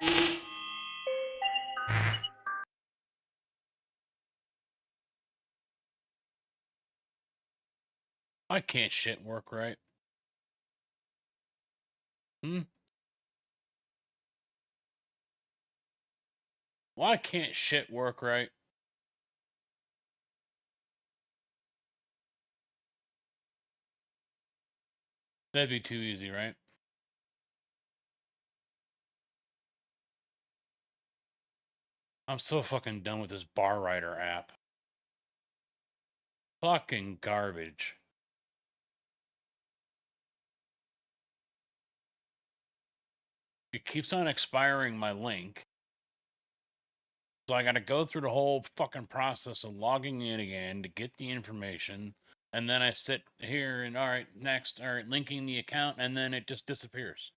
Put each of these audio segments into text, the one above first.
Why can't shit work right? Why can't shit work right? That'd be too easy, right? I'm so fucking done with this Bar Writer app. Fucking garbage. It keeps on expiring my link. So I gotta go through the whole fucking process of logging in again to get the information. And then I sit here and, all right, next, all right, linking the account, and then it just disappears.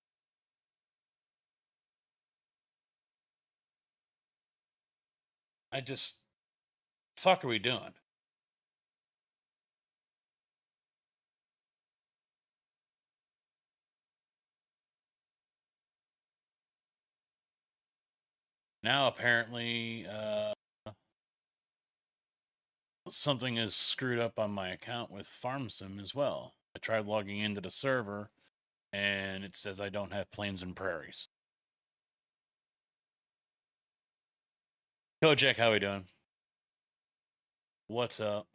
I just, fuck are we doing? Now apparently, something is screwed up on my account with FarmSim as well. I tried logging into the server, and it says I don't have plains and prairies. Kojak, how we doing? What's up?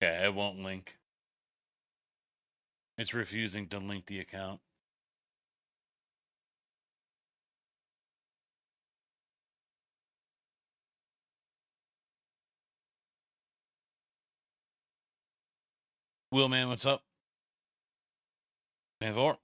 Yeah, it won't link. It's refusing to link the account. Wheelman, what's up? Vanvor?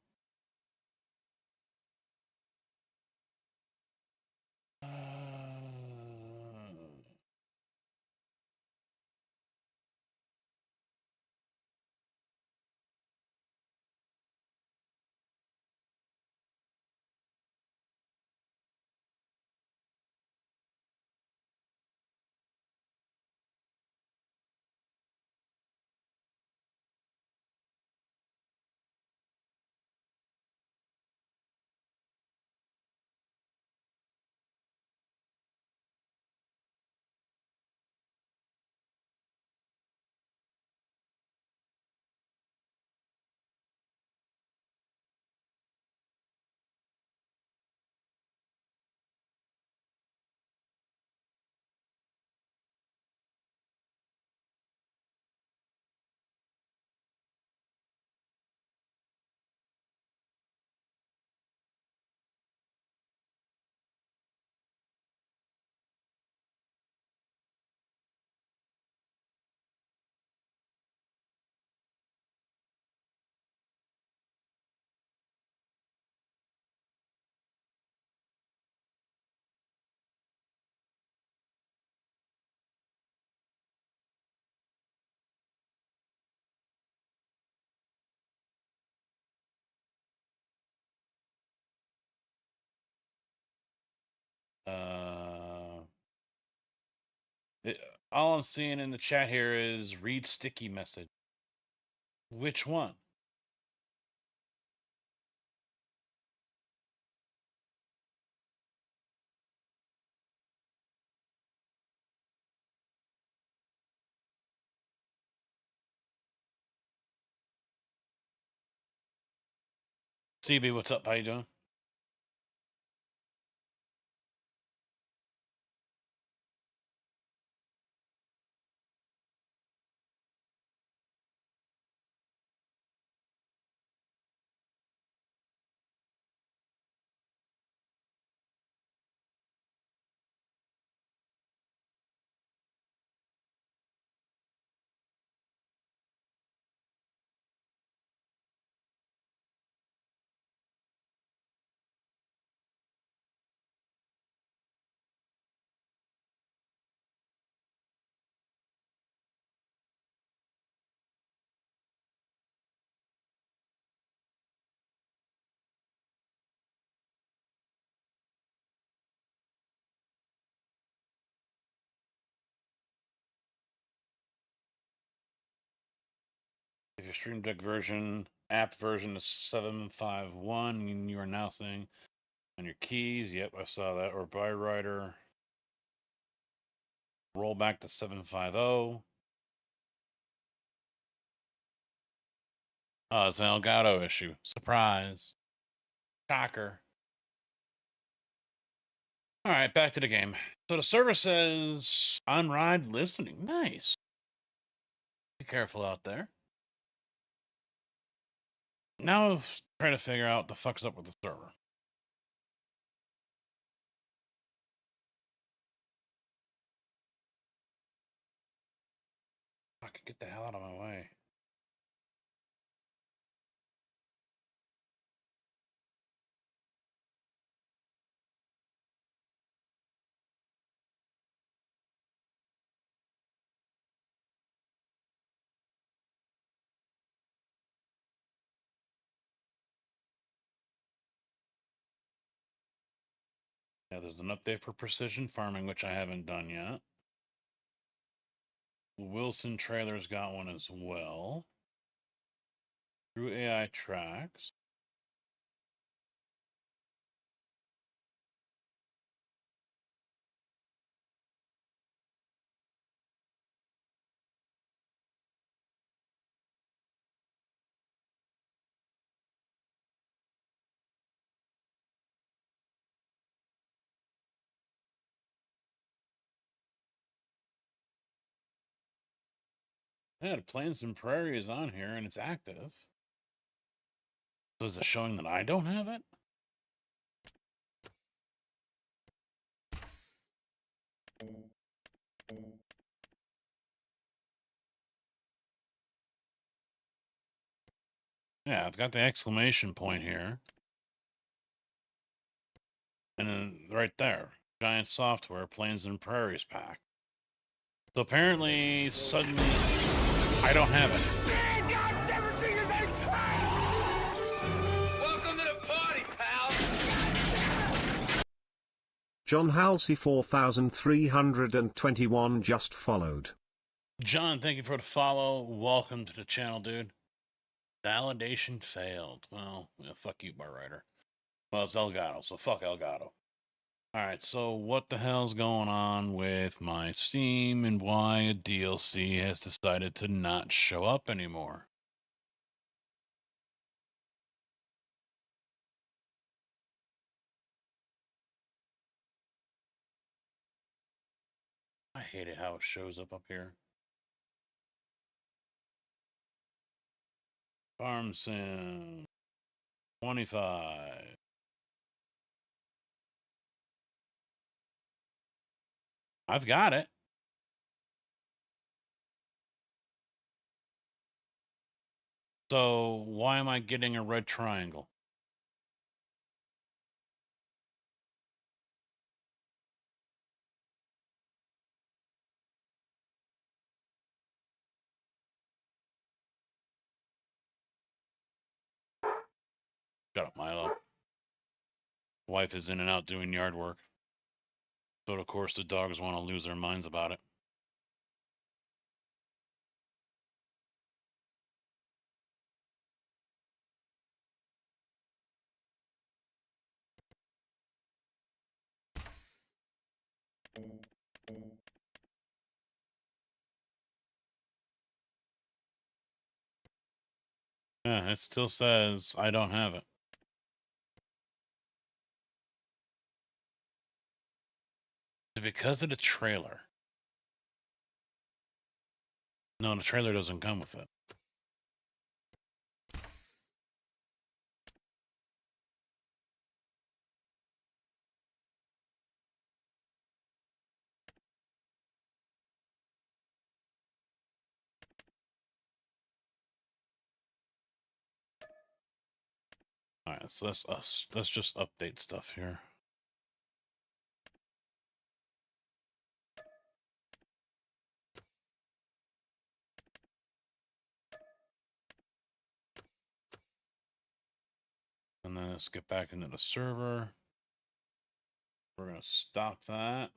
Uh, it, all I'm seeing in the chat here is read sticky message. Which one? CB, what's up? How you doing? your Stream Deck version, app version is 751, and you are now saying on your keys. Yep, I saw that. Or Byrider. Roll back to 750. Oh, it's an Elgato issue. Surprise. Shocker. All right, back to the game. So the server says on ride listening. Nice. Be careful out there. Now try to figure out what the fuck's up with the server. Fuck, get the hell out of my way. Yeah, there's an update for precision farming, which I haven't done yet. Wilson Trailer's got one as well. Through AI tracks. Yeah, the Plains and Prairie is on here and it's active. So is it showing that I don't have it? Yeah, I've got the exclamation point here. And then right there, Giant Software, Plains and Prairies pack. So apparently, suddenly, I don't have it. Welcome to the party, pal! John Halsey 4321 just followed. John, thank you for the follow. Welcome to the channel, dude. Validation failed. Well, yeah, fuck you, bar writer. Well, it's Elgato, so fuck Elgato. Alright, so what the hell's going on with my Steam and why a DLC has decided to not show up anymore? I hate it how it shows up here. Farm Sim 25. I've got it. So why am I getting a red triangle? Shut up, Milo. Wife is in and out doing yard work. But of course the dogs want to lose their minds about it. Yeah, it still says I don't have it. Because of the trailer. No, the trailer doesn't come with it. All right, so let's just update stuff here. And then let's get back into the server. We're going to stop that.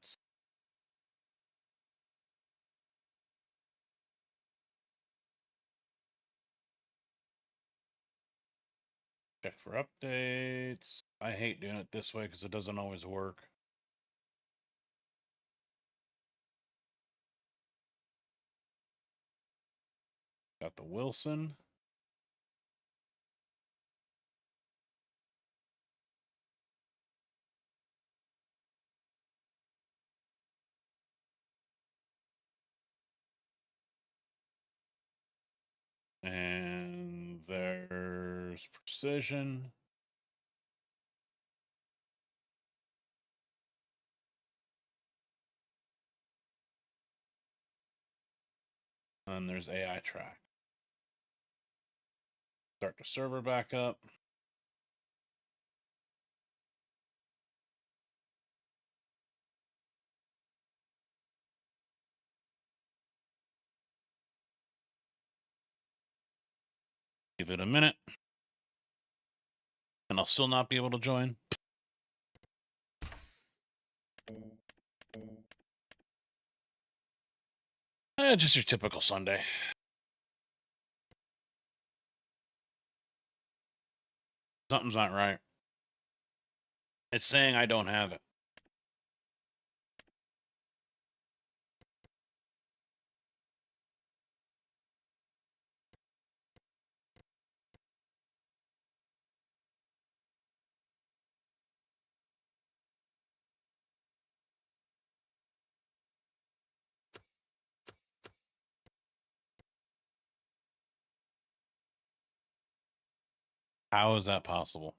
Check for updates. I hate doing it this way because it doesn't always work. Got the Wilson. And there's Precision. And there's AI Track. Start the server back up. Give it a minute. And I'll still not be able to join. Just your typical Sunday. Something's not right. It's saying I don't have it. How is that possible?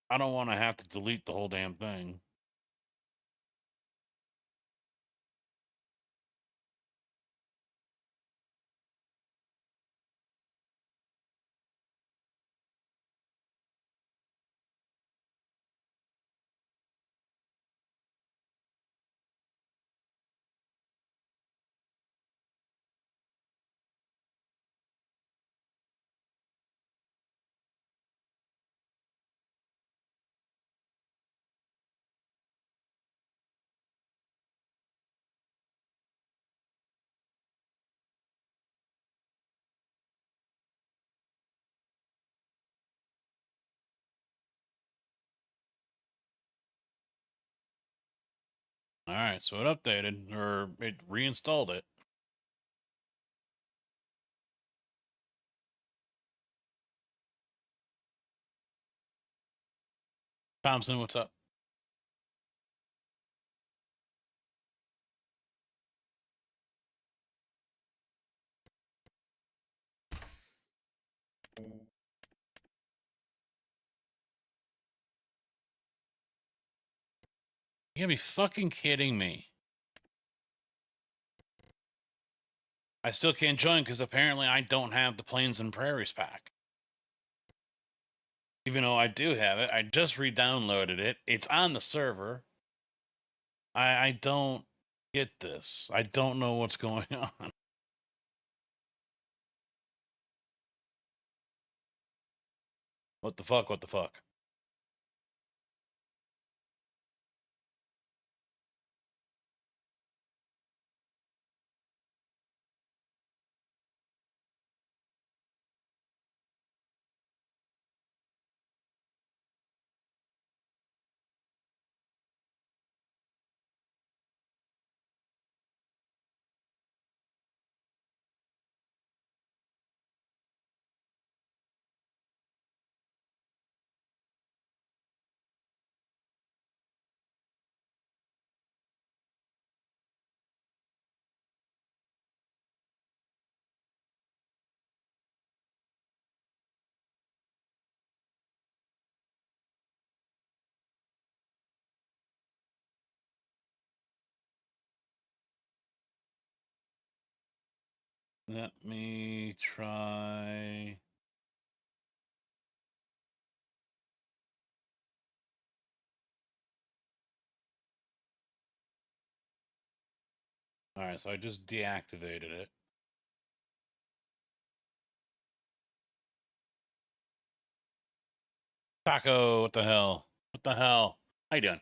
I don't want to have to delete the whole damn thing. All right, so it updated, or it reinstalled it. Thompson, what's up? You gotta be fucking kidding me. I still can't join because apparently I don't have the Plains and Prairies pack. Even though I do have it, I just re-downloaded it. It's on the server. I don't get this. I don't know what's going on. What the fuck? What the fuck? Let me try. All right, so I just deactivated it. Taco, what the hell? What the hell? How you doing?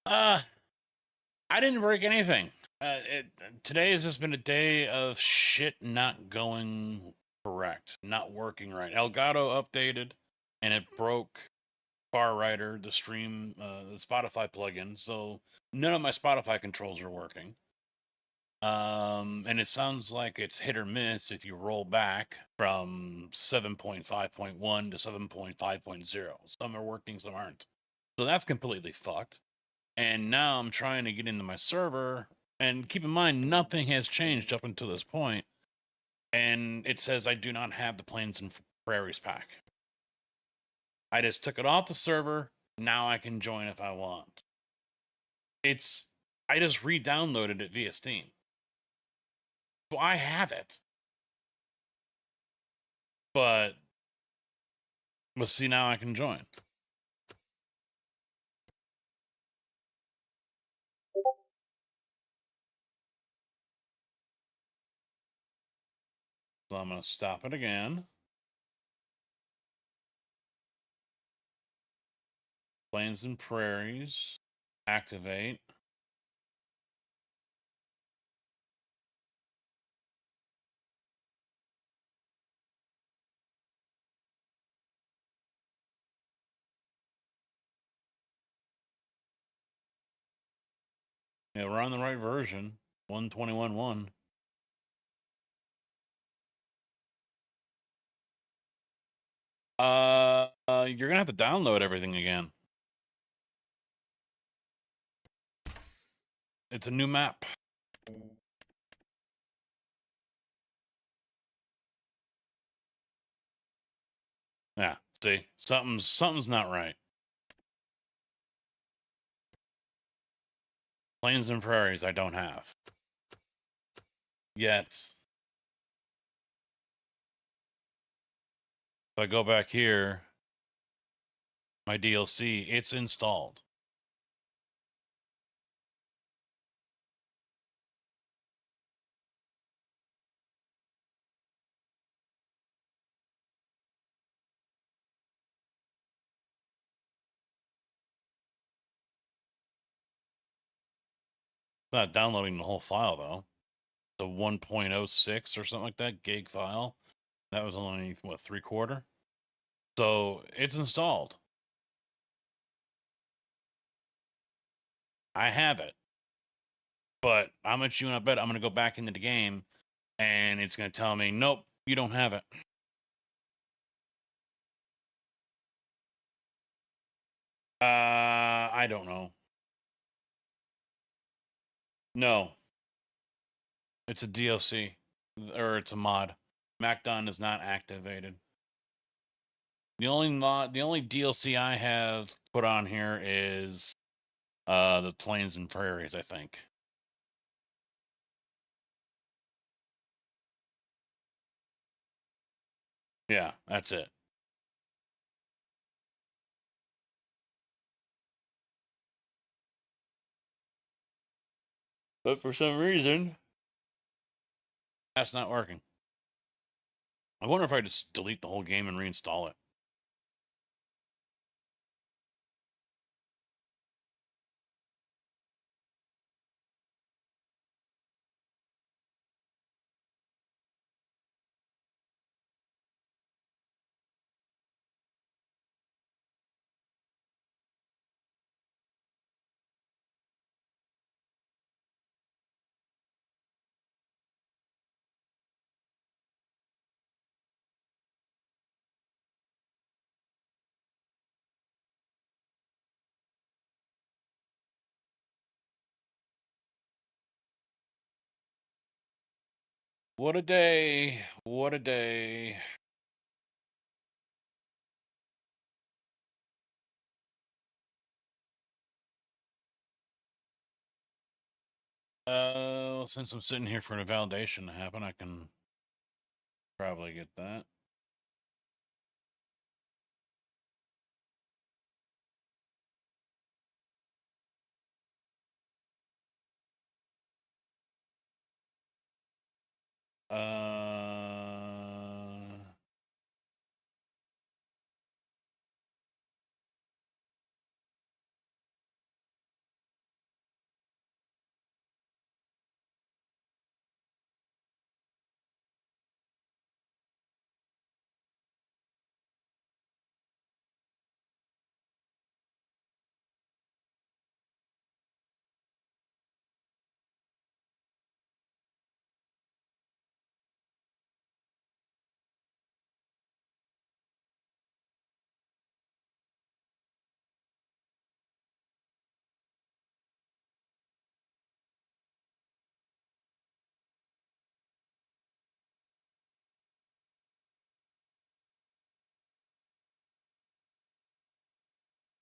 I didn't break anything. Today has just been a day of shit not going correct, not working right. Elgato updated, and it broke Far Rider, the stream, the Spotify plugin. So none of my Spotify controls are working. And it sounds like it's hit or miss if you roll back from 7.5.1 to 7.5.0. Some are working, some aren't. So that's completely fucked. And now I'm trying to get into my server. And keep in mind, nothing has changed up until this point. And it says I do not have the Plains and Prairies pack. I just took it off the server. Now I can join if I want. I just re-downloaded it via Steam. So I have it. But see, now I can join. So I'm going to stop it again. Plains and Prairies. Activate. Yeah, we're on the right version. 121.1. You're gonna have to download everything again. It's a new map. Yeah, see, something's not right. Plains and Prairies, I don't have yet. If I go back here, my DLC, it's installed. It's not downloading the whole file though. The 1.06 or something like that gig file. That was only what, 3/4. So it's installed. I have it. But how much you want to bet I'm going to go back into the game and it's going to tell me, nope, you don't have it. I don't know. No, it's a DLC or it's a mod. MacDon is not activated. The only DLC I have put on here is the Plains and Prairies, I think. Yeah, that's it. But for some reason, that's not working. I wonder if I just delete the whole game and reinstall it. What a day. What a day. So since I'm sitting here for a validation to happen, I can probably get that.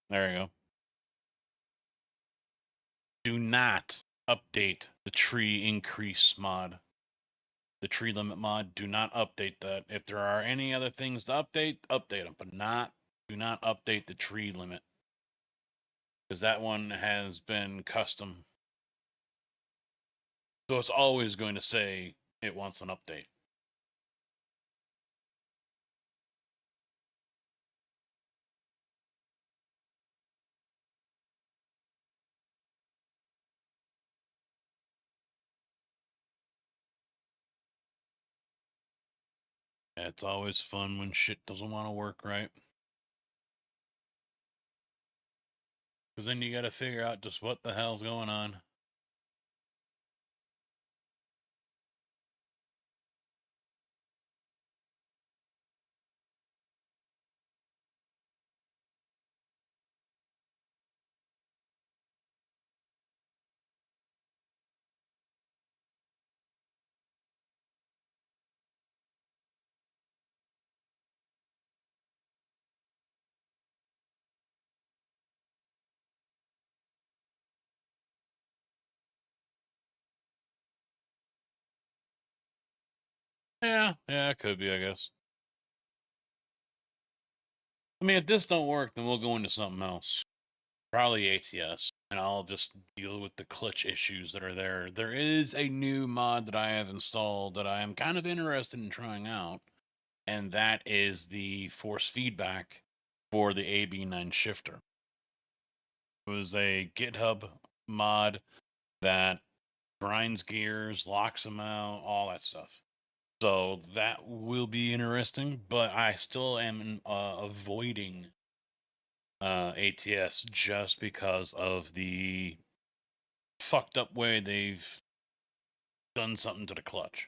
There you go. Do not update the tree increase mod. The tree limit mod, do not update that. If there are any other things to update, update them, but do not update the tree limit. Because that one has been custom. So it's always going to say it wants an update. Yeah, it's always fun when shit doesn't want to work right. Because then you got to figure out just what the hell's going on. Yeah, it could be, I guess. I mean, if this don't work, then we'll go into something else. Probably ATS, and I'll just deal with the clutch issues that are there. There is a new mod that I have installed that I am kind of interested in trying out, and that is the force feedback for the AB9 shifter. It was a GitHub mod that grinds gears, locks them out, all that stuff. So that will be interesting, but I still am avoiding ATS just because of the fucked up way they've done something to the clutch.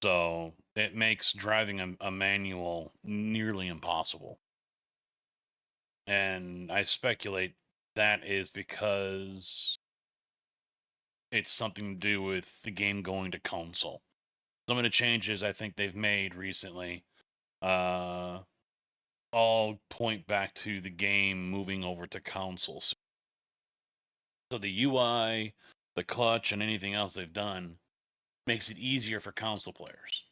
So it makes driving a manual nearly impossible. And I speculate that is because it's something to do with the game going to console. Some of the changes I think they've made recently all point back to the game moving over to consoles. So the UI, the clutch, and anything else they've done makes it easier for console players.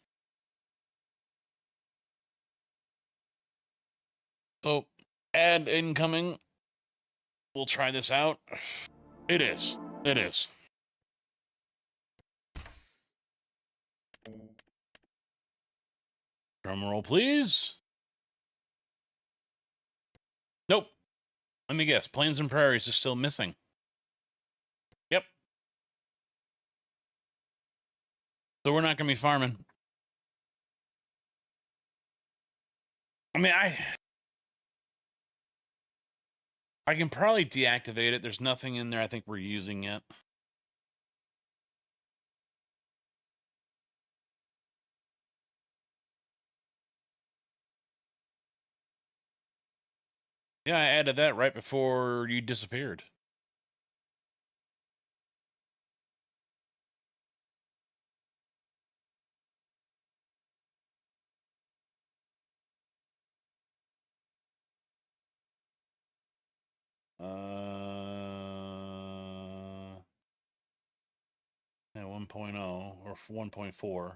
So, ad incoming. We'll try this out. It is. It is. Drum roll, please. Nope. Let me guess. Plains and Prairies is still missing. Yep. So we're not going to be farming. I mean, I can probably deactivate it. There's nothing in there I think we're using yet. Yeah, I added that right before you disappeared. Uh, Yeah, 1.0 or 1.4.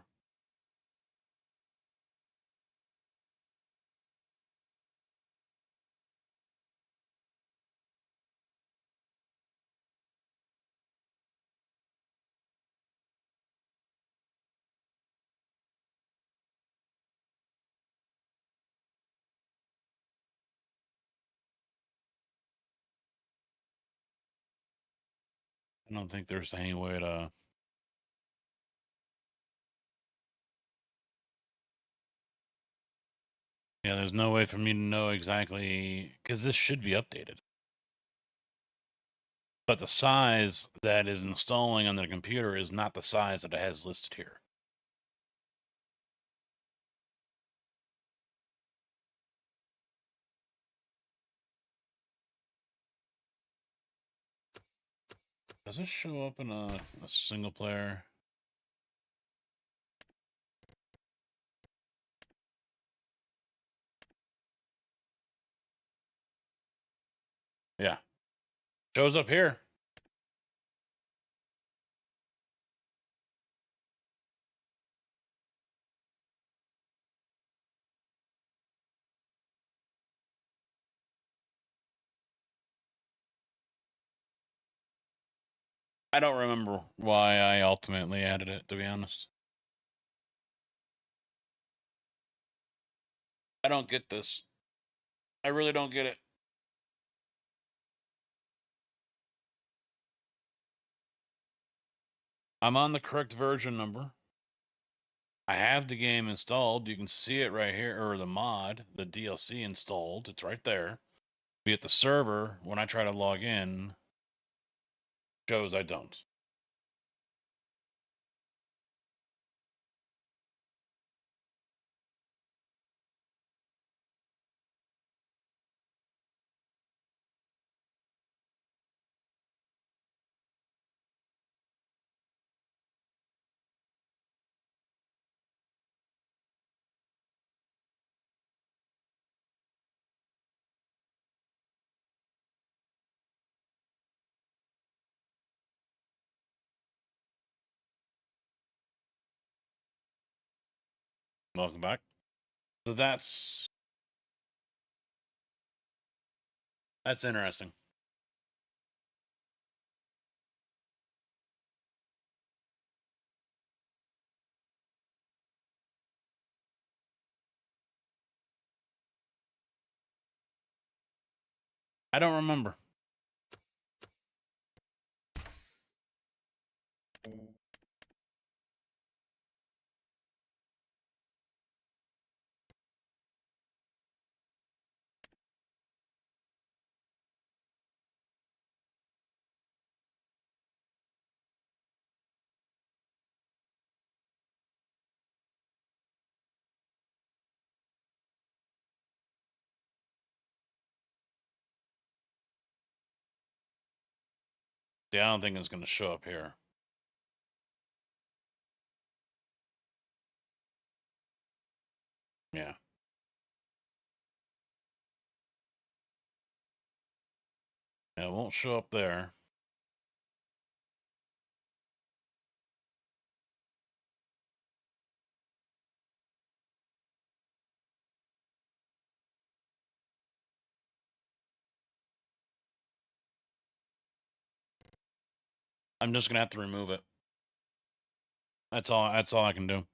I don't think there's any way to. Yeah, there's no way for me to know exactly because this should be updated. But the size that is installing on the computer is not the size that it has listed here. Does this show up in a single player? Yeah. Shows up here. I don't remember why I ultimately added it, to be honest. I don't get this. I really don't get it. I'm on the correct version number. I have the game installed. You can see it right here, or the mod, the DLC installed. It's right there. Be at the server, when I try to log in, shows I don't. Welcome back. So that's interesting. I don't remember. Yeah, I don't think it's going to show up here. Yeah. Yeah, it won't show up there. I'm just going to have to remove it. That's all I can do.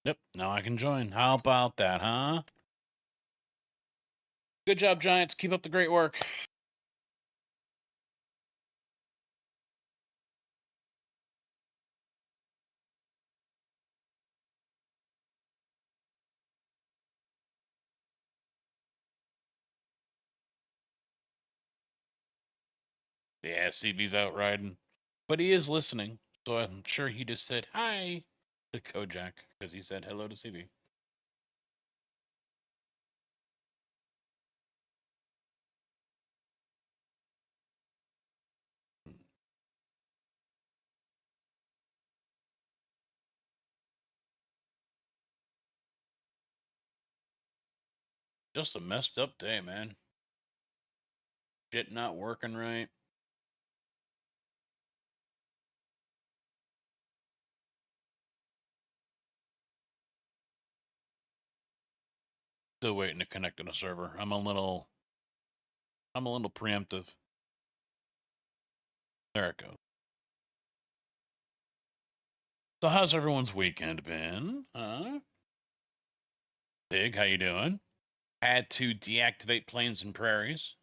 Yep, now I can join. How about that, huh? Good job, Giants. Keep up the great work. Yeah, CB's out riding. But he is listening, so I'm sure he just said hi to Kojak because he said hello to CB. Just a messed up day, man. Shit not working right. Still waiting to connect to the server. I'm a little preemptive. There it goes. So how's everyone's weekend been? Huh? Big, how you doing? Had to deactivate plains and prairies.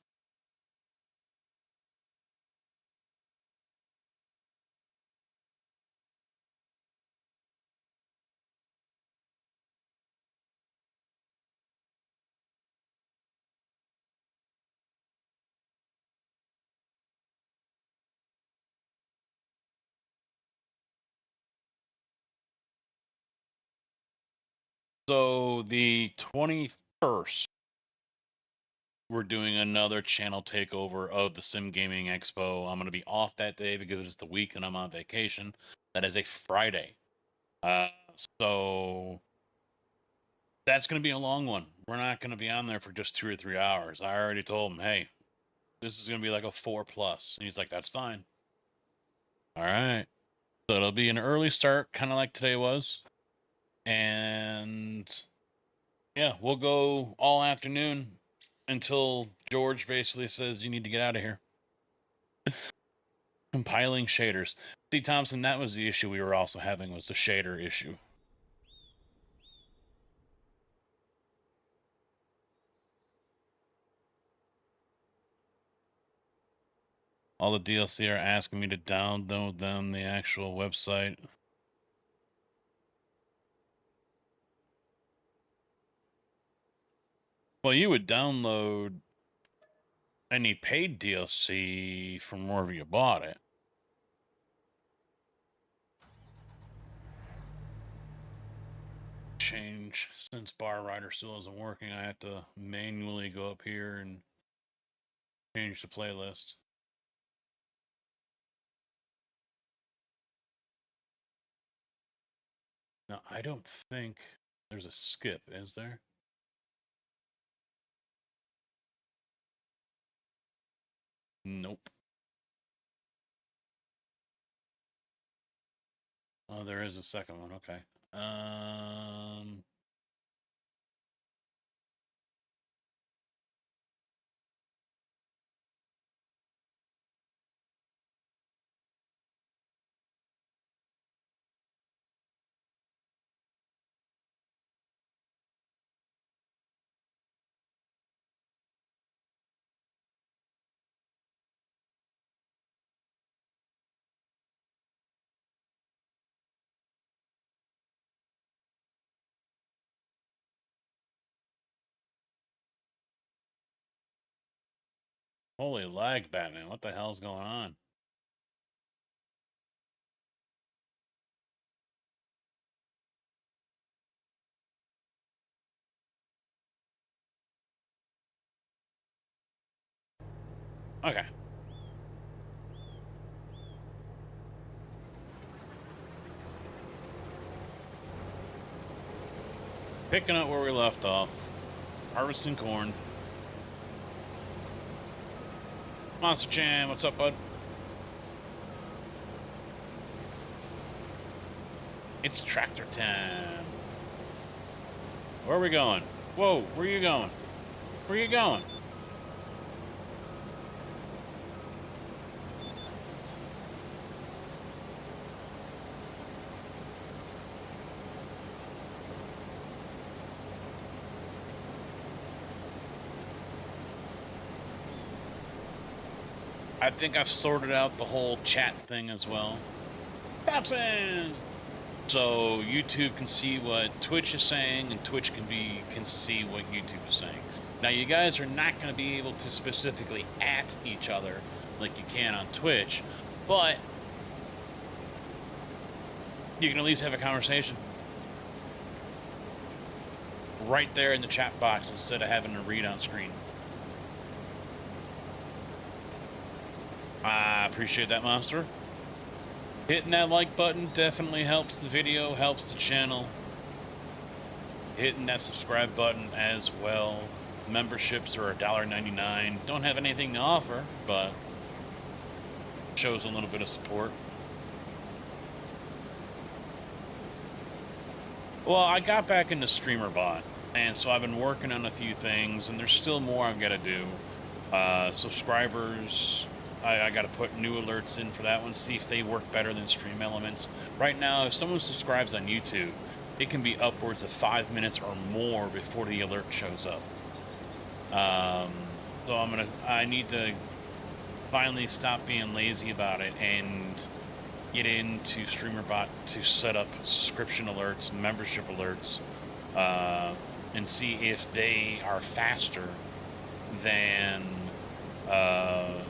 So the 21st, we're doing another channel takeover of the Sim Gaming Expo. I'm going to be off that day because it's the week and I'm on vacation. That is a Friday. So that's going to be a long one. We're not going to be on there for just 2 or 3 hours. I already told him, hey, this is going to be like a 4+. And he's like, that's fine. All right. So it'll be an early start, kind of like today was. And yeah, we'll go all afternoon until George basically says you need to get out of here. Compiling shaders. See, Thompson, that was the issue we were also having, was the shader issue. All the DLC are asking me to download them, the actual website. Well, you would download any paid DLC from wherever you bought it. Change, since Bar Rider still isn't working, I have to manually go up here and change the playlist. Now, I don't think there's a skip, is there? Nope. Oh, there is a second one. Okay. Holy lag, Batman. What the hell's going on? Okay. Picking up where we left off. Harvesting corn. Monster Chan, what's up, bud? It's tractor time. Where are we going? Whoa, where are you going? Where are you going? I think I've sorted out the whole chat thing as well. Thompson! So YouTube can see what Twitch is saying, and Twitch can see what YouTube is saying. Now, you guys are not going to be able to specifically at each other, like you can on Twitch, but you can at least have a conversation right there in the chat box instead of having to read on screen. I appreciate that, Monster. Hitting that like button definitely helps the video, helps the channel. Hitting that subscribe button as well. Memberships are $1.99. Don't have anything to offer, but shows a little bit of support. Well, I got back into StreamerBot, and so I've been working on a few things, and there's still more I've got to do. Subscribers, I got to put new alerts in for that one, see if they work better than Stream Elements. Right now, if someone subscribes on YouTube, it can be upwards of 5 minutes or more before the alert shows up. So I need to finally stop being lazy about it and get into StreamerBot to set up subscription alerts, membership alerts, and see if they are faster than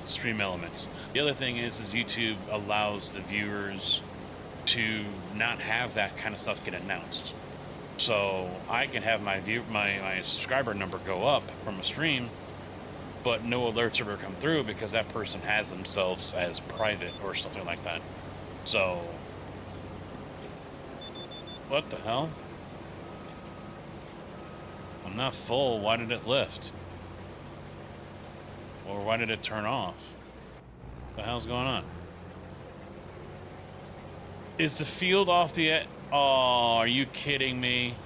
Stream Elements. The other thing is YouTube allows the viewers to not have that kind of stuff get announced. So I can have my subscriber number go up from a stream, but no alerts ever come through because that person has themselves as private or something like that. So, what the hell? I'm not full. Why did it lift? Or why did it turn off? What the hell's going on? Is the field off the... Oh, are you kidding me?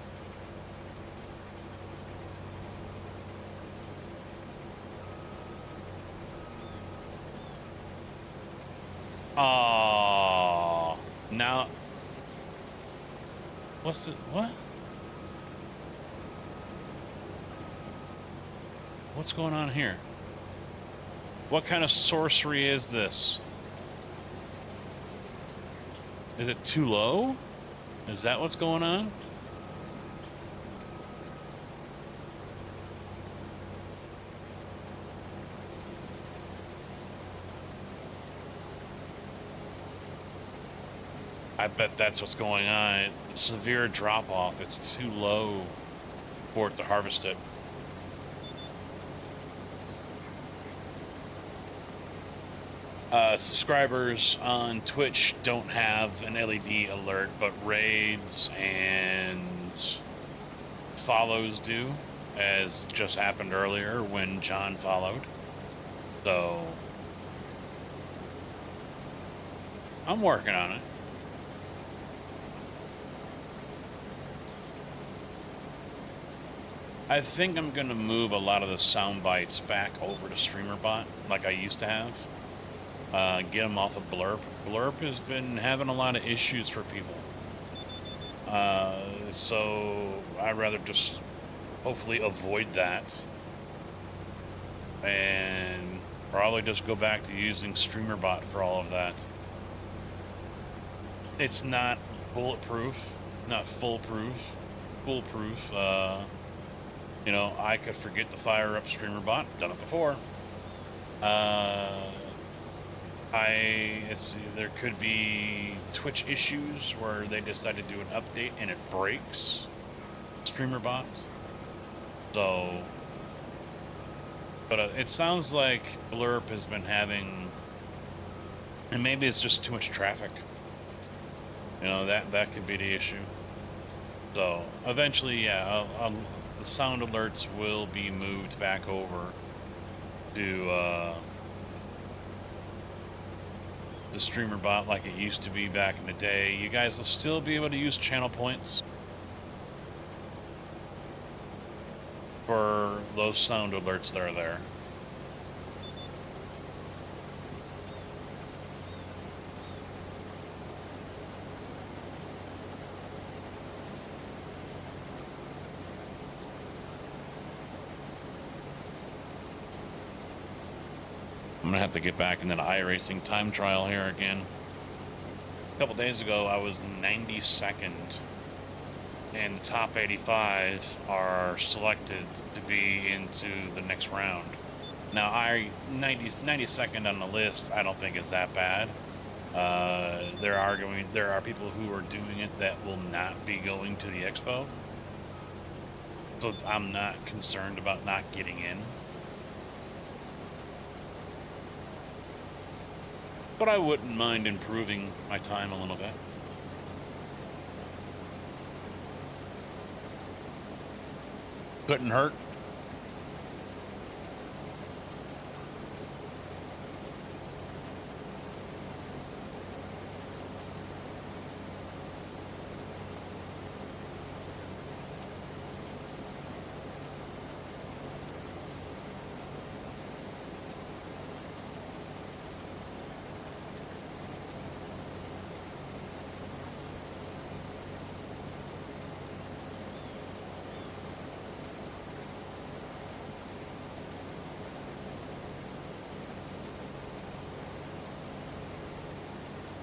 Oh, now... What's the... What? What's going on here? What kind of sorcery is this? Is it too low? Is that what's going on? I bet that's what's going on. Severe drop off. It's too low for it to harvest it. Subscribers on Twitch don't have an LED alert, but raids and follows do, as just happened earlier when John followed. So I'm working on it. I think I'm going to move a lot of the sound bites back over to StreamerBot like I used to have. Get them off of Blurp. Blurp has been having a lot of issues for people. So I'd rather just hopefully avoid that. And probably just go back to using StreamerBot for all of that. It's not bulletproof, not foolproof. You know, I could forget to fire up StreamerBot. Done it before. Let's see, there could be Twitch issues where they decide to do an update and it breaks StreamerBot. So, but it sounds like Blurp has been having, and maybe it's just too much traffic. You know, that could be the issue. So eventually, yeah, the sound alerts will be moved back over to the StreamerBot like it used to be back in the day. You guys will still be able to use channel points for those sound alerts that are there. I'm gonna have to get back in that iRacing time trial here again. A couple days ago, I was 92nd, and the top 85 are selected to be into the next round. Now, 92nd on the list, I don't think is that bad. There are people who are doing it that will not be going to the expo. So I'm not concerned about not getting in. But I wouldn't mind improving my time a little bit. Couldn't hurt.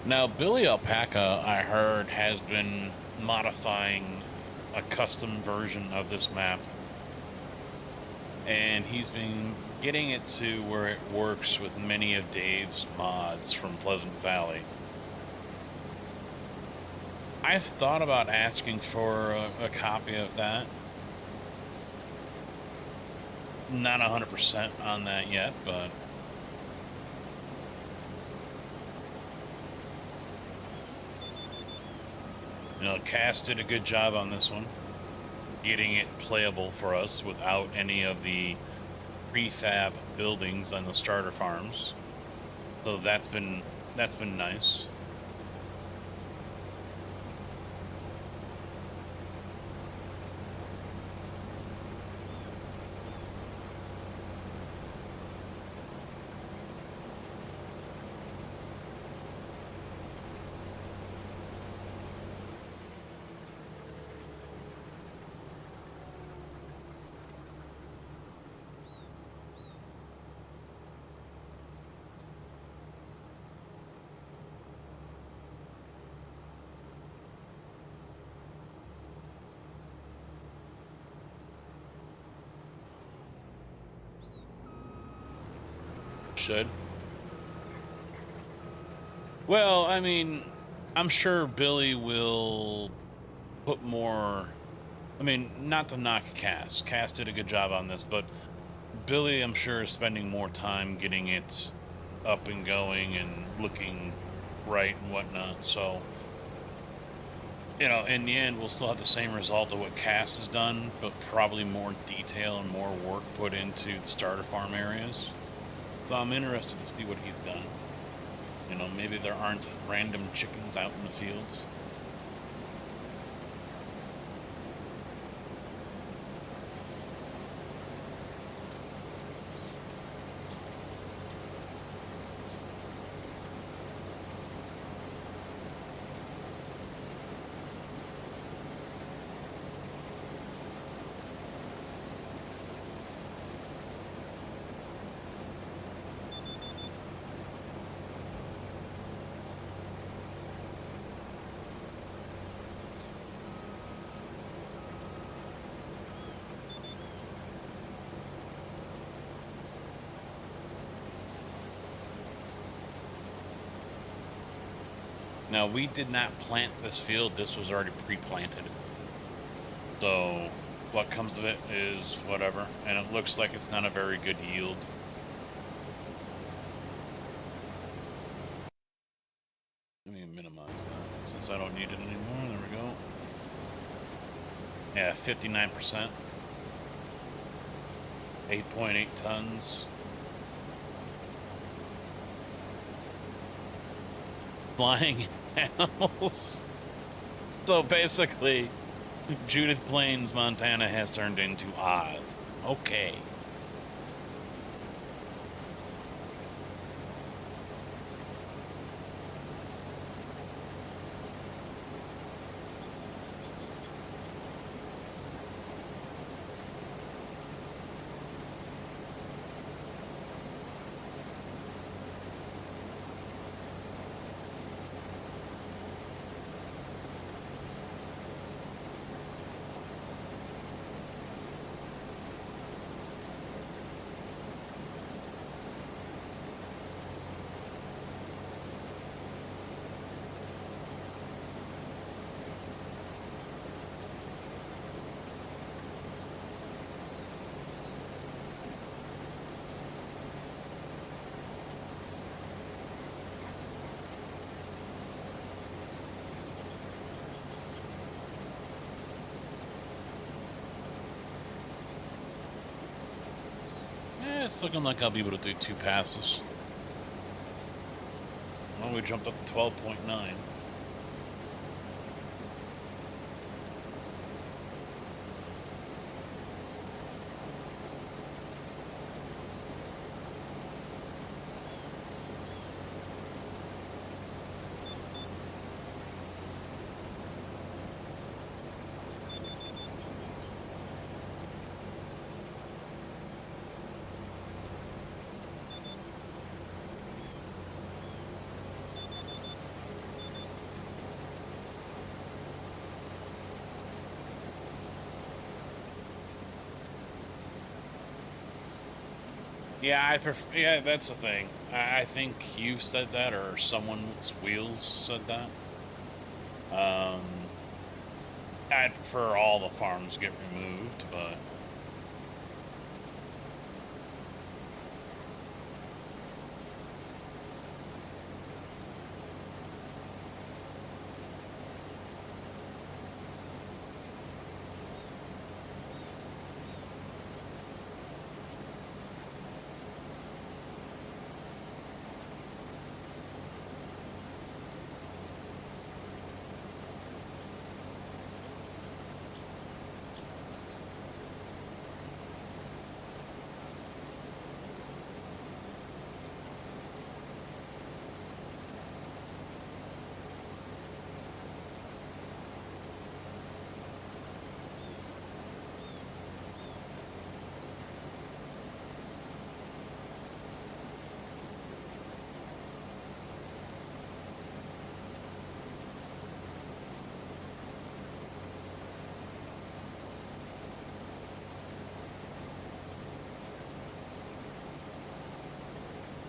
Now, Billy Alpaca, I heard, has been modifying a custom version of this map. And he's been getting it to where it works with many of Dave's mods from Pleasant Valley. I've thought about asking for a copy of that. Not 100% on that yet, but... You know, Cass did a good job on this one, getting it playable for us without any of the prefab buildings on the starter farms. So that's been nice. Should. Well, I mean, I'm sure Billy will put more... I mean, not to knock Cass. Cass did a good job on this, but Billy, I'm sure, is spending more time getting it up and going and looking right and whatnot. So, you know, in the end, we'll still have the same result of what Cass has done, but probably more detail and more work put into the starter farm areas. So I'm interested to see what he's done. You know, maybe there aren't random chickens out in the fields. Now, we did not plant this field. This was already pre-planted. So, what comes of it is whatever. And it looks like it's not a very good yield. Let me minimize that, since I don't need it anymore. There we go. Yeah, 59%. 8.8 tons. Flying animals. So basically, Judith Plains, Montana has turned into Oz. Okay. It's looking like I'll be able to do 2 passes. Well, we jumped up to 12.9. Yeah, yeah, that's the thing. I think you said that, or someone's wheels said that. I'd prefer all the farms get removed, but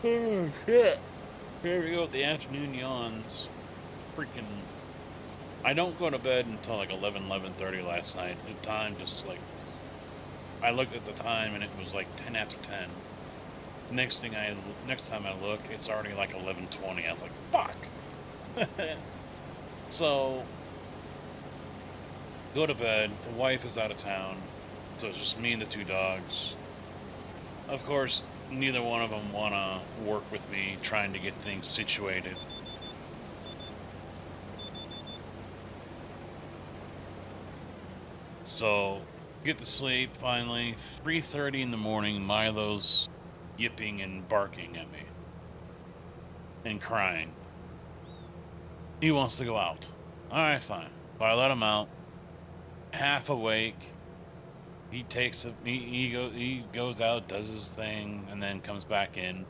oh shit. Here we go with the afternoon yawns. Freaking, I don't go to bed until like 11:30 last night. The time just like, I looked at the time and it was like 10 after 10. Next time I look, it's already like 11:20. I was like, fuck. So, go to bed. The wife is out of town, so it's just me and the 2 dogs. Of course, neither one of them want to work with me trying to get things situated. So, get to sleep finally. 3:30 in the morning, Milo's yipping and barking at me and crying. He wants to go out. All right, fine. So I let him out. Half awake. He he goes out, does his thing, and then comes back in.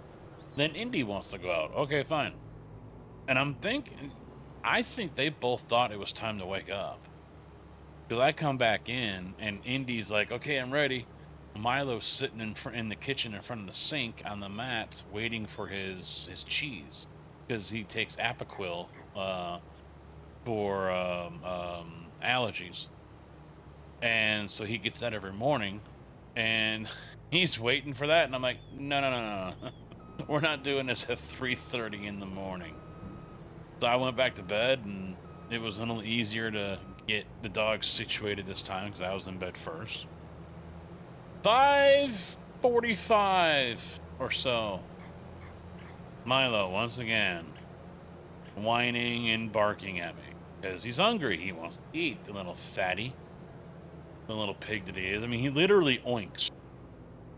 Then Indy wants to go out. Okay, fine. And I think they both thought it was time to wake up. Because I come back in, and Indy's like, okay, I'm ready. Milo's sitting in the kitchen in front of the sink on the mat waiting for his cheese. Because he takes Apoquil for allergies. And so he gets that every morning. And he's waiting for that. And I'm like, no. We're not doing this at 3:30 in the morning. So I went back to bed, and it was a little easier to get the dogs situated this time because I was in bed first. 5:45 or so. Milo, once again, whining and barking at me because he's hungry. He wants to eat, the little fatty, the little pig that he is. I mean, he literally oinks.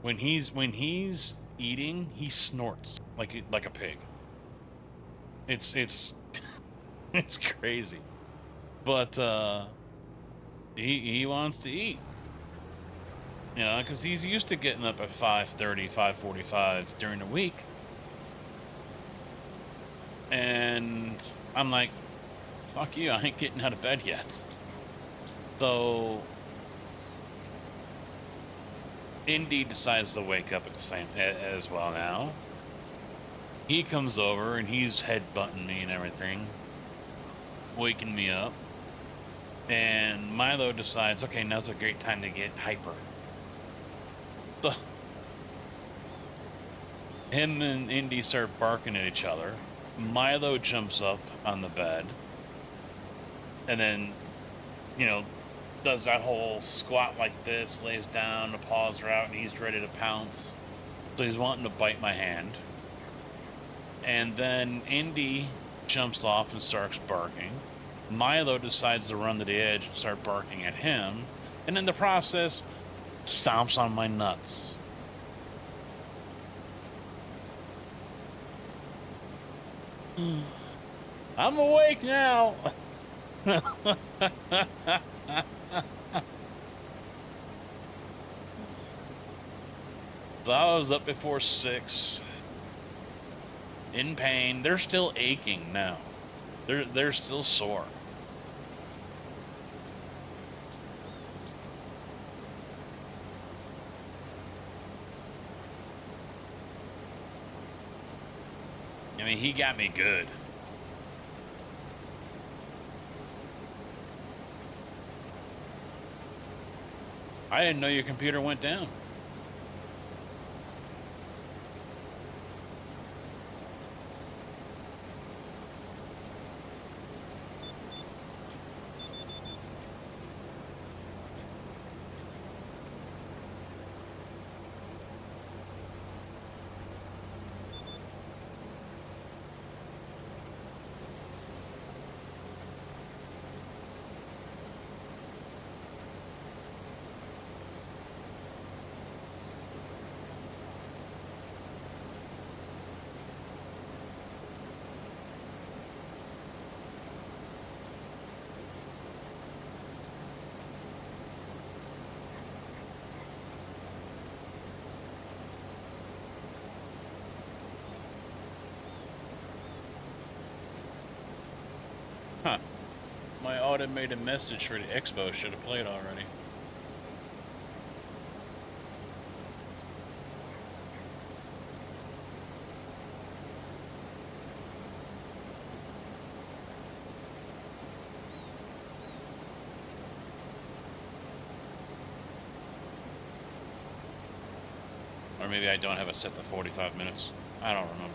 When he's eating, he snorts like a pig. It's it's crazy. But he wants to eat. You know, because he's used to getting up at 5:30, 5:45 during the week. And I'm like, fuck you, I ain't getting out of bed yet. So Indy decides to wake up at the same as well now. He comes over and he's headbutting me and everything, waking me up. And Milo decides, okay, now's a great time to get hyper. So him and Indy start barking at each other. Milo jumps up on the bed and then, you know, does that whole squat like this, lays down, the paws are out, and he's ready to pounce. So he's wanting to bite my hand. And then Indy jumps off and starts barking. Milo decides to run to the edge and start barking at him. And in the process, stomps on my nuts. I'm awake now. So I was up before 6. In pain. They're still aching now. They're still sore. I mean, he got me good. I didn't know your computer went down. Huh. My automated message for the expo should have played already. Or maybe I don't have it set to 45 minutes. I don't remember.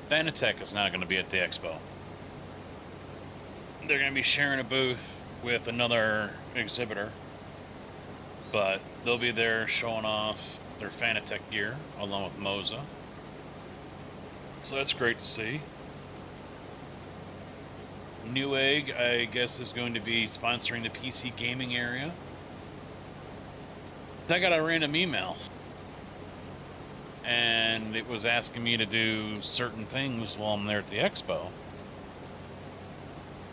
Fanatec is not going to be at the expo. They're going to be sharing a booth with another exhibitor, but they'll be there showing off their Fanatec gear along with Moza. So that's great to see. Newegg, I guess, is going to be sponsoring the PC gaming area. I got a random email, and it was asking me to do certain things while I'm there at the expo.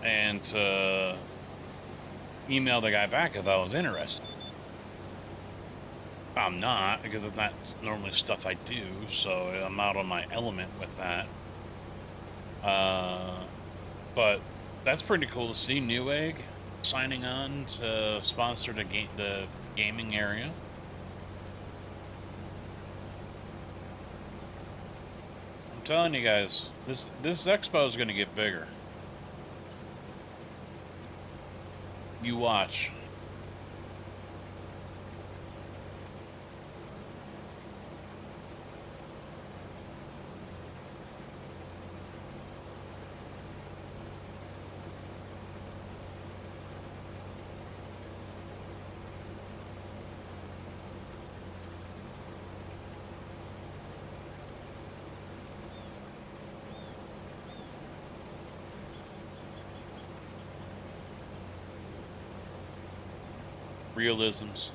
And to email the guy back if I was interested. I'm not, because it's not normally stuff I do, so I'm out on my element with that. But that's pretty cool to see Newegg signing on to sponsor the gaming area. I'm telling you guys, this expo is going to get bigger. You watch. Realisms.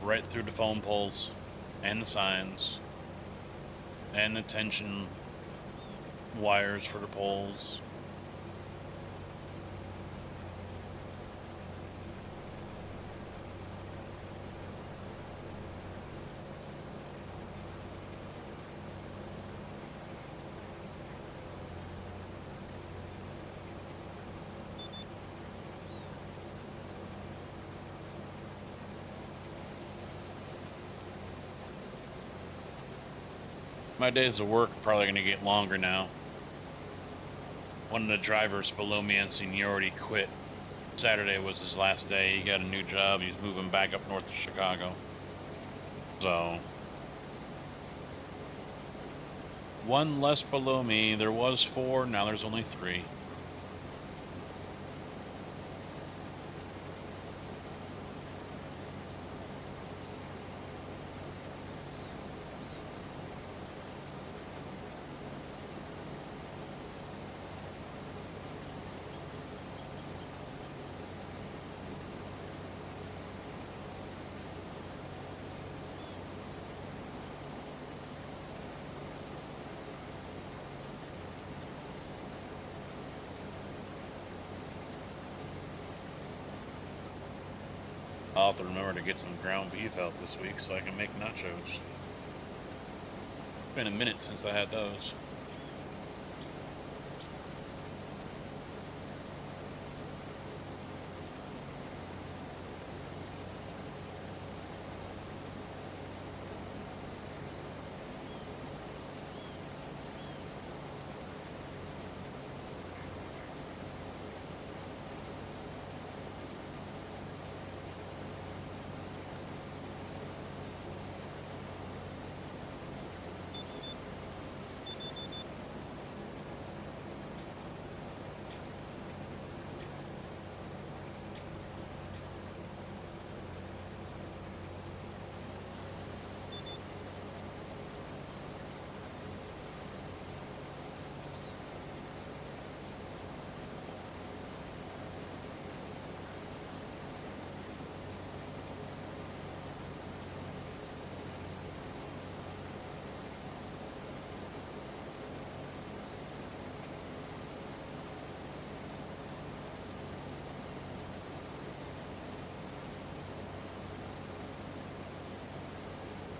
Right through the phone poles and the signs and the tension wires for the poles. My days of work are probably going to get longer now. One of the drivers below me in seniority quit. Saturday was his last day. He got a new job. He's moving back up north of Chicago. So One less below me. There was 4, now there's only 3. I'll have to remember to get some ground beef out this week so I can make nachos. It's been a minute since I had those.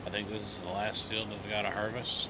I think this is the last field that we gotta harvest.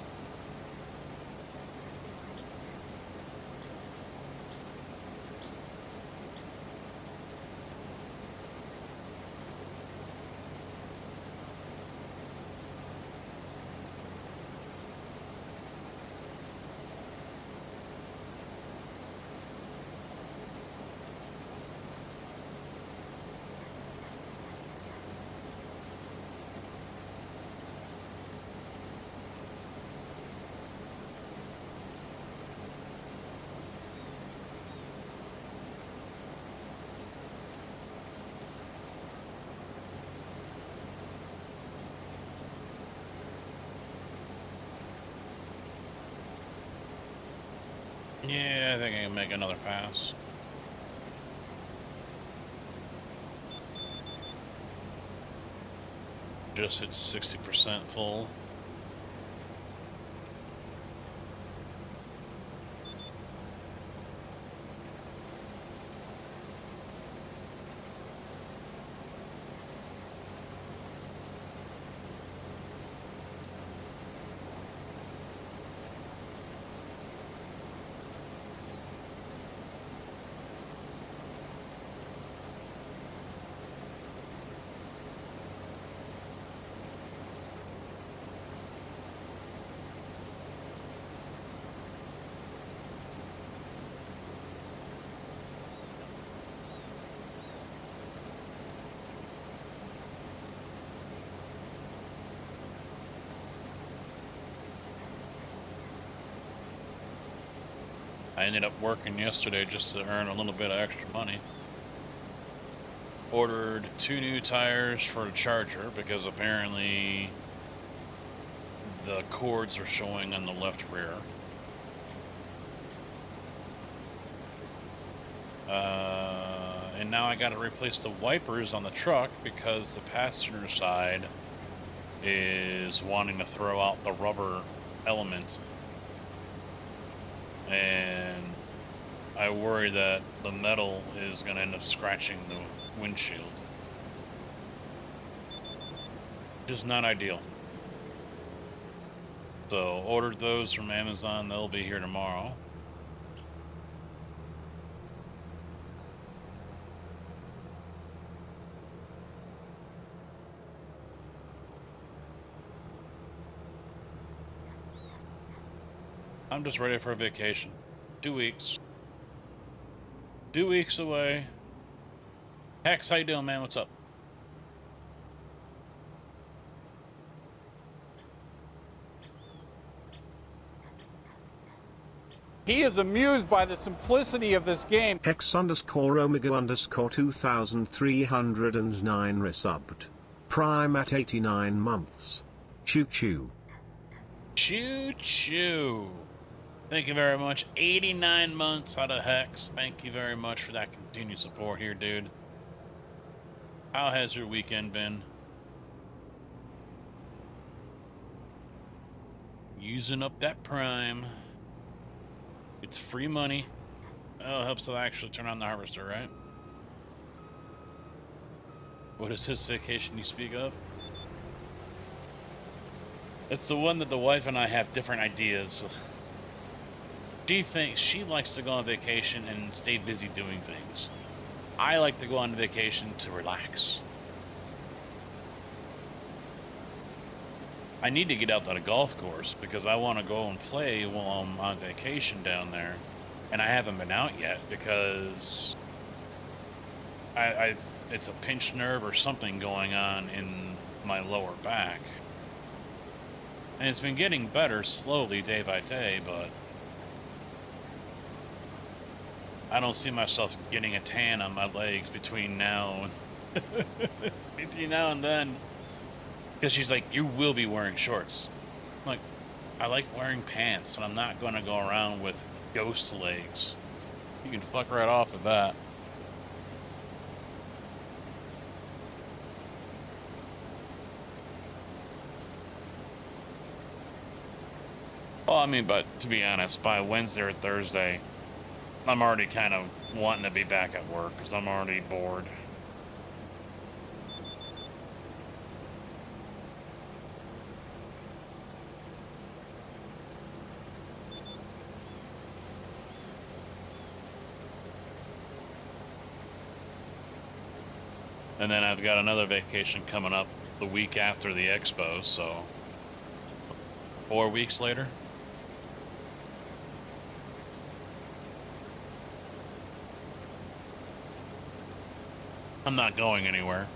Yeah, I think I can make another pass. Just hit 60% full. I ended up working yesterday just to earn a little bit of extra money. Ordered 2 new tires for the Charger because apparently the cords are showing on the left rear. And now I got to replace the wipers on the truck because the passenger side is wanting to throw out the rubber element. And I worry that the metal is going to end up scratching the windshield. Just not ideal. So ordered those from Amazon. They'll be here tomorrow. I'm just ready for a vacation. 2 weeks. 2 weeks away. Hex, how you doing, man? What's up? He is amused by the simplicity of this game. X_Omega_2309 resubbed. Prime at 89 months. Choo choo. Choo choo. Thank you very much. 89 months out of Hex. Thank you very much for that continued support here, dude. How has your weekend been? Using up that Prime. It's free money. Oh, it helps to actually turn on the harvester, right? What is this vacation you speak of? It's the one that the wife and I have different ideas. She likes to go on vacation and stay busy doing things. I like to go on vacation to relax. I need to get out to the golf course because I want to go and play while I'm on vacation down there. And I haven't been out yet because it's a pinched nerve or something going on in my lower back. And it's been getting better slowly day by day, but I don't see myself getting a tan on my legs between now and then. Because she's like, you will be wearing shorts. I'm like, I like wearing pants, and I'm not going to go around with ghost legs. You can fuck right off with that. Well, I mean, but to be honest, by Wednesday or Thursday, I'm already kind of wanting to be back at work because I'm already bored. And then I've got another vacation coming up the week after the expo, so 4 weeks later. I'm not going anywhere.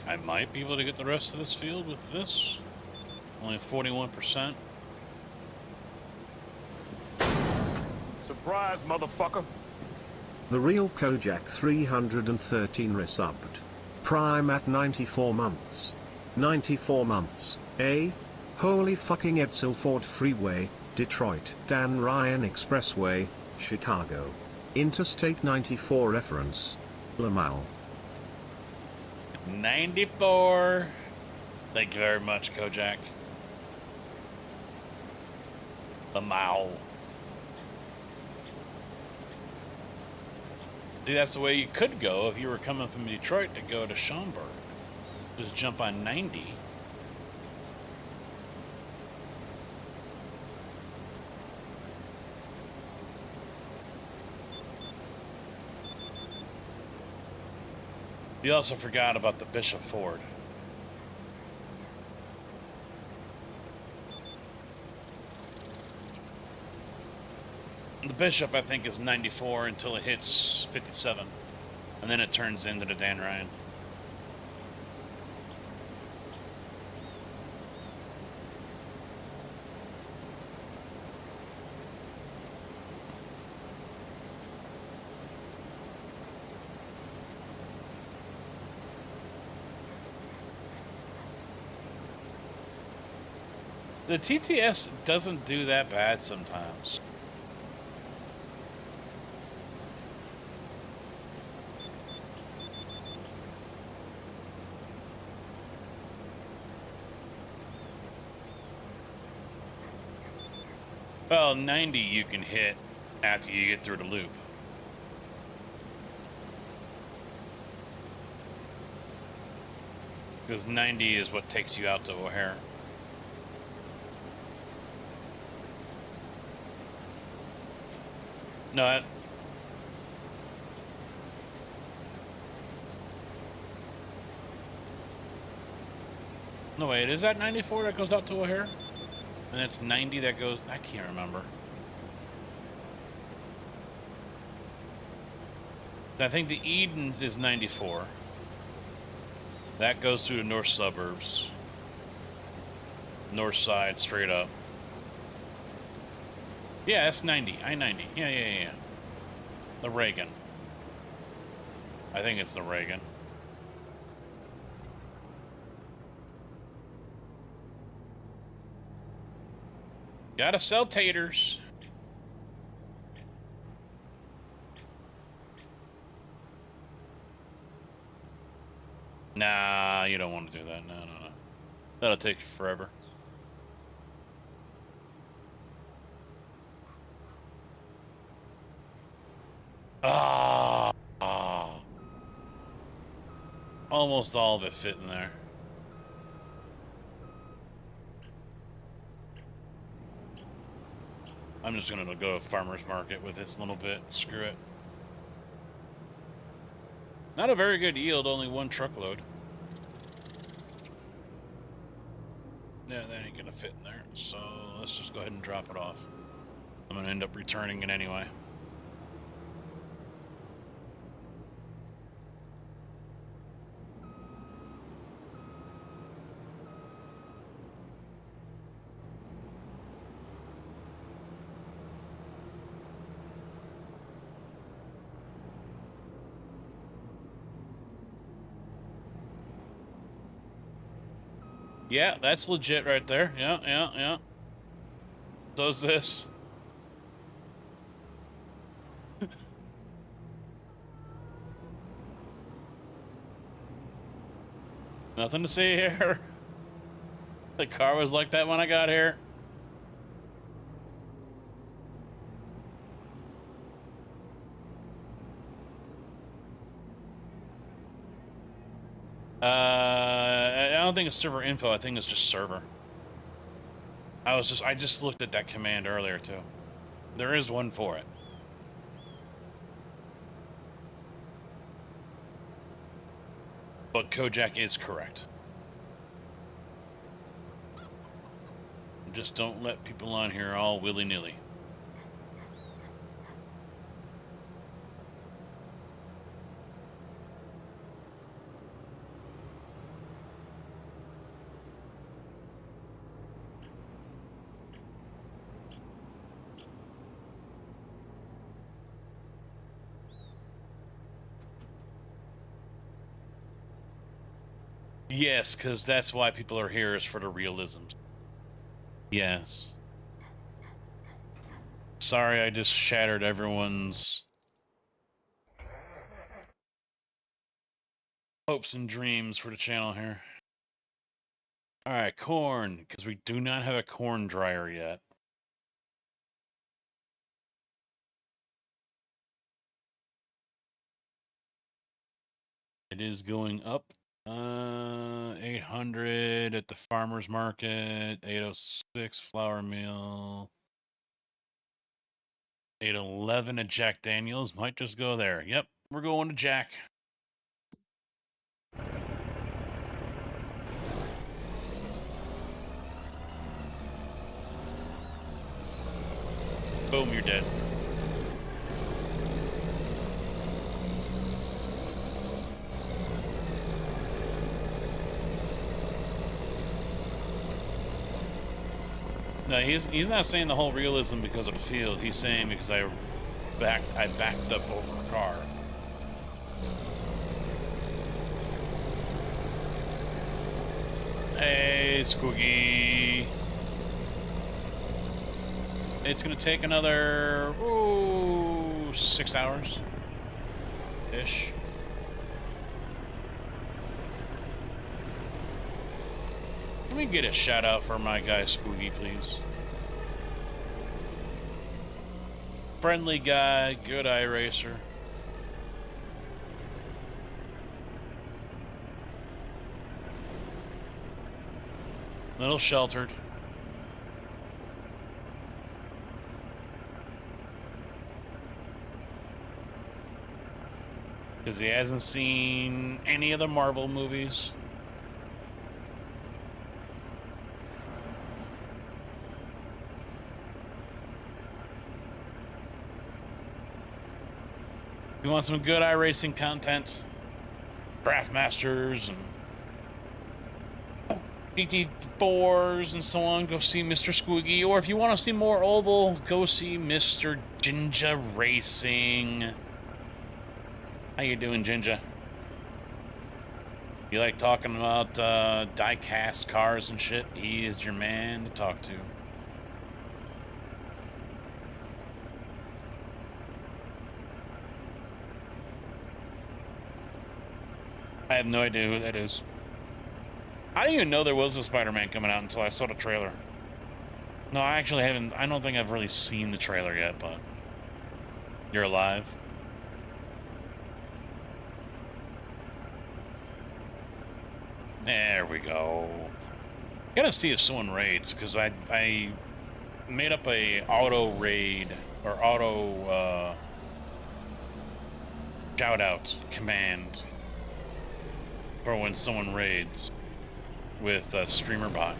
I might be able to get the rest of this field with this. Only 41%. Surprise, motherfucker. The real Kojak 313 resubbed. Prime at 94 months. 94 months, eh? Holy fucking Edsel Ford Freeway, Detroit. Dan Ryan Expressway, Chicago. Interstate 94 reference. Lamal. 94. Thank you very much, Kojak. The Mao. See, that's the way you could go if you were coming from Detroit to go to Schaumburg. Just jump on 90. You also forgot about the Bishop Ford. The Bishop, I think, is 94 until it hits 57. And then it turns into the Dan Ryan. The TTS doesn't do that bad sometimes. Well, 90 you can hit after you get through the loop. Because 90 is what takes you out to O'Hare. No, no, wait, is that 94 that goes out to O'Hare? And it's 90 that goes... I can't remember. I think the Edens is 94. That goes through the north suburbs. North side, straight up. Yeah, that's 90. I-90. Yeah. The Reagan. I think it's the Reagan. Gotta sell taters. Nah, you don't want to do that. No. That'll take forever. Almost all of it fit in there. I'm just gonna go to farmer's market with this little bit. Screw it. Not a very good yield, only one truckload. Yeah, that ain't gonna fit in there. So let's just go ahead and drop it off. I'm gonna end up returning it anyway. Yeah, that's legit right there. Yeah. So's this. Nothing to see here. The car was like that when I got here. I don't think it's server info. I think it's just server. I just looked at that command earlier too. There is one for it. But Kojak is correct. Just don't let people on here all willy-nilly. Yes, because that's why people are here, is for the realisms. Yes. Sorry, I just shattered everyone's hopes and dreams for the channel here. Alright, corn, because we do not have a corn dryer yet. It is going up. 800 at the farmer's market, 806 flour mill, 811 at Jack Daniels. Might just go there. Yep, we're going to Jack. Boom, you're dead. No, he's not saying the whole realism because of the field. He's saying because I backed up over a car. Hey, Squiggy. It's gonna take another 6 hours ish. Can we get a shout out for my guy Squiggy, please? Friendly guy, good iRacer. Little sheltered. Because he hasn't seen any of the Marvel movies. You want some good iRacing content? Craftmasters and GT4s and so on, go see Mr. Squiggy. Or if you want to see more oval, go see Mr. Jinja Racing. How you doing, Jinja? You like talking about die-cast cars and shit? He is your man to talk to. I have no idea who that is. I didn't even know there was a Spider-Man coming out until I saw the trailer. No, I actually haven't. I don't think I've really seen the trailer yet, but you're alive. There we go. Gotta see if someone raids, because I made up a auto raid or auto shout out command for when someone raids with a streamer bot,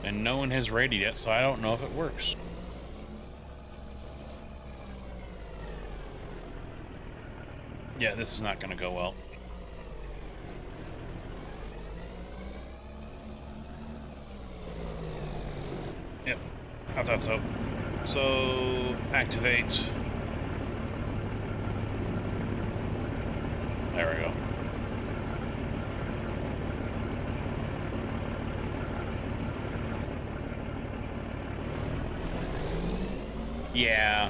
and no one has raided yet, so I don't know if it works. Yeah, this is not gonna go well. Yep, I thought so. So activate. There we go. Yeah.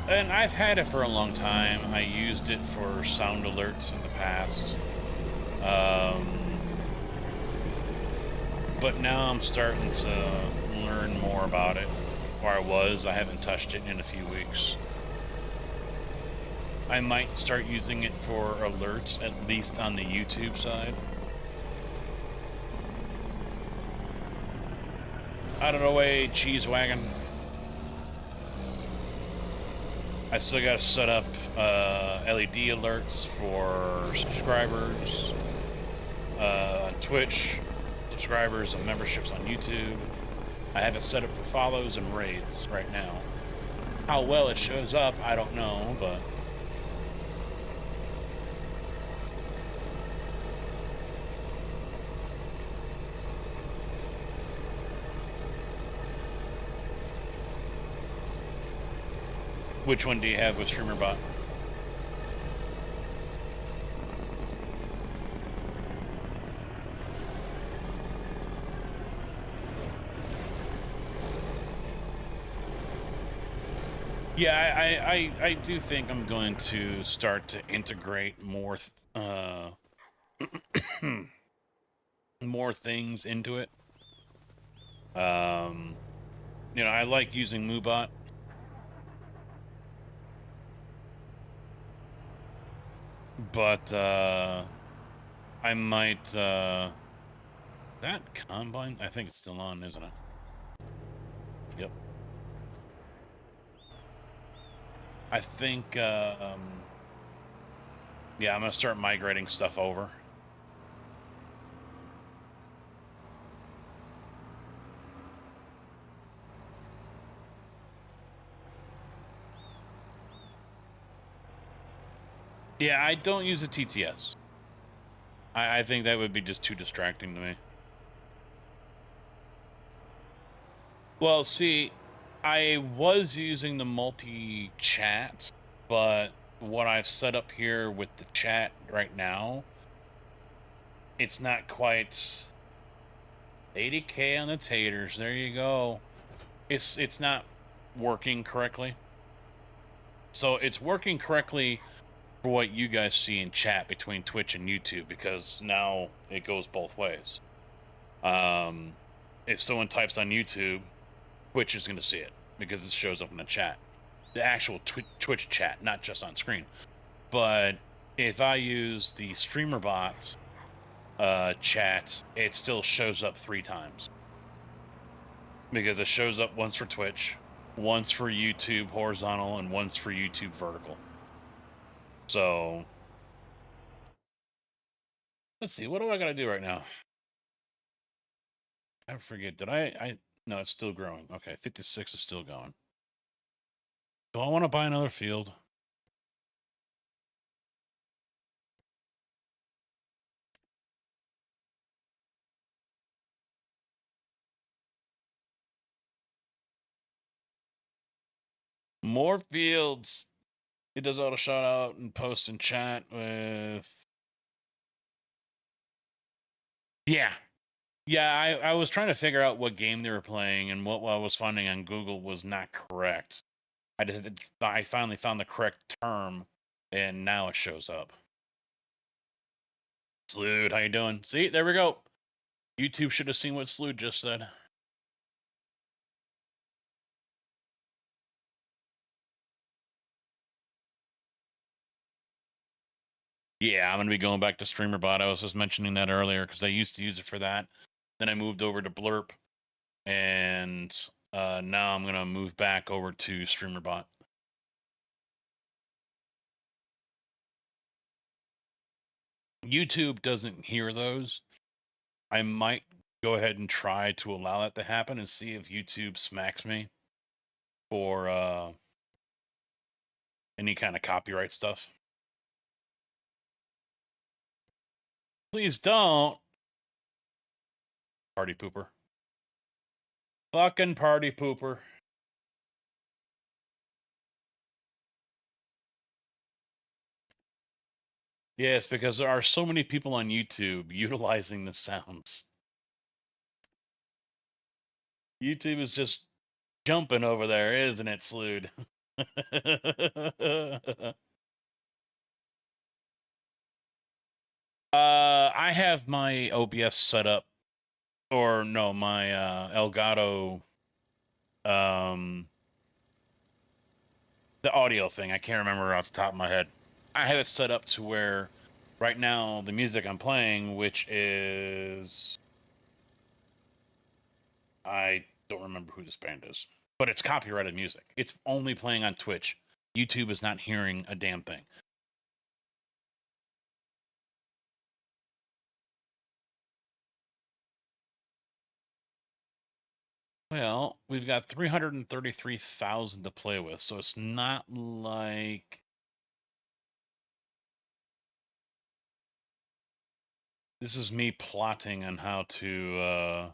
And I've had it for a long time. I used it for sound alerts in the past. But now I'm starting to learn more about it. Or I haven't touched it in a few weeks. I might start using it for alerts, at least on the YouTube side. Out of the way, cheese wagon. I still got to set up LED alerts for subscribers on Twitch, subscribers and memberships on YouTube. I have it set up for follows and raids right now. How well it shows up, I don't know, but... Which one do you have with StreamerBot? Yeah, I do think I'm going to start to integrate more more things into it. You know, I like using MooBot. But I might that combine, I think it's still on, isn't it? Yep. I think yeah, I'm gonna start migrating stuff over. Yeah, I don't use a TTS. I think that would be just too distracting to me. Well, see, I was using the multi-chat, but what I've set up here with the chat right now, it's not quite 80K on the taters. There you go. It's not working correctly. So it's working correctly for what you guys see in chat between Twitch and YouTube, because now it goes both ways. If someone types on YouTube, Twitch is going to see it because it shows up in the chat, the actual Twitch chat, not just on screen. But if I use the streamer bot chat, it still shows up 3 times because it shows up once for Twitch, once for YouTube horizontal, and once for YouTube vertical. So let's see, what do I gotta do right now? I forget. Did I no, it's still growing. Okay, 56 is still going. Do I want to buy another field? More fields. It does auto shout out and post and chat with. Yeah. Yeah, I was trying to figure out what game they were playing, and what I was finding on Google was not correct. I finally found the correct term, and now it shows up. Slood, how you doing? See, there we go. YouTube should have seen what Slood just said. Yeah, I'm going to be going back to StreamerBot. I was just mentioning that earlier because I used to use it for that. Then I moved over to Blurp, and now I'm going to move back over to StreamerBot. YouTube doesn't hear those. I might go ahead and try to allow that to happen and see if YouTube smacks me for any kind of copyright stuff. Please don't. Party pooper. Fucking party pooper. Yes, because there are so many people on YouTube utilizing the sounds. YouTube is just jumping over there, isn't it, Slood? I have my OBS set up, or no, my Elgato, the audio thing. I can't remember off the top of my head. I have it set up to where right now the music I'm playing, which is, I don't remember who this band is, but it's copyrighted music. It's only playing on Twitch. YouTube is not hearing a damn thing. Well, we've got 333,000 to play with, so it's not like this is me plotting on how to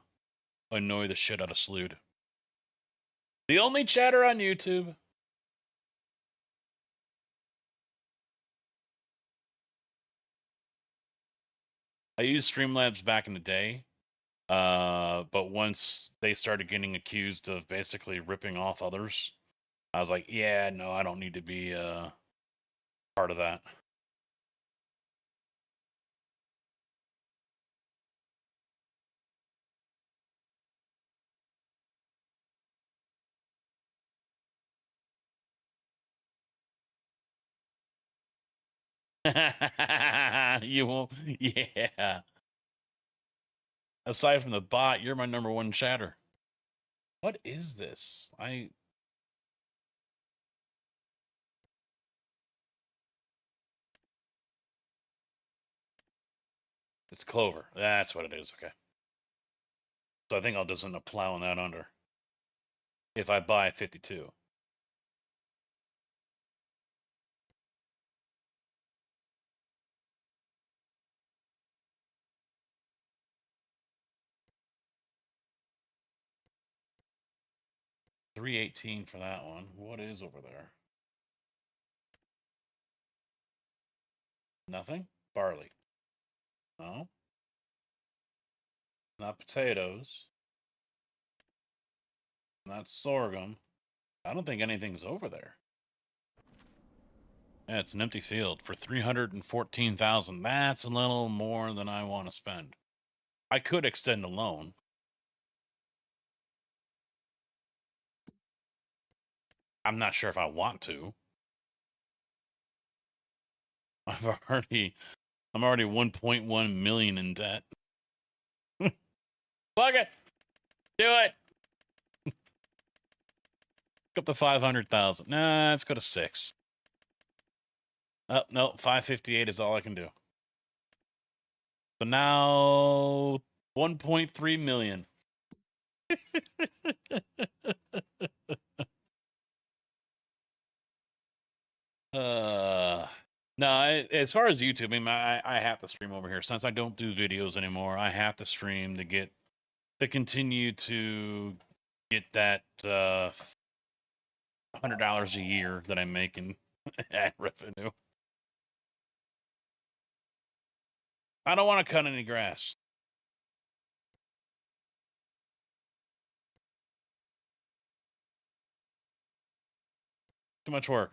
annoy the shit out of Slood. The only chatter on YouTube. I used Streamlabs back in the day, but once they started getting accused of basically ripping off others, I was like, yeah, no, I don't need to be part of that. You won't, yeah. Aside from the bot, you're my number one chatter. What is this? It's Clover. That's what it is. Okay. So I think I'll just end up plowing that under. If I buy 52. $318 for that one. What is over there? Nothing? Barley. No. Not potatoes. Not sorghum. I don't think anything's over there. Yeah, it's an empty field for 314,000. That's a little more than I want to spend. I could extend a loan. I'm not sure if I want to. I'm already 1.1 million in debt. Fuck it. Do it. Up to 500,000. Nah, let's go to 6. Oh, no, 558 is all I can do. So now 1.3 million. No, as far as YouTube, I mean, I have to stream over here since I don't do videos anymore. I have to stream to continue to get that $100 a year that I'm making ad revenue. I don't want to cut any grass. Too much work.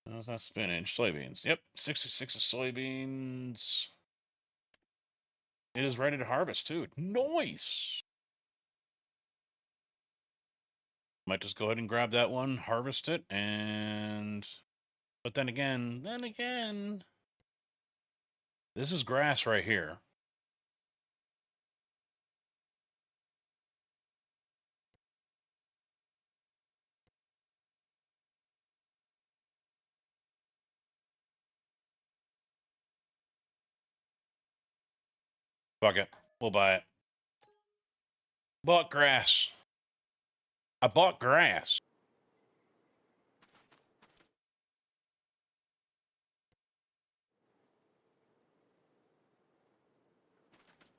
How's that spinach? Soybeans. Yep, 66 of soybeans. It is ready to harvest too. Nice. Might just go ahead and grab that one, harvest it, and but then again, this is grass right here. Fuck it. We'll buy it. Bought grass. I bought grass.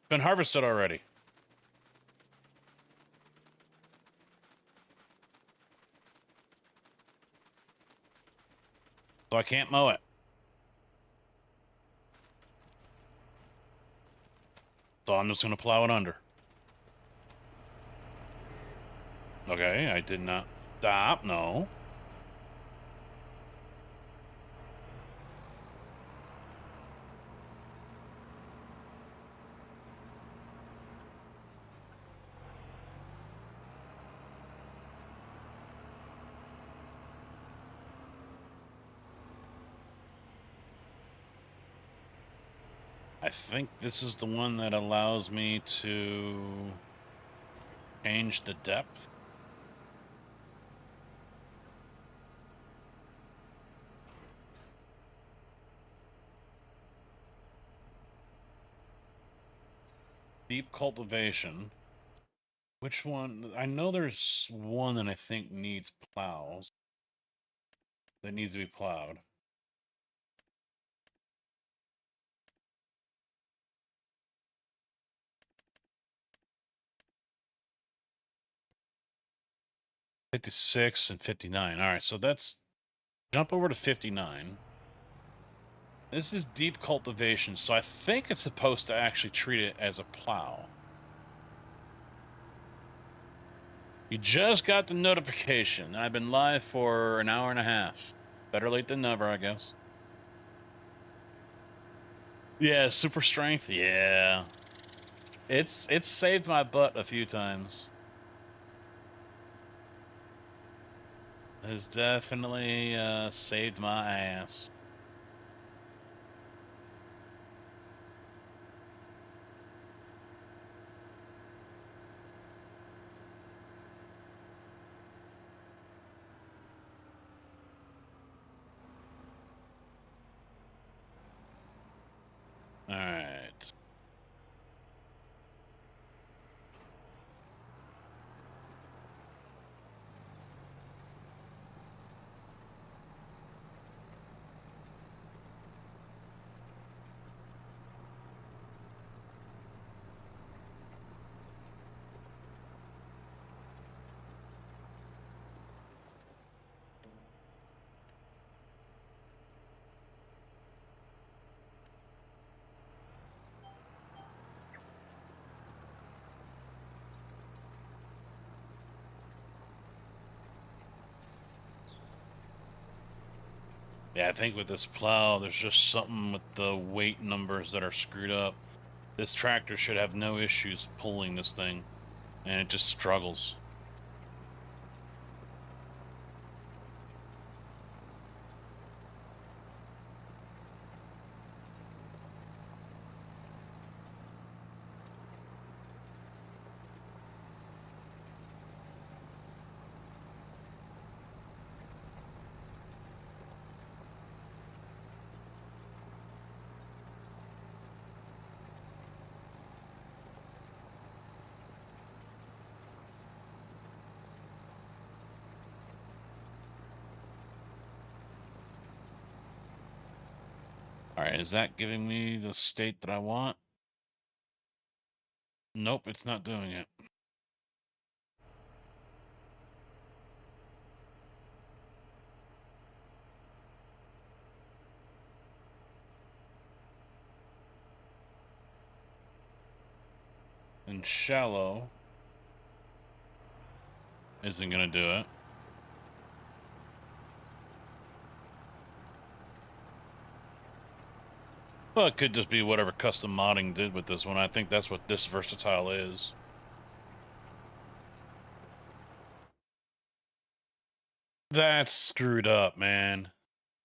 Been harvested already. So I can't mow it. So I'm just going to plow it under. Okay, I did not stop. No. I think this is the one that allows me to change the depth. Deep cultivation. Which one? I know there's one that I think needs plows. That needs to be plowed. $56 and $59. All right, so that's jump over to 59. This is deep cultivation, so I think it's supposed to actually treat it as a plow. You just got the notification. I've been live for an hour and a half. Better late than never, I guess. Yeah, super strength. Yeah. It's saved my butt a few times. It's definitely saved my ass. All right. Yeah, I think with this plow, there's just something with the weight numbers that are screwed up. This tractor should have no issues pulling this thing. and it just struggles. All right, is that giving me the state that I want? Nope, it's not doing it. And shallow isn't going to do it. Well, it could just be whatever custom modding did with this one. I think that's what this versatile is. That's screwed up, man.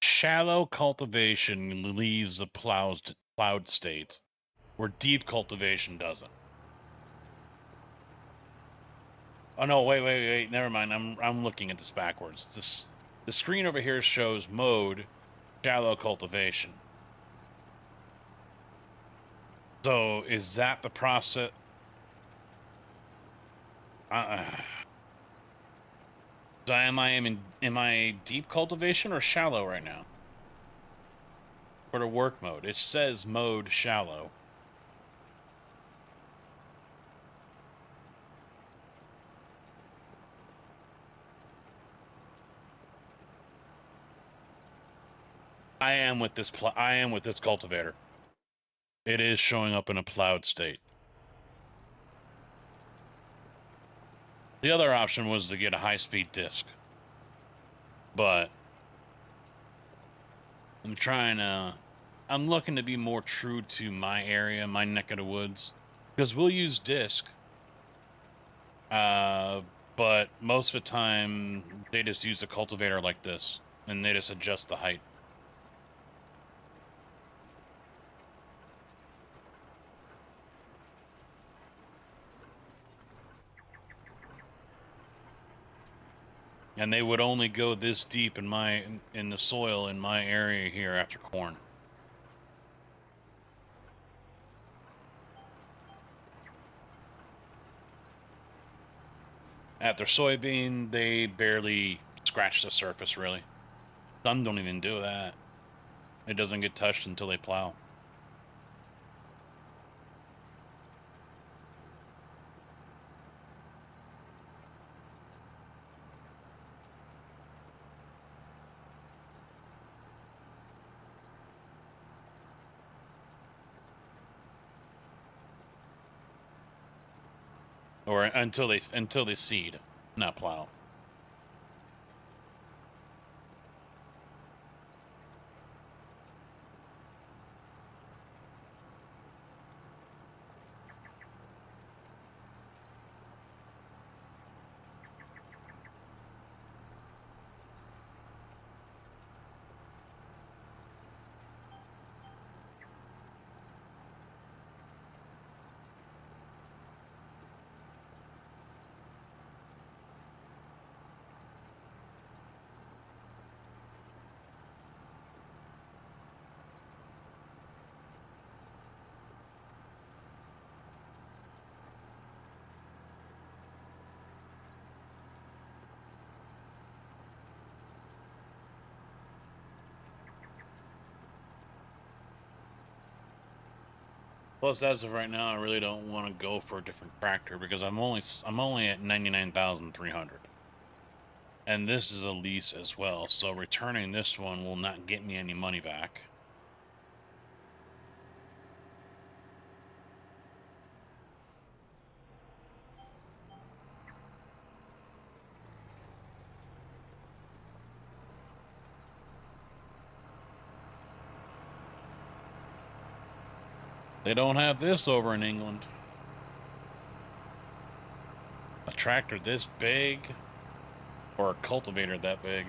Shallow cultivation leaves the plowed state, where deep cultivation doesn't. Oh no, wait, never mind. I'm looking at this backwards. The screen over here shows mode shallow cultivation. So is that the process? So am I deep cultivation or shallow right now? For the work mode, it says mode shallow. I am with this cultivator. It is showing up in a plowed state. The other option was to get a high-speed disc, but I'm looking to be more true to my area, my neck of the woods, because we'll use disc, but most of the time they just use a cultivator like this, and they just adjust the height. And they would only go this deep in the soil in my area here after corn. After soybean, they barely scratch the surface, really. Some don't even do that. It doesn't get touched until they plow. Or until they seed, not plow. Plus, as of right now, I really don't want to go for a different tractor because I'm only at 99,300, and this is a lease as well. So returning this one will not get me any money back. They don't have this over in England. tractor this big or a cultivator that big.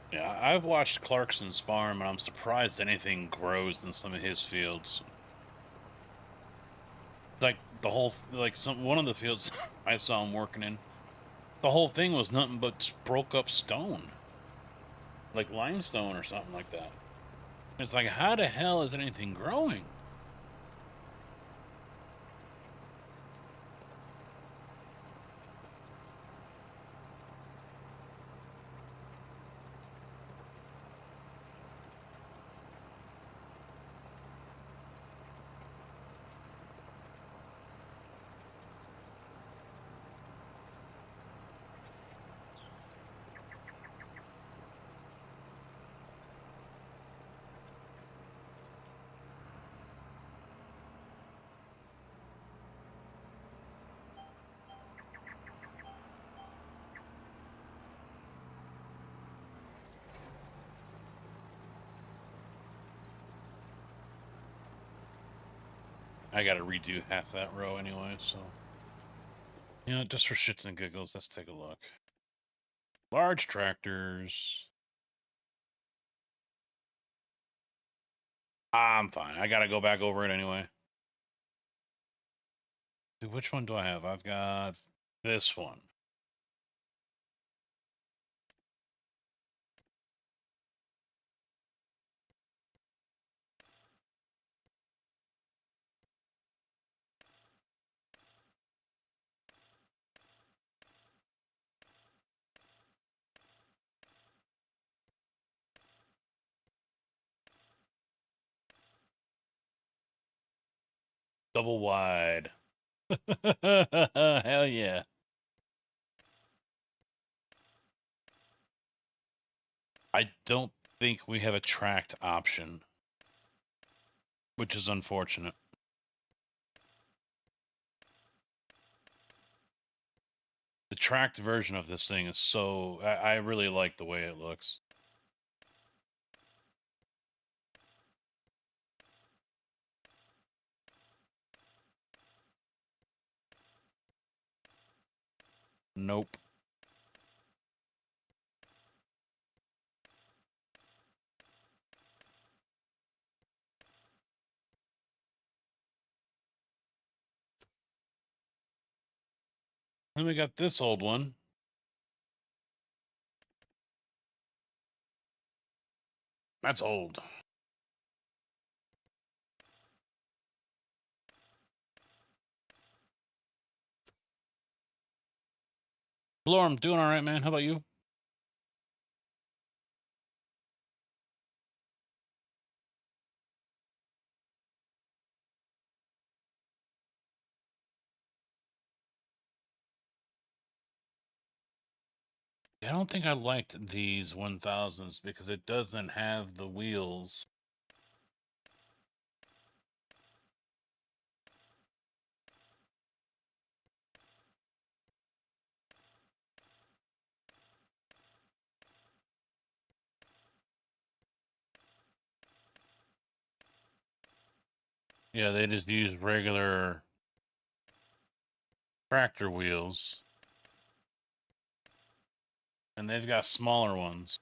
Yeah, I've watched Clarkson's farm, and I'm surprised anything grows in some of his fields. Like the whole, like one of the fields I saw him working in, the whole thing was nothing but just broke up stone, like limestone or something like that. It's like, how the hell is anything growing? I gotta redo half that row anyway, so. You know, just for shits and giggles, let's take a look. Large tractors. I'm fine. I gotta go back over it anyway. Dude, which one do I have? I've got this one. Double wide. Hell yeah. I don't think we have a tracked option, which is unfortunate. The tracked version of this thing is so... I really like the way it looks. Nope. Then we got this old one. That's old. Blore, I'm doing all right, man. How about you? I don't think I liked these 1000s because it doesn't have the wheels. Yeah, they just use regular tractor wheels. And they've got smaller ones.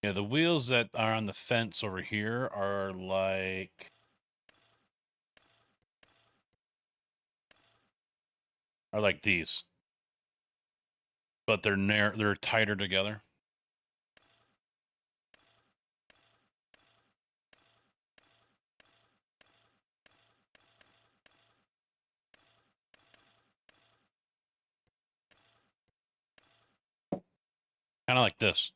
Yeah, the wheels that are on the fence over here are like these, but they're tighter together. Kind of like this.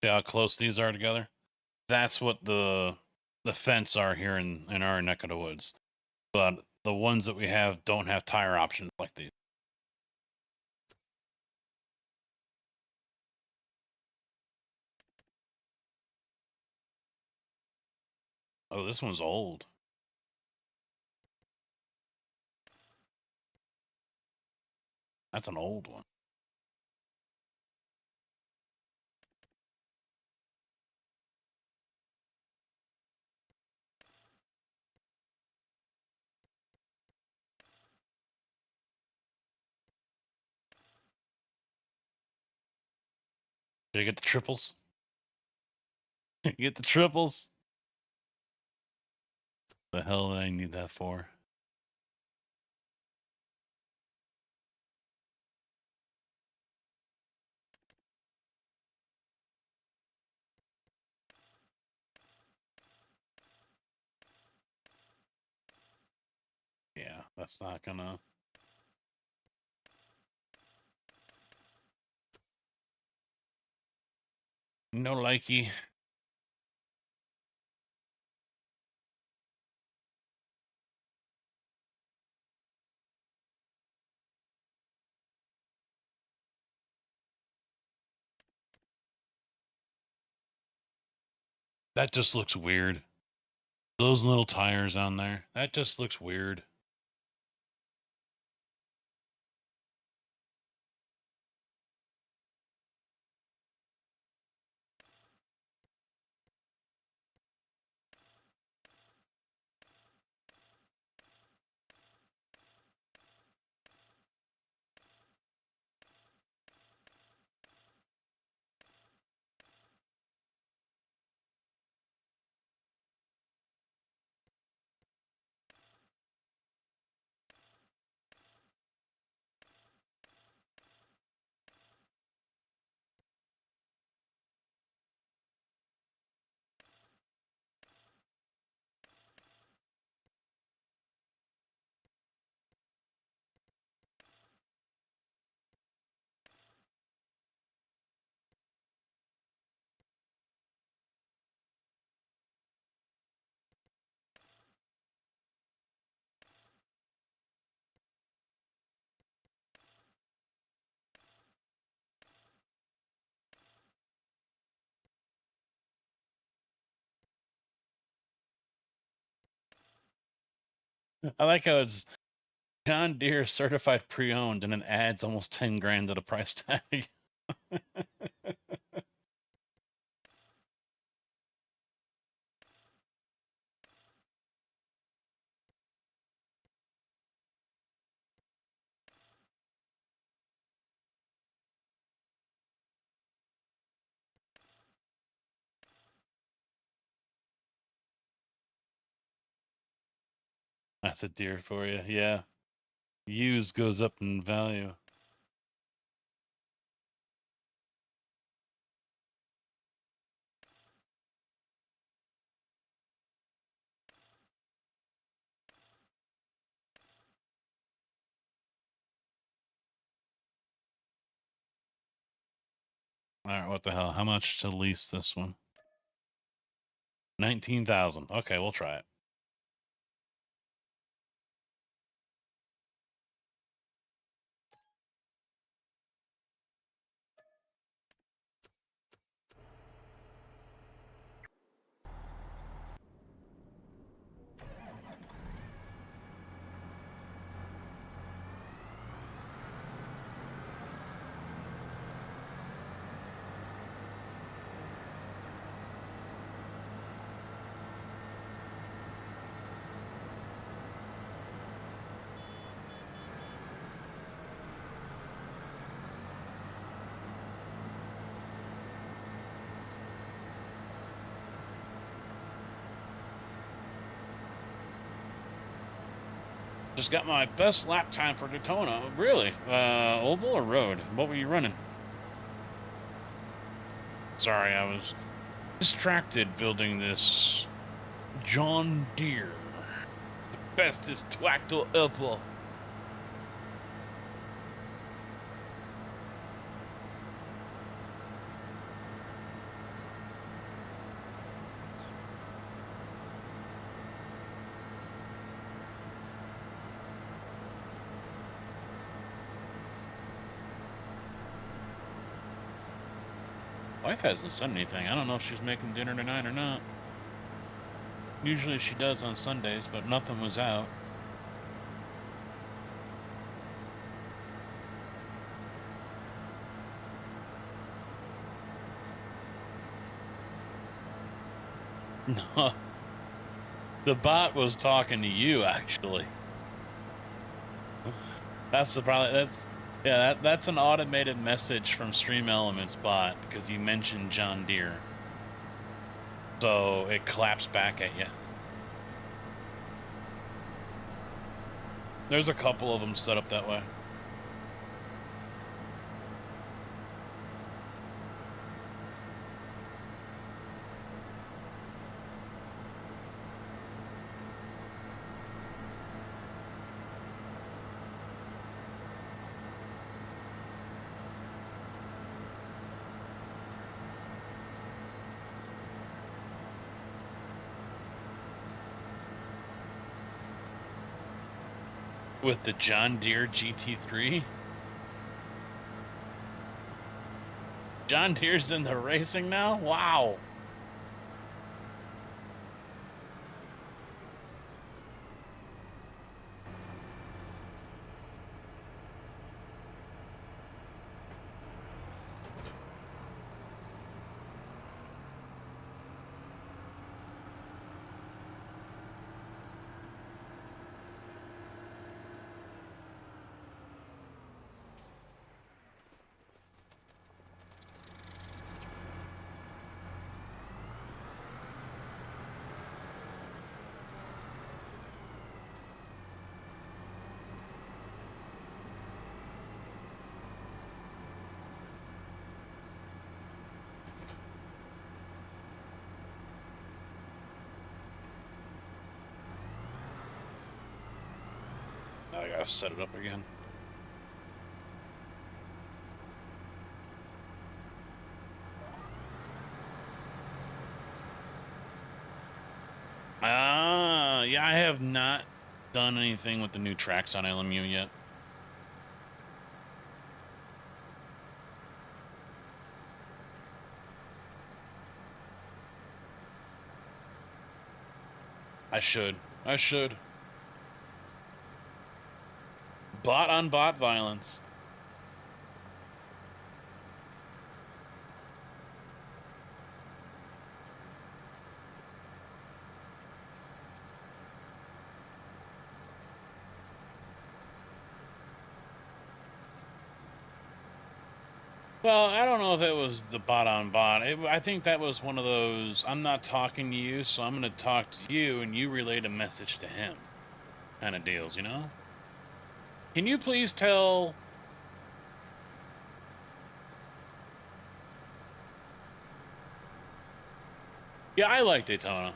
See how close these are together? That's what the fence are here in our neck of the woods. But the ones that we have don't have tire options like these. Oh, this one's old. That's an old one. Did you get the triples? You get the triples? The hell did I need that for? Yeah, that's not gonna. No likey. That just looks weird. Those little tires on there. That just looks weird. I like how it's John Deere certified pre-owned and it adds almost 10 grand to the price tag. That's a Deere for you. Yeah. Used goes up in value. All right, what the hell? How much to lease this one? 19,000. Okay, we'll try it. Just got my best lap time for Daytona. Really? Oval or road? What were you running? Sorry, I was distracted building this John Deere. The bestest tractor ever. Wife hasn't said anything. I don't know if she's making dinner tonight or not. Usually she does on Sundays, but nothing was out. No. The bot was talking to you, actually. That's that's an automated message from Stream Elements bot because you mentioned John Deere. So it claps back at you. There's a couple of them set up that way. With the John Deere GT3? John Deere's in the racing now? Wow. Now I gotta set it up again. Yeah, I have not done anything with the new tracks on LMU yet. I should. Bot on bot violence. Well, I don't know if it was the bot on bot. I think that was one of those, I'm not talking to you, so I'm going to talk to you, and you relayed a message to him kind of deals, you know? Can you please tell... Yeah, I like Daytona.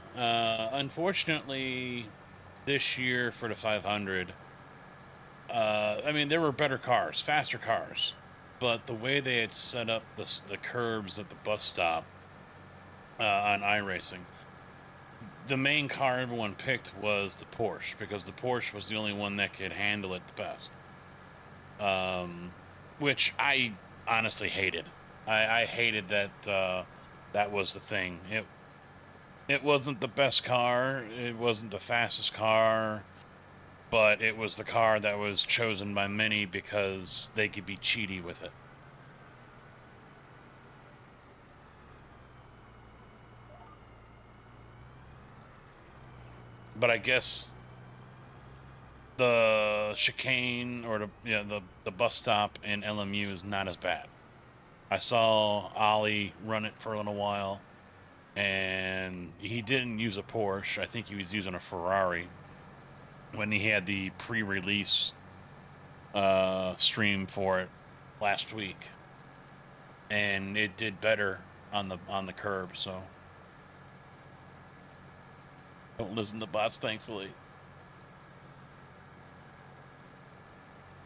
Unfortunately, this year for the 500, I mean, there were better cars, faster cars. But the way they had set up the curbs at the bus stop on iRacing, the main car everyone picked was the Porsche because the Porsche was the only one that could handle it the best. Which I honestly hated. I hated that that was the thing. It wasn't the best car. It wasn't the fastest car. But it was the car that was chosen by many because they could be cheaty with it. But I guess the chicane or the bus stop in LMU is not as bad. I saw Ollie run it for a little while, and he didn't use a Porsche. I think he was using a Ferrari. when he had the pre-release stream for it last week, and it did better on the curb. So don't listen to bots, thankfully.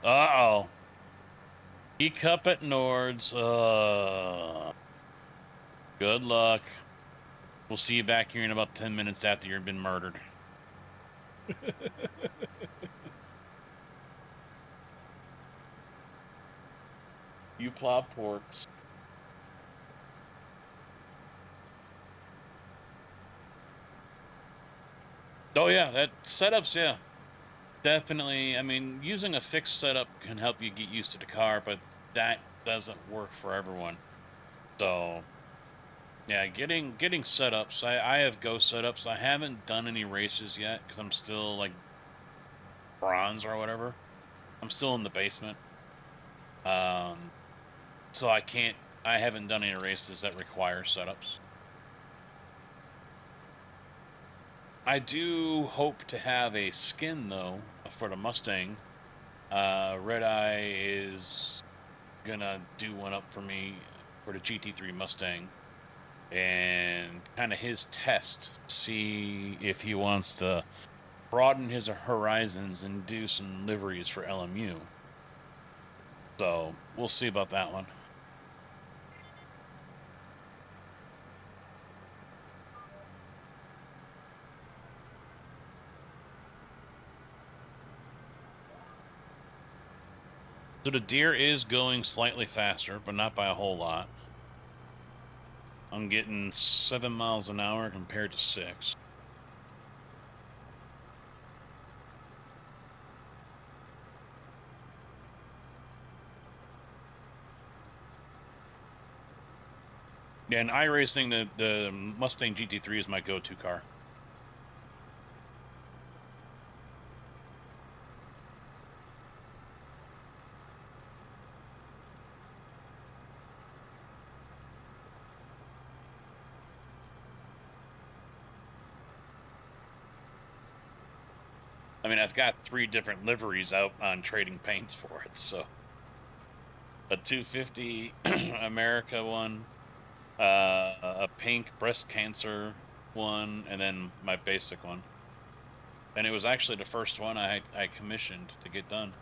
Uh-oh. E-cup at Nords. Good luck. We'll see you back here in about 10 minutes after you've been murdered. You plop porks. Oh yeah, that setups, yeah. Definitely. I mean, using a fixed setup can help you get used to the car, but that doesn't work for everyone. So yeah, getting setups. I have Go setups. I haven't done any races yet because I'm still like bronze or whatever. I'm still in the basement. So I haven't done any races that require setups. I do hope to have a skin though for the Mustang. Red Eye is gonna do one up for me for the GT3 Mustang, and kind of his test, see if he wants to broaden his horizons and do some liveries for LMU. So we'll see about that one. So the deer is going slightly faster, but not by a whole lot. I'm getting 7 miles an hour compared to 6. Yeah, in iRacing, the Mustang GT3 is my go-to car. I mean, I've got 3 different liveries out on trading paints for it, so. A 250 America one, a pink breast cancer one, and then my basic one. And it was actually the first one I commissioned to get done.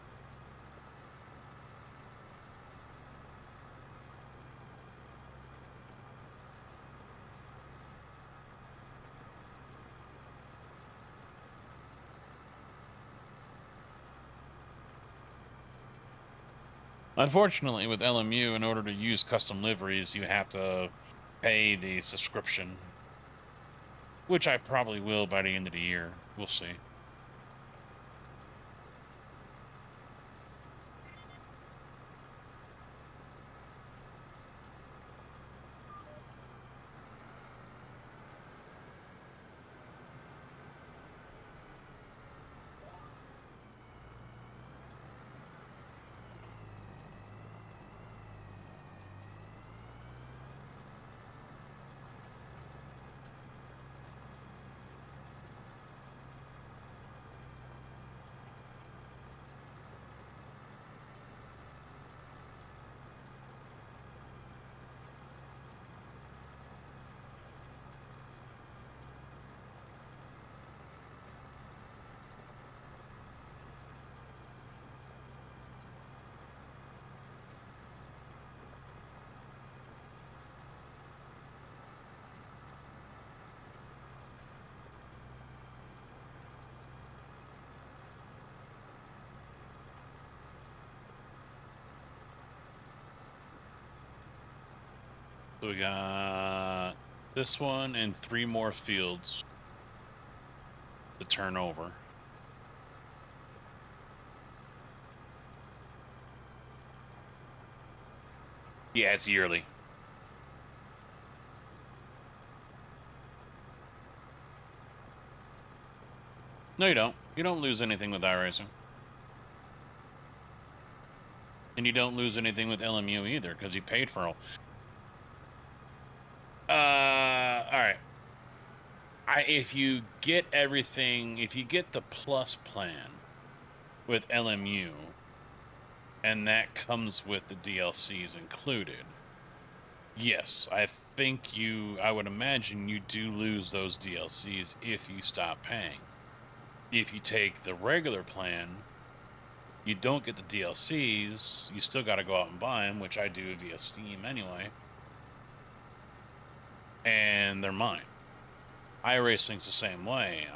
Unfortunately, with LMU, in order to use custom liveries, you have to pay the subscription, which I probably will by the end of the year. We'll see. So we got this one and 3 more fields to turn over. Yeah, it's yearly. No, you don't. You don't lose anything with iRacing. And you don't lose anything with LMU either, because you paid for all. All right. if you get everything, if you get the plus plan with LMU, and that comes with the DLCs included, yes, I would imagine you do lose those DLCs if you stop paying. If you take the regular plan, you don't get the DLCs, you still got to go out and buy them, which I do via Steam anyway, and they're mine. iRacing's the same way.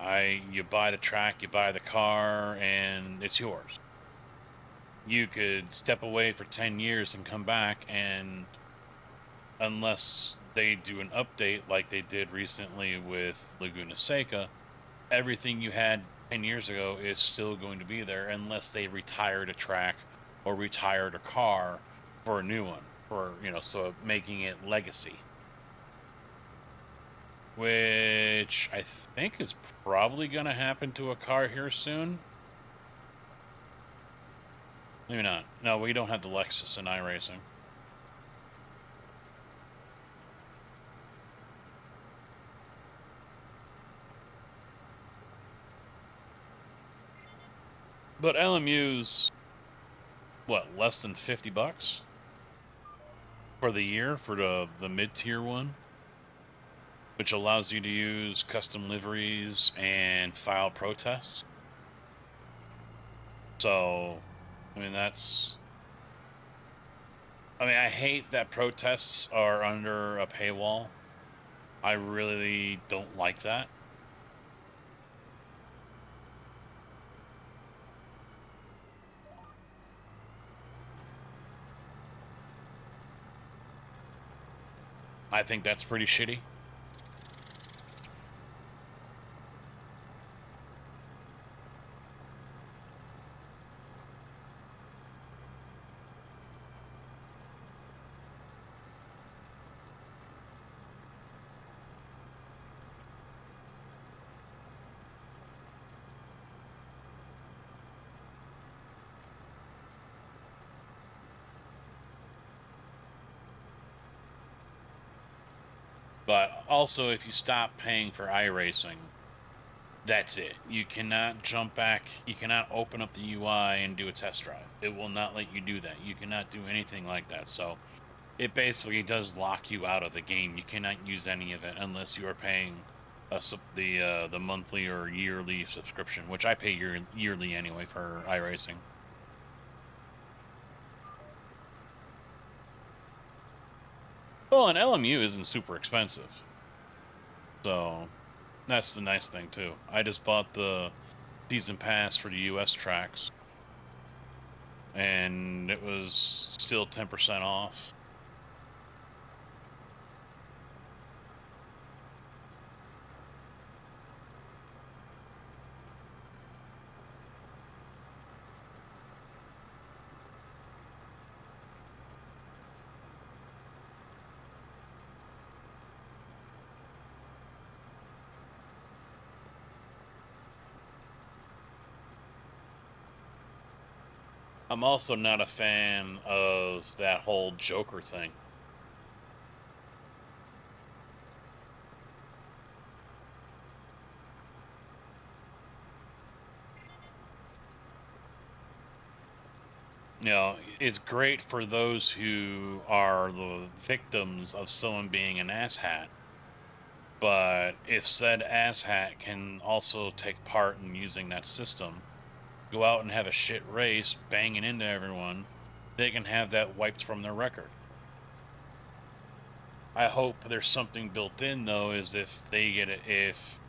You buy the track, you buy the car, and it's yours. You could step away for 10 years and come back, and unless they do an update like they did recently with Laguna Seca, everything you had 10 years ago is still going to be there unless they retired a track or retired a car for a new one, so making it legacy. Which I think is probably going to happen to a car here soon. Maybe not. No, we don't have the Lexus in iRacing. But LMU's, what, less than $50 for the year for the mid-tier one? Which allows you to use custom liveries and file protests. So, I mean, I hate that protests are under a paywall. I really don't like that. I think that's pretty shitty. But also, if you stop paying for iRacing, that's it. You cannot jump back. You cannot open up the UI and do a test drive. It will not let you do that. You cannot do anything like that. So it basically does lock you out of the game. You cannot use any of it unless you are paying the monthly or yearly subscription, which I pay yearly anyway for iRacing. Well, and LMU isn't super expensive. So that's the nice thing, too. I just bought the season pass for the US tracks, and it was still 10% off. I'm also not a fan of that whole Joker thing. You know, it's great for those who are the victims of someone being an asshat. But if said asshat can also take part in using that system, go out and have a shit race, banging into everyone, they can have that wiped from their record. I hope there's something built in, though, is if they get it, if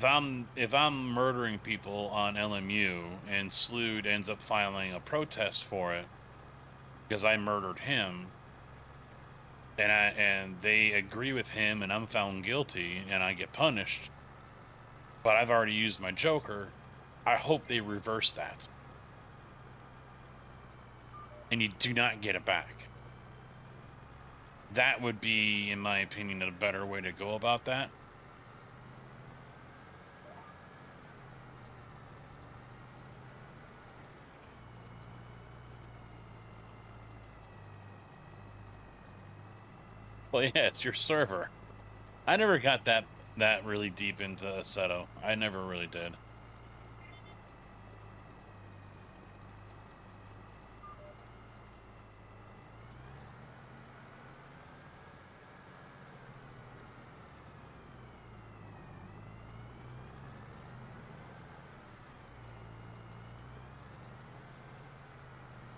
I'm murdering people on LMU and Slood ends up filing a protest for it because I murdered him, and they agree with him and I'm found guilty and I get punished, but I've already used my Joker, I hope they reverse that. And you do not get it back. That would be, in my opinion, a better way to go about that. Well, yeah, it's your server. I never got that. that really deep into Assetto. I never really did.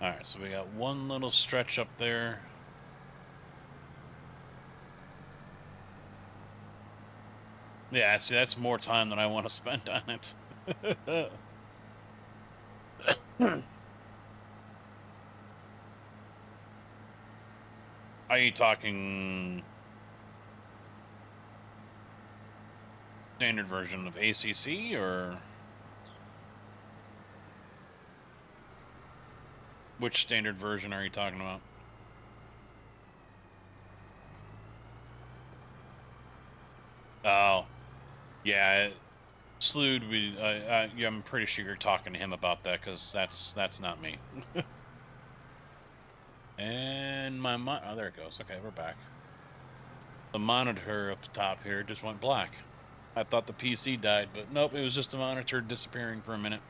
Alright, so we got one little stretch up there. Yeah, see, that's more time than I want to spend on it. Are you talking standard version of ACC, or which standard version are you talking about? Oh, yeah, Slood. Yeah, I'm pretty sure you're talking to him about that, because that's not me. And my oh, there it goes. Okay, we're back. The monitor up top here just went black. I thought the PC died, but nope, it was just a monitor disappearing for a minute.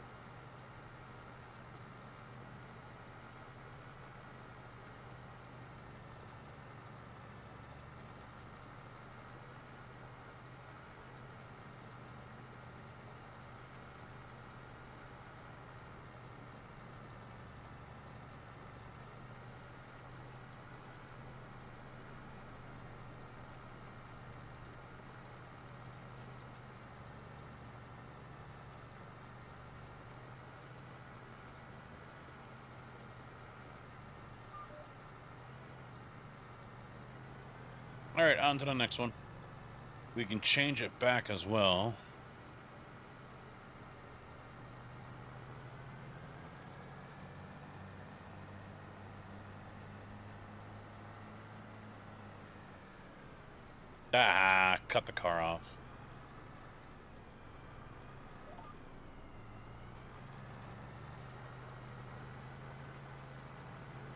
All right, on to the next one. We can change it back as well. Ah, cut the car off.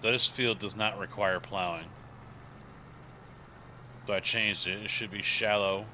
So this field does not require plowing. So I changed it. It should be shallow.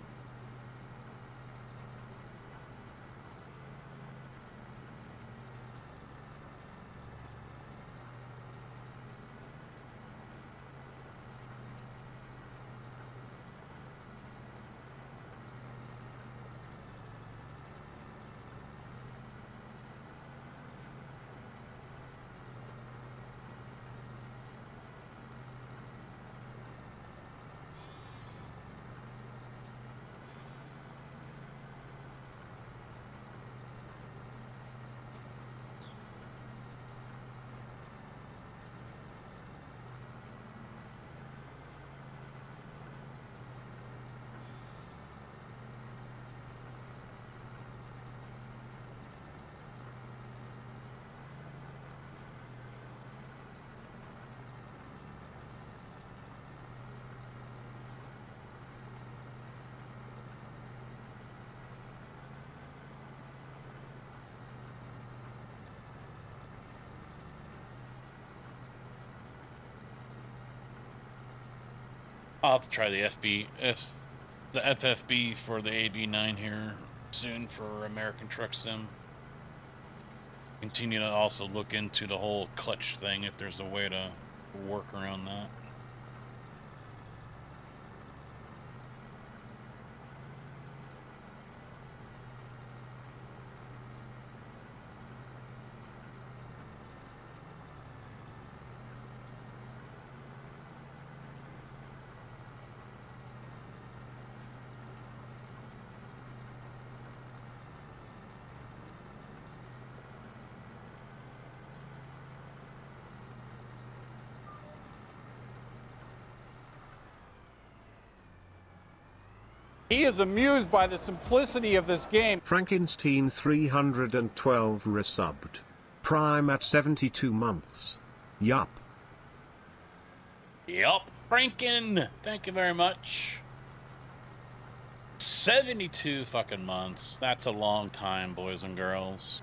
I'll have to try the the FFB for the AB9 here soon for American Truck Sim. Continue to also look into the whole clutch thing if there's a way to work around that. He is amused by the simplicity of this game. Frankenstein 312 resubbed. Prime at 72 months. Yup. Yup, Franken. Thank you very much. 72 fucking months. That's a long time, boys and girls.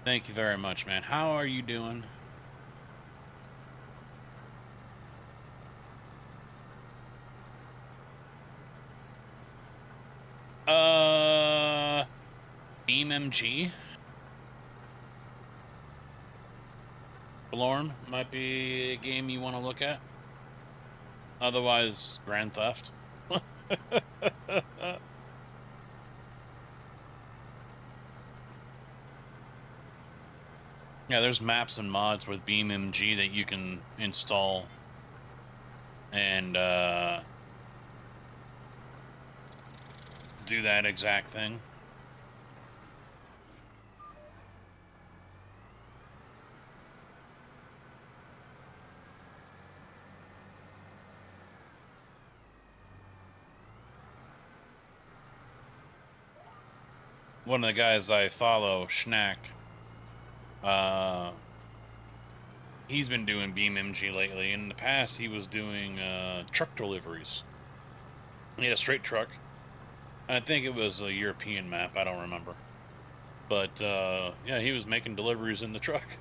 Thank you very much, man. How are you doing? Beam MG. Blorm might be a game you want to look at. Otherwise, Grand Theft. Yeah, there's maps and mods with Beam MG that you can install and do that exact thing. One of the guys I follow, Schnack, he's been doing Beam MG lately. In the past, he was doing truck deliveries. He had a straight truck. I think it was a European map. I don't remember. But, yeah, he was making deliveries in the truck.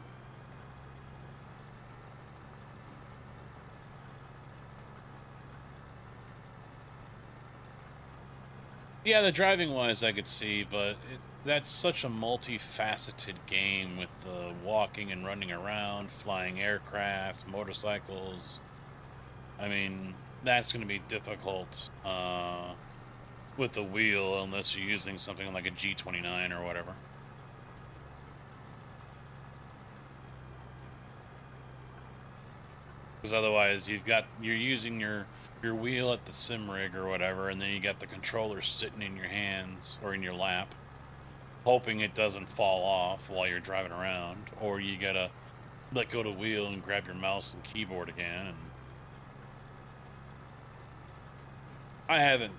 Yeah, the driving-wise I could see, but that's such a multifaceted game with walking and running around, flying aircraft, motorcycles. I mean, that's going to be difficult with the wheel unless you're using something like a G29 or whatever. Because otherwise you're using your wheel at the sim rig or whatever, and then you got the controller sitting in your hands or in your lap, hoping it doesn't fall off while you're driving around, or you gotta let go of the wheel and grab your mouse and keyboard again. And I haven't.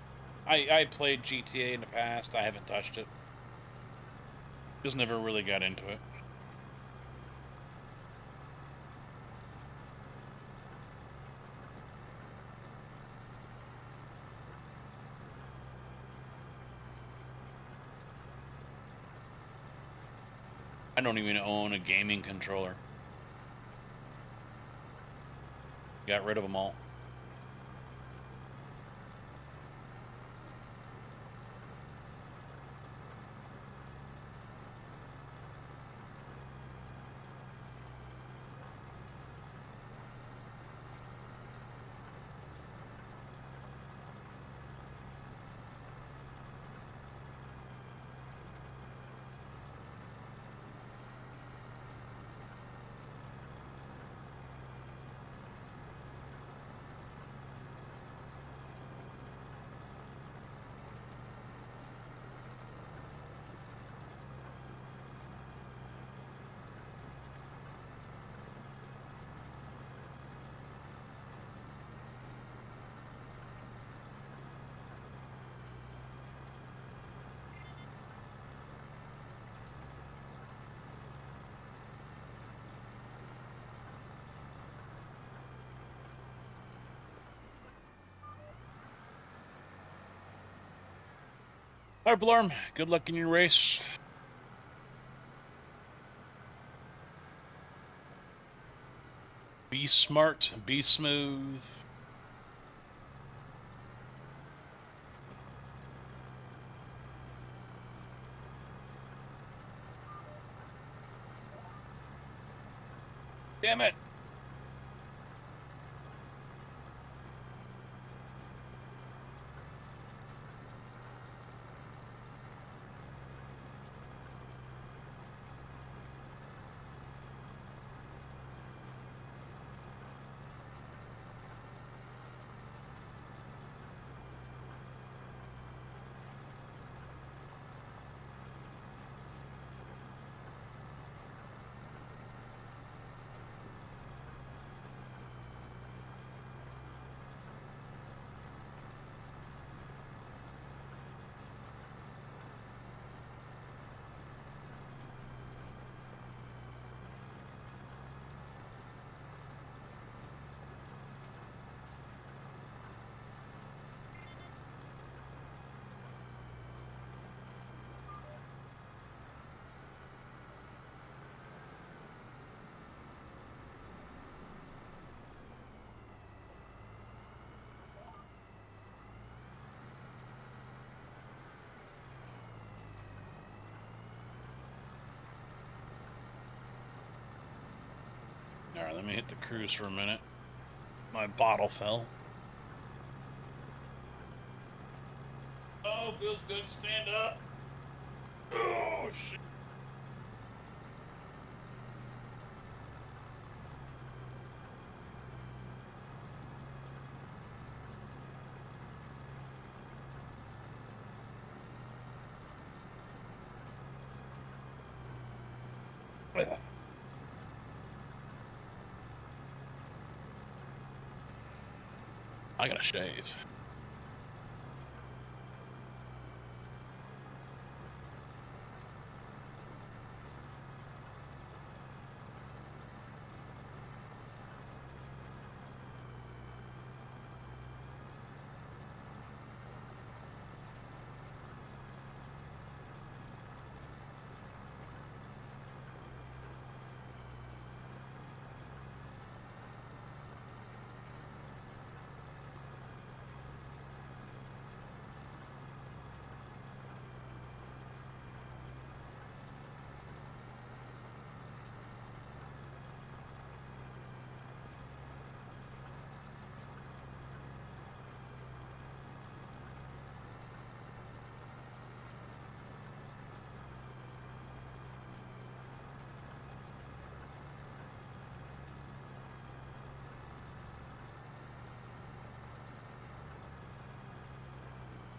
I played GTA in the past. I haven't touched it. Just never really got into it. I don't even own a gaming controller. Got rid of them all. All right, Blarm, good luck in your race. Be smart, be smooth. Damn it. All right, let me hit the cruise for a minute. My bottle fell. Oh, feels good to stand up. Oh, shit. I gotta shave.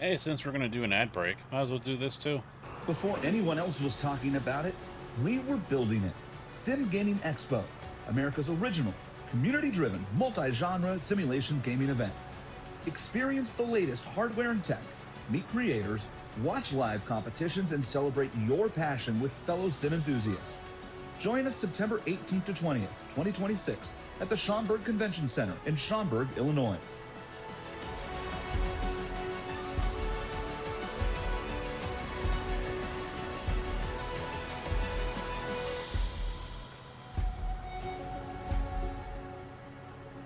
Hey, since we're gonna do an ad break, might as well do this too. Before anyone else was talking about it, we were building it. Sim Gaming Expo, America's original, community-driven, multi-genre simulation gaming event. Experience the latest hardware and tech, meet creators, watch live competitions, and celebrate your passion with fellow sim enthusiasts. Join us September 18th to 20th, 2026 at the Schaumburg Convention Center in Schaumburg, Illinois.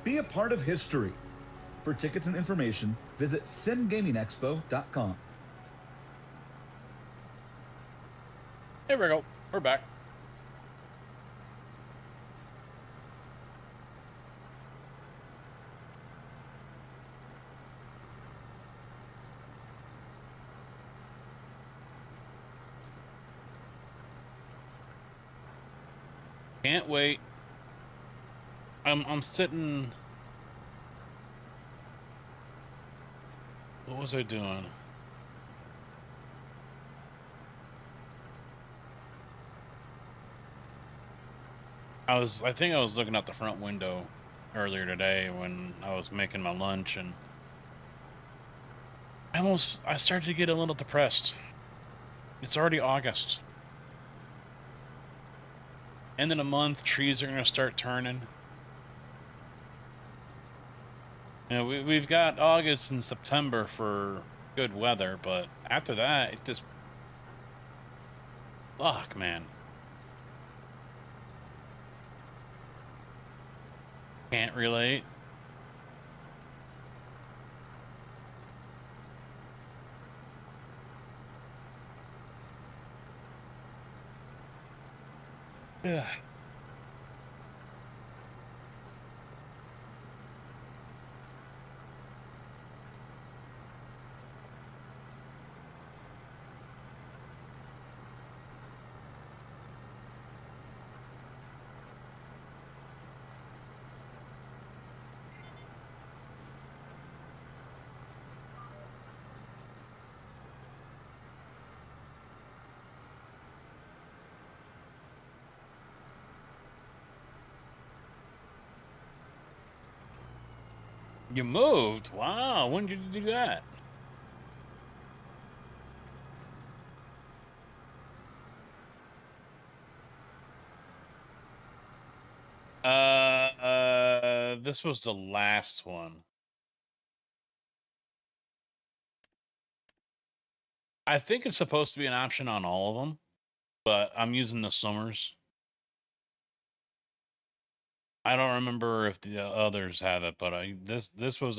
Be a part of history. For tickets and information, visit simgamingexpo.com. Here we go. We're back. Can't wait. I'm sitting. What was I doing? I think I was looking out the front window earlier today when I was making my lunch, and I started to get a little depressed. It's already August. End of the month, trees are gonna start turning. You know, we've got August and September for good weather, but after that, it just... Fuck, man. Can't relate. Yeah. You moved? Wow, when did you do that? This was the last one. I think it's supposed to be an option on all of them, but I'm using the Summers. I don't remember if the others have it, but this was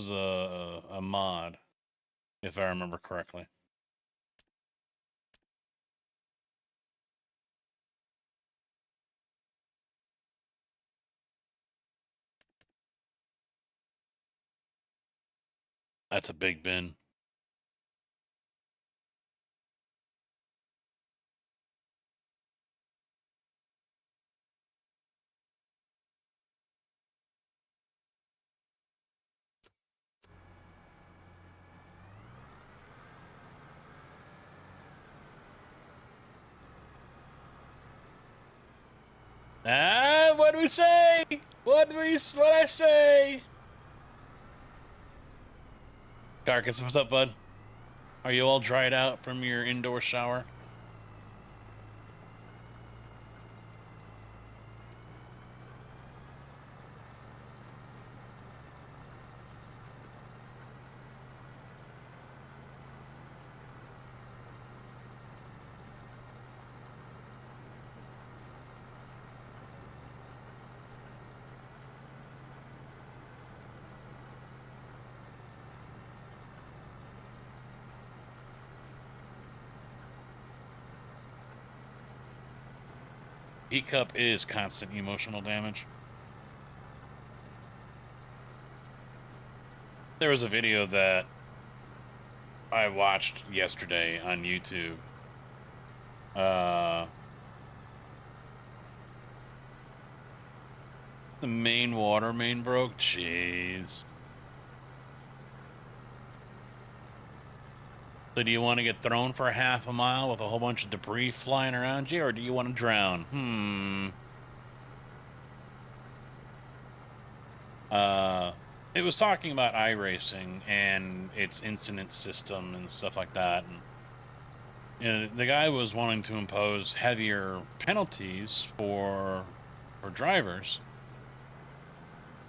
a mod, if I remember correctly. That's a big bin. Ah, what do we say? What I say? Carcass, what's up, bud? Are you all dried out from your indoor shower? E-cup is constant emotional damage. There was a video that I watched yesterday on YouTube. The main water main broke. Jeez. So do you want to get thrown for half a mile with a whole bunch of debris flying around you, or do you want to drown? It was talking about iRacing and its incident system and stuff like that. And you know, the guy was wanting to impose heavier penalties for drivers.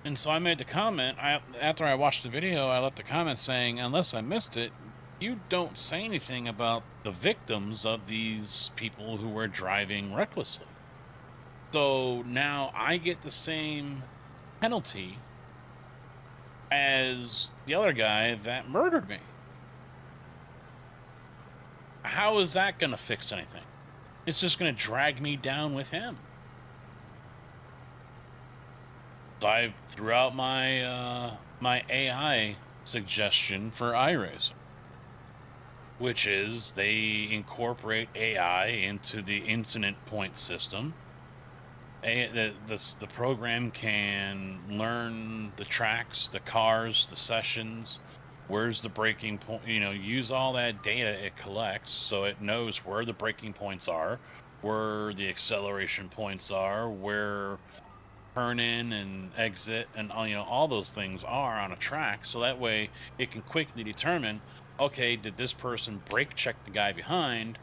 And so I made the comment, after I watched the video, I left a comment saying, unless I missed it, you don't say anything about the victims of these people who were driving recklessly. So now I get the same penalty as the other guy that murdered me. How is that going to fix anything? It's just going to drag me down with him. So I threw out my my AI suggestion for iRacing, which is they incorporate AI into the incident point system. The program can learn the tracks, the cars, the sessions, where's the braking point, you know, use all that data it collects so it knows where the braking points are, where the acceleration points are, where turn in and exit and you know, all those things are on a track, so that way it can quickly determine, okay, did this person brake check the guy behind,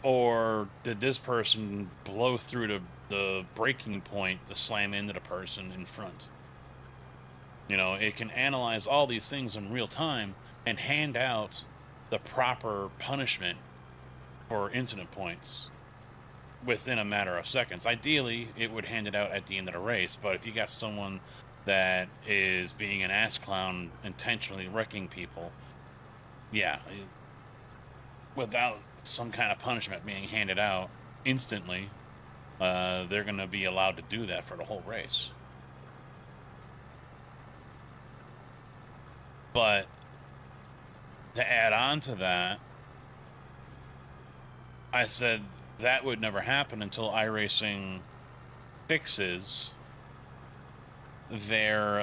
or did this person blow through the braking point to slam into the person in front? You know, it can analyze all these things in real time and hand out the proper punishment for incident points within a matter of seconds. Ideally, it would hand it out at the end of the race, but if you got someone that is being an ass clown, intentionally wrecking people, yeah, without some kind of punishment being handed out instantly, they're going to be allowed to do that for the whole race. But to add on to that, I said that would never happen until iRacing fixes their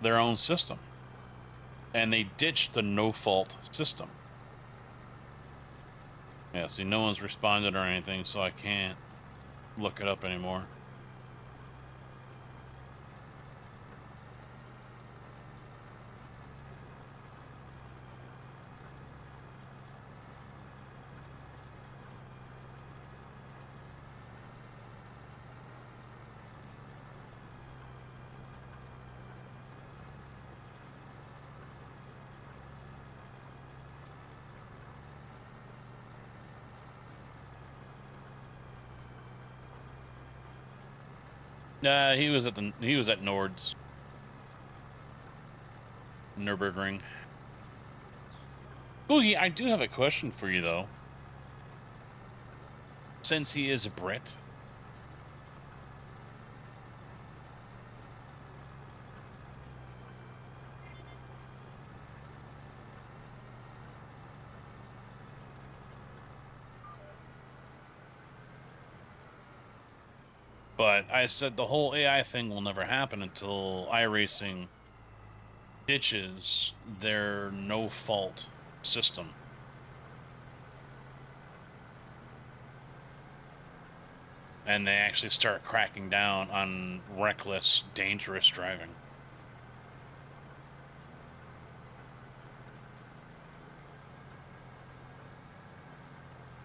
own system, and they ditched the no-fault system. Yeah, see, no one's responded or anything, so I can't look it up anymore. He was at Nord's Nürburgring. Boogie, I do have a question for you though. Since he is a Brit, But I said the whole AI thing will never happen until iRacing ditches their no-fault system. And they actually start cracking down on reckless, dangerous driving.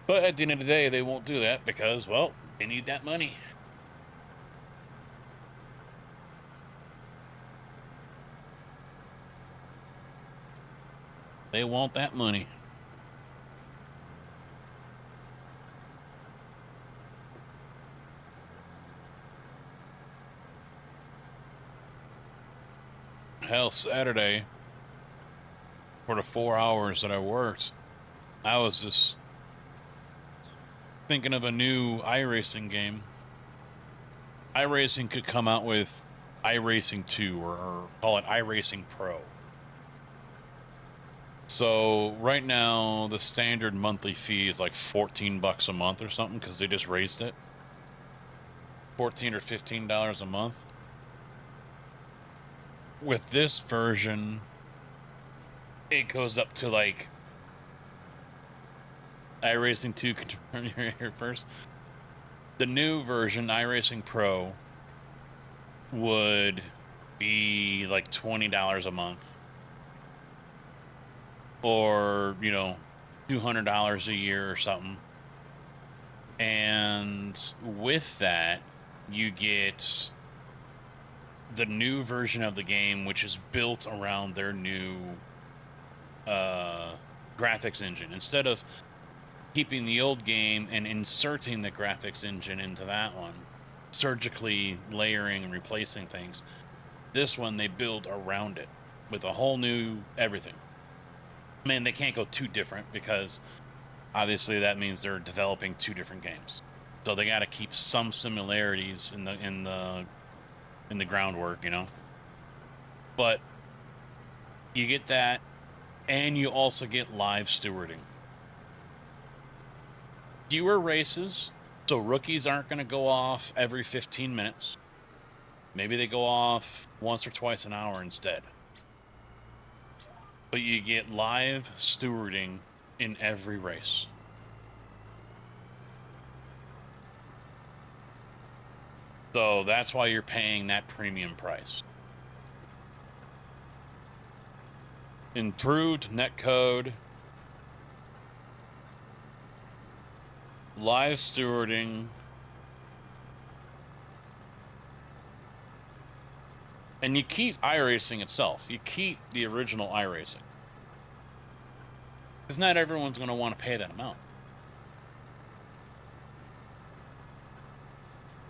But at the end of the day, they won't do that because, well, they need that money. They want that money. Hell, Saturday, for the 4 hours that I worked, I was just thinking of a new iRacing game. iRacing could come out with iRacing 2 or call it iRacing Pro. So right now, the standard monthly fee is like $14 a month or something because they just raised it. $14 or $15 a month. With this version, it goes up to like iRacing 2 here first. The new version, iRacing Pro, would be like $20 a month. Or, you know, $200 a year or something. And with that, you get the new version of the game, which is built around their new graphics engine. Instead of keeping the old game and inserting the graphics engine into that one, surgically layering and replacing things, this one they build around it with a whole new everything. I mean, they can't go too different because obviously that means they're developing two different games. So they got to keep some similarities in the groundwork, you know. But you get that, and you also get live stewarding. Fewer races, so rookies aren't going to go off every 15 minutes. Maybe they go off once or twice an hour instead. But you get live stewarding in every race. So that's why you're paying that premium price. Improved netcode, live stewarding, and you keep iRacing itself. You keep the original iRacing. Because not everyone's going to want to pay that amount.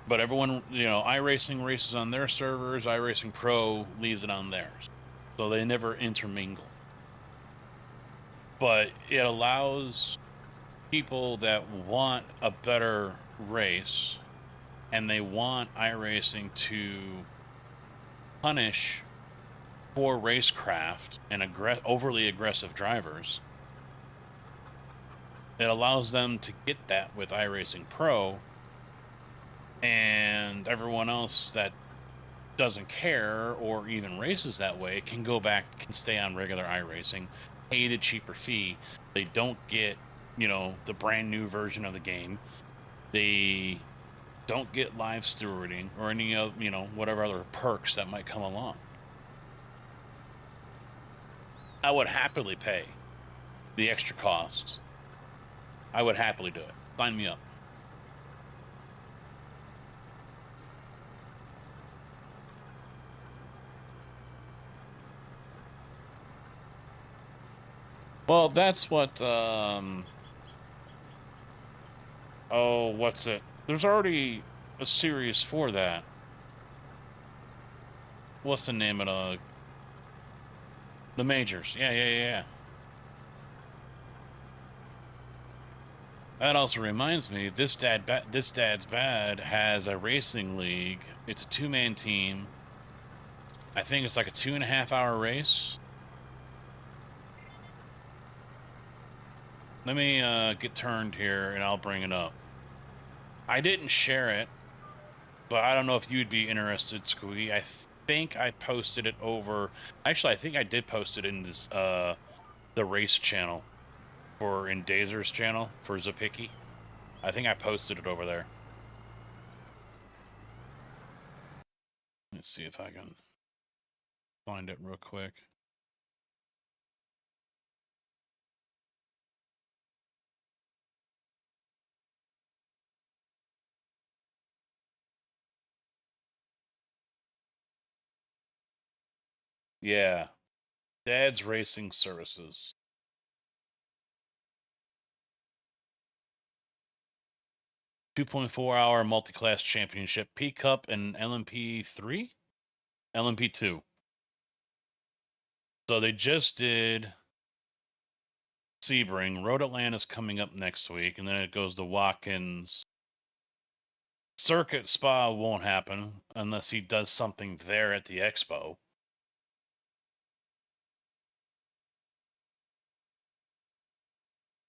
But everyone, you know, iRacing races on their servers, iRacing Pro leaves it on theirs. So they never intermingle. But it allows people that want a better race and they want iRacing to punish poor racecraft and overly aggressive drivers. It allows them to get that with iRacing Pro, and everyone else that doesn't care or even races that way can go back, can stay on regular iRacing, pay the cheaper fee. They don't get, you know, the brand new version of the game. They don't get live stewarding or any of, you know, whatever other perks that might come along. I would happily pay the extra costs. I would happily do it. Sign me up. Well, that's what, oh, what's it? There's already a series for that. What's the name of the majors? Yeah. That also reminds me, This Dad's Bad has a racing league. It's a 2-man team. I think it's like a 2.5-hour race. Let me get turned here and I'll bring it up. I didn't share it but I don't know if you'd be interested, Squeaky. I think I posted it over. Actually, I think I did post it in this the race channel, or in Dazer's channel for Zapicki. I think I posted it over there. Let's see if I can find it real quick. Yeah, Dad's Racing Services. 2.4-hour multi-class championship, P Cup and LMP3, LMP2. So they just did Sebring. Road Atlanta's coming up next week, and then it goes to Watkins. Circuit Spa won't happen unless he does something there at the expo.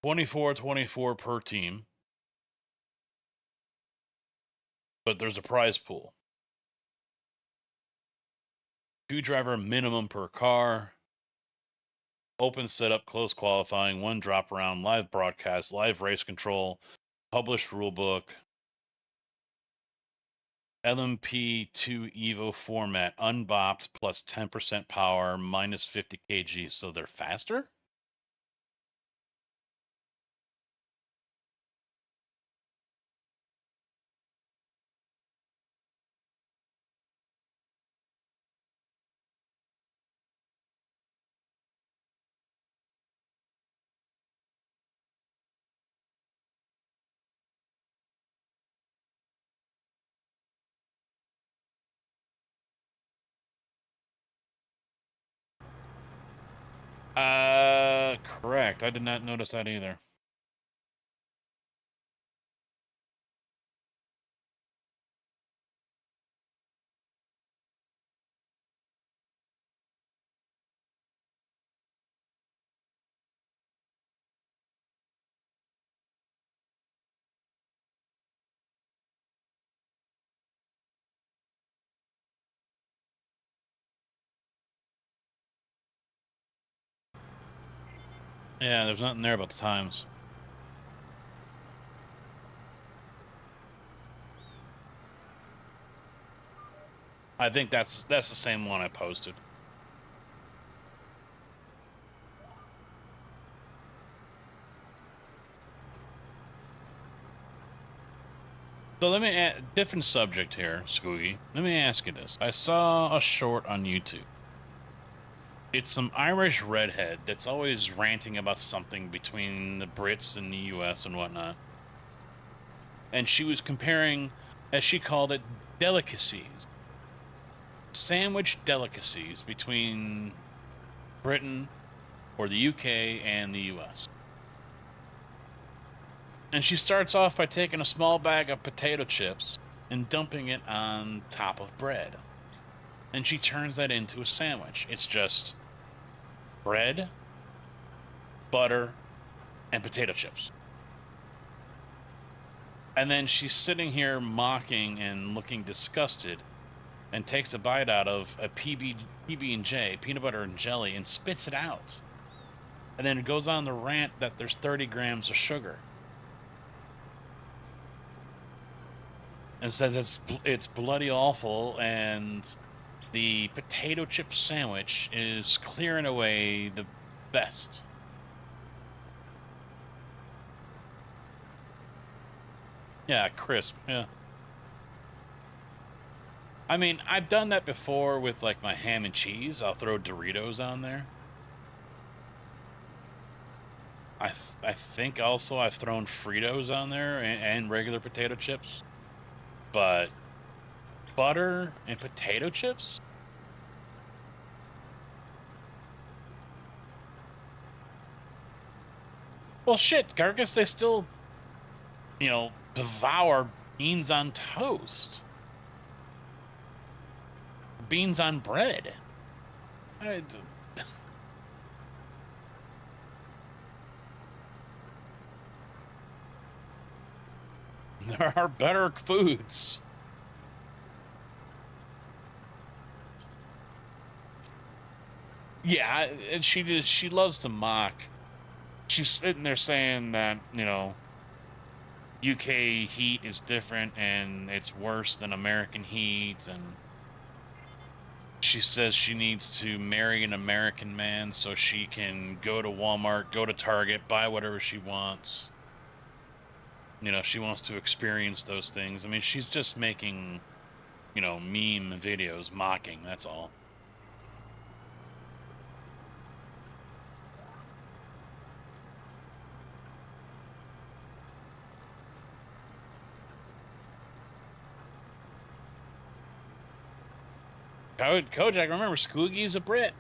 $24 per team, but there's a prize pool. 2-driver minimum per car. Open setup, close qualifying, 1 drop around, live broadcast, live race control, published rulebook. LMP2 Evo format, unbopped, plus 10% power, minus 50 kg. So they're faster? Correct. I did not notice that either. Yeah, there's nothing there about the times. I think that's the same one I posted. So let me add different subject here, Squeaky. Let me ask you this. I saw a short on YouTube. It's some Irish redhead that's always ranting about something between the Brits and the US and whatnot. And she was comparing, as she called it, delicacies. Sandwich delicacies between Britain or the UK and the US. And she starts off by taking a small bag of potato chips and dumping it on top of bread. And she turns that into a sandwich. It's just bread, butter, and potato chips. And then she's sitting here mocking and looking disgusted and takes a bite out of a PB&J, peanut butter and jelly, and spits it out. And then it goes on the rant that there's 30 grams of sugar. And says it's bloody awful, and the potato chip sandwich is clearing away the best. Yeah, crisp, yeah. I mean, I've done that before with, like, my ham and cheese. I'll throw Doritos on there. I think also I've thrown Fritos on there and regular potato chips. But butter and potato chips? Well, shit, Carcass, they still, devour beans on toast. Beans on bread. There are better foods. Yeah, and she loves to mock. She's sitting there saying that, you know, UK heat is different and it's worse than American heat, and she says she needs to marry an American man so she can go to Walmart, go to Target, buy whatever she wants. You know, she wants to experience those things. I mean, she's just making, you know, meme videos mocking, that's all. Kojak, remember, Skoogie's a Brit.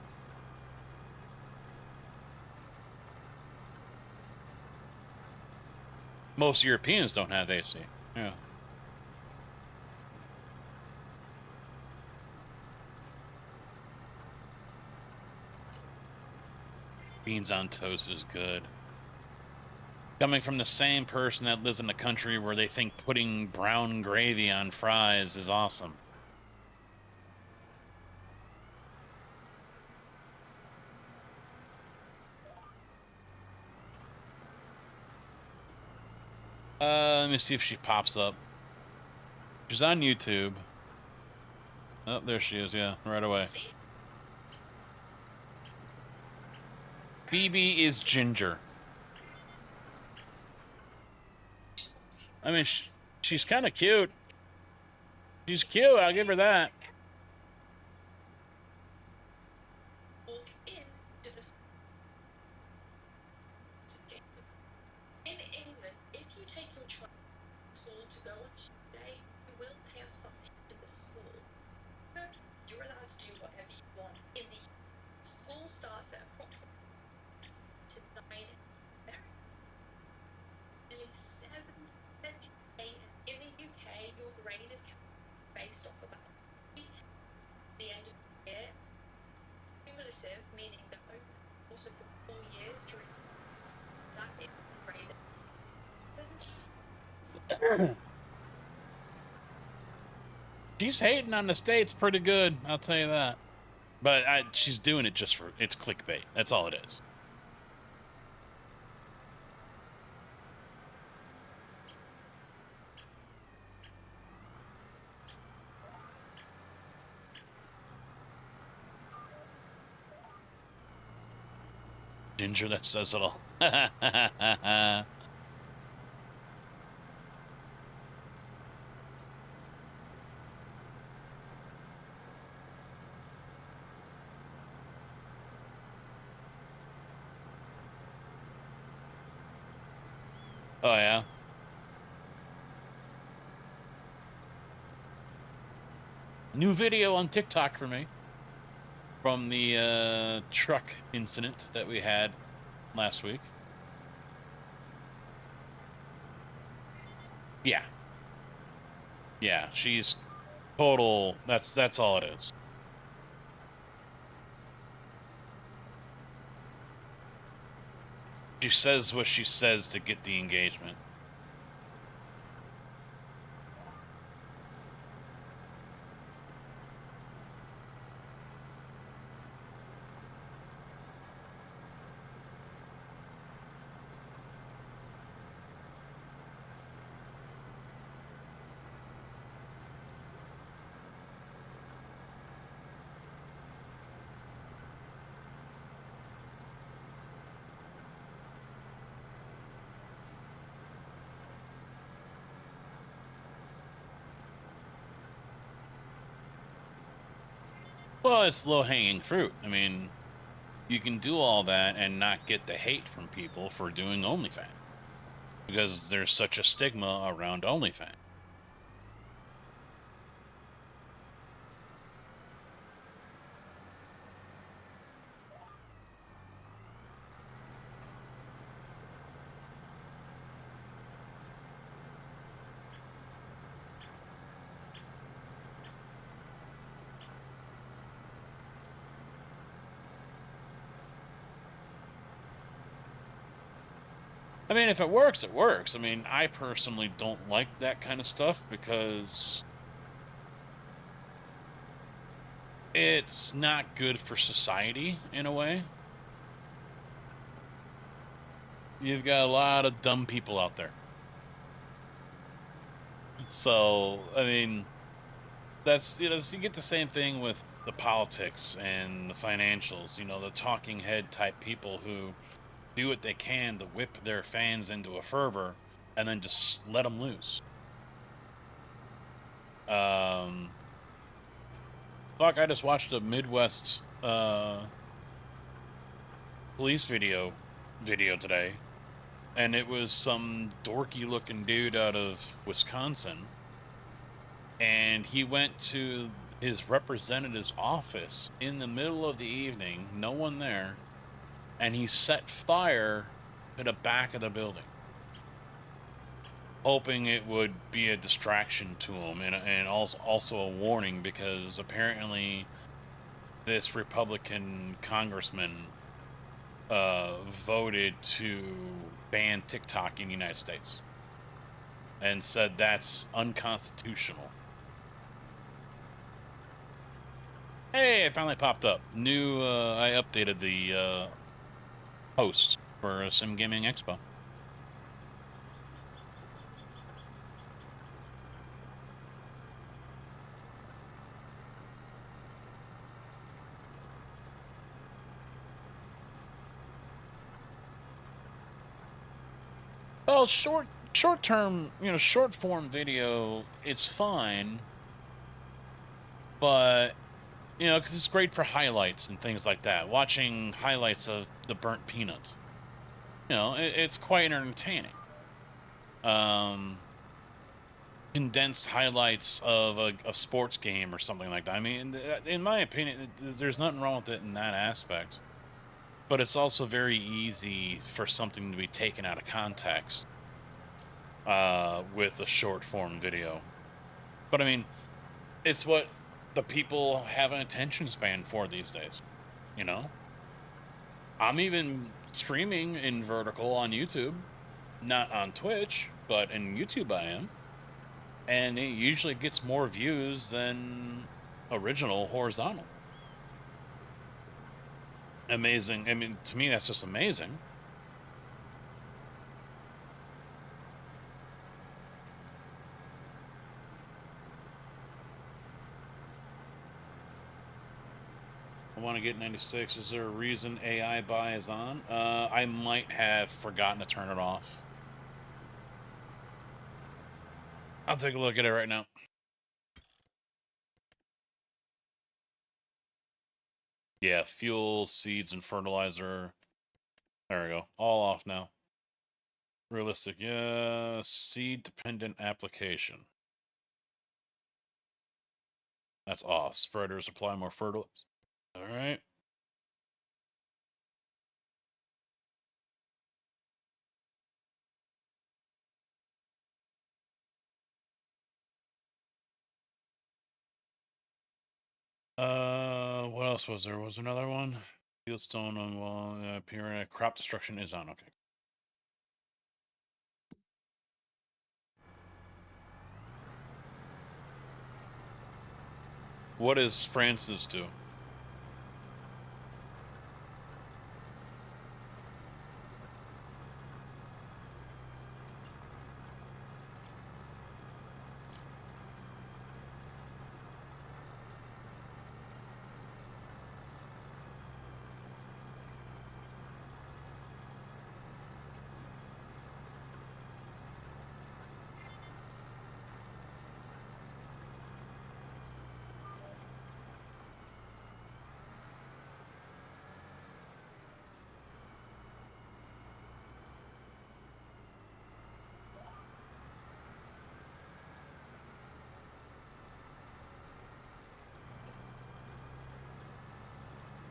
Most Europeans don't have AC. Yeah. Beans on toast is good. Coming from the same person that lives in a country where they think putting brown gravy on fries is awesome. Let me see if she pops up. She's on YouTube. Oh, there she is, yeah, right away. Phoebe is ginger. I mean, she's kind of cute. She's cute, I'll give her that. In England, if you take your child to school to go on holiday, you will pay a fine to the school. You're allowed to do whatever you want. In the school starts at approximately 9 America. Nearly 7:20 a.m. In the UK, your grade is based off about 8 the end of the year. Cumulative, meaning that over the course of the 4 years during that is grade. She's hating on the States pretty good, I'll tell you that. But she's doing it just for, it's clickbait. That's all it is. Ginger, that says it all. Oh, yeah? New video on TikTok for me. From the truck incident that we had last week. Yeah. Yeah, she's total, that's all it is. She says what she says to get the engagement. Well, it's low-hanging fruit. I mean, you can do all that and not get the hate from people for doing OnlyFans. Because there's such a stigma around OnlyFans. I mean, if it works, it works. I mean, I personally don't like that kind of stuff because it's not good for society in a way. You've got a lot of dumb people out there. So, I mean, that's, so you get the same thing with the politics and the financials, the talking head type people who do what they can to whip their fans into a fervor and then just let them loose. Fuck, I just watched a Midwest police video today, and it was some dorky looking dude out of Wisconsin, and he went to his representative's office in the middle of the evening, no one there, and he set fire to the back of the building, hoping it would be a distraction to him, and also a warning, because apparently this Republican congressman voted to ban TikTok in the United States and said that's unconstitutional. Hey, it finally popped up. I updated the post for Sim Gaming Expo. Well, short term, short form video, it's fine, but because it's great for highlights and things like that. Watching highlights of the burnt peanuts, it's quite entertaining. Condensed highlights of a sports game or something like that. I mean, in my opinion, there's nothing wrong with it in that aspect. But it's also very easy for something to be taken out of context with a short form video. But I mean, it's what the people have an attention span for these days. I'm even streaming in vertical on YouTube, not on Twitch, but in YouTube I am. And it usually gets more views than original horizontal. Amazing. I mean, to me, that's just amazing. I want to get 96. Is there a reason AI buy is on? I might have forgotten to turn it off. I'll take a look at it right now. Yeah, fuel, seeds, and fertilizer. There we go. All off now. Realistic. Yeah, seed-dependent application. That's off. Spreaders apply more fertilizer. All right. What else was there? Was there another one? Fieldstone on wall appearing. Crop destruction is on. Okay. What does Francis do?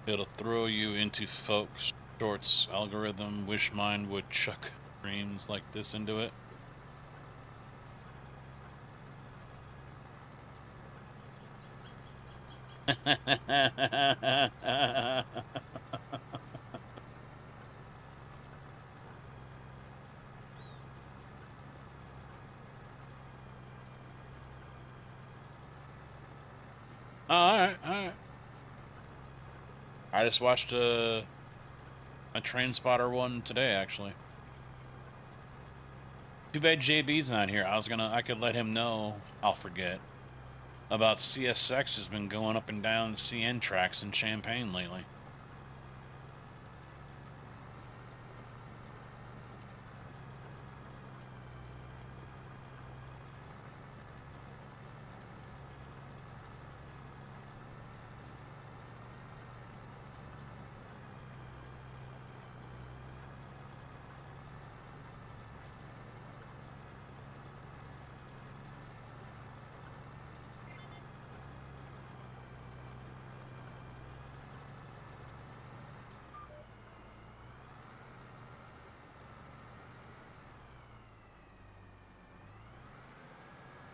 It'll throw you into folks shorts algorithm. Wish mine would chuck streams like this into it. All right, all right. I just watched a Train Spotter one today, actually. Too bad JB's not here. I could let him know. I'll forget. About CSX has been going up and down the CN tracks in Champaign lately.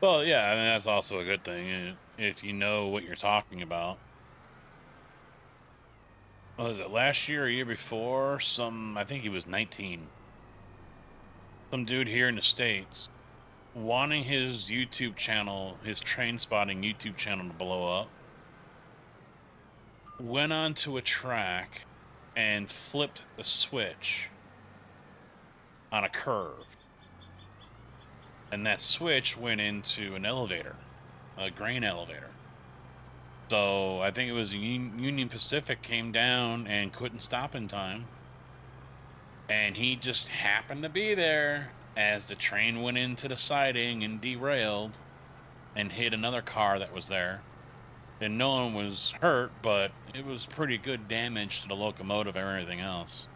Well, yeah, I mean, that's also a good thing if you know what you're talking about. Was it last year or year before? I think he was 19. Some dude here in the States wanting his YouTube channel, his train spotting YouTube channel to blow up, went onto a track and flipped the switch on a curve. And that switch went into an elevator, a grain elevator. So I think it was Union Pacific came down and couldn't stop in time. And he just happened to be there as the train went into the siding and derailed and hit another car that was there. And no one was hurt, but it was pretty good damage to the locomotive and everything else.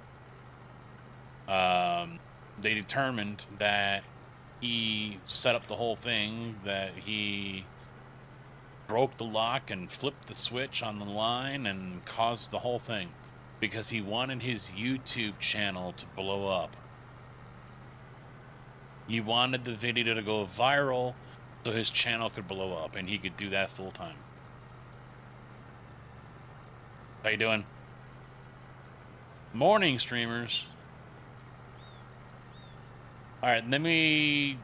They determined that he set up the whole thing, that he broke the lock and flipped the switch on the line and caused the whole thing because he wanted his YouTube channel to blow up. He wanted the video to go viral so his channel could blow up and he could do that full time. How you doing? Morning, streamers. All right, let me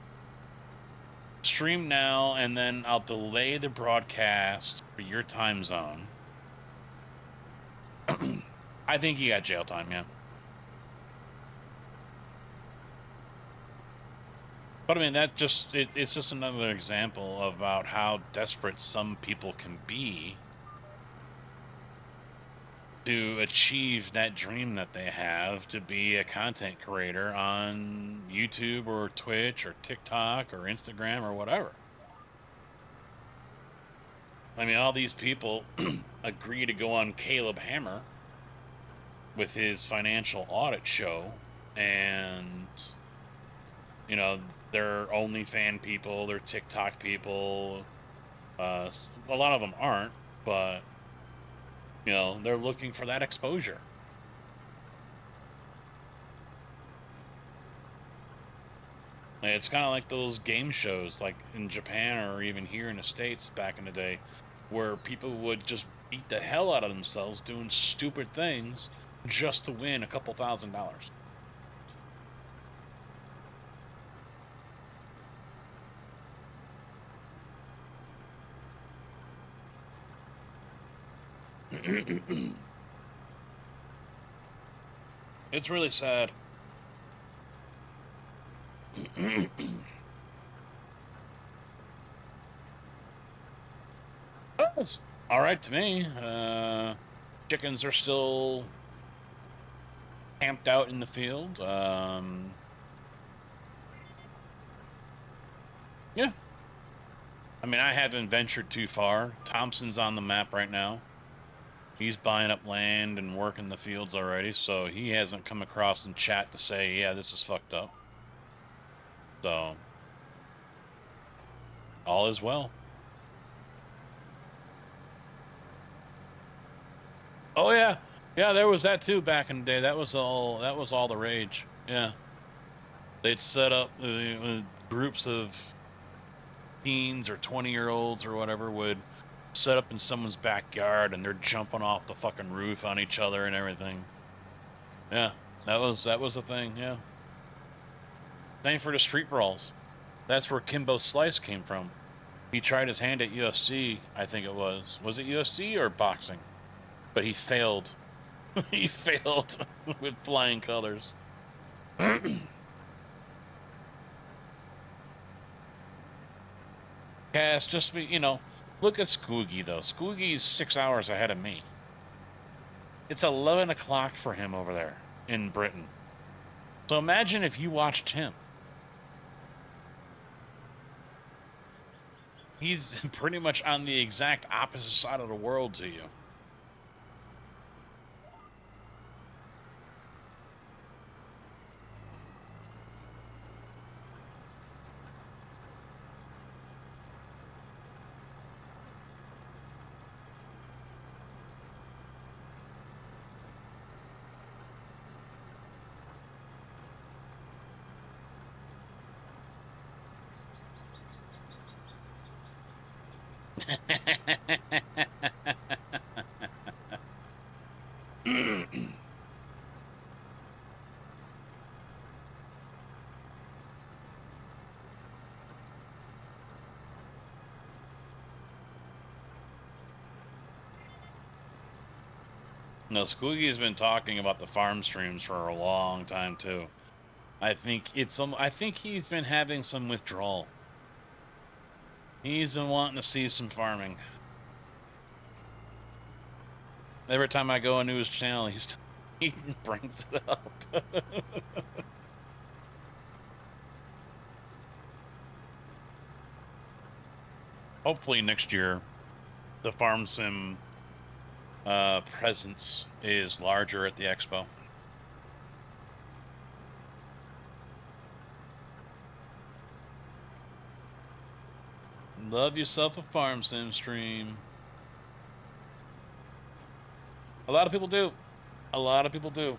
stream now, and then I'll delay the broadcast for your time zone. I think you got jail time, yeah. But I mean, that just, it's just another example about how desperate some people can be to achieve that dream that they have to be a content creator on YouTube or Twitch or TikTok or Instagram or whatever. I mean, all these people agree to go on Caleb Hammer with his financial audit show, and, you know, they're OnlyFans people, they're TikTok people. A lot of them aren't, but you know, they're looking for that exposure. It's kind of like those game shows, like in Japan or even here in the States back in the day, where people would just beat the hell out of themselves doing stupid things just to win a couple $1,000s. It's really sad. It's all right to me. Chickens are still camped out in the field. Yeah. I mean, I haven't ventured too far. Thompson's on the map right now. He's buying up land and working the fields already, so he hasn't come across in chat to say, yeah, this is fucked up. So, all is well. Oh yeah, yeah, there was that too back in the day. That was all the rage. Yeah, they'd set up groups of teens or 20-year-olds or whatever would set up in someone's backyard and they're jumping off the fucking roof on each other and everything. Yeah, that was a thing. Yeah. Same for the street brawls. That's where Kimbo Slice came from. He tried his hand at UFC, I think it was. Was it UFC or boxing? But he failed He failed with flying colors. Cass, just be, look at Scoogie, though. Scoogie's 6 hours ahead of me. It's 11 o'clock for him over there in Britain. So imagine if you watched him. He's pretty much on the exact opposite side of the world to you. No, Squeaky's been talking about the farm streams for a long time too. I think he's been having some withdrawal. He's been wanting to see some farming. Every time I go into his channel, he brings it up. Hopefully next year, the farm sim presence is larger at the expo. Love yourself a farm sim stream. A lot of people do. A lot of people do.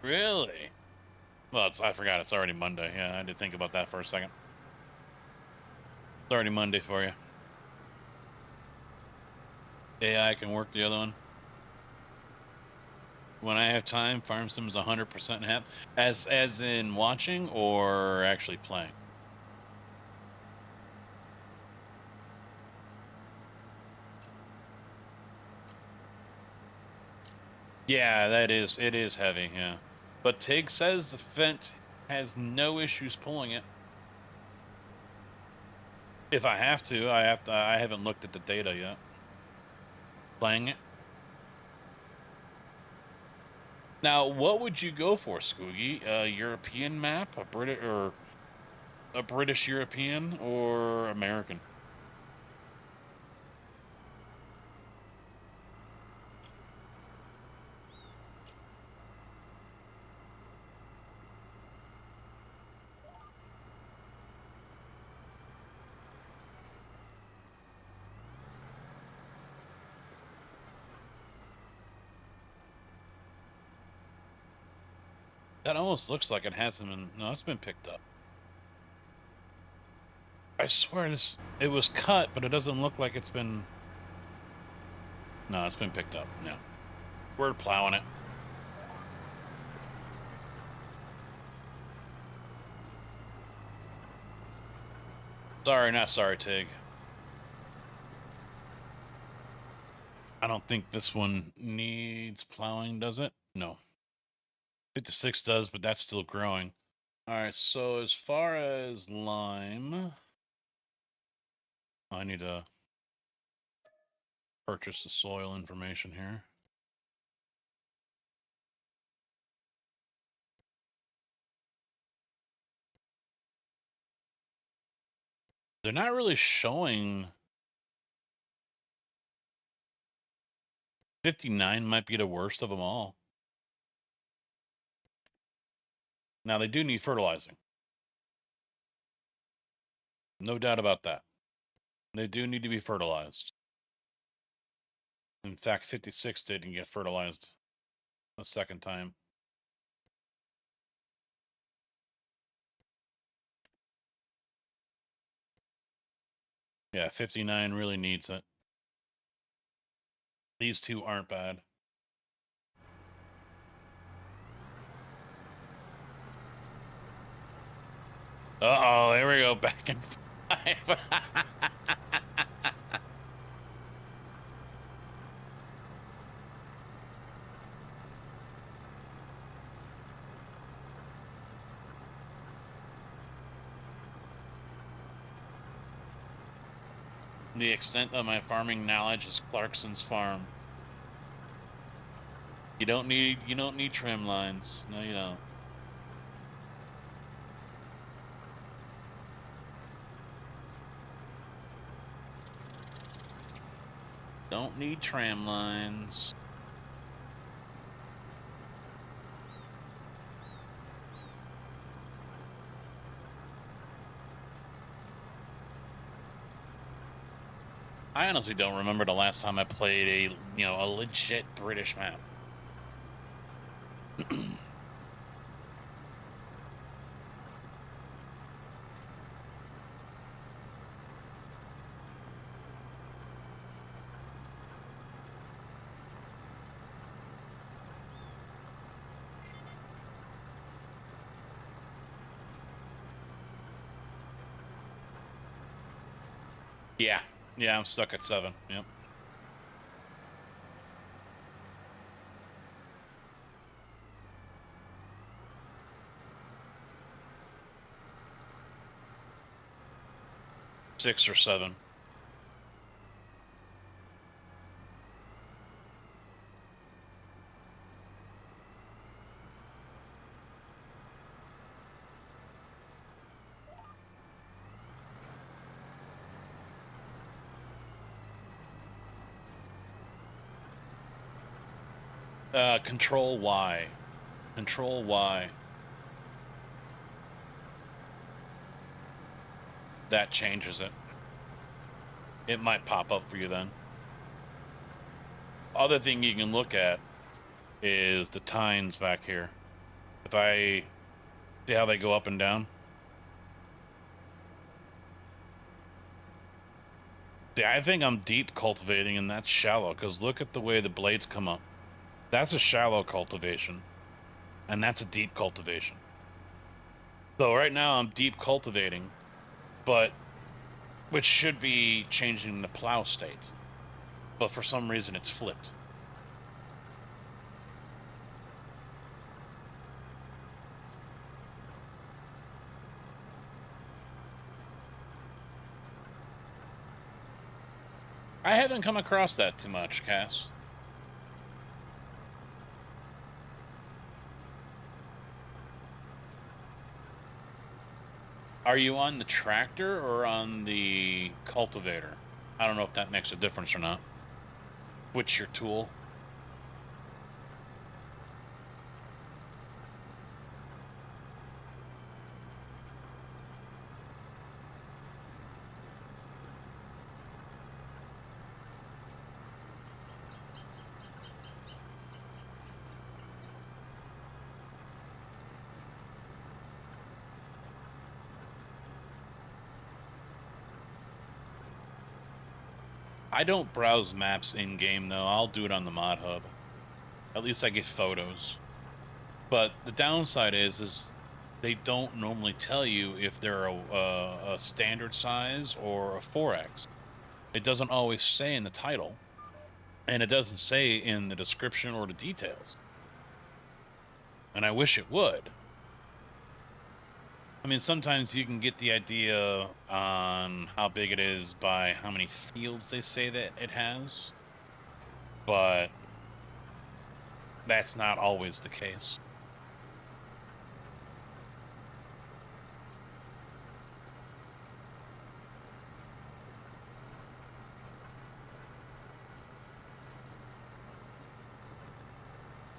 Really? Well, I forgot. It's already Monday. Yeah, I did think about that for a second. It's already Monday for you. AI can work the other one. When I have time, Farm Sim is 100% hap. As in watching or actually playing? Yeah, it is heavy, yeah. But Tig says the Fent has no issues pulling it. If I have to, I haven't looked at the data yet. Playing it. Now, what would you go for, Scoogie? A European map, a British European, or American? That almost looks like it hasn't been. No, it's been picked up. I swear it was cut, but it doesn't look like it's been. No, it's been picked up. Yeah, we're plowing it. Sorry, not sorry, Tig. I don't think this one needs plowing, does it? No. 56 does, but that's still growing. All right, so as far as lime, I need to purchase the soil information here. They're not really showing. 59 might be the worst of them all. Now, they do need fertilizing. No doubt about that. They do need to be fertilized. In fact, 56 didn't get fertilized a second time. Yeah, 59 really needs it. These two aren't bad. Uh-oh, here we go, back in 5. The extent of my farming knowledge is Clarkson's farm. You don't need trim lines. No, you don't. Don't need tram lines. I honestly don't remember the last time I played a legit British map. Yeah. Yeah, I'm stuck at 7. Yep. Six or 7. Control Y. Control Y. That changes it. It might pop up for you then. Other thing you can look at is the tines back here. If I see how they go up and down. See, I think I'm deep cultivating and that's shallow, because look at the way the blades come up. That's a shallow cultivation. And that's a deep cultivation. So right now I'm deep cultivating, but which should be changing the plow state. But for some reason it's flipped. I haven't come across that too much, Cass. Are you on the tractor or on the cultivator? I don't know if that makes a difference or not. Which your tool? I don't browse maps in-game, though. I'll do it on the mod hub. At least I get photos. But the downside is they don't normally tell you if they're a standard size or a 4X. It doesn't always say in the title. And it doesn't say in the description or the details. And I wish it would. I mean, sometimes you can get the idea on how big it is by how many fields they say that it has. But that's not always the case.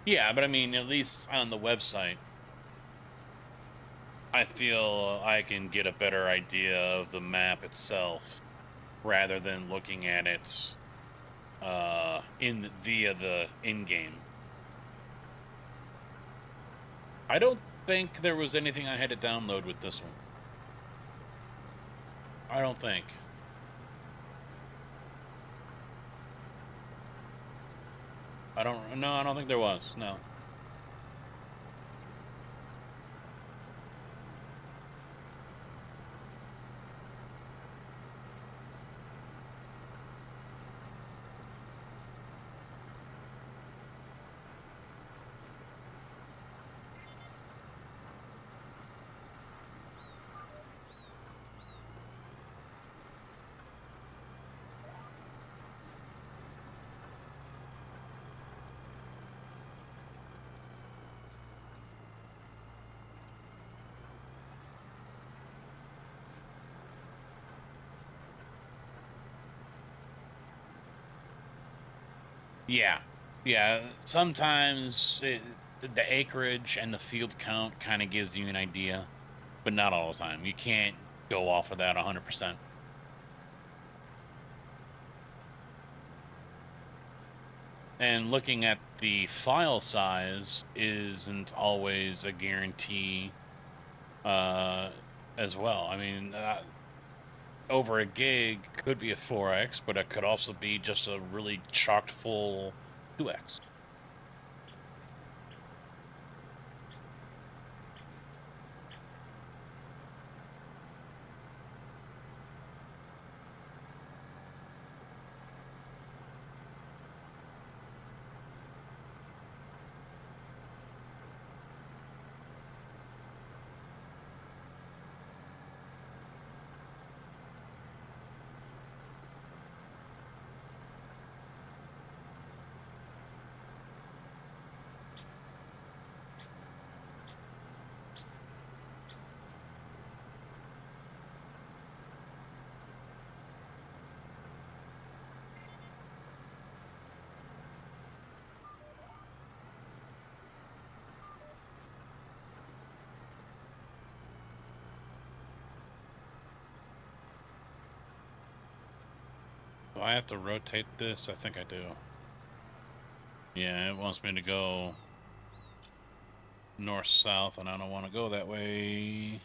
Yeah, but I mean, at least on the website, I feel I can get a better idea of the map itself rather than looking at it via the in-game. I don't think there was anything I had to download with this one. I don't think. I don't think there was. No. Yeah. Yeah. Sometimes the acreage and the field count kind of gives you an idea, but not all the time. You can't go off of that 100%. And looking at the file size isn't always a guarantee as well. I mean, over a gig could be a 4x, but it could also be just a really chocked full 2x. Do I have to rotate this? I think I do. Yeah, it wants me to go north-south, and I don't want to go that way.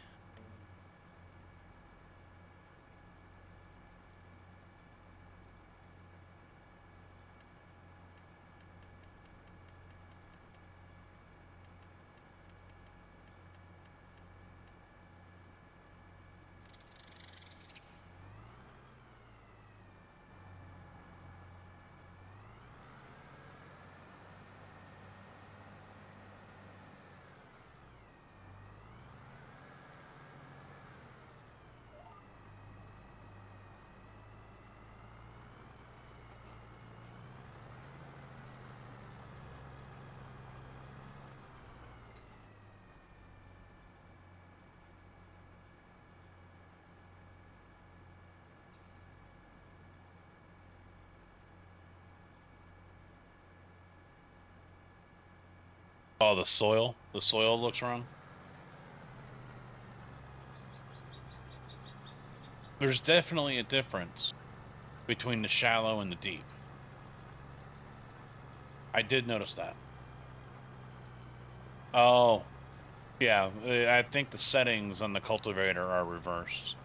Oh, the soil. The soil looks wrong. There's definitely a difference between the shallow and the deep. I did notice that. Oh, yeah. I think the settings on the cultivator are reversed.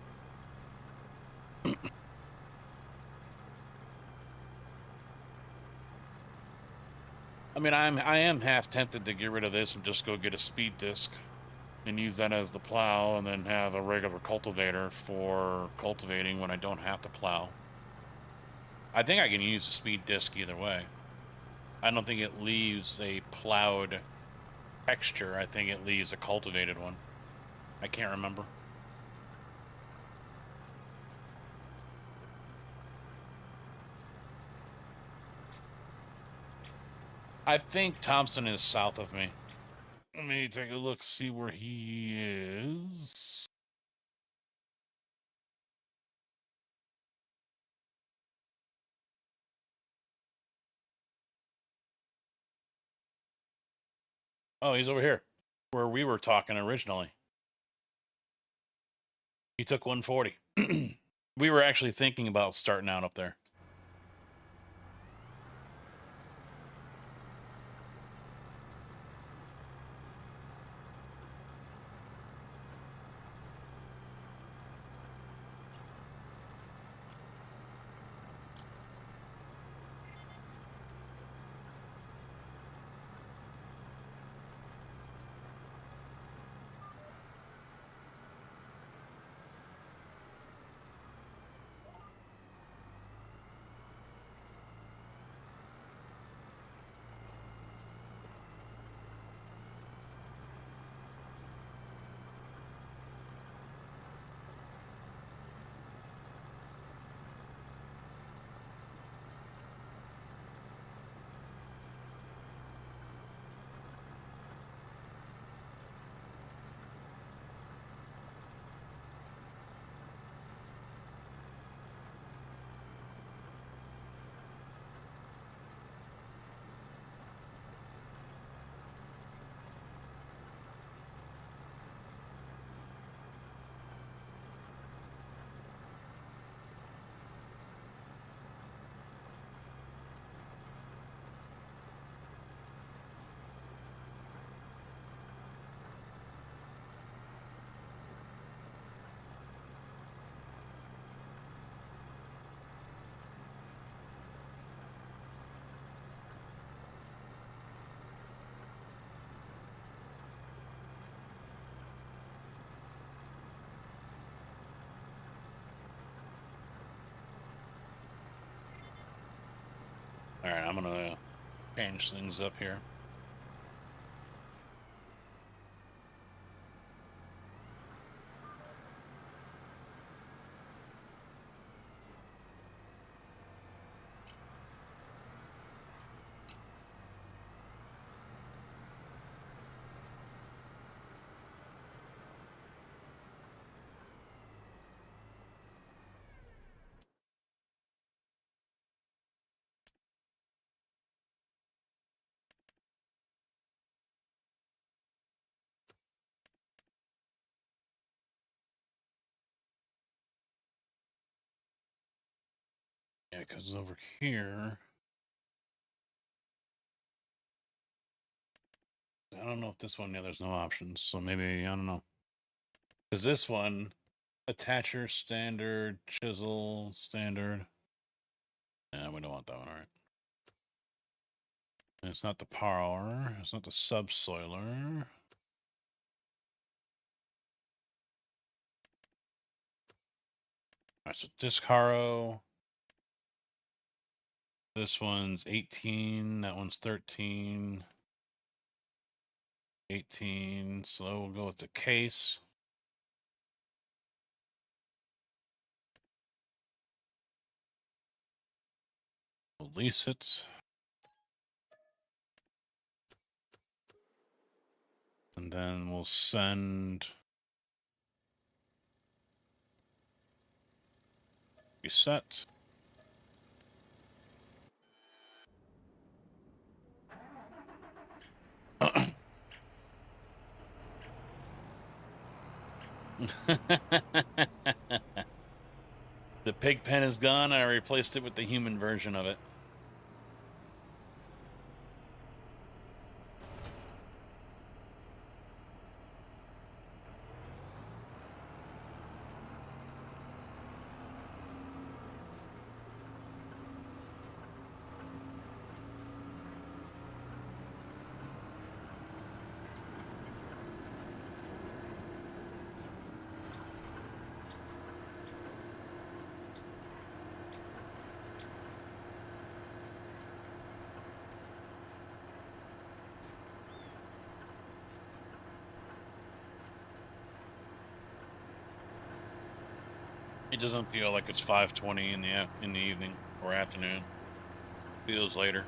I mean, I am half tempted to get rid of this and just go get a speed disc and use that as the plow, and then have a regular cultivator for cultivating when I don't have to plow. I think I can use a speed disc either way. I don't think it leaves a plowed texture. I think it leaves a cultivated one. I can't remember. I think Thompson is south of me. Let me take a look, see where he is. Oh, he's over here, where we were talking originally. He took 140. We were actually thinking about starting out up there. All right, I'm gonna change things up here. Yeah, because over here, I don't know if this one, yeah, there's no options. So maybe, I don't know. Because this one, attacher, standard, chisel, standard. Yeah, we don't want that one, all right. And it's not the power, it's not the subsoiler. All right, so disc harrow. This one's 18, that one's 13. 18, so we'll go with the case. Release it. And then we'll send reset. The pig pen is gone. I replaced it with the human version of it. It doesn't feel like it's 5:20 in the evening or afternoon. Feels later.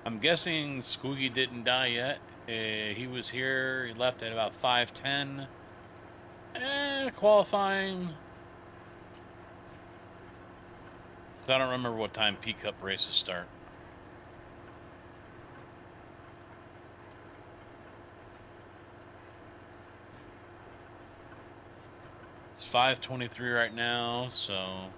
I'm guessing Squoogie didn't die yet. He was here. He left at about 5:10. Qualifying. I don't remember what time P Cup races start. It's 5:23 right now, so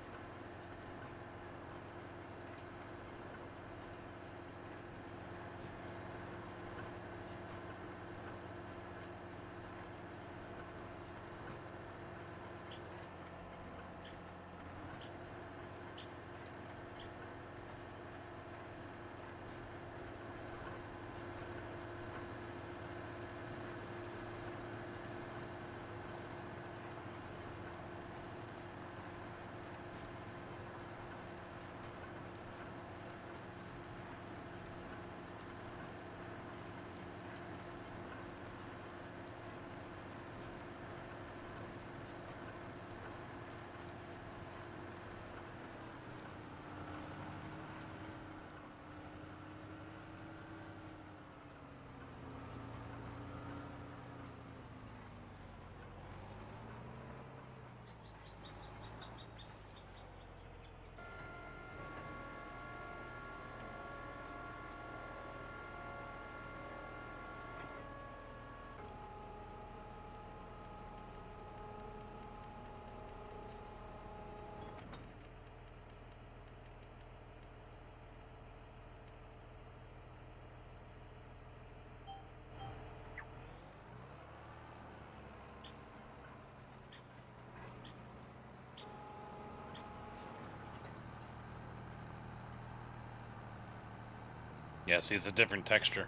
yeah, see, it's a different texture.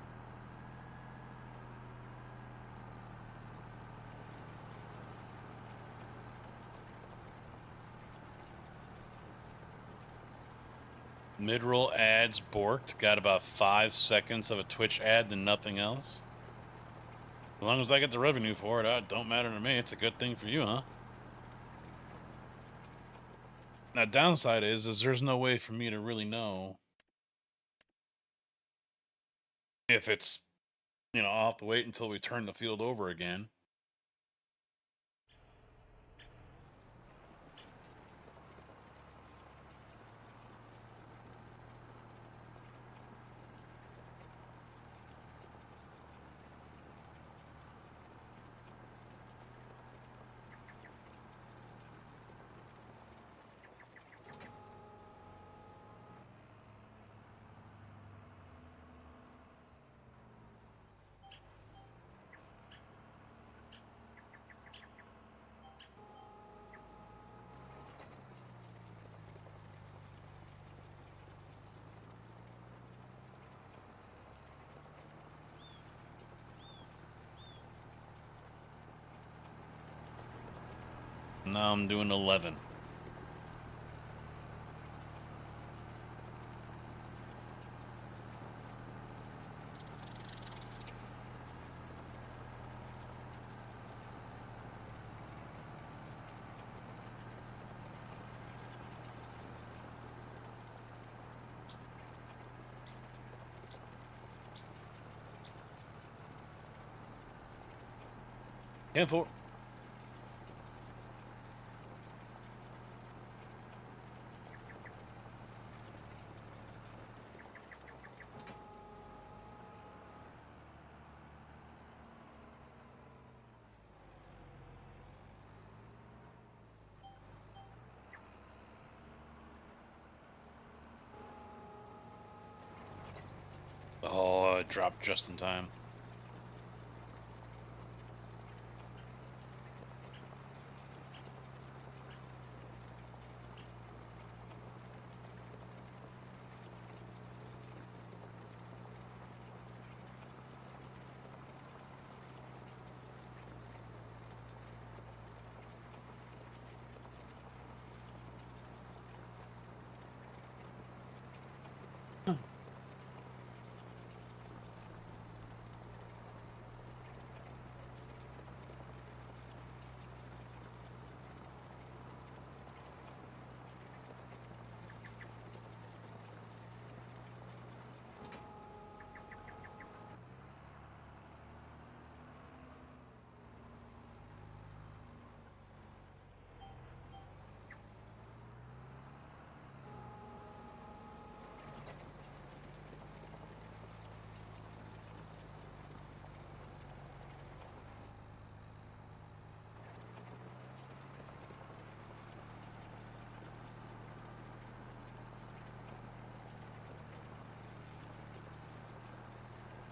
Mid-roll ads borked. Got about 5 seconds of a Twitch ad, then nothing else. As long as I get the revenue for it, it don't matter to me. It's a good thing for you, huh? Now, downside is there's no way for me to really know if it's, I'll have to wait until we turn the field over again. Now I'm doing 11. And for Oh, it dropped just in time.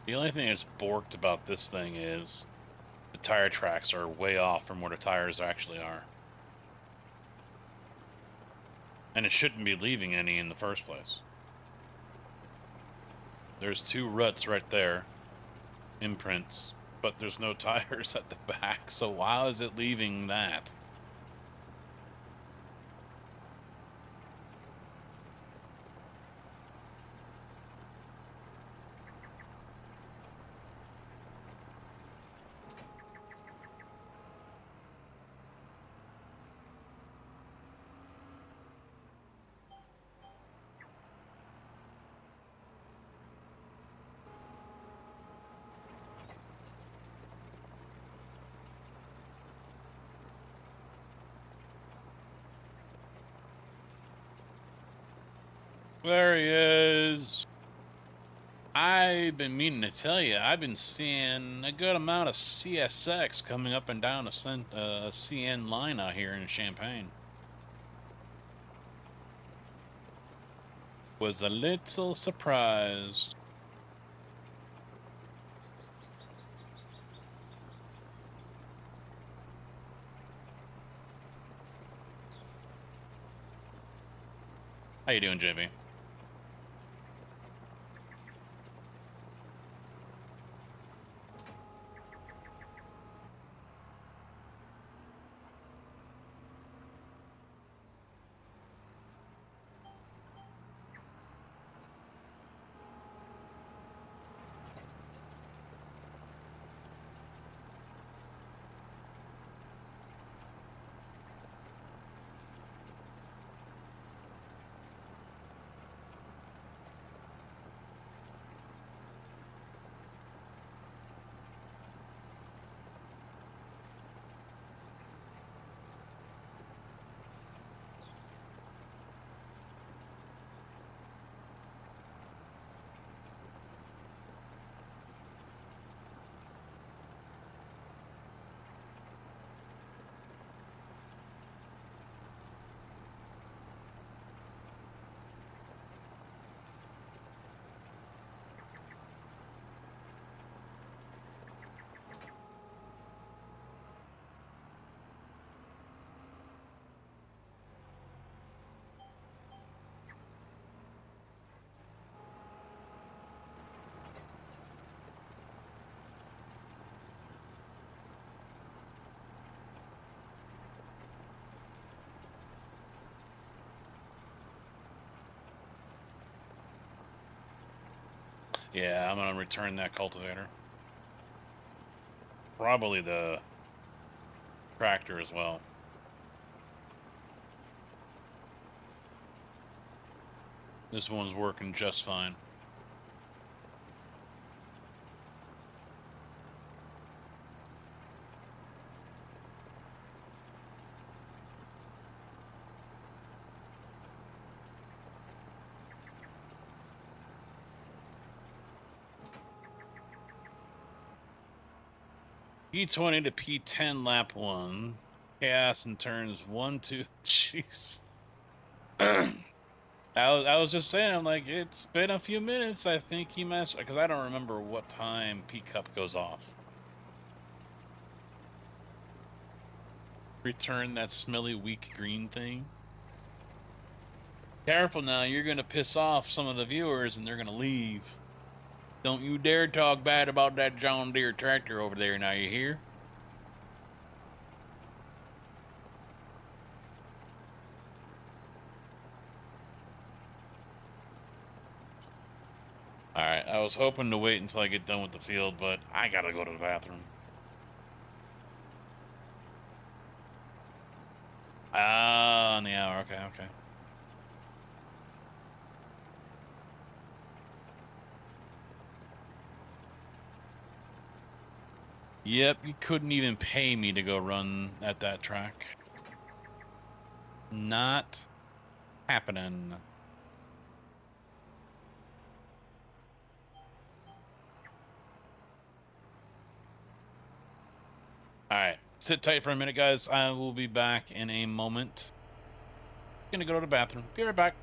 The only thing that's borked about this thing is the tire tracks are way off from where the tires actually are. And it shouldn't be leaving any in the first place. There's 2 ruts right there, imprints, but there's no tires at the back, so how is it leaving that? There he is. I've been meaning to tell you, I've been seeing a good amount of CSX coming up and down a CN line out here in Champaign. Was a little surprised. How you doing, JB? Yeah, I'm gonna return that cultivator. Probably the tractor as well. This one's working just fine. P20 to P10 lap 1. Chaos in turns 1, 2. Jeez. I was just saying, I'm like, it's been a few minutes. I think he messed, because I don't remember what time P cup goes off. Return that smelly weak green thing. Careful now, you're gonna piss off some of the viewers and they're gonna leave. Don't you dare talk bad about that John Deere tractor over there, now you hear? Alright, I was hoping to wait until I get done with the field, but I gotta go to the bathroom. Ah, on the hour, okay, okay. Yep, you couldn't even pay me to go run at that track. Not happening. Alright, sit tight for a minute, guys. I will be back in a moment. Gonna go to the bathroom. Be right back.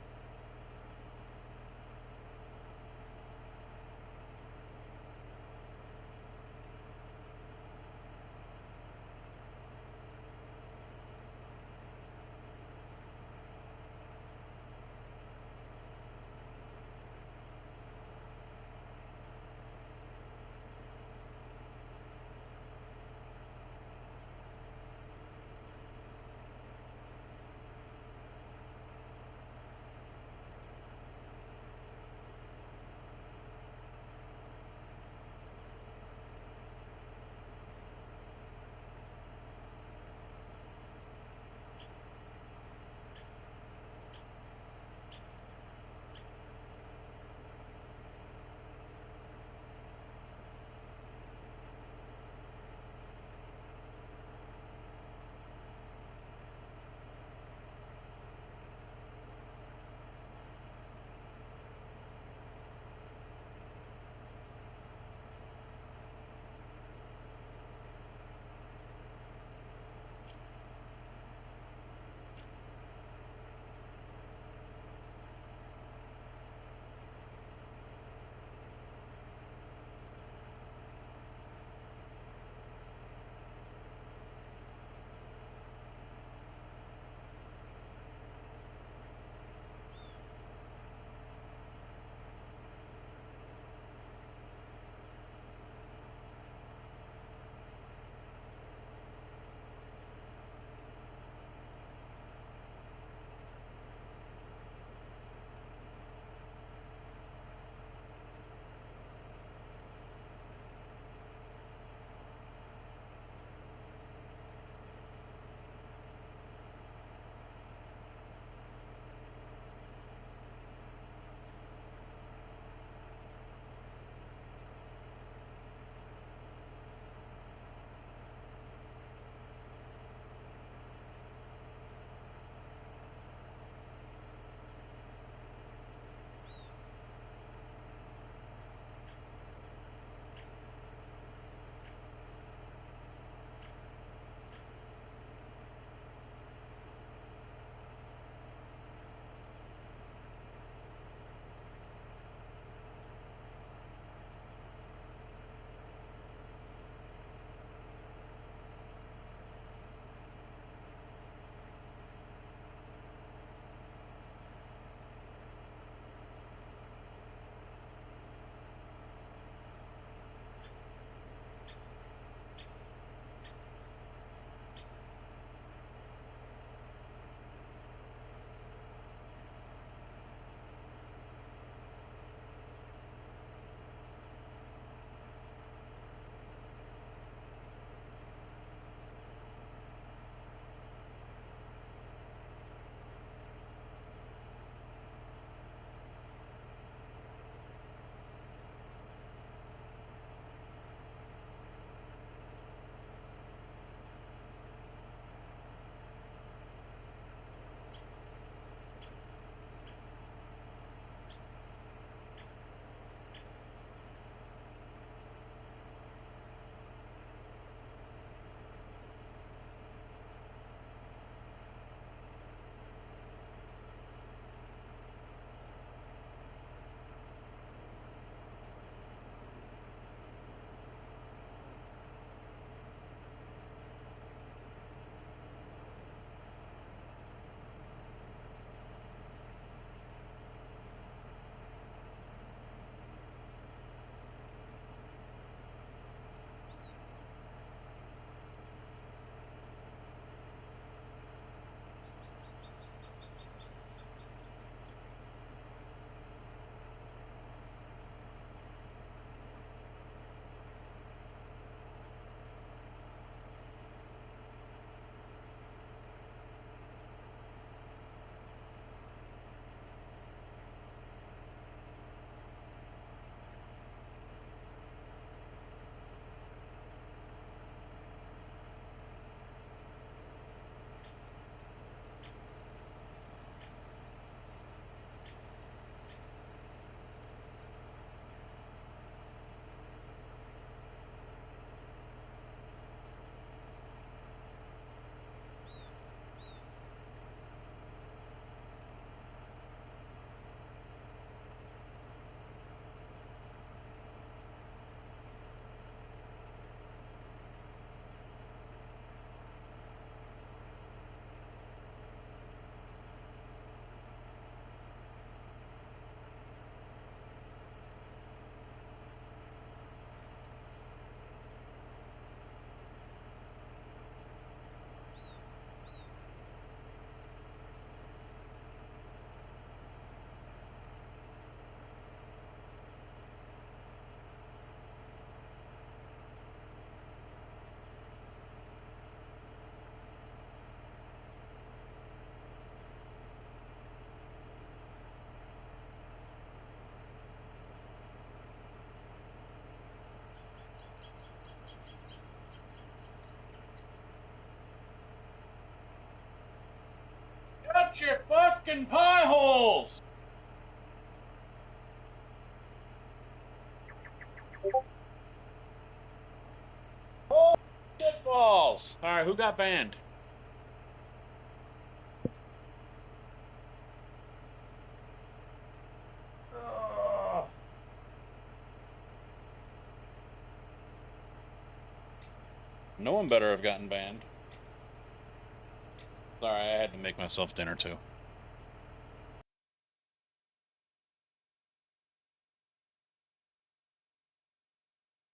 Shut your fucking pie holes! Oh, shitballs! Alright, who got banned? Ugh. No one better have gotten banned. Sorry, I had to make myself dinner too.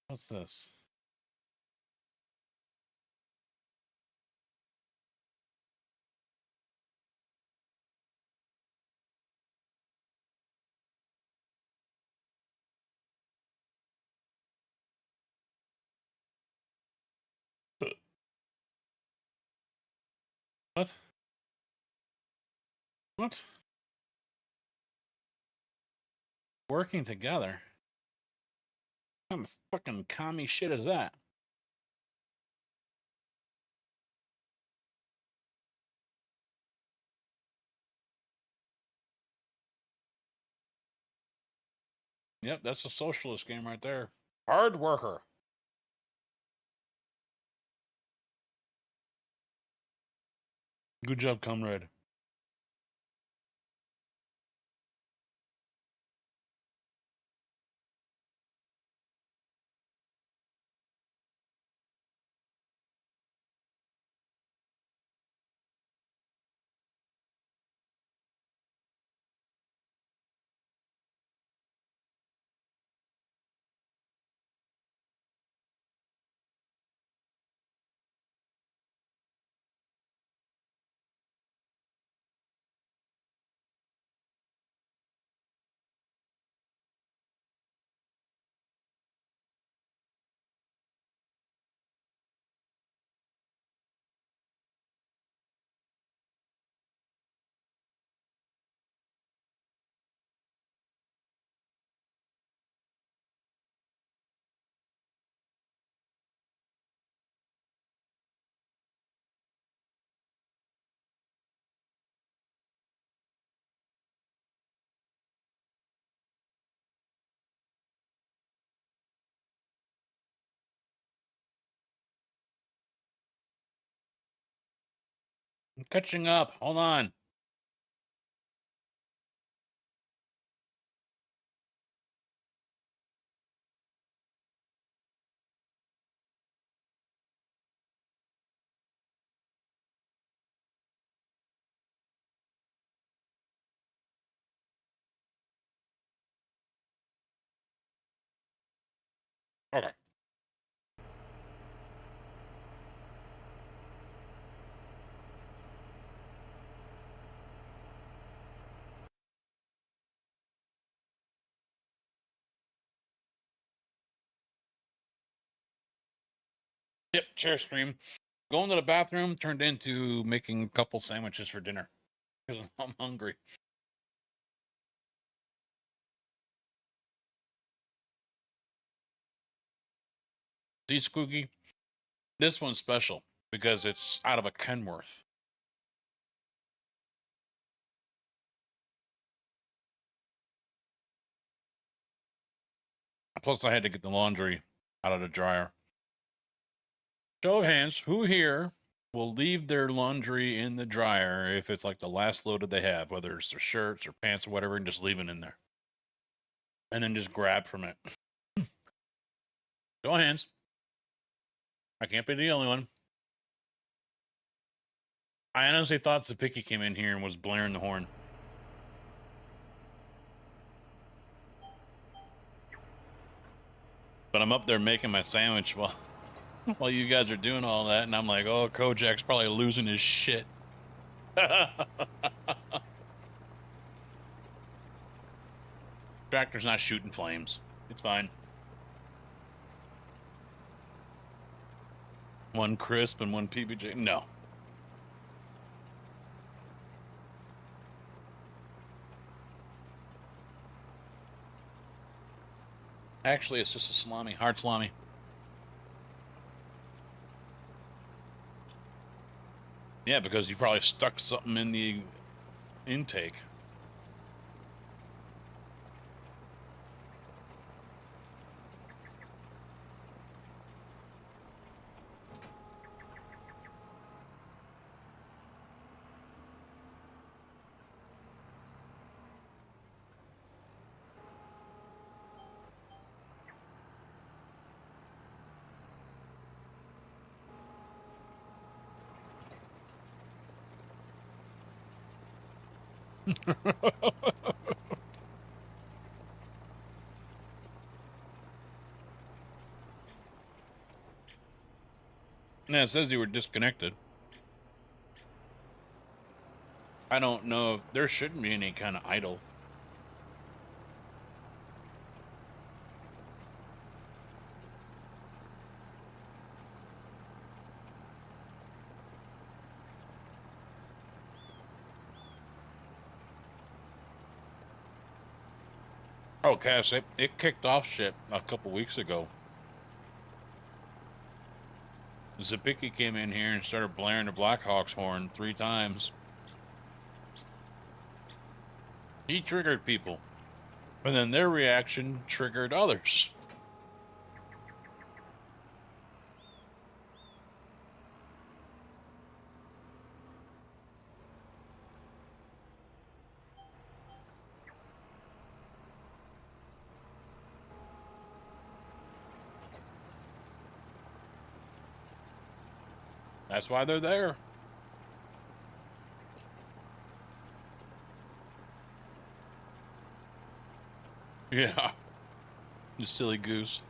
What's this? What? What? Working together? What kind of fucking commie shit is that? Yep, that's a socialist game right there. Hard worker. Good job, comrade. I'm catching up. Hold on. Okay. Yep, chair stream. Going to the bathroom turned into making a couple sandwiches for dinner because I'm hungry. See, Squooky, this one's special because it's out of a Kenworth. Plus, I had to get the laundry out of the dryer. Show of hands, who here will leave their laundry in the dryer if it's like the last load that they have, whether it's their shirts or pants or whatever, and just leave it in there? And then just grab from it. Show of hands. I can't be the only one. I honestly thought Zapicki came in here and was blaring the horn. But I'm up there making my sandwich while you guys are doing all that, and I'm like, oh, Kojak's probably losing his shit. Tractor's not shooting flames. It's fine. One crisp and one PBJ. No. Actually, it's just a salami, hard salami. Yeah, because you probably stuck something in the intake. Yeah, it says you were disconnected. I don't know if there shouldn't be any kind of idle. Oh, Cass, it kicked off shit a couple weeks ago. Zabicki came in here and started blaring the Blackhawks horn 3 times. He triggered people. And then their reaction triggered others. That's why they're there. Yeah. You silly goose.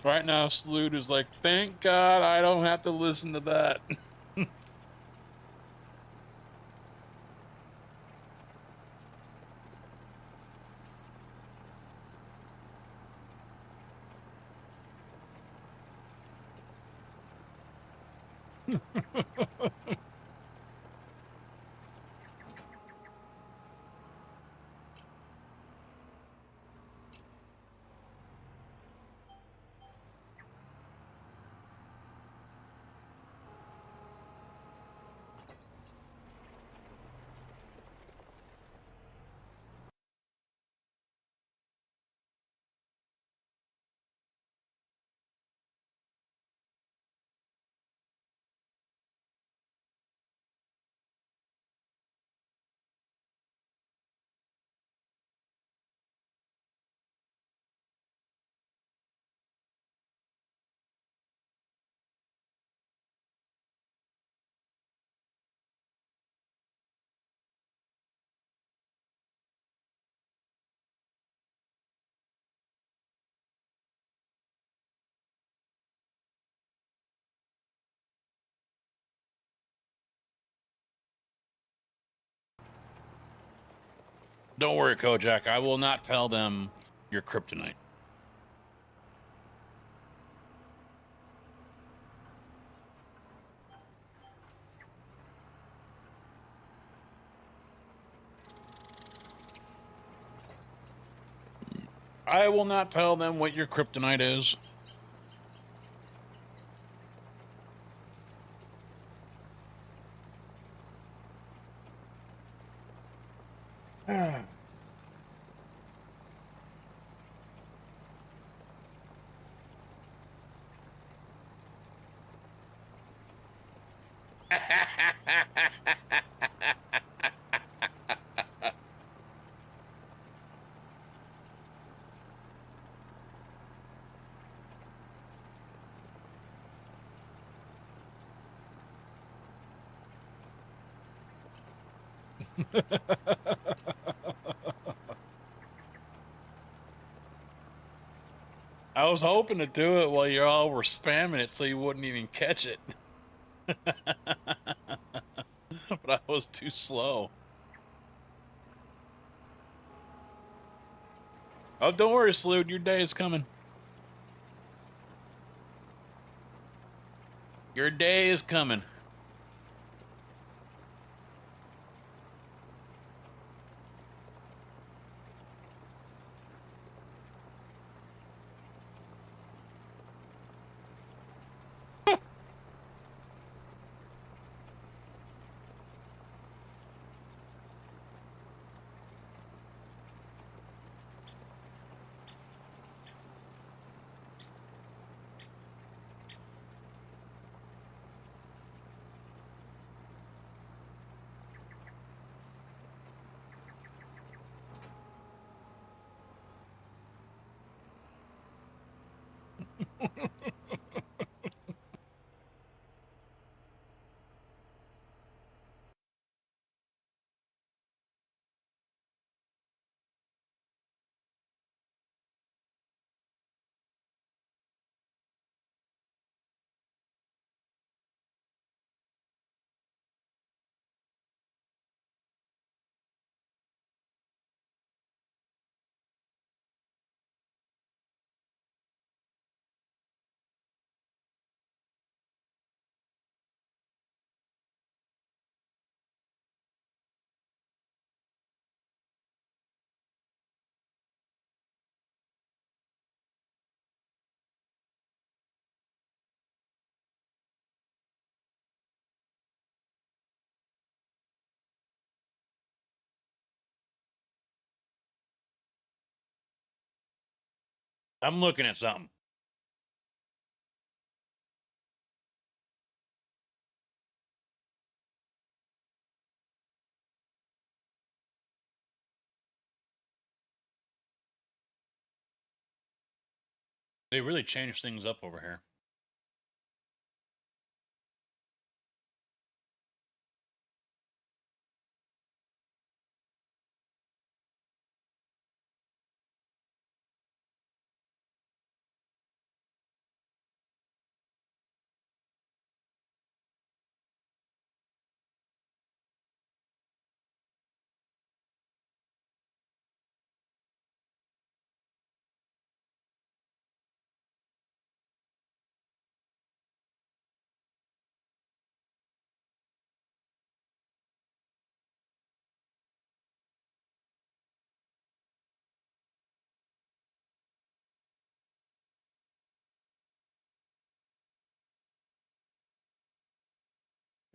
Right now, Sloot is like, thank God I don't have to listen to that. Don't worry, Kojak. I will not tell them you're kryptonite. I will not tell them what your kryptonite is. I was hoping to do it while you all were spamming it so you wouldn't even catch it. But I was too slow. Oh, don't worry, Sloot. Your day is coming. Your day is coming. I'm looking at something. They really changed things up over here.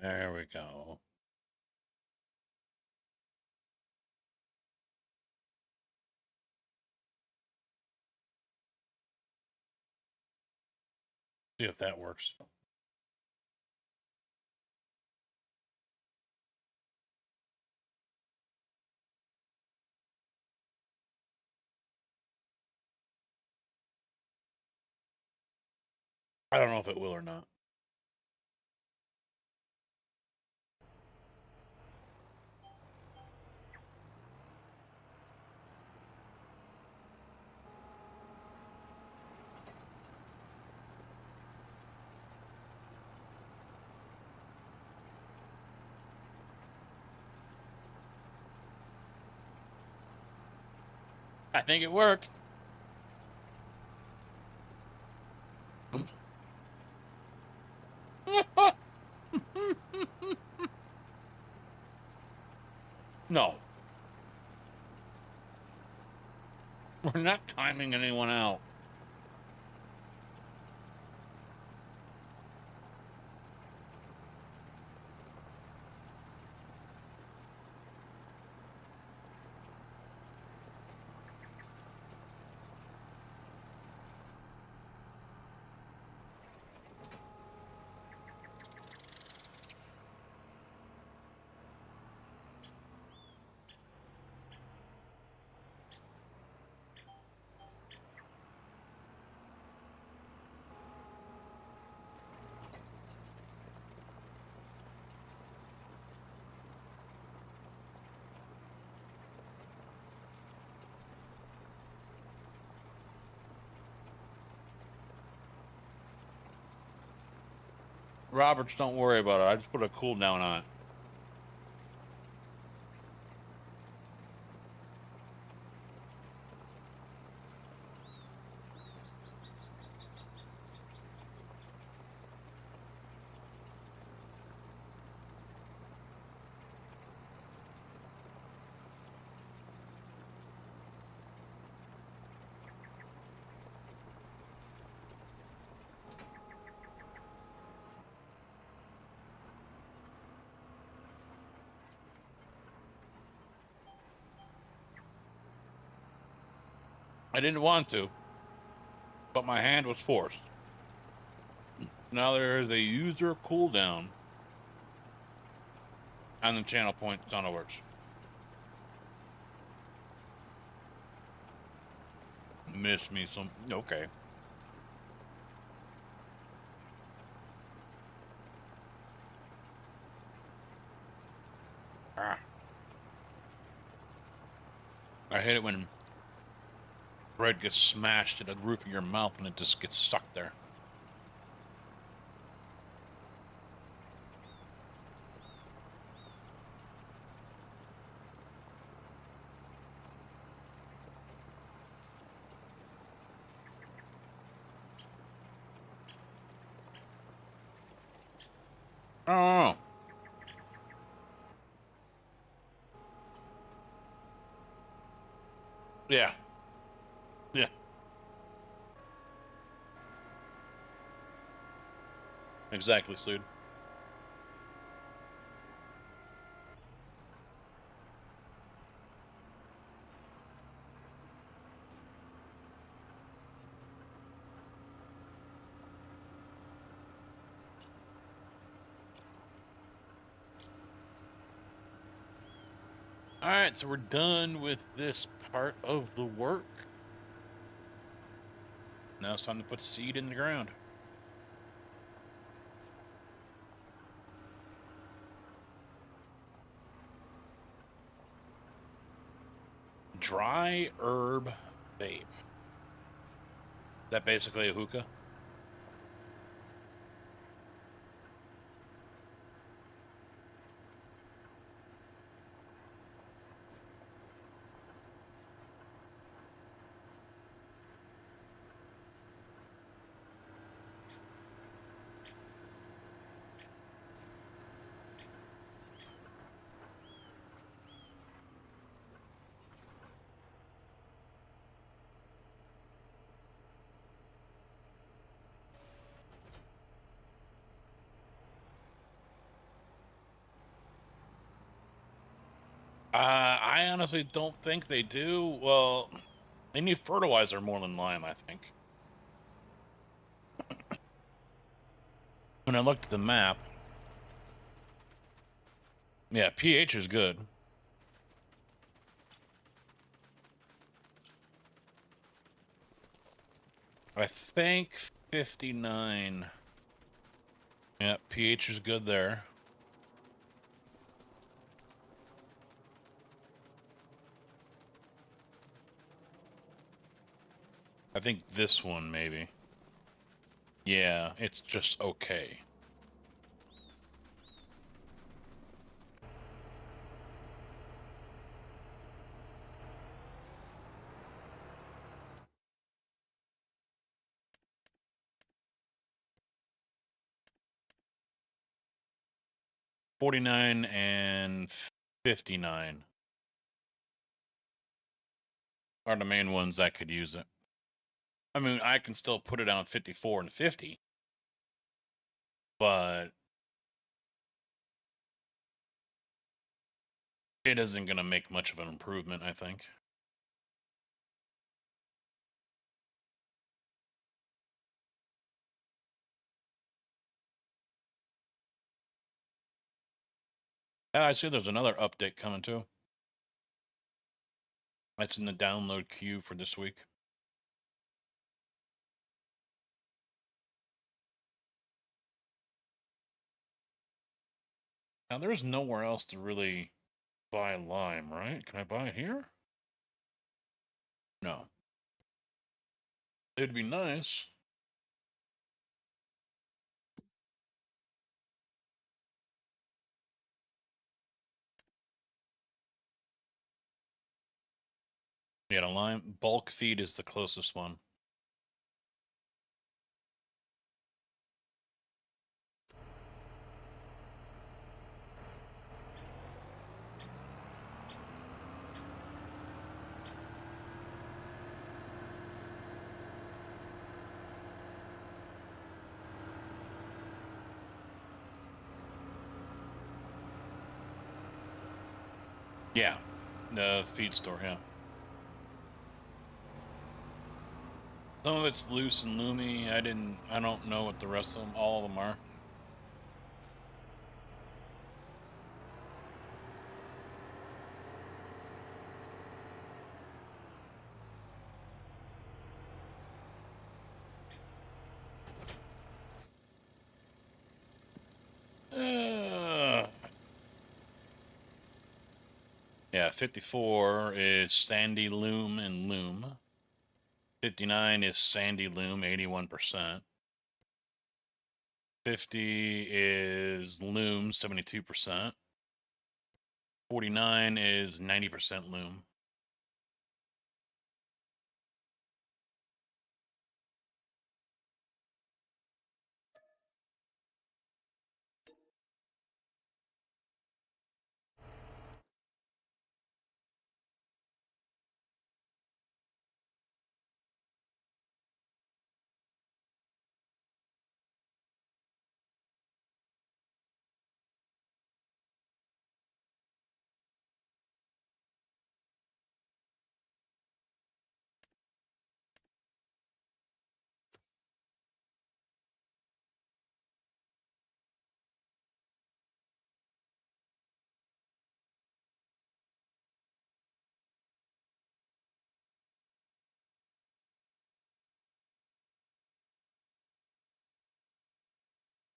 There we go. See if that works. I don't know if it will or not. I think it worked. No. We're not timing anyone out. Roberts, don't worry about it. I just put a cooldown on it. I didn't want to, but my hand was forced. Now there is a user cooldown on the channel point onwards. Miss me some. Okay. Ah. I hate it when bread gets smashed at the roof of your mouth and it just gets stuck there. Oh. Yeah. Yeah. Exactly, Slewed. All right, so we're done with this part of the work. Now it's time to put seed in the ground. Dry herb vape. Is that basically a hookah? I honestly don't think they do. Well, they need fertilizer more than lime, I think. When I looked at the map, yeah, pH is good. I think 59. Yeah, pH is good there. I think this one, maybe. Yeah, it's just okay. $49 and $59 are the main ones that could use it. I mean, I can still put it on 54 and 50, but it isn't going to make much of an improvement, I think. Yeah, I see there's another update coming too. That's in the download queue for this week. Now, there's nowhere else to really buy lime, right? Can I buy it here? No. It'd be nice. Yeah, the line bulk feed is the closest one. Yeah, the feed store, yeah. Some of it's loose and loomy. I don't know what the rest of them, all of them are. Yeah, 54 is sandy loom and loom. 59 is sandy loom, 81%. 50 is loom, 72%. 49 is 90% loom.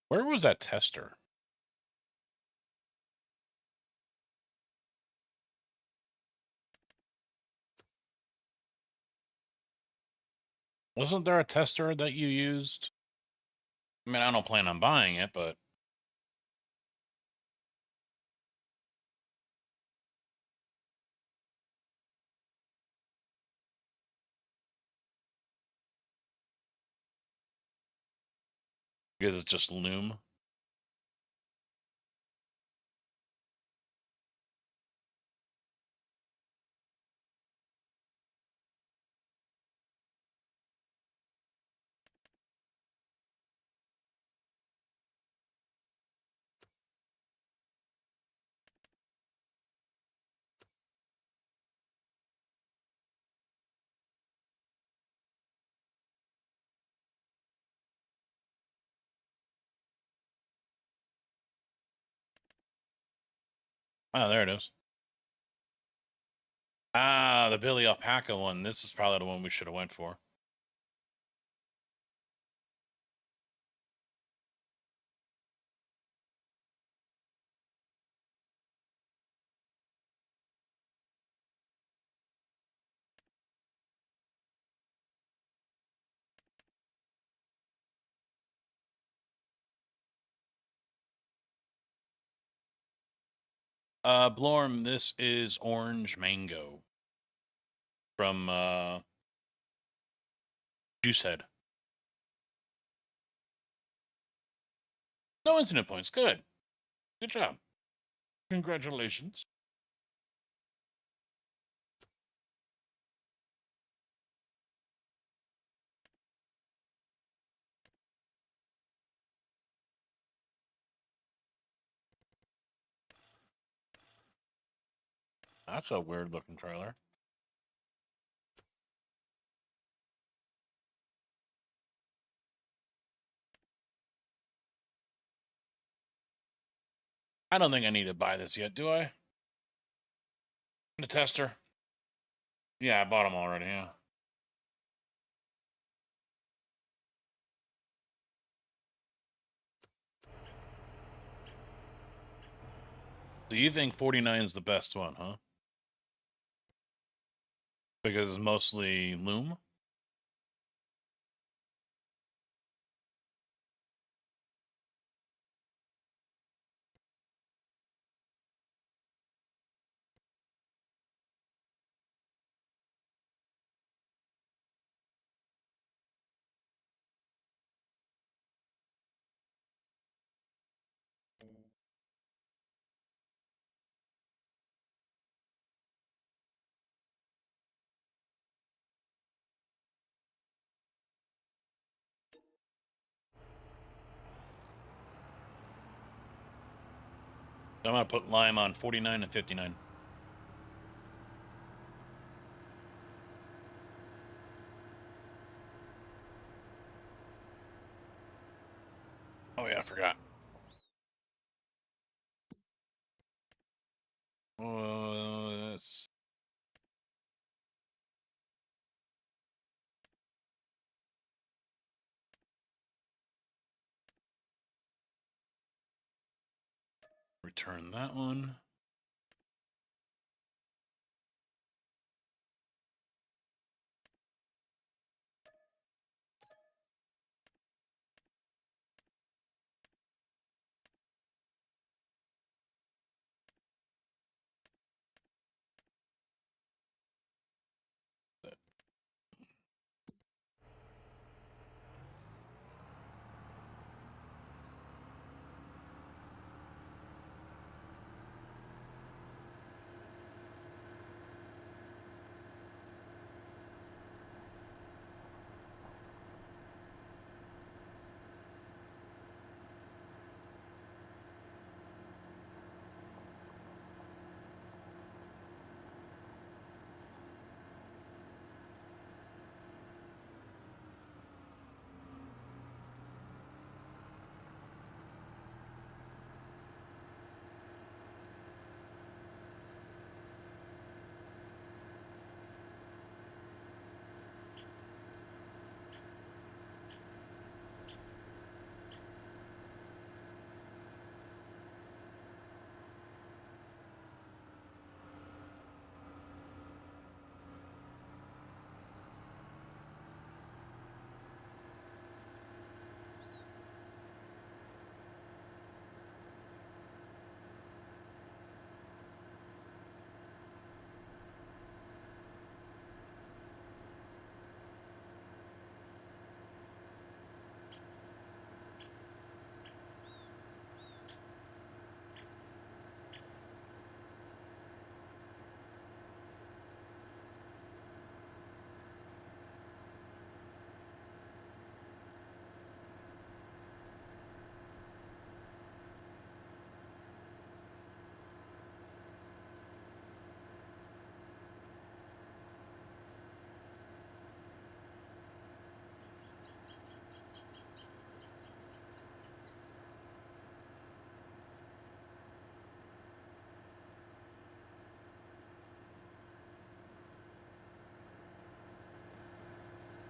Where was that tester? Wasn't there a tester that you used? I mean, I don't plan on buying it, but because it's just loom. Oh, there it is. Ah, the Billy Alpaca one. This is probably the one we should have went for. Blorm, this is Orange Mango from Juicehead. No incident points. Good. Good job. Congratulations. That's a weird looking trailer. I don't think I need to buy this yet, do I? The tester? Yeah, I bought them already, yeah. So you think 49 is the best one, huh? Because it's mostly loom? I'm gonna put lime on 49 and 59. Oh yeah, I forgot. Let's return that one.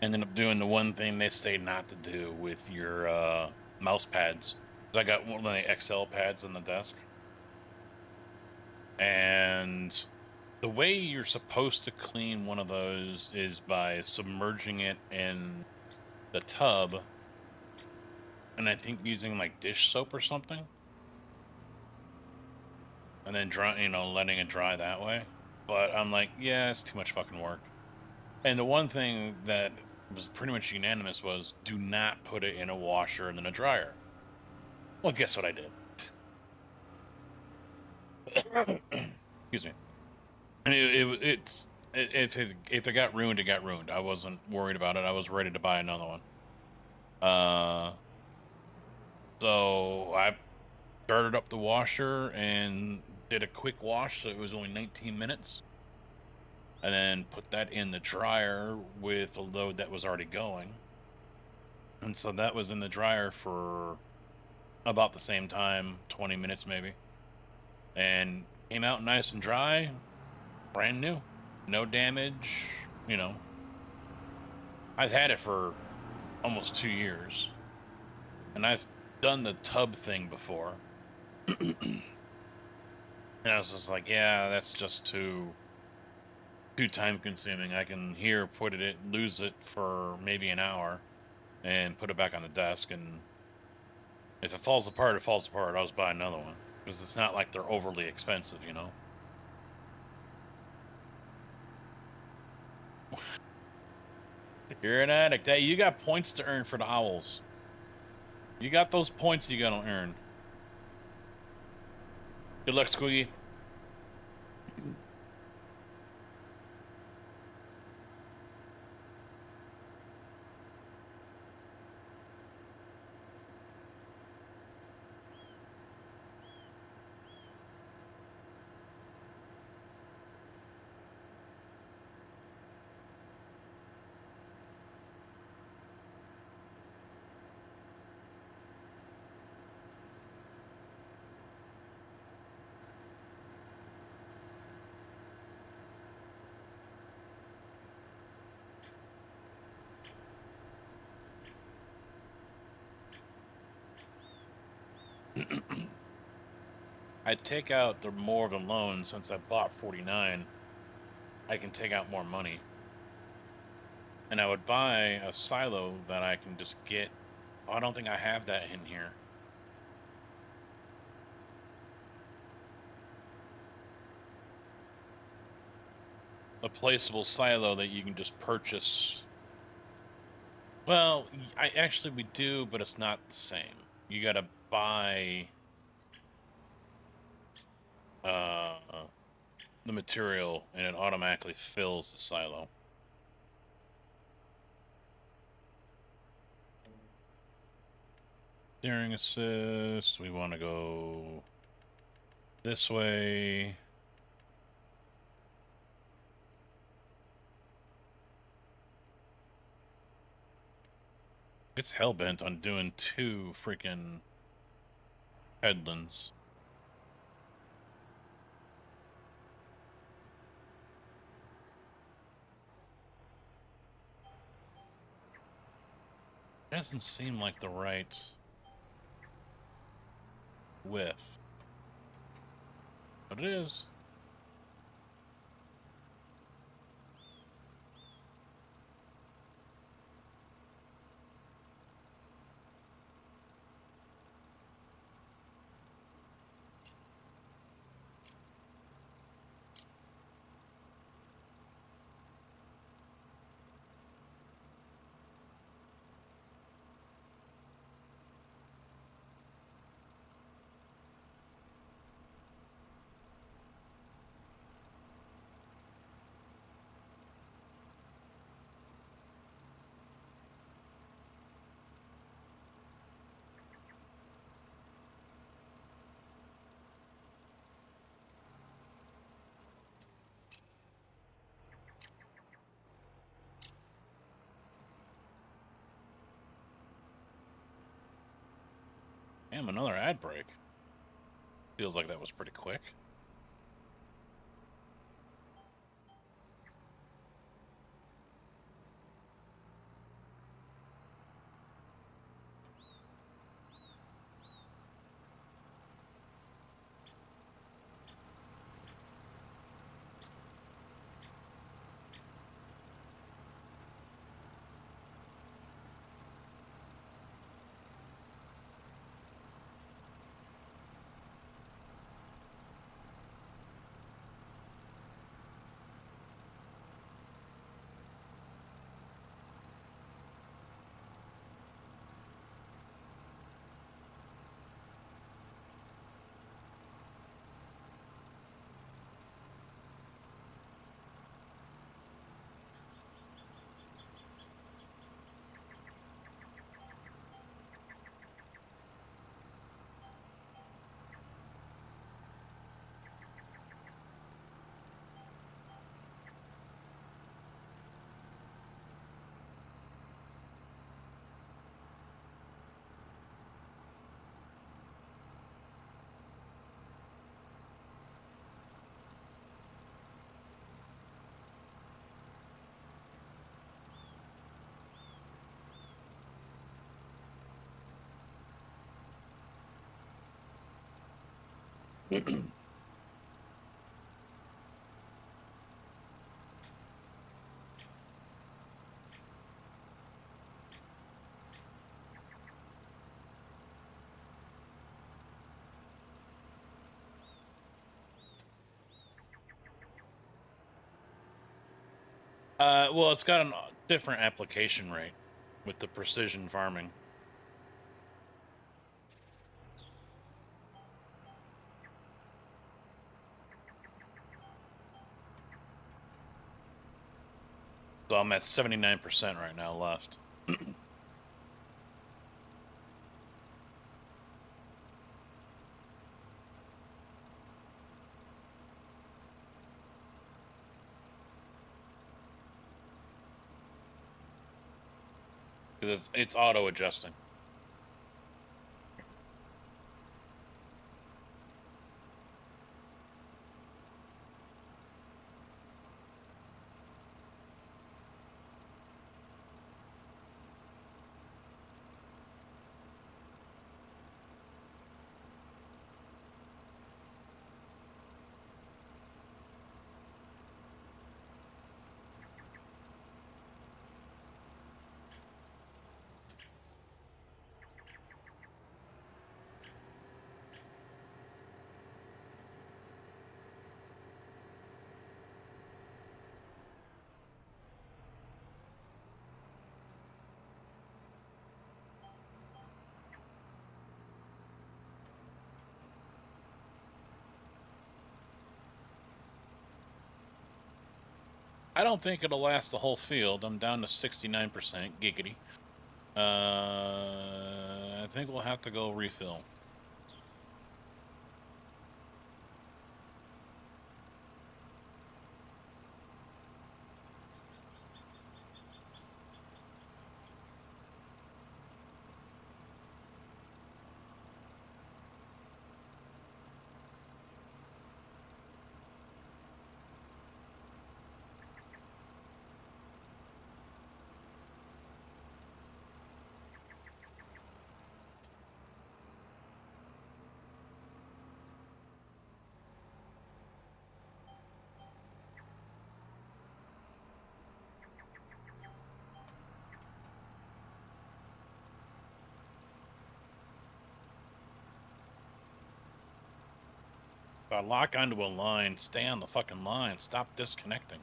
Ended up doing the one thing they say not to do with your mouse pads. I got one of the XL pads on the desk. And the way you're supposed to clean one of those is by submerging it in the tub. And I think using like dish soap or something. And then dry, letting it dry that way. But I'm like, yeah, it's too much fucking work. And the one thing that was pretty much unanimous was do not put it in a washer and then a dryer. Well, guess what I did? Excuse me. And if it got ruined, it got ruined. I wasn't worried about it. I was ready to buy another one. So I started up the washer and did a quick wash, so it was only 19 minutes. And then put that in the dryer with a load that was already going. And so that was in the dryer for about the same time, 20 minutes maybe. And came out nice and dry, brand new. No damage, I've had it for almost 2 years. And I've done the tub thing before. And I was just like, yeah, that's just too time consuming. I can lose it for maybe an hour and put it back on the desk, and if it falls apart, it falls apart. I'll just buy another one. Because it's not like they're overly expensive, You're an addict. Hey, you got points to earn for the owls. You got those points you gotta earn. Good luck, Squiggy. I'd take out the more of the loan since I bought 49. I can take out more money. And I would buy a silo that I can just get. Oh, I don't think I have that in here. A placeable silo that you can just purchase. Well, we do, but it's not the same. You gotta buy the material, and it automatically fills the silo. Steering assist. We want to go this way. It's hellbent on doing 2 freaking headlands. Doesn't seem like the right width, but it is. Damn, another ad break. Feels like that was pretty quick. Well, it's got a different application rate with the precision farming. So I'm at 79% right now left. Because it's auto adjusting. I don't think it'll last the whole field. I'm down to 69%. Giggity. I think we'll have to go refill. If I lock onto a line, stay on the fucking line. Stop disconnecting.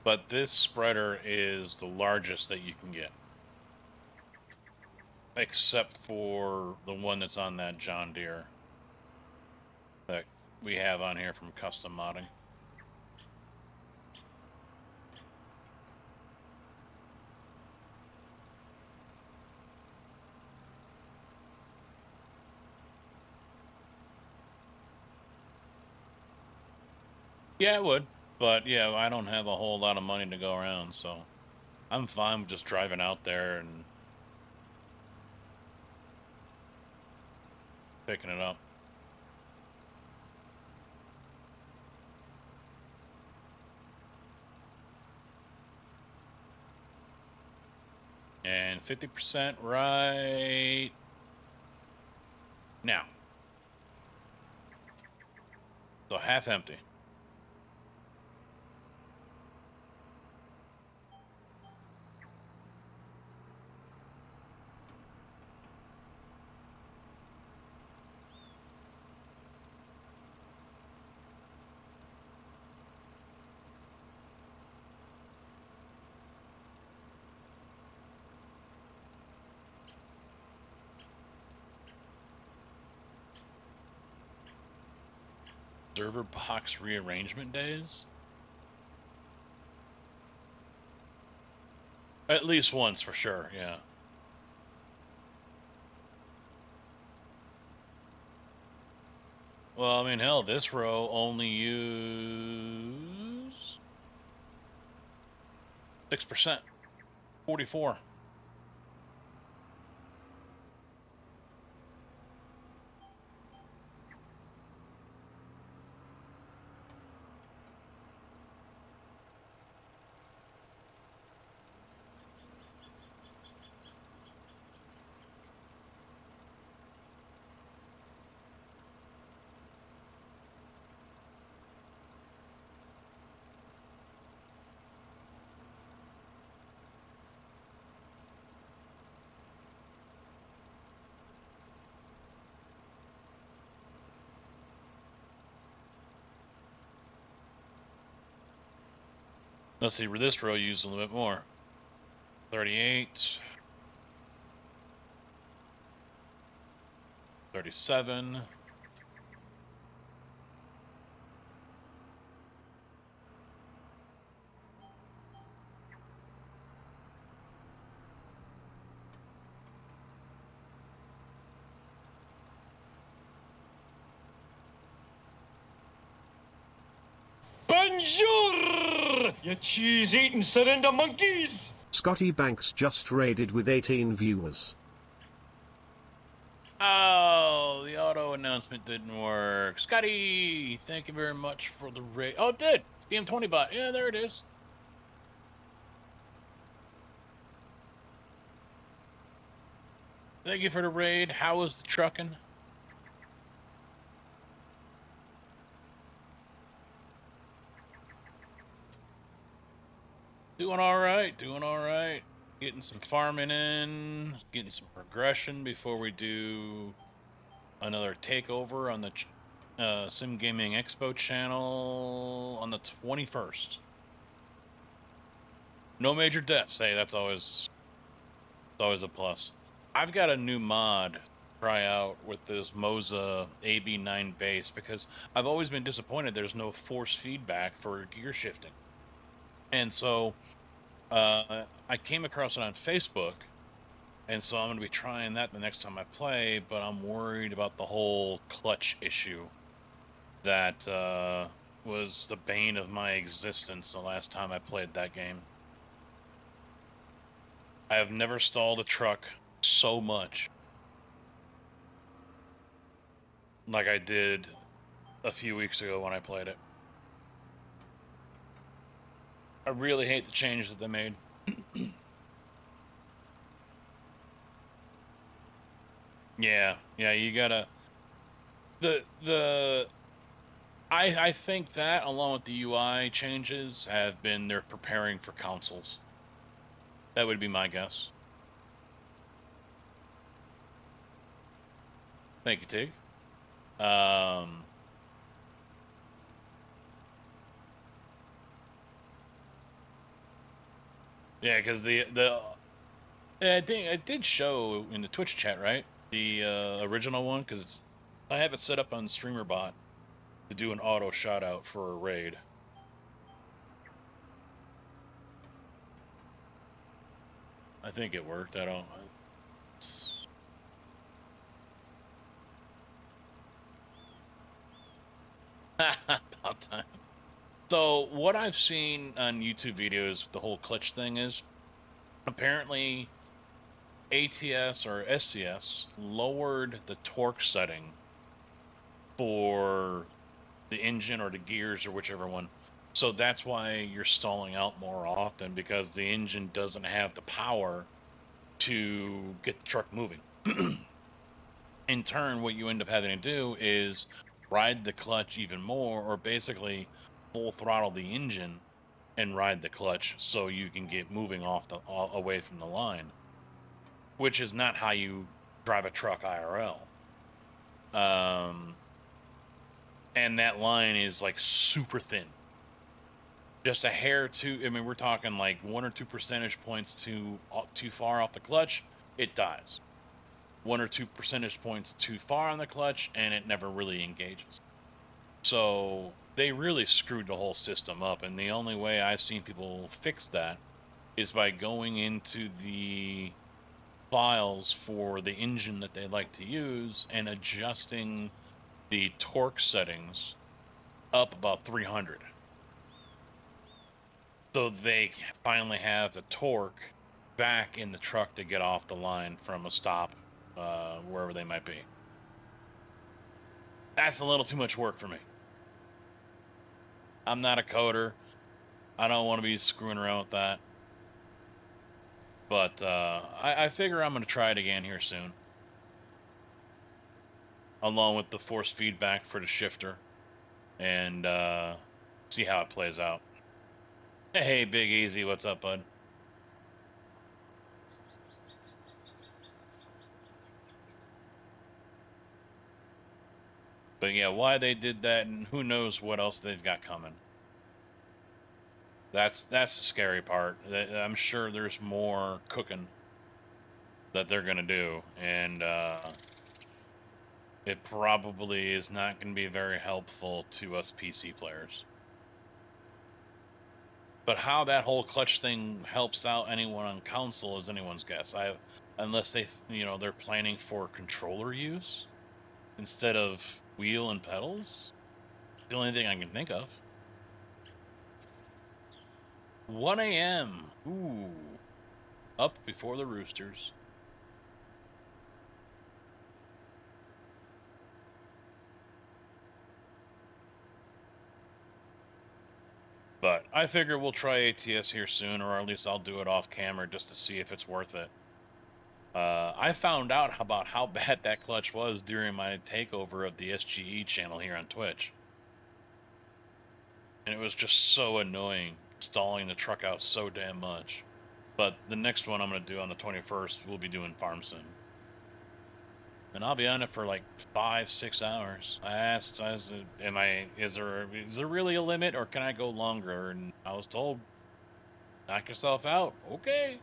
But this spreader is the largest that you can get. Except for the one that's on that John Deere that we have on here from custom modding. Yeah, it would. But yeah, I don't have a whole lot of money to go around, so I'm fine with just driving out there and picking it up. And 50% right now. So half empty. Server box rearrangement days? At least once for sure, yeah. Well, I mean, hell, this row only used 6%, 44. Let's see, this row used a little bit more. 38. 37. Bonjour, you cheese-eating surrender monkeys! Scotty Banks just raided with 18 viewers. Oh, the auto announcement didn't work. Scotty, thank you very much for the raid. Oh, it did. It's DM20 bot. Yeah, there it is. Thank you for the raid. How was the trucking? Doing all right. Doing all right. getting some farming in, getting some progression before we do another takeover on the Sim Gaming Expo channel on the 21st. No major deaths. Hey, that's always a plus. I've got a new mod to try out with this Moza AB9 base because I've always been disappointed there's no force feedback for gear shifting. And so I came across it on Facebook, and so I'm going to be trying that the next time I play, but I'm worried about the whole clutch issue that was the bane of my existence the last time I played that game. I have never stalled a truck so much like I did a few weeks ago when I played it. I really hate the changes that they made. Yeah, you gotta I think that along with the UI changes have been they're preparing for consoles. That would be my guess. Thank you, Tig. Yeah, because I think it did show in the Twitch chat, right? The original one, because I have it set up on StreamerBot to do an auto shout out for a raid. I think it worked. I don't. About time. So what I've seen on YouTube videos, the whole clutch thing is apparently ATS or SCS lowered the torque setting for the engine or the gears or whichever one. So that's why you're stalling out more often, because the engine doesn't have the power to get the truck moving. In turn, what you end up having to do is ride the clutch even more, or basically full throttle the engine and ride the clutch so you can get moving away from the line, which is not how you drive a truck IRL. And that line is like super thin, just a hair too. I mean, we're talking like 1 or 2 percentage points too far off the clutch, it dies. 1 or 2 percentage points too far on the clutch, and it never really engages. So they really screwed the whole system up, and the only way I've seen people fix that is by going into the files for the engine that they like to use and adjusting the torque settings up about 300. So they finally have the torque back in the truck to get off the line from a stop, wherever they might be. That's a little too much work for me. I'm not a coder. I don't want to be screwing around with that. But I figure I'm going to try it again here soon. Along with the force feedback for the shifter. And see how it plays out. Hey, Big Easy, what's up, bud? But yeah, why they did that, and who knows what else they've got coming. That's the scary part. I'm sure there's more cooking that they're gonna do, and it probably is not going to be very helpful to us PC players. But how that whole clutch thing helps out anyone on console is anyone's guess. Unless they're planning for controller use instead of wheel and pedals. The only thing I can think of. 1 a.m. Ooh. Up before the roosters. But I figure we'll try ATS here soon, or at least I'll do it off camera just to see if it's worth it. I found out about how bad that clutch was during my takeover of the SGE channel here on Twitch. And it was just so annoying, stalling the truck out so damn much. But the next one I'm going to do on the 21st, we'll be doing Farm Sim. And I'll be on it for like 5-6 hours. I said, is there really a limit or can I go longer? And I was told, knock yourself out. Okay.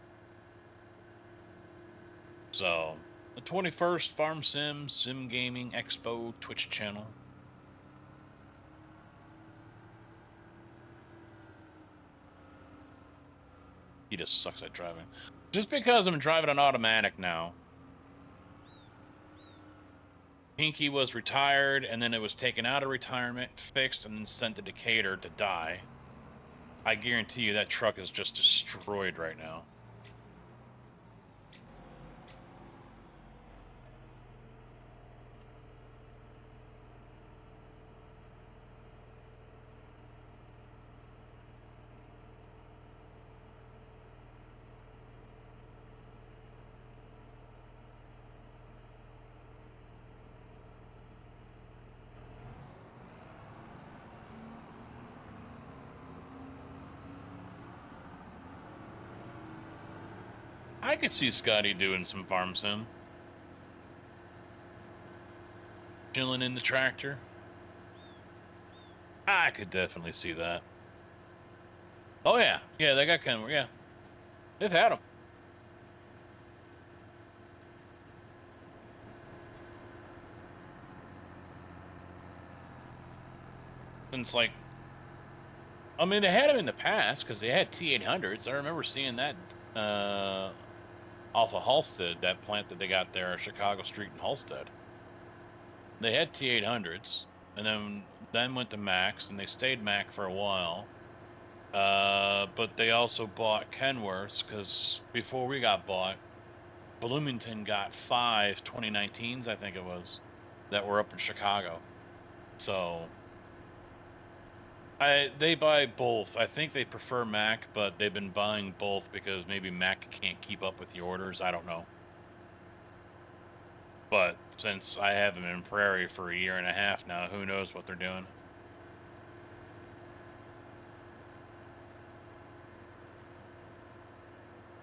So, the 21st Farm Sim Gaming Expo Twitch channel. He just sucks at driving. Just because I'm driving an automatic now. Pinky was retired, and then it was taken out of retirement, fixed, and then sent to Decatur to die. I guarantee you that truck is just destroyed right now. I could see Scotty doing some Farm Sim. Chilling in the tractor. I could definitely see that. Oh, yeah. Yeah, they got Kenworth. Yeah. They've had them. Since, like... I mean, they had them in the past, because they had T-800s. I remember seeing that off of Halstead, that plant that they got there, Chicago Street in Halstead. They had T-800s, and then went to Max, and they stayed Mac for a while. But they also bought Kenworths, because before we got bought, Bloomington got 5 2019s, I think it was, that were up in Chicago. So, they buy both. I think they prefer Mac, but they've been buying both because maybe Mac can't keep up with the orders. I don't know. But since I have them in Prairie for 1.5 years now, who knows what they're doing.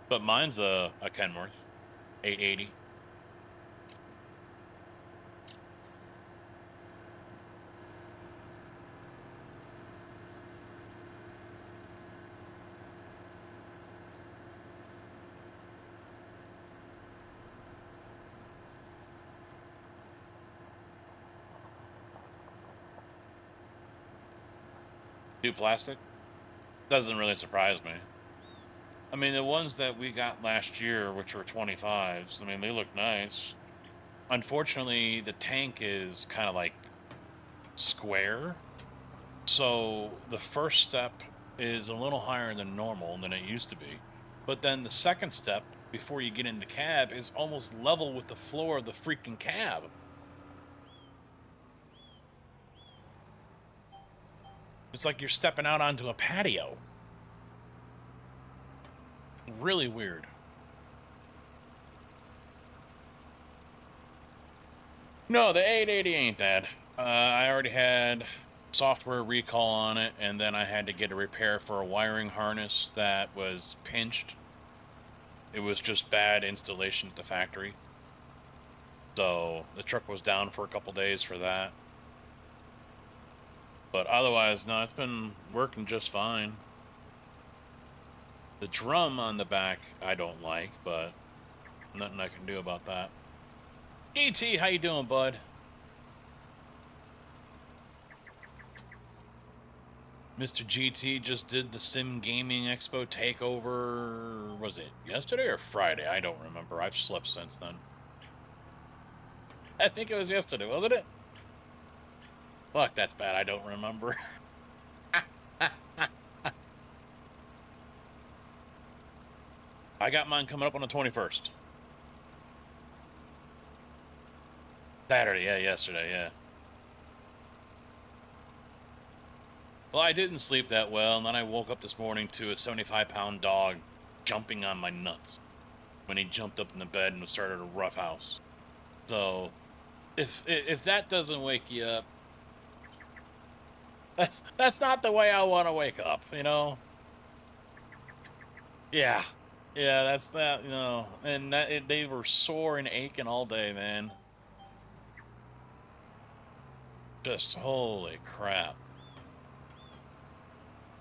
But mine's a Kenworth, 880. Do plastic? Doesn't really surprise me. I mean, the ones that we got last year, which were 25s, I mean, they look nice. Unfortunately, the tank is kind of like square. So the first step is a little higher than normal than it used to be. But then the second step, before you get in the cab, is almost level with the floor of the freaking cab. It's like you're stepping out onto a patio. Really weird. No, the 880 ain't bad. I already had software recall on it, and then I had to get a repair for a wiring harness that was pinched. It was just bad installation at the factory. So the truck was down for a couple days for that. But otherwise, no, it's been working just fine. The drum on the back I don't like, but nothing I can do about that. GT, how you doing, bud? Mr. GT just did the Sim Gaming Expo takeover, was it yesterday or Friday? I don't remember. I've slept since then. I think it was yesterday, wasn't it? Fuck, that's bad. I don't remember. I got mine coming up on the 21st. Saturday, yeah, yesterday, yeah. Well, I didn't sleep that well, and then I woke up this morning to a 75-pound dog jumping on my nuts when he jumped up in the bed and started a roughhouse. So, if that doesn't wake you up, that's not the way I want to wake up, you know? Yeah. Yeah, that's that, you know, and they were sore and aching all day, man. Just holy crap.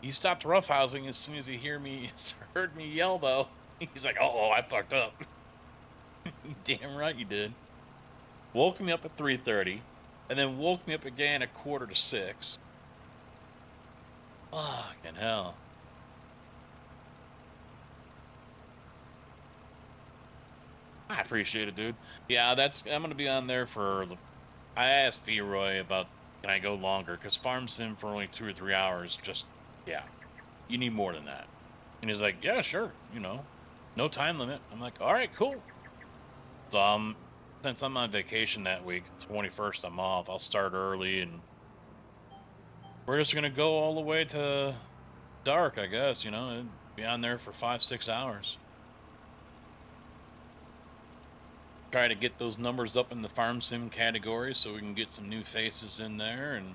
He stopped roughhousing as soon as he heard me yell, though. He's like, "Oh, I fucked up." Damn right you did. Woke me up at 3:30, and then woke me up again at 5:45. Fucking hell. I appreciate it, dude. Yeah, I'm gonna be on there for. I asked B Roy about can I go longer because Farm Sim for only 2 or 3 hours. Just yeah, you need more than that. And he's like, yeah, sure, you know, no time limit. I'm like, all right, cool. So since I'm on vacation that week, the 21st, I'm off. I'll start early, and we're just gonna go all the way to dark, I guess. You know, and be on there for 5-6 hours. Try to get those numbers up in the Farm Sim category so we can get some new faces in there. And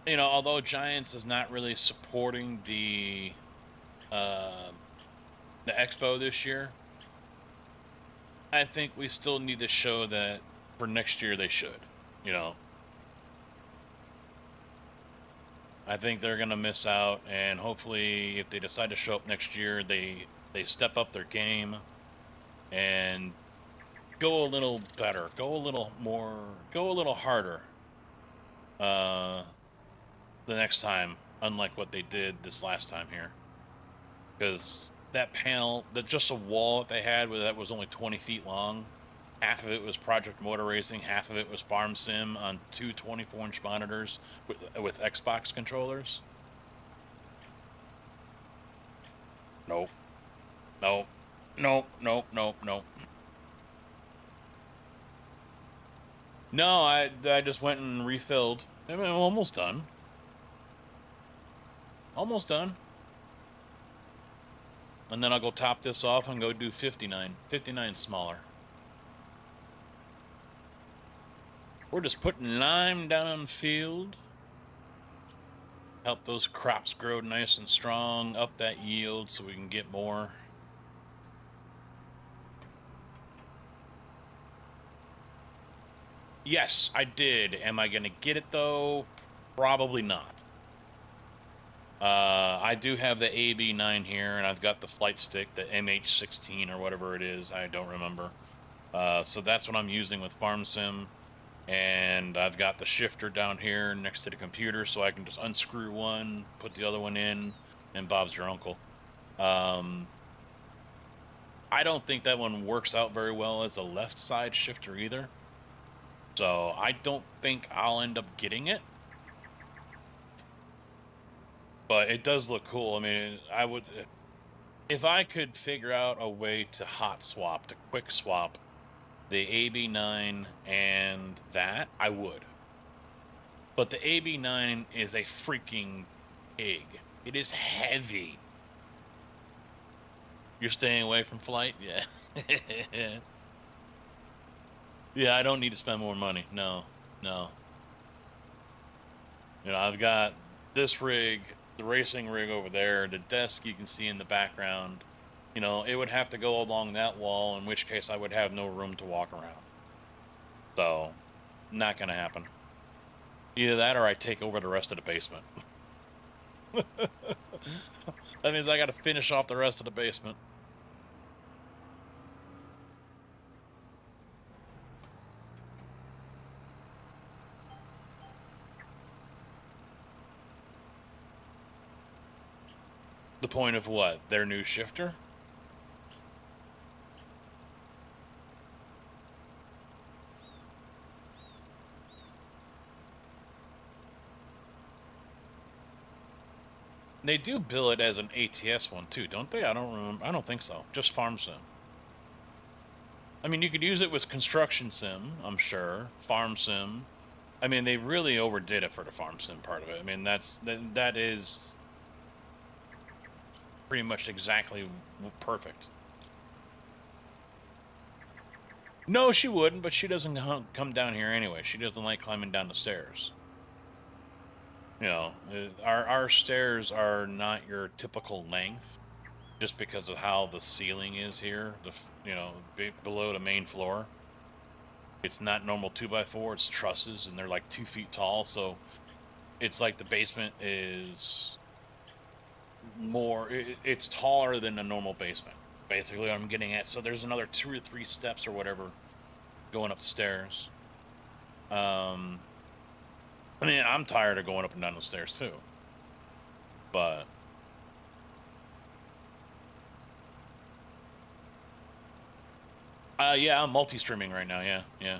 you know, although Giants is not really supporting the expo this year, I think we still need to show that for next year they should. You know, I think they're gonna miss out, and hopefully, if they decide to show up next year, they step up their game and go a little better, go a little more, go a little harder. The next time, unlike what they did this last time here, because that panel, just a wall that they had that was only 20 feet long, half of it was Project Motor Racing, half of it was Farm Sim on two 24-inch monitors with Xbox controllers. Nope. Nope. Nope. Nope. Nope. Nope. No, I just went and refilled. I mean, I'm almost done. Almost done. And then I'll go top this off and go do 59. 59 smaller. We're just putting lime down on the field. Help those crops grow nice and strong, up that yield so we can get more. Yes, I did. Am I going to get it, though? Probably not. I do have the AB9 here, and I've got the flight stick, the MH16 or whatever it is. I don't remember. So that's what I'm using with Farm Sim. And I've got the shifter down here next to the computer, so I can just unscrew one, put the other one in, and Bob's your uncle. I don't think that one works out very well as a left side shifter either. So I don't think I'll end up getting it. But it does look cool. I mean, I would, if I could figure out a way to hot swap, to quick swap the AB9 and that, I would. But the AB9 is a freaking pig. It is heavy. You're staying away from flight? Yeah. Yeah, I don't need to spend more money. No. You know, I've got this rig, the racing rig over there, the desk you can see in the background. You know, it would have to go along that wall, in which case I would have no room to walk around. So, not gonna happen. Either that or I take over the rest of the basement. That means I gotta finish off the rest of the basement. The point of what? Their new shifter? They do bill it as an ATS one too, don't they? I don't remember. I don't think so. Just Farm Sim. I mean, you could use it with Construction Sim, I'm sure. Farm Sim. I mean, they really overdid it for the Farm Sim part of it. I mean, that is pretty much exactly perfect. No, she wouldn't, but she doesn't come down here anyway. She doesn't like climbing down the stairs. You know, our stairs are not your typical length, just because of how the ceiling is here. Below the main floor, it's not normal 2x4. It's trusses, and they're like 2 feet tall. So it's like the basement is more. It's taller than a normal basement. Basically, what I'm getting at. So there's another 2 or 3 steps or whatever going up the stairs. I mean, I'm tired of going up and down the stairs too. But yeah, I'm multi-streaming right now. Yeah.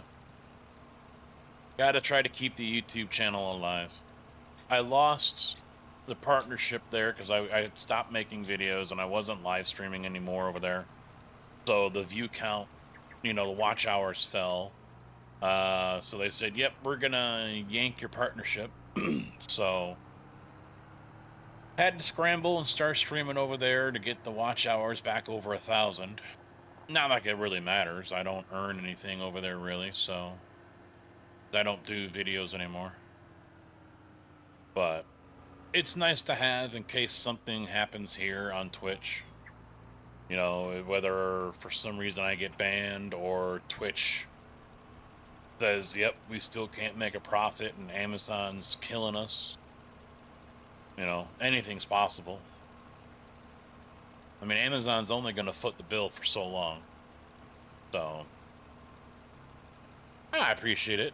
Gotta try to keep the YouTube channel alive. I lost the partnership there because I had stopped making videos and I wasn't live streaming anymore over there. So the view count, the watch hours fell. So they said, yep, we're gonna yank your partnership. So had to scramble and start streaming over there to get the watch hours back over 1,000. Not like it really matters. I don't earn anything over there really, so I don't do videos anymore. But it's nice to have in case something happens here on Twitch. Whether for some reason I get banned or Twitch says, yep, we still can't make a profit and Amazon's killing us. Anything's possible. I mean, Amazon's only going to foot the bill for so long. So, I appreciate it.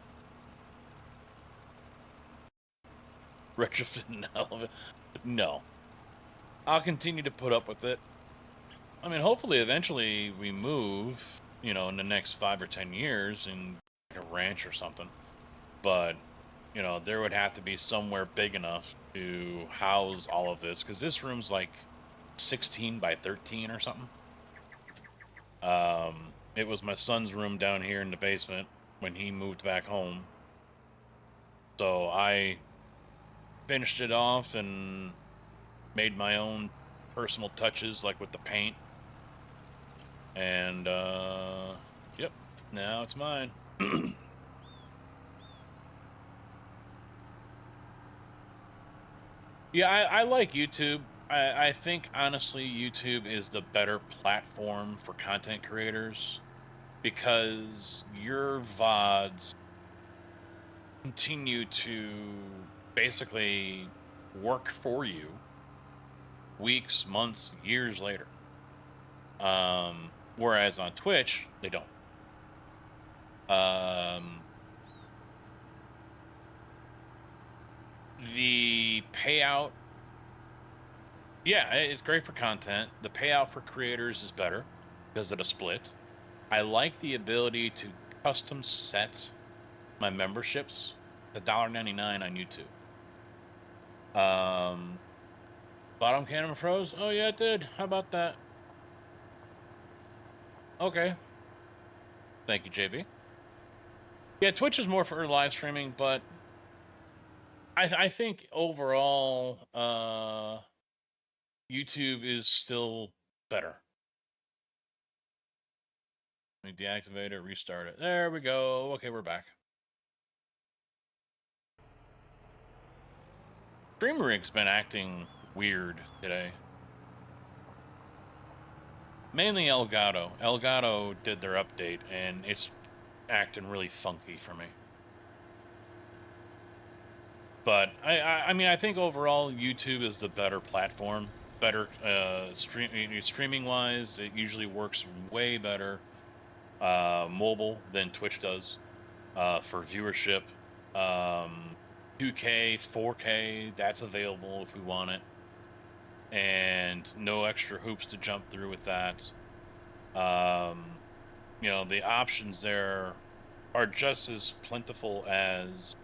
Retrofit an elevator? No. I'll continue to put up with it. I mean, hopefully, eventually we move, in the next 5 or 10 years in like a ranch or something. But, there would have to be somewhere big enough to house all of this. Because this room's like 16 by 13 or something. It was my son's room down here in the basement when he moved back home. So I finished it off and made my own personal touches, like with the paint. And, yep, now it's mine. Yeah, I like YouTube. I think, honestly, YouTube is the better platform for content creators because your VODs continue to basically work for you weeks, months, years later. Whereas on Twitch, they don't. The payout, yeah, it's great for content. The payout for creators is better because of the split. I like the ability to custom set my memberships to $1.99 on YouTube. Bottom camera froze? Oh yeah, it did. How about that? Okay. Thank you, JB. Yeah, Twitch is more for live streaming, but I think overall, YouTube is still better. Let me deactivate it, restart it. There we go. Okay, we're back. StreamRig's been acting weird today. Mainly Elgato. Elgato did their update, and it's acting really funky for me. But I mean, I think overall YouTube is the better platform. Better streaming wise, it usually works way better mobile than Twitch does for viewership. 2K, 4K, that's available if we want it, and no extra hoops to jump through with that. The options there are just as plentiful as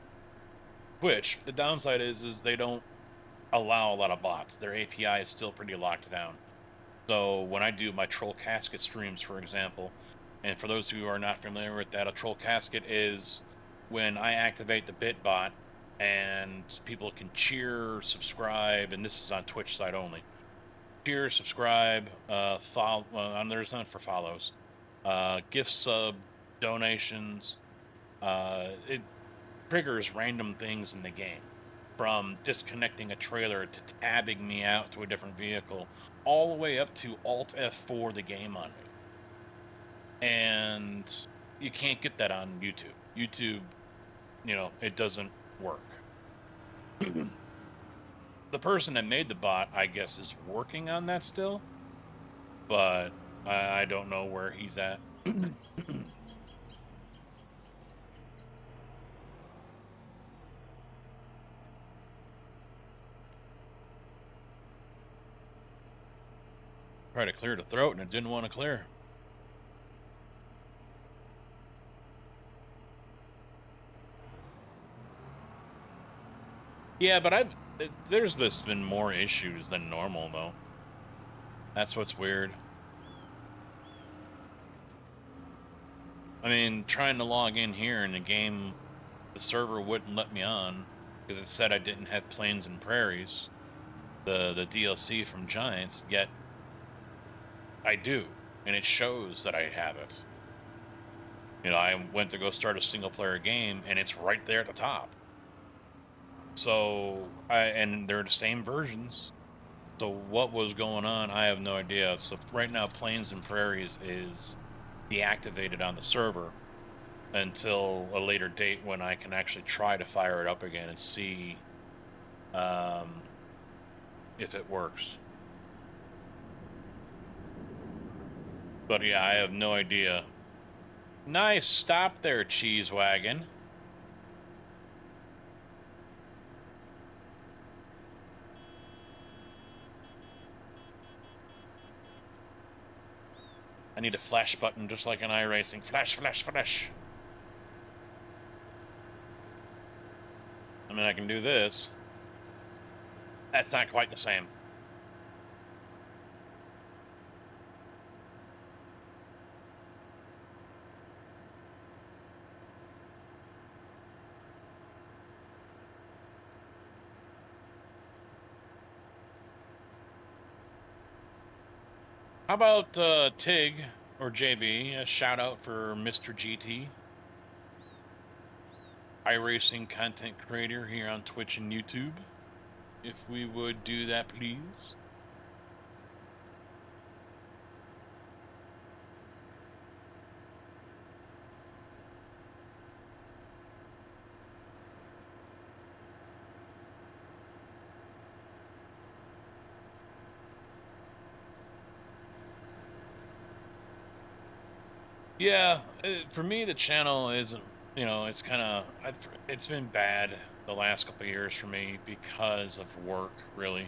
Twitch. The downside is they don't allow a lot of bots. Their API is still pretty locked down. So when I do my Troll Casket streams, for example, and for those who are not familiar with that, a Troll Casket is when I activate the BitBot and people can cheer, subscribe, and this is on Twitch side only. Cheer, subscribe, follow. There's none for follows. Gift sub, donations. It triggers random things in the game. from disconnecting a trailer to tabbing me out to a different vehicle, all the way up to Alt F4 the game on me. And you can't get that on YouTube. YouTube, you know, it doesn't work. The person that made the bot, I guess, is working on that still, but I don't know where he's at. Tried to clear the throat and it didn't want to clear. Yeah, but there's just been more issues than normal, though. That's what's weird. I mean, trying to log in here in the game, the server wouldn't let me on because it said I didn't have Plains and Prairies, the DLC from Giants, yet I do, and it shows that I have it. You know, I went to go start a single player game, and it's right there at the top. So, and they're the same versions. So what was going on, I have no idea. So right now, Plains and Prairies is deactivated on the server until a later date when I can actually try to fire it up again and see if it works. But yeah, I have no idea. Nice stop there, Cheese Wagon. I need a flash button just like in iRacing. Flash, flash, flash. I mean, I can do this. That's not quite the same. How about Tig or JB? A shout out for Mr. GT, iRacing content creator here on Twitch and YouTube. If we would do that, please. Yeah, for me, the channel isn't, you know, it's kind of, it's been bad the last couple of years for me because of work, really.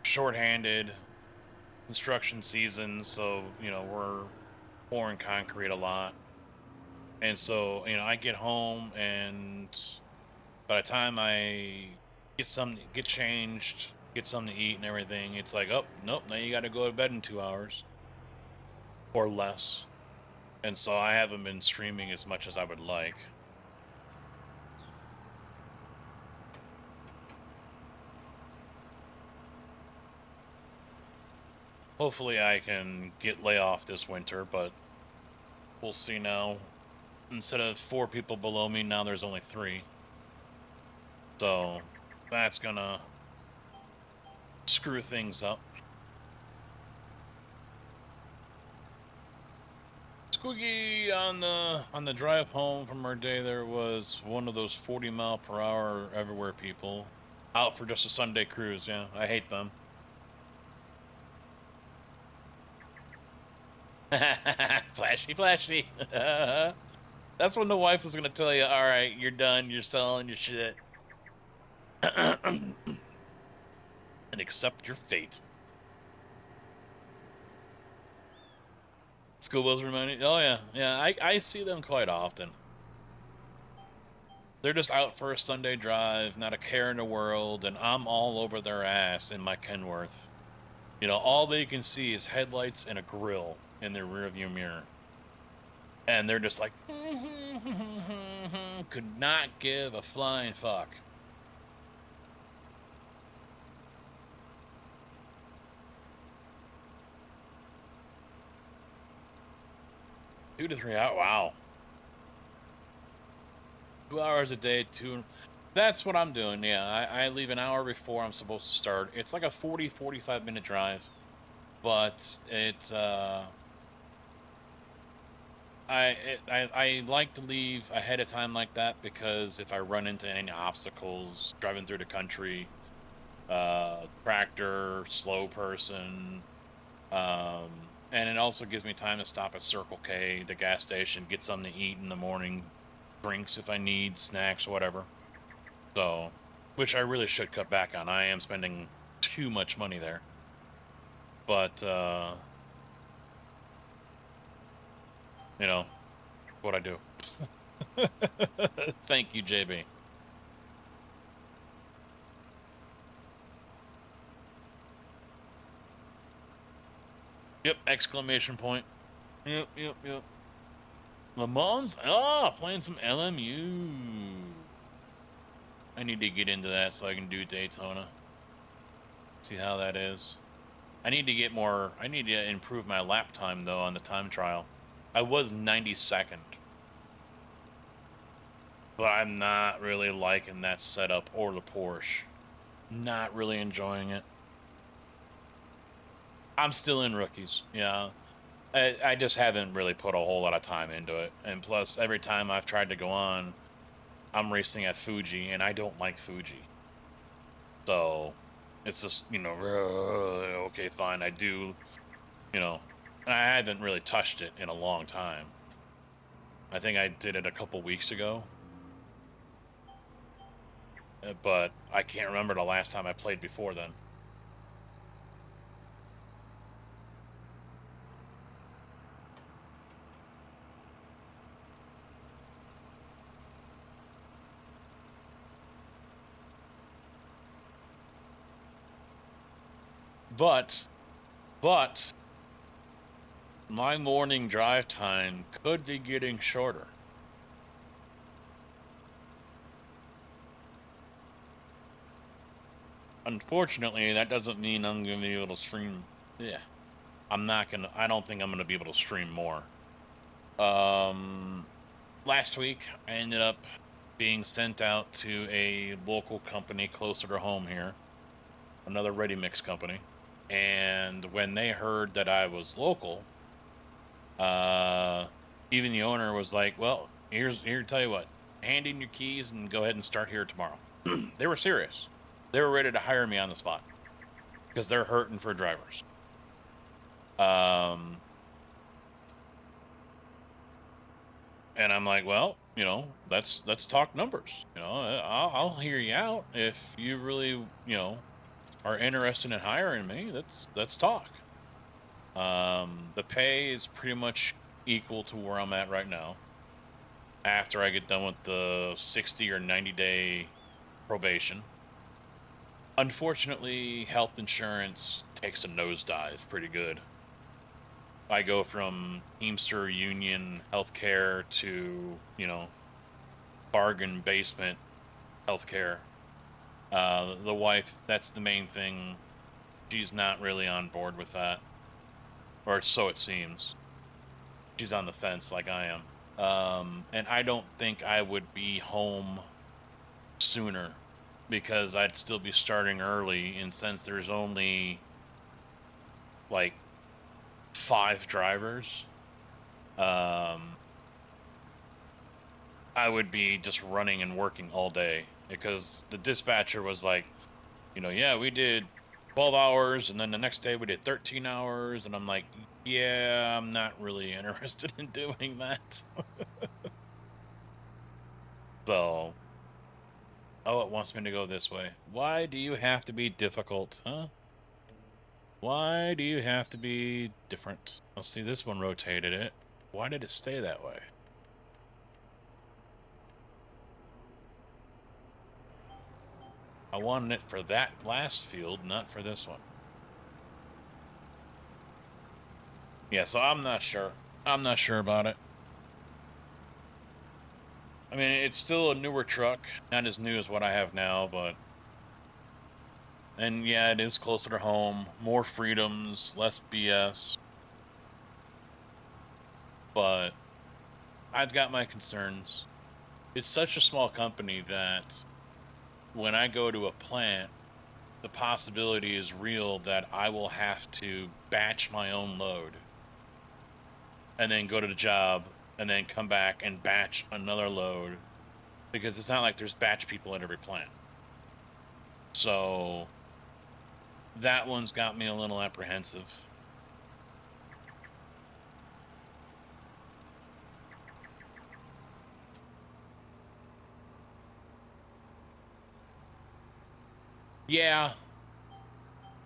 Shorthanded construction season, so, you know, we're pouring concrete a lot. And so, you know, I get home and by the time I get changed, get something to eat and everything, it's like, oh, nope, now you got to go to bed in 2 hours or less. And so I haven't been streaming as much as I would like. Hopefully I can get layoff this winter, but we'll see now. Instead of 4 people below me, now there's only 3. So that's gonna screw things up. Squiggy, on the drive home from our day, there was one of those 40-mile-per-hour everywhere people out for just a Sunday cruise. Yeah, I hate them. Flashy, flashy. That's when the wife was gonna tell you, all right, you're done, you're selling your shit. And accept your fate. School bus reminding, oh yeah, yeah, I see them quite often. They're just out for a Sunday drive, not a care in the world, and I'm all over their ass in my Kenworth. You know, all they can see is headlights and a grill in their rearview mirror. And they're just like, could not give a flying fuck. Two to 3 hours, wow. 2 hours a day, that's what I'm doing. Yeah, I leave an hour before I'm supposed to start. It's like a 45 minute drive, but I like to leave ahead of time like that because if I run into any obstacles driving through the country, tractor, slow person, and it also gives me time to stop at Circle K, the gas station, get something to eat in the morning, drinks if I need, snacks, whatever. So, which I really should cut back on. I am spending too much money there. But, you know, what I do. Thank you, JB. Yep, exclamation point. Yep. Le Mans? Ah, playing some LMU. I need to get into that so I can do Daytona. See how that is. I need to improve my lap time, though, on the time trial. I was 92nd. But I'm not really liking that setup or the Porsche. Not really enjoying it. I'm still in rookies, yeah. I just haven't really put a whole lot of time into it. And plus, every time I've tried to go on, I'm racing at Fuji, and I don't like Fuji. So, it's just, okay, fine, I do, and I haven't really touched it in a long time. I think I did it a couple weeks ago. But I can't remember the last time I played before then. But my morning drive time could be getting shorter. Unfortunately, that doesn't mean I'm going to be able to stream. Yeah. I don't think I'm going to be able to stream more. Last week, I ended up being sent out to a local company closer to home here. Another ready mix company. And when they heard that I was local, even the owner was like, well, tell you what, hand in your keys and go ahead and start here tomorrow. They were serious. They were ready to hire me on the spot because they're hurting for drivers. And I'm like, well, let's talk numbers. I'll hear you out if you really, are interested in hiring me. Let's talk. The pay is pretty much equal to where I'm at right now. After I get done with the 60 or 90-day probation. Unfortunately, health insurance takes a nosedive pretty good. I go from Teamster Union healthcare to, bargain basement healthcare. The wife, that's the main thing. She's not really on board with that. Or so it seems. She's on the fence like I am. And I don't think I would be home sooner because I'd still be starting early, and since there's only like 5 drivers, I would be just running and working all day because the dispatcher was like, yeah, we did 12 hours and then the next day we did 13 hours, and I'm like, yeah, I'm not really interested in doing that. So, oh, it wants me to go this way. Why do you have to be difficult, huh? Why do you have to be different? I'll see, this one rotated it. Why did it stay that way? I wanted it for that last field, not for this one. Yeah, so I'm not sure. I'm not sure about it. I mean, it's still a newer truck. Not as new as what I have now, but... And yeah, it is closer to home. More freedoms, less BS. But I've got my concerns. it's such a small company that when I go to a plant, the possibility is real that I will have to batch my own load and then go to the job and then come back and batch another load, because it's not like there's batch people at every plant. So that one's got me a little apprehensive. Yeah.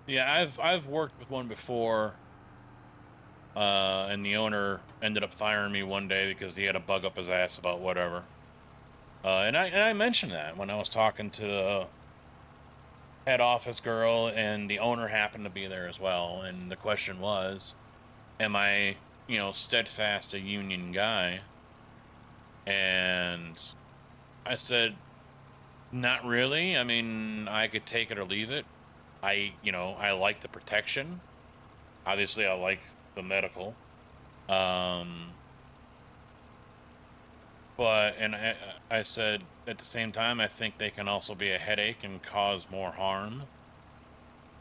Yeah, I've worked with one before, and the owner ended up firing me one day because he had a bug up his ass about whatever. And I mentioned that when I was talking to the head office girl, and the owner happened to be there as well. And the question was, am I, steadfast a union guy? And I said, not really. I mean, I could take it or leave it. I like the protection. Obviously, I like the medical. Um, and I said at the same time, I think they can also be a headache and cause more harm.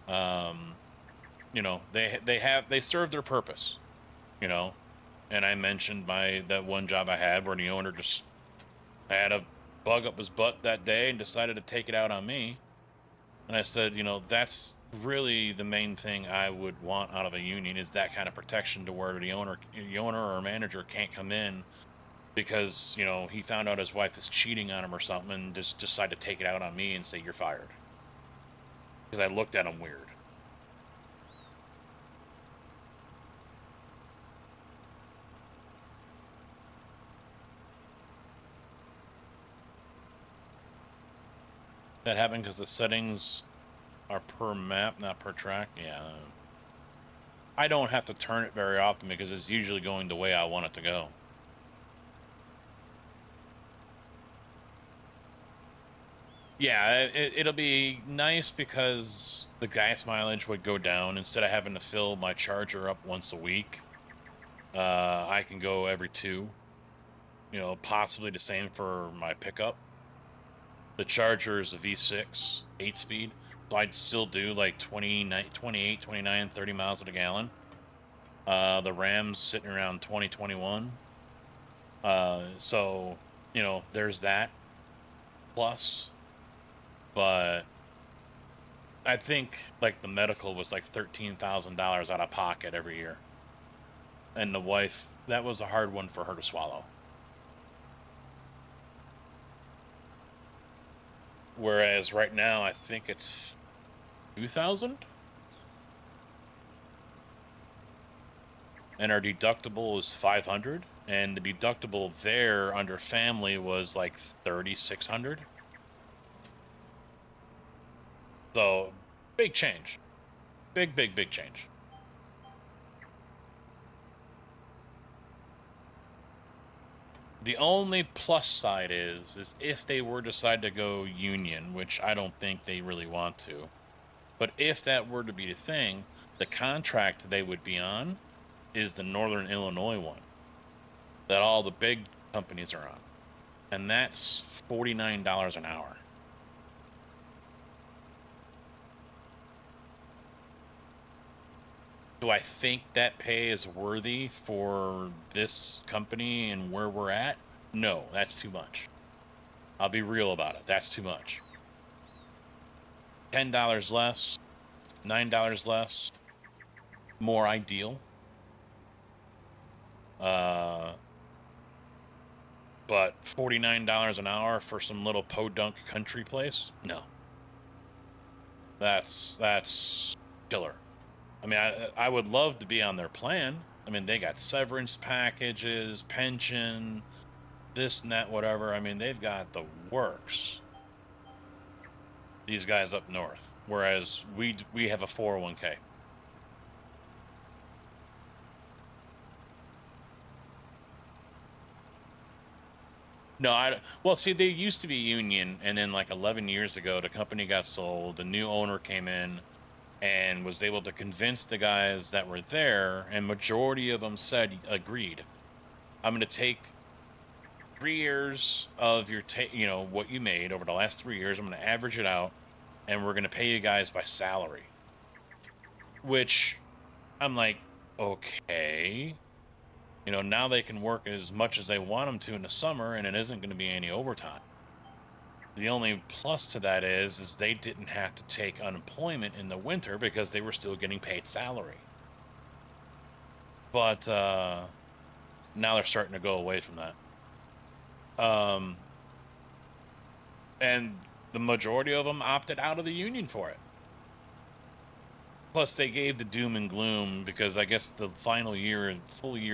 Um, they serve their purpose, you know. And I mentioned that one job I had where the owner just had a bug up his butt that day and decided to take it out on me. And I said, that's really the main thing I would want out of a union, is that kind of protection, to where the owner or manager can't come in because, he found out his wife is cheating on him or something and just decide to take it out on me and say, you're fired. Because I looked at him weird. That happened because the settings are per map, not per track. Yeah. I don't have to turn it very often because it's usually going the way I want it to go. Yeah, it'll be nice because the gas mileage would go down. Instead of having to fill my charger up once a week, I can go every 2. Possibly the same for my pickup. The charger is a V6, 8-speed, so I'd still do like 29, 28, 29, 30 miles to the gallon. The RAM's sitting around 20, 21. So, there's that plus. But I think like the medical was like $13,000 out of pocket every year. And the wife, that was a hard one for her to swallow. Whereas right now, I think it's 2,000, and our deductible is 500, and the deductible there under family was like 3,600. So big change, big change. The only plus side is if they were to decide to go union, which I don't think they really want to. But if that were to be the thing, the contract they would be on is the Northern Illinois one that all the big companies are on. And that's $49 an hour. Do I think that pay is worthy for this company and where we're at? No, that's too much. I'll be real about it. That's too much. $10 less, $9 less, more ideal. But $49 an hour for some little podunk country place? No. That's killer. I mean, I would love to be on their plan. I mean, they got severance packages, pension, this and that, whatever. I mean, they've got the works. These guys up north, whereas we have a 401k. No, well, see, they used to be union, and then like 11 years ago, the company got sold. The new owner came in and was able to convince the guys that were there, and majority of them said, agreed. I'm going to take 3 years of your what you made over the last 3 years. I'm going to average it out, and we're going to pay you guys by salary. Which I'm like, okay. Now they can work as much as they want them to in the summer, and it isn't going to be any overtime. The only plus to that is they didn't have to take unemployment in the winter because they were still getting paid salary. But now they're starting to go away from that. And the majority of them opted out of the union for it. Plus, they gave the doom and gloom because I guess the full year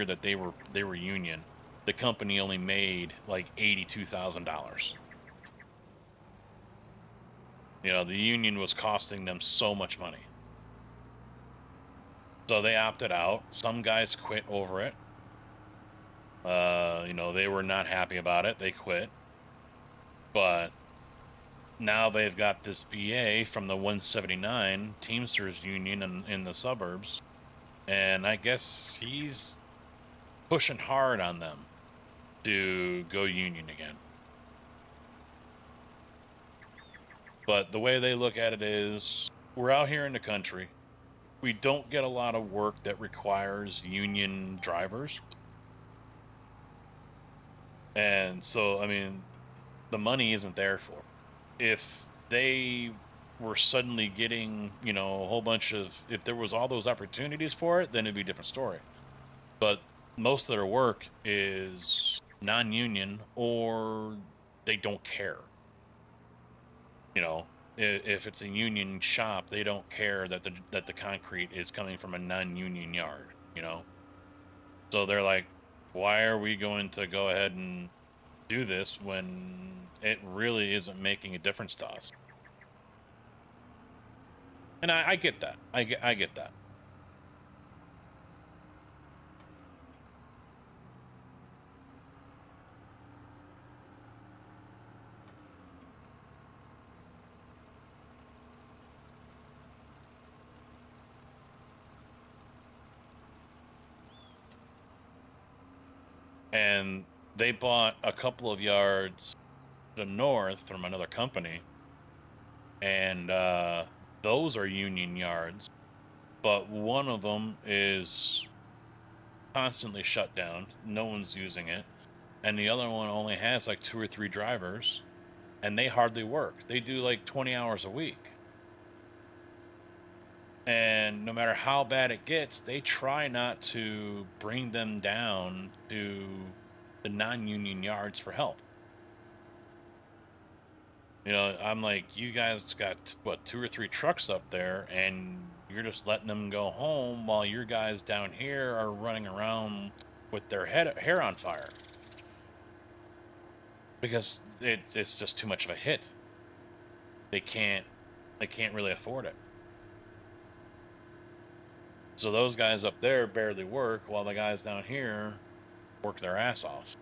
that they were union, the company only made like $82,000. The union was costing them so much money. So they opted out. Some guys quit over it. They were not happy about it. They quit. But now they've got this BA from the 179 Teamsters Union in the suburbs. And I guess he's pushing hard on them to go union again. But the way they look at it is, we're out here in the country. We don't get a lot of work that requires union drivers. And so, I mean, the money isn't there for it. If they were suddenly getting, a whole bunch of, if there was all those opportunities for it, then it'd be a different story. But most of their work is non-union, or they don't care. If it's a union shop, they don't care that the concrete is coming from a non-union yard. So they're like, why are we going to go ahead and do this when it really isn't making a difference to us? And I get that. I get that. And they bought a couple of yards to the north from another company, and those are union yards, but one of them is constantly shut down. No one's using it. And the other one only has like 2 or 3 drivers, and they hardly work. They do like 20 hours a week. And no matter how bad it gets, they try not to bring them down to the non-union yards for help. I'm like, you guys got, what, 2 or 3 trucks up there, and you're just letting them go home while your guys down here are running around with their hair on fire. Because it's just too much of a hit. They can't really afford it. So those guys up there barely work, while the guys down here work their ass off.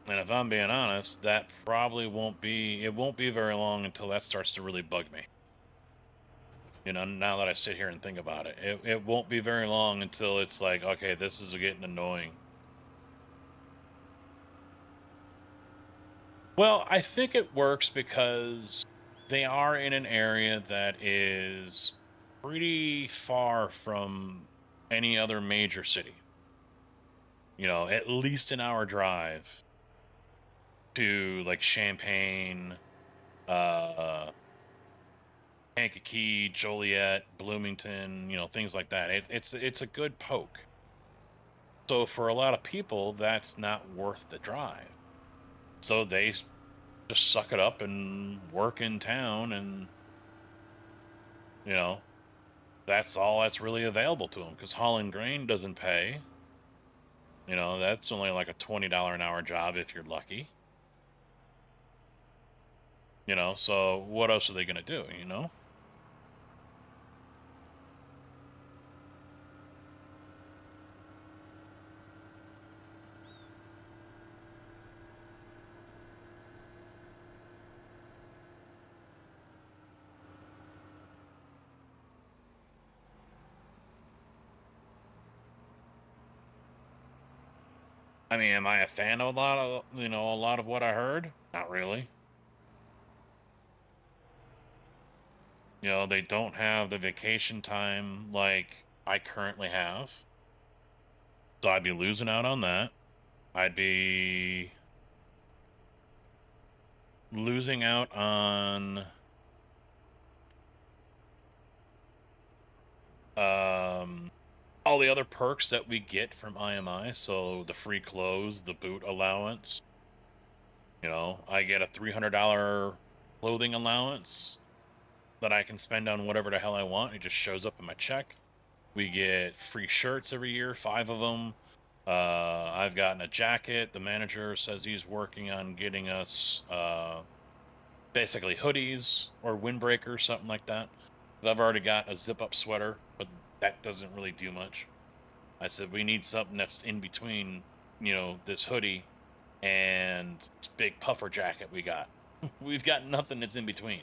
And if I'm being honest, that probably won't be very long until that starts to really bug me. Now that I sit here and think about it, it won't be very long until it's like, okay, this is getting annoying. Well, I think it works because they are in an area that is pretty far from any other major city. At least an hour drive to like Champaign, Kankakee, Joliet, Bloomington, things like that. It's a good poke. So for a lot of people, that's not worth the drive. So they just suck it up and work in town, and that's all that's really available to them, because hauling grain doesn't pay. That's only like a $20 an hour job if you're lucky. So what else are they gonna do? I mean, am I a fan of a lot of what I heard? Not really. They don't have the vacation time like I currently have. So I'd be losing out on that. I'd be losing out on all the other perks that we get from IMI. So the free clothes, the boot allowance. I get a $300 clothing allowance that I can spend on whatever the hell I want. It just shows up in my check. We get free shirts every year, 5 of them. I've gotten a jacket. The manager says he's working on getting us basically hoodies or windbreakers, something like that. 'Cause I've already got a zip-up sweater, but that doesn't really do much. I said we need something that's in between, this hoodie and this big puffer jacket we got. We've got nothing that's in between.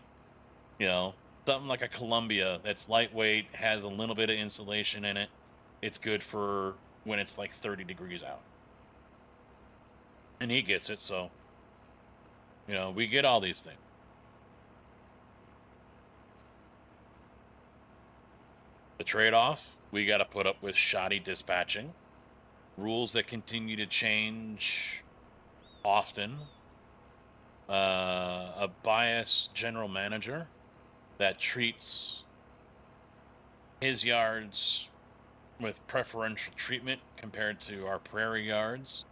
Something like a Columbia that's lightweight, has a little bit of insulation in it. It's good for when it's like 30 degrees out. And he gets it, so, we get all these things. The trade-off, we got to put up with shoddy dispatching, rules that continue to change often, a biased general manager that treats his yards with preferential treatment compared to our prairie yards.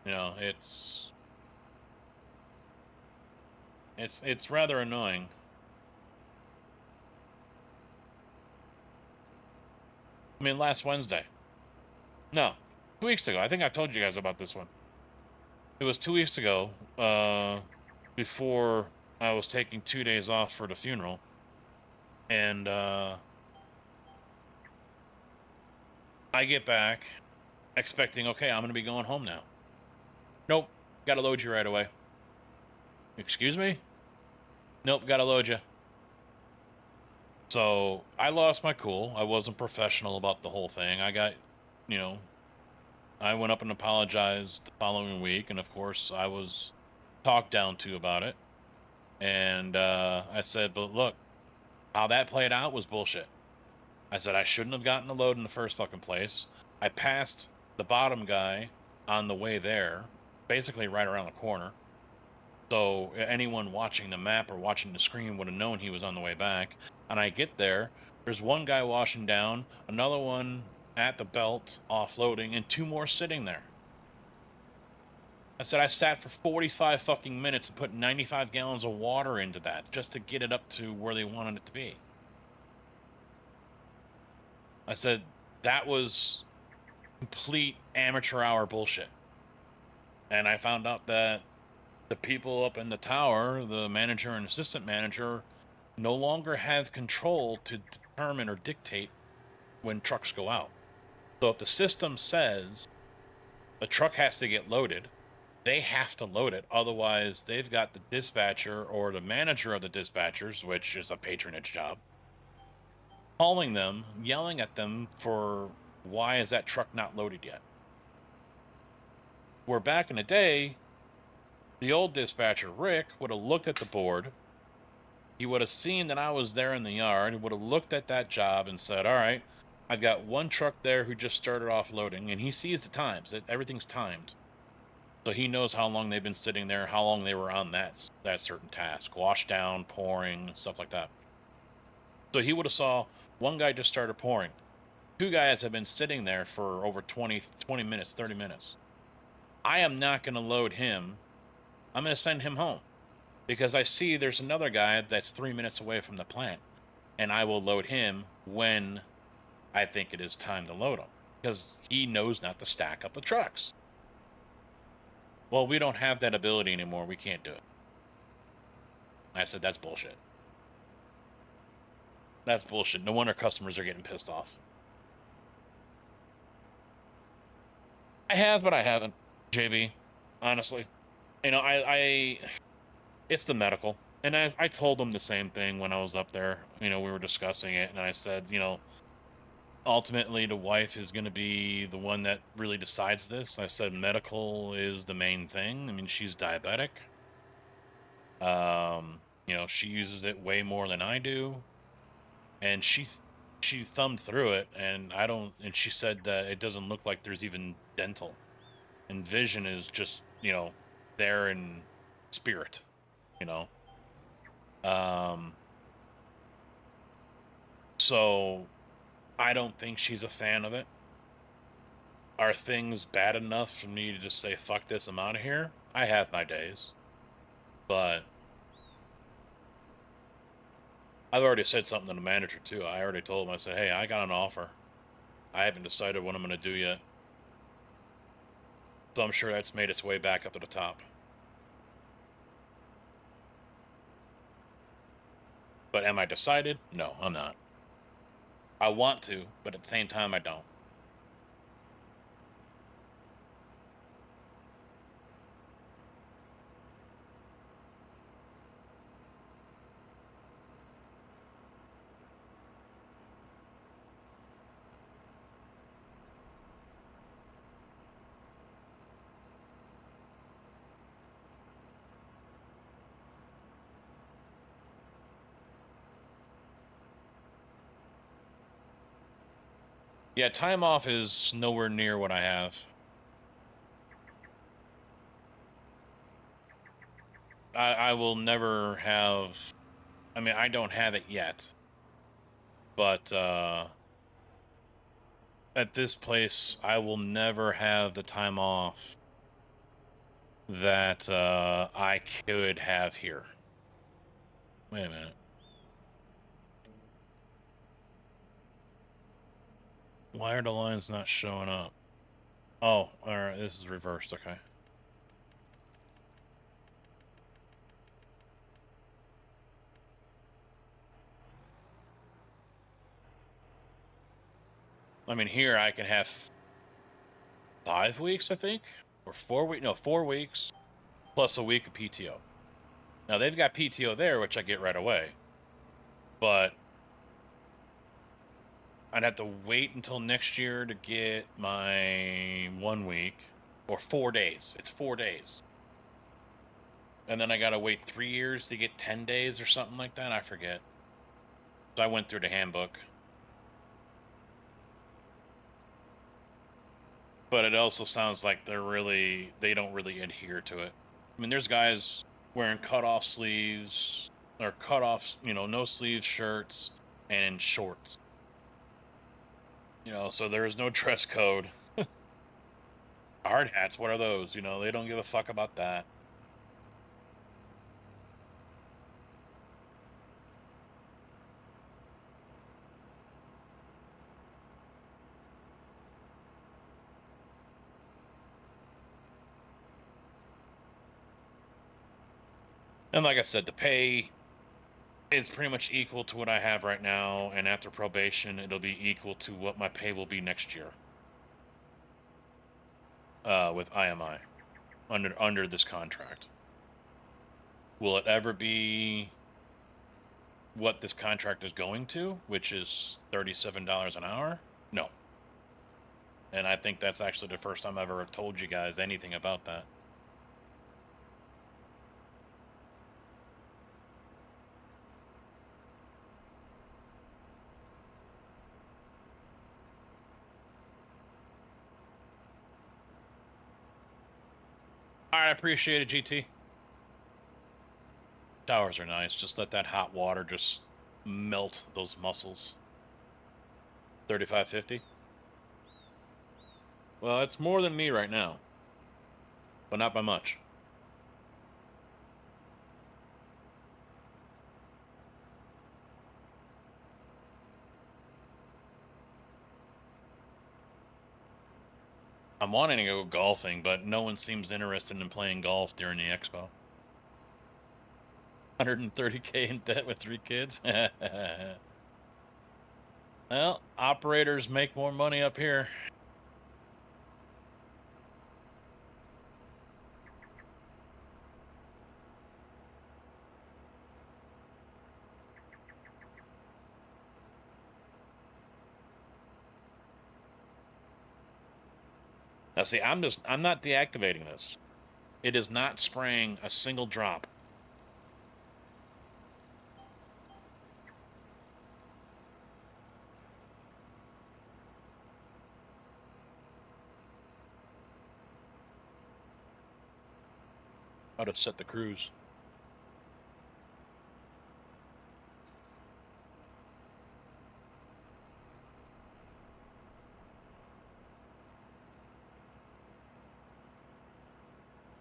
It's rather annoying. I mean, last Wednesday. No, 2 weeks ago. I think I told you guys about this one. It was 2 weeks ago, before I was taking 2 days off for the funeral. And I get back expecting, okay, I'm going to be going home now. Nope, got to load you right away. Excuse me? Nope, got to load you. So I lost my cool. I wasn't professional about the whole thing. I went up and apologized the following week, and of course I was talked down to about it. And I said, but look, how that played out was bullshit. I said I shouldn't have gotten the load in the first fucking place. I passed the bottom guy on the way there, basically right around the corner. So anyone watching the map or watching the screen would have known he was on the way back. And I get there, there's one guy washing down, another one at the belt offloading, and 2 more sitting there. I said I sat for 45 fucking minutes and put 95 gallons of water into that just to get it up to where they wanted it to be. I said that was complete amateur hour bullshit. And I found out that the people up in the tower, the manager and assistant manager, no longer have control to determine or dictate when trucks go out. So if the system says a truck has to get loaded, they have to load it. Otherwise, they've got the dispatcher or the manager of the dispatchers, which is a patronage job, calling them, yelling at them for why is that truck not loaded yet? Where back in the day, the old dispatcher, Rick, would have looked at the board. He would have seen that I was there in the yard. He would have looked at that job and said, all right, I've got one truck there who just started off loading, and he sees the times. Everything's timed. So he knows how long they've been sitting there, how long they were on that certain task. Wash down, pouring, stuff like that. So he would have saw one guy just started pouring. 2 guys have been sitting there for over 20 minutes, 30 minutes. I am not going to load him. I'm going to send him home because I see there's another guy that's 3 minutes away from the plant, and I will load him when I think it is time to load him because he knows not to stack up the trucks. Well, we don't have that ability anymore. We can't do it. I said, that's bullshit. That's bullshit. No wonder customers are getting pissed off. I have, but I haven't, JB. Honestly. It's the medical. And I told them the same thing when I was up there. We were discussing it, and I said, ultimately the wife is going to be the one that really decides this. I said medical is the main thing. I mean, she's diabetic. She uses it way more than I do, and she thumbed through it, and I don't. And she said that it doesn't look like there's even dental, and vision is just there in spirit. You know. So I don't think she's a fan of it. Are things bad enough for me to just say, fuck this, I'm out of here? I have my days. But I've already said something to the manager, too. I already told him, I said, hey, I got an offer. I haven't decided what I'm going to do yet. So I'm sure that's made its way back up to the top. But am I decided? No, I'm not. I want to, but at the same time, I don't. Yeah, time off is nowhere near what I have. I will never have... I mean, I don't have it yet. But, at this place, I will never have the time off that I could have here. Wait a minute. Why are the lines not showing up? Oh, alright, this is reversed, okay. I mean, here I can have 5 weeks, I think? Or 4 weeks? No, 4 weeks, plus a week of PTO. Now, they've got PTO there, which I get right away. But I'd have to wait until next year to get my 1 week. Or 4 days. It's 4 days. And then I gotta wait 3 years to get 10 days or something like that. I forget. So I went through the handbook. But it also sounds like they don't really adhere to it. I mean, there's guys wearing cut-off sleeves, or cut-off, no sleeves shirts, and shorts. So there is no dress code. Hard hats, what are those? They don't give a fuck about that. And like I said, the pay is pretty much equal to what I have right now, and after probation, it'll be equal to what my pay will be next year. With IMI, under this contract. Will it ever be what this contract is going to, which is $37 an hour? No. And I think that's actually the first time I've ever told you guys anything about that. Alright, I appreciate it, GT. Showers are nice. Just let that hot water just melt those muscles. 35.50. Well, it's more than me right now, but not by much. I'm wanting to go golfing, but no one seems interested in playing golf during the expo. 130K in debt with 3 kids? Well, operators make more money up here. Now, see, I'm not deactivating this. It is not spraying a single drop. I'd have set the cruise.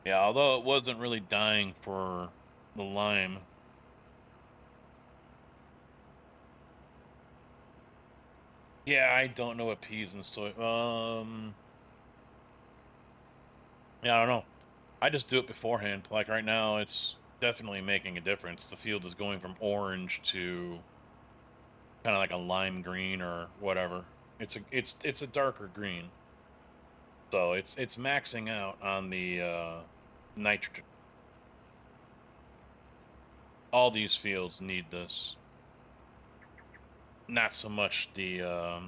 Yeah, although it wasn't really dying for the lime. Yeah, I don't know what peas and soy. Yeah, I don't know. I just do it beforehand. Like right now, it's definitely making a difference. The field is going from orange to kind of like a lime green or whatever. It's a darker green. So it's maxing out on the nitrogen. All these fields need this. Not so much the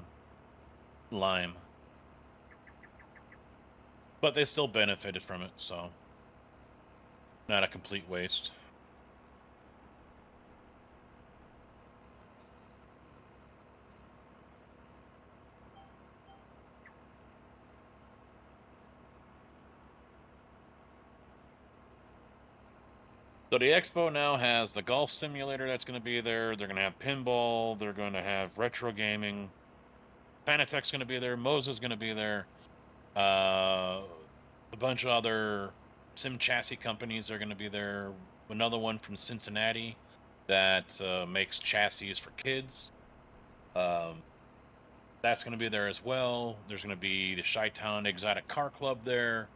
lime. But they still benefited from it, so not a complete waste. So the expo now has the golf simulator that's going to be there. They're going to have pinball. They're going to have retro gaming. Fanatec's going to be there. Moza's going to be there. A bunch of other sim chassis companies are going to be there. Another one from Cincinnati that makes chassis for kids. That's going to be there as well. There's going to be the Chi-Town Exotic Car Club there.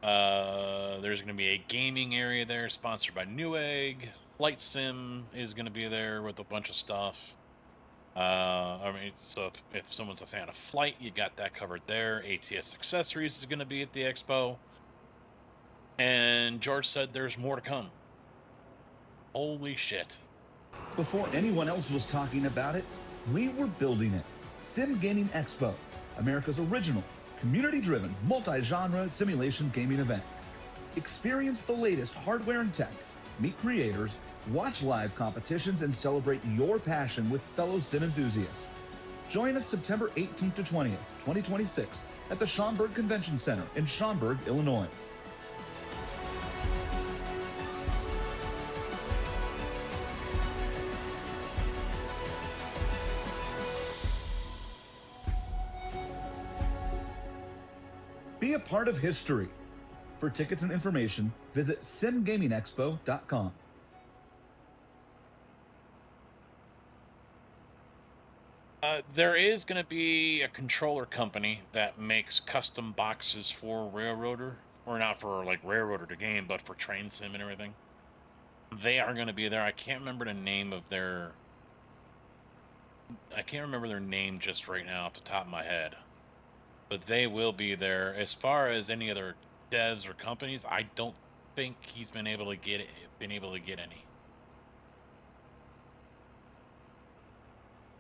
There's going to be a gaming area there sponsored by Newegg. Flight Sim is going to be there with a bunch of stuff. I mean, so if someone's a fan of Flight, you got that covered there. ATS Accessories is going to be at the expo. And George said there's more to come. Holy shit. Before anyone else was talking about it, we were building it. Sim Gaming Expo, America's original, community-driven, multi-genre simulation gaming event. Experience the latest hardware and tech, meet creators, watch live competitions, and celebrate your passion with fellow sim enthusiasts. Join us September 18th to 20th, 2026 at the Schaumburg Convention Center in Schaumburg, Illinois. Be a part of history. For tickets and information, visit simgamingexpo.com. There is going to be a controller company that makes custom boxes for Railroader, or not for like Railroader to game, but for Train Sim and everything. They are going to be there. I can't remember the name of their. I can't remember their name just right now off the top of my head, but they will be there. As far as any other devs or companies, I don't think he's been able to get any.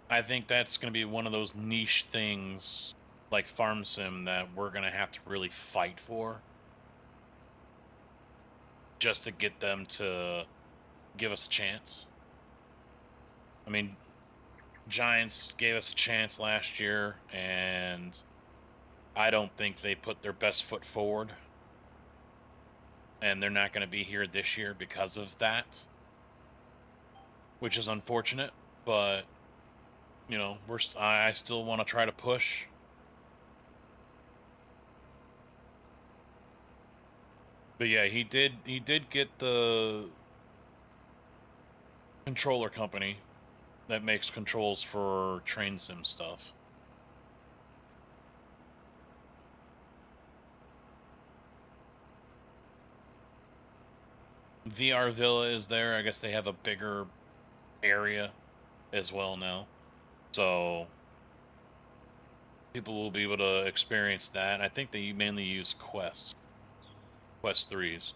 I think that's going to be one of those niche things like Farm Sim that we're going to have to really fight for just to get them to give us a chance. I mean, Giants gave us a chance last year, and I don't think they put their best foot forward. And they're not going to be here this year because of that, which is unfortunate, but you know, I still want to try to push. But yeah, he did get the controller company that makes controls for Train Sim stuff. VR Villa is there. I guess they have a bigger area as well now. So people will be able to experience that. I think they mainly use Quest 3s.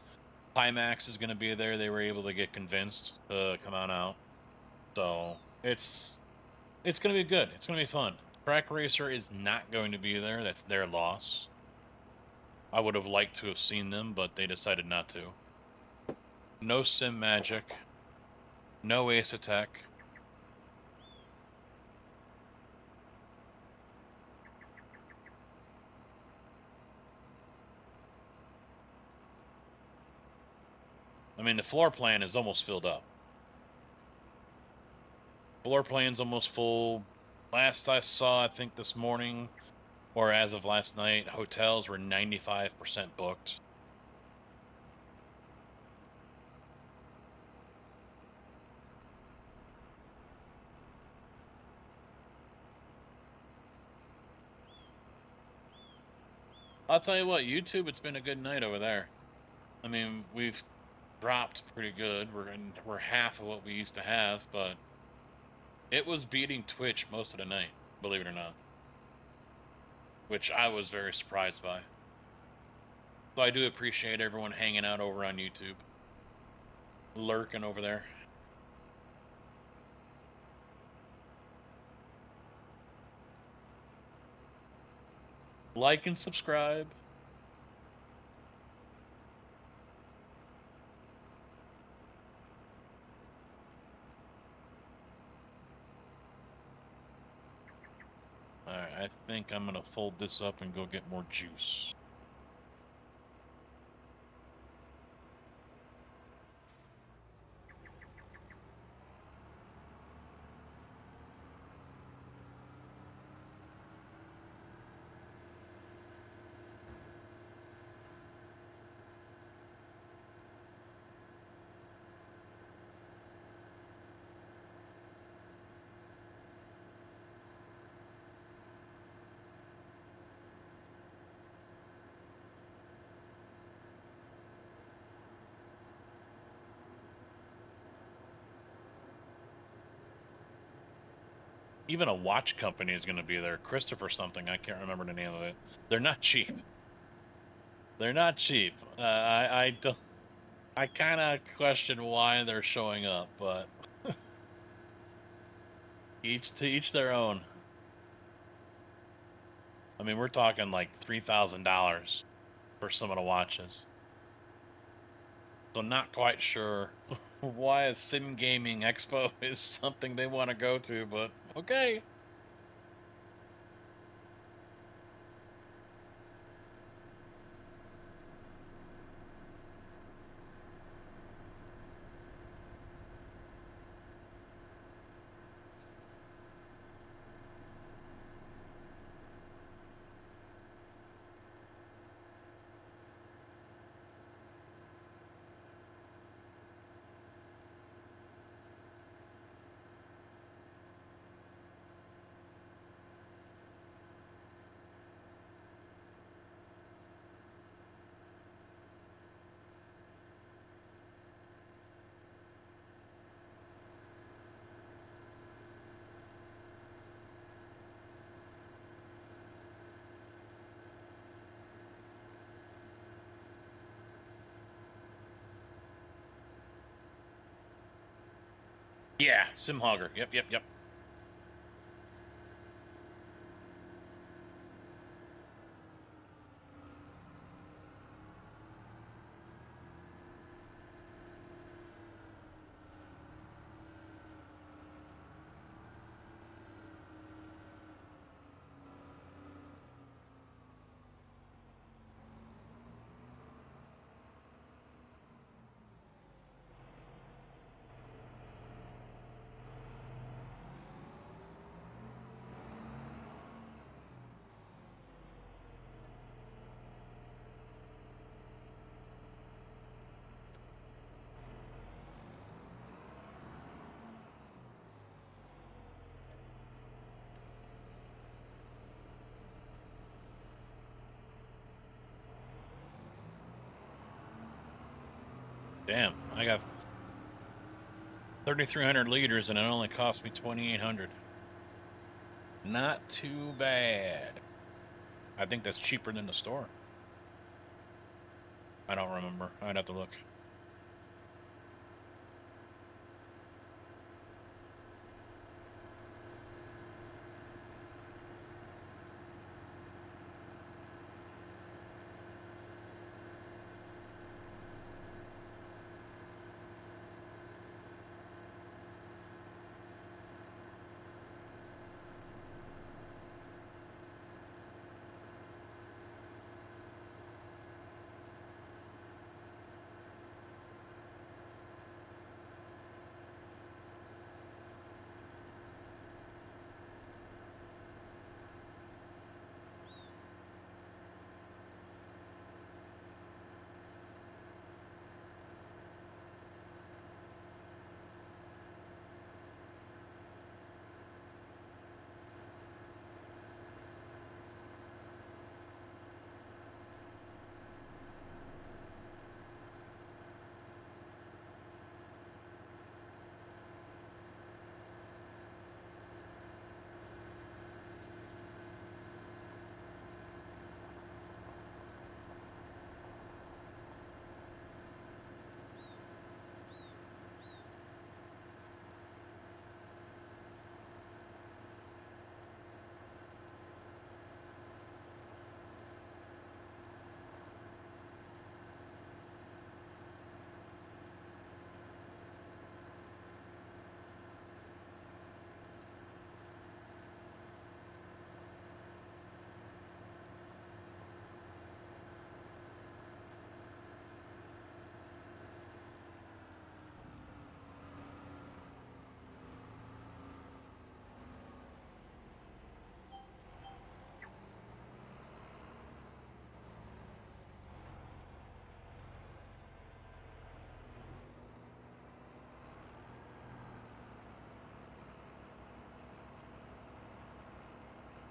Pimax is going to be there. They were able to get convinced to come on out. So it's going to be good. It's going to be fun. Track Racer is not going to be there. That's their loss. I would have liked to have seen them, but they decided not to. No Sim Magic. No Ace Attack. I mean, the floor plan is almost filled up. Floor plan's almost full. Last I saw, I think this morning, or as of last night, hotels were 95% booked. I'll tell you what, YouTube, it's been a good night over there. I mean, we've dropped pretty good. We're half of what we used to have, but it was beating Twitch most of the night, believe it or not. Which I was very surprised by. So I do appreciate everyone hanging out over on YouTube. Lurking over there. Like and subscribe. Alright, I think I'm gonna fold this up and go get more juice. Even a watch company is gonna be there. Christopher something, I can't remember the name of it. They're not cheap. They're not cheap. I don't. I kind of question why they're showing up, but each to each their own. I mean, we're talking like $3,000 for some of the watches. So not quite sure why a sim gaming expo is something they want to go to, but okay. Yeah, Sim Hogger. Yep. Damn, I got 3,300 liters and it only cost me 2,800. Not too bad. I think that's cheaper than the store. I don't remember. I'd have to look.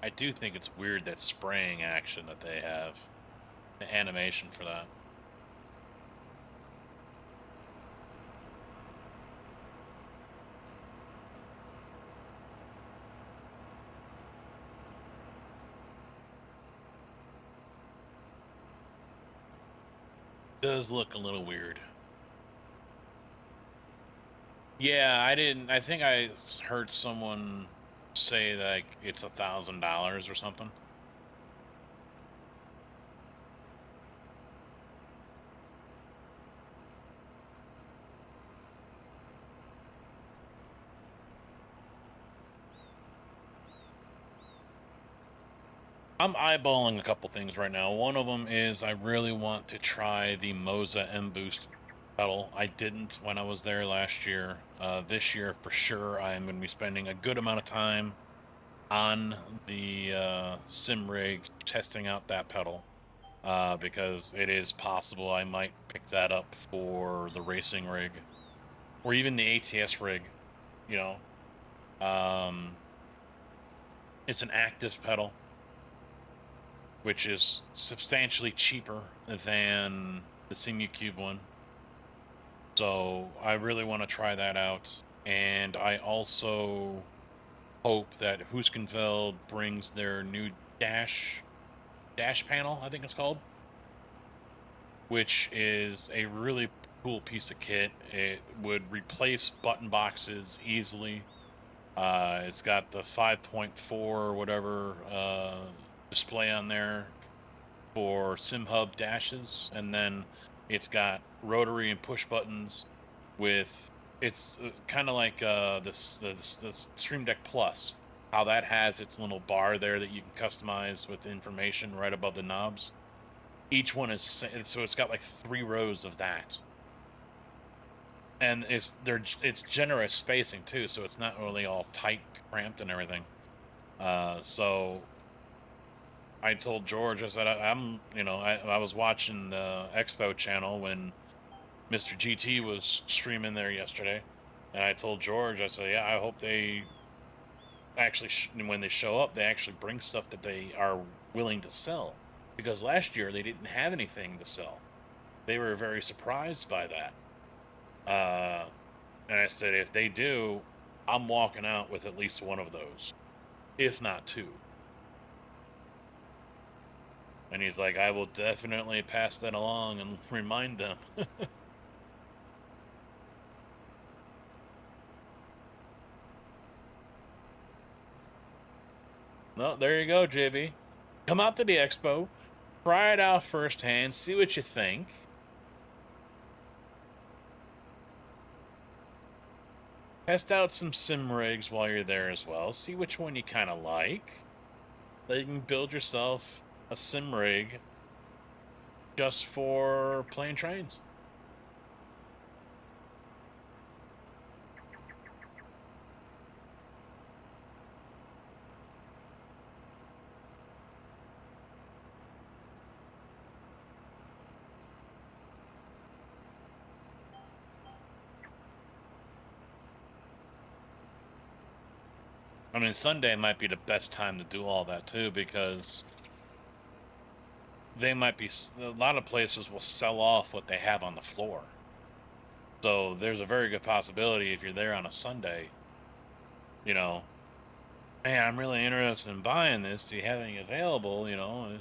I do think it's weird that spraying action that they have, the animation for that. Does look a little weird. Yeah, I think I heard someone say like it's $1,000 or something. I'm eyeballing a couple things right now. One of them is I really want to try the Moza M Boost pedal. I didn't when I was there last year. This year, for sure, I am going to be spending a good amount of time on the sim rig testing out that pedal because it is possible I might pick that up for the racing rig or even the ATS rig. You know, it's an active pedal, which is substantially cheaper than the SimuCube one. So I really want to try that out. And I also hope that Huskenfeld brings their new dash panel, I think it's called, which is a really cool piece of kit. It would replace button boxes easily. It's got the 5.4 or whatever display on there for SimHub dashes, and then it's got rotary and push buttons with it's kind of like this Stream Deck Plus, how that has its little bar there that you can customize with information right above the knobs. Each one is so it's got like 3 rows of that, and it's generous spacing too, so it's not really all tight, cramped, and everything. So I told George, I said, I was watching the Expo channel when Mr. GT was streaming there yesterday, and I told George, I said, yeah, I hope they actually, when they show up, they actually bring stuff that they are willing to sell, because last year they didn't have anything to sell. They were very surprised by that. And I said, if they do, I'm walking out with at least one of those, if not 2. And he's like, I will definitely pass that along and remind them. No, there you go, JB. Come out to the expo, try it out firsthand, see what you think. Test out some sim rigs while you're there as well. See which one you kind of like. Then you can build yourself a sim rig just for playing trains. I mean, Sunday might be the best time to do all that too, because they might be, a lot of places will sell off what they have on the floor. So there's a very good possibility if you're there on a Sunday, you know, man, I'm really interested in buying this. Do you have any available? You know,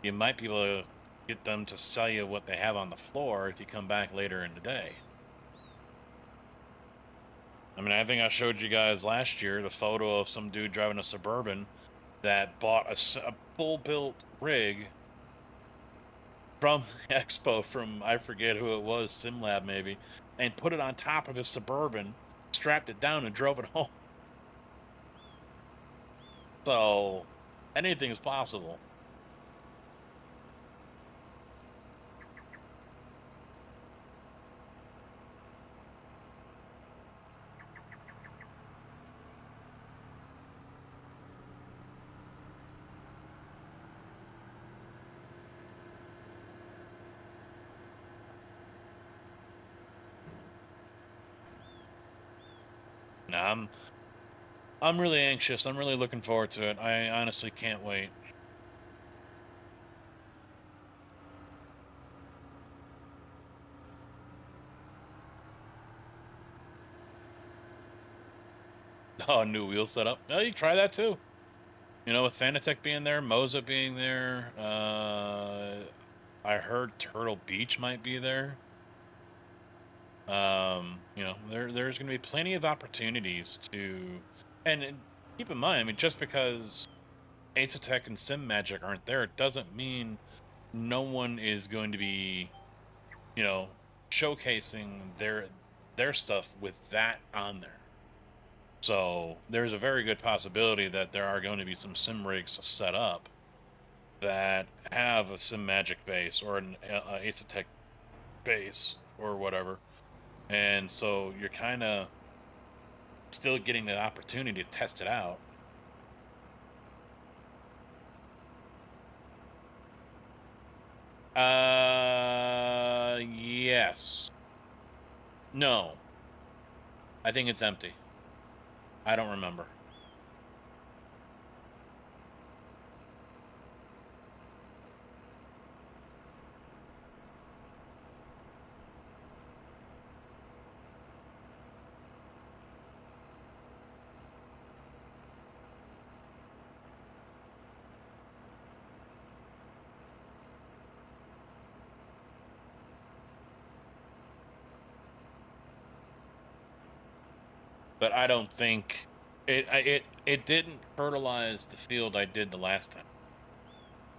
you might be able to get them to sell you what they have on the floor if you come back later in the day. I mean, I think I showed you guys last year the photo of some dude driving a Suburban that bought a full-built rig from the Expo from, I forget who it was, SimLab maybe, and put it on top of his Suburban, strapped it down, and drove it home. So, anything is possible. Now, I'm really anxious. I'm really looking forward to it. I honestly can't wait. Oh, new wheel setup. Oh, you try that too. You know, with Fanatec being there, Moza being there, I heard Turtle Beach might be there. You know, there's going to be plenty of opportunities to, and keep in mind, I mean, just because Ace and Sim Magic aren't there, it doesn't mean no one is going to be, you know, showcasing their stuff with that on there. So there's a very good possibility that there are going to be some sim rigs set up that have a sim magic base or an Ace base or whatever, and so you're kind of still getting that opportunity to test it out. Yes. No. I think it's empty. I don't remember. But I don't think it didn't fertilize the field I did the last time.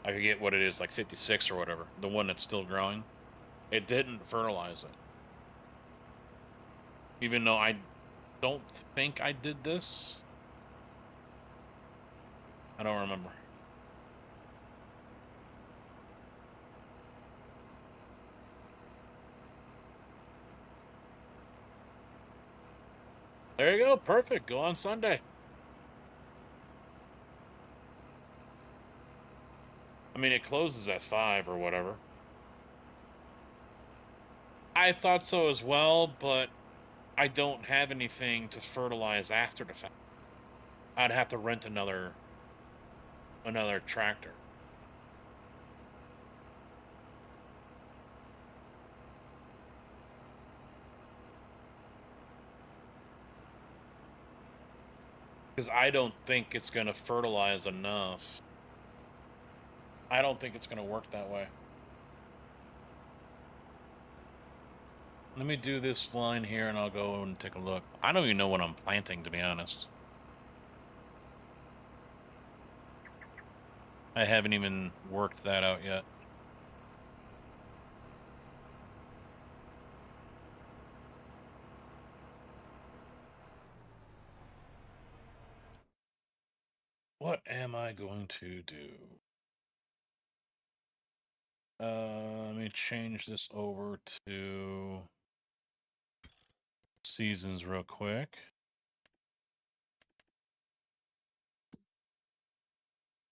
I forget what it is, like 56 or whatever, the one that's still growing. It didn't fertilize it. Even though I don't think I did this. I don't remember. There you go. Perfect. Go on Sunday. I mean, it closes at 5 or whatever. I thought so as well, but I don't have anything to fertilize after the fact. I'd have to rent another tractor. Because I don't think it's going to fertilize enough. I don't think it's going to work that way. Let me do this line here and I'll go and take a look. I don't even know what I'm planting, to be honest. I haven't even worked that out yet. What am I going to do? Let me change this over to seasons real quick.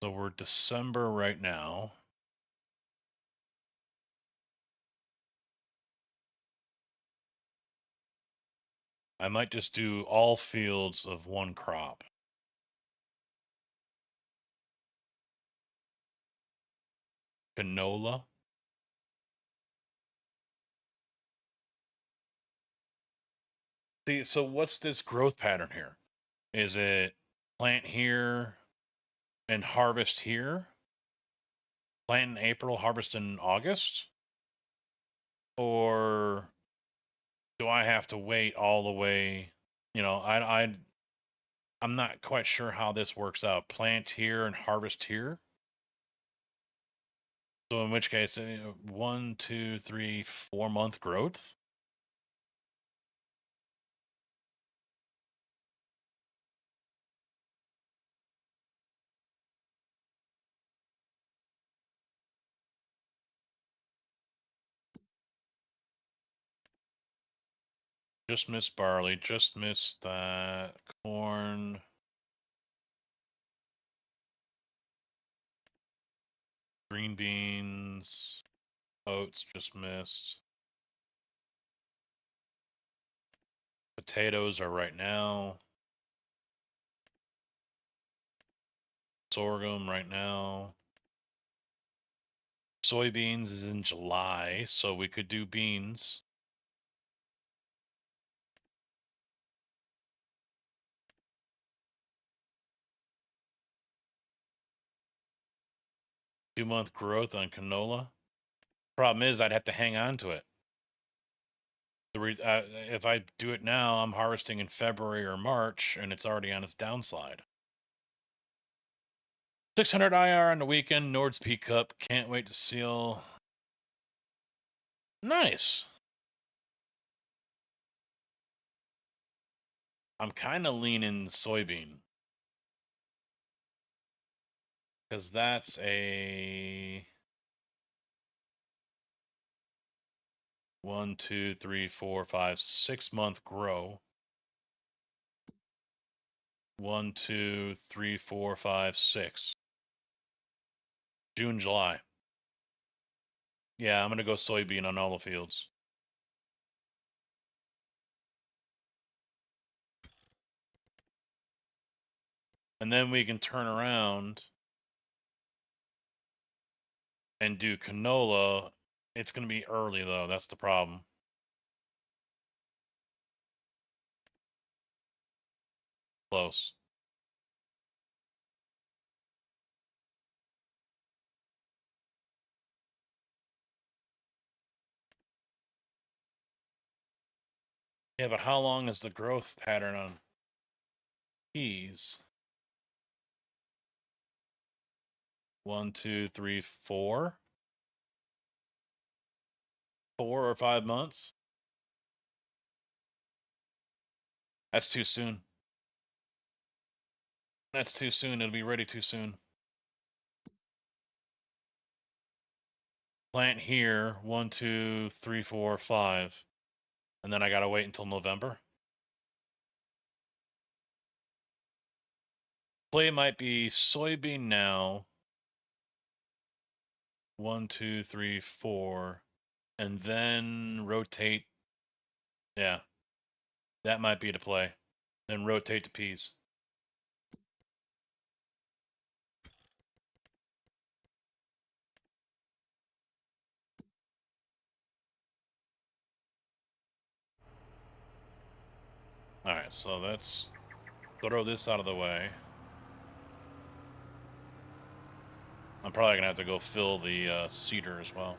So we're December right now. I might just do all fields of one crop. Canola. See, so what's this growth pattern here? Is it plant here and harvest here? Plant in April, harvest in August? Or do I have to wait all the way? You know, I'm not quite sure how this works out. Plant here and harvest here. So in which case, 1, 2, 3, 4 month growth. Just missed barley. Just missed that corn. Green beans. Oats just missed. Potatoes are right now. sorghum right now. Soybeans is in July, so we could do beans. Two-month growth on canola. Problem is, I'd have to hang on to it. If I do it now, I'm harvesting in February or March, and it's already on its downslide. 600 IR on the weekend. Nord's P Cup. Can't wait to seal. Nice. I'm kind of leaning soybean. Because that's a 1, 2, 3, 4, 5, 6-month grow. 1, 2, 3, 4, 5, 6. June, July. Yeah, I'm going to go soybean on all the fields. And then we can turn around and do canola. It's going to be early, though. That's the problem. Close. Yeah, but how long is the growth pattern on peas? 1, 2, 3, 4? 4 or 5 months? That's too soon. That's too soon. It'll be ready too soon. Plant here, 1, 2, 3, 4, 5. And then I gotta wait until November. Play might be soybean now. 1, 2, 3, 4. And then rotate. Yeah. That might be to play. Then rotate to peas. Alright, so let's throw this out of the way. I'm probably gonna have to go fill the cedar as well.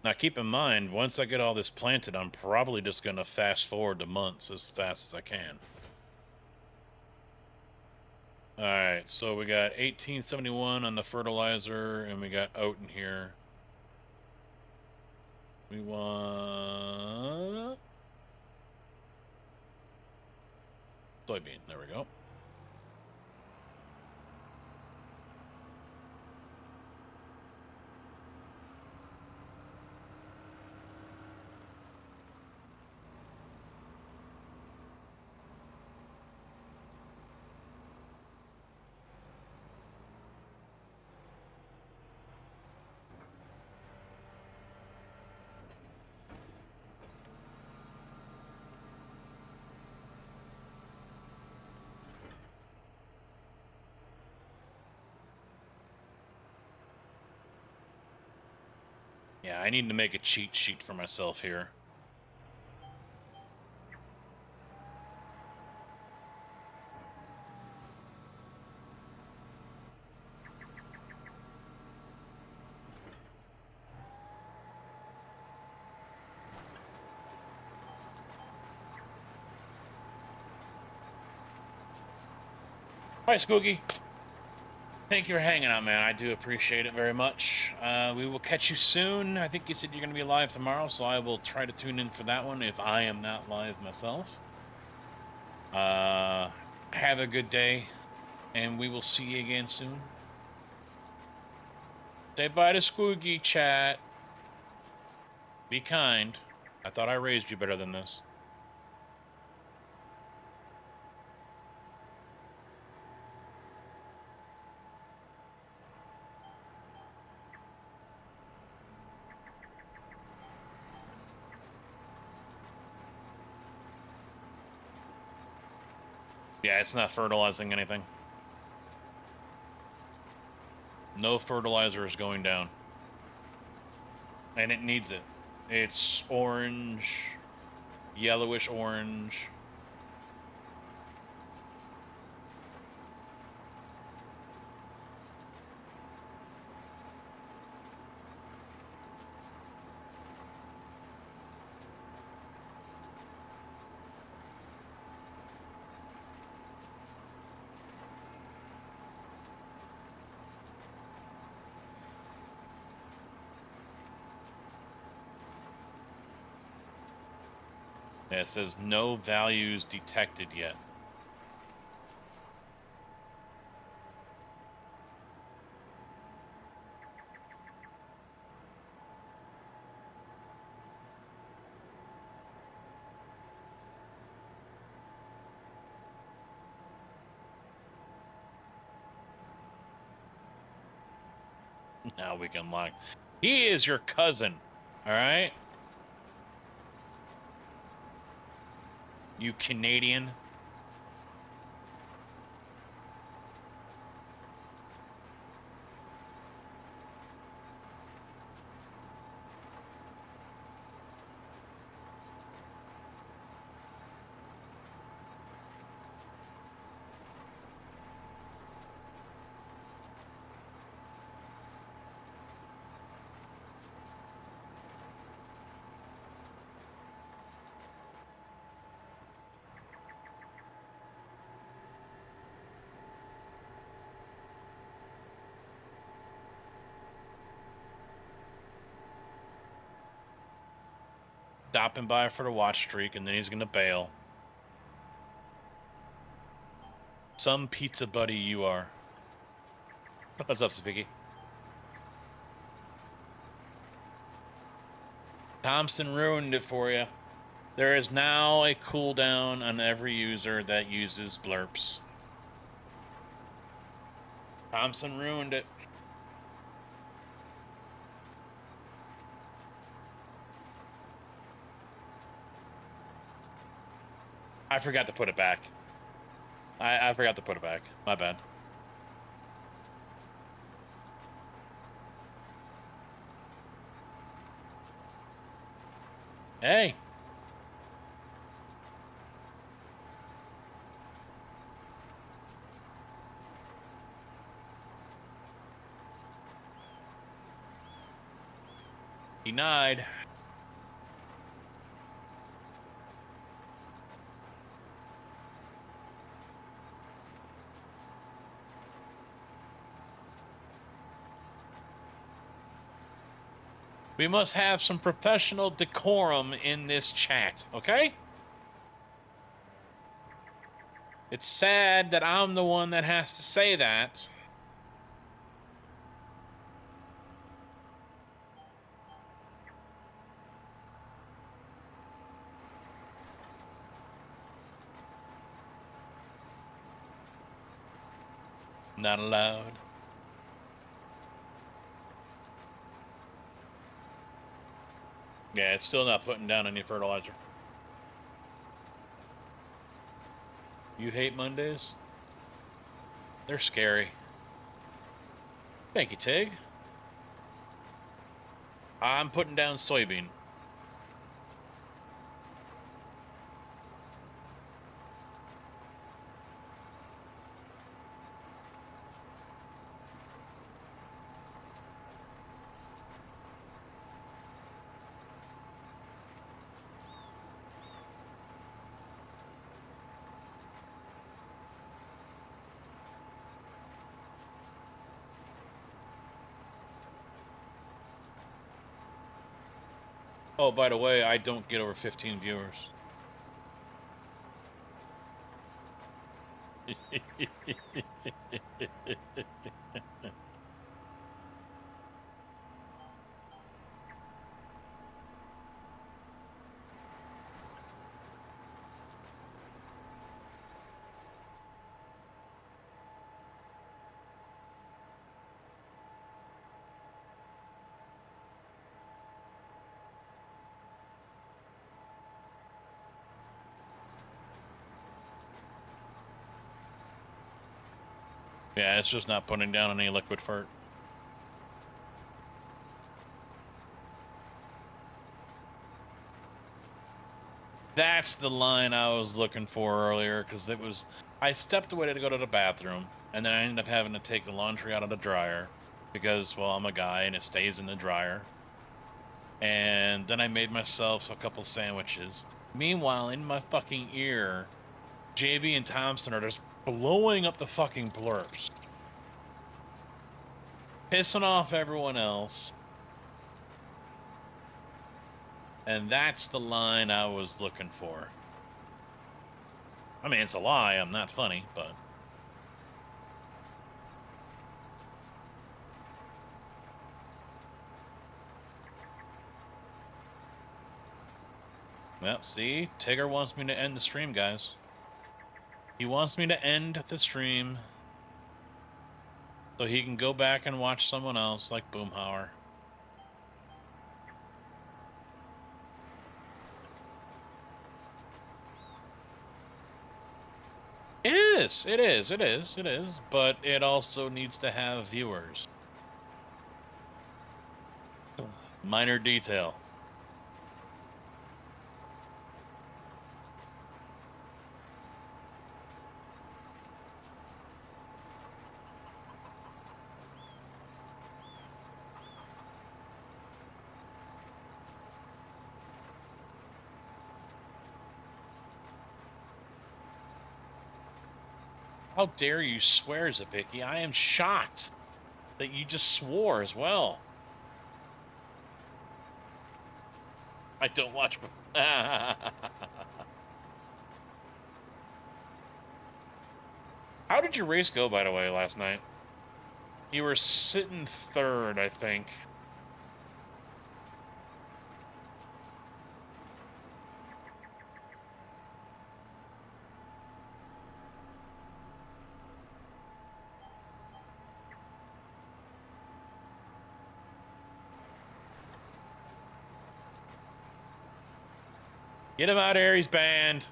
Now keep in mind, once I get all this planted, I'm probably just gonna fast forward the months as fast as I can. Alright, so we got 1871 on the fertilizer, and we got oat in here. We want soybean. There we go. Yeah, I need to make a cheat sheet for myself here. Hi, Skookie. Thank you for hanging out, man. I do appreciate it very much. We will catch you soon. I think you said you're going to be live tomorrow, so I will try to tune in for that one if I am not live myself. Have a good day, and we will see you again soon. Say bye to Squoogie, chat. Be kind. I thought I raised you better than this. Yeah, it's not fertilizing anything. No fertilizer is going down. And it needs it. It's orange, yellowish orange. Yeah, it says no values detected yet. Now we can lock. He is your cousin, all right? You Canadian. Stopping by for the watch streak, and then he's gonna bail. Some pizza buddy you are. What's up, Sabiki? Thompson ruined it for you. There is now a cooldown on every user that uses blurps. Thompson ruined it. I forgot to put it back. I forgot to put it back. My bad. Hey. Denied. We must have some professional decorum in this chat, okay? It's sad that I'm the one that has to say that. Not allowed. Yeah, it's still not putting down any fertilizer. You hate Mondays? They're scary. Thank you, Tig. I'm putting down soybean. Oh, by the way, I don't get over 15 viewers. Yeah, it's just not putting down any liquid fart. That's the line I was looking for earlier, because it was... I stepped away to go to the bathroom, and then I ended up having to take the laundry out of the dryer, because, well, I'm a guy, and it stays in the dryer. And then I made myself a couple sandwiches. Meanwhile, in my fucking ear, JB and Thompson are just blowing up the fucking blurps. Pissing off everyone else. And that's the line I was looking for. I mean, it's a lie. I'm not funny, but... Well, see? Tigger wants me to end the stream, guys. He wants me to end the stream so he can go back and watch someone else like Boomhauer. It is, it is, it is, it is, but it also needs to have viewers. Minor detail. How dare you swear, Zabicki? I am shocked that you just swore as well. I don't watch... How did your race go, by the way, last night? You were sitting third, I think. Get him out of here, he's banned.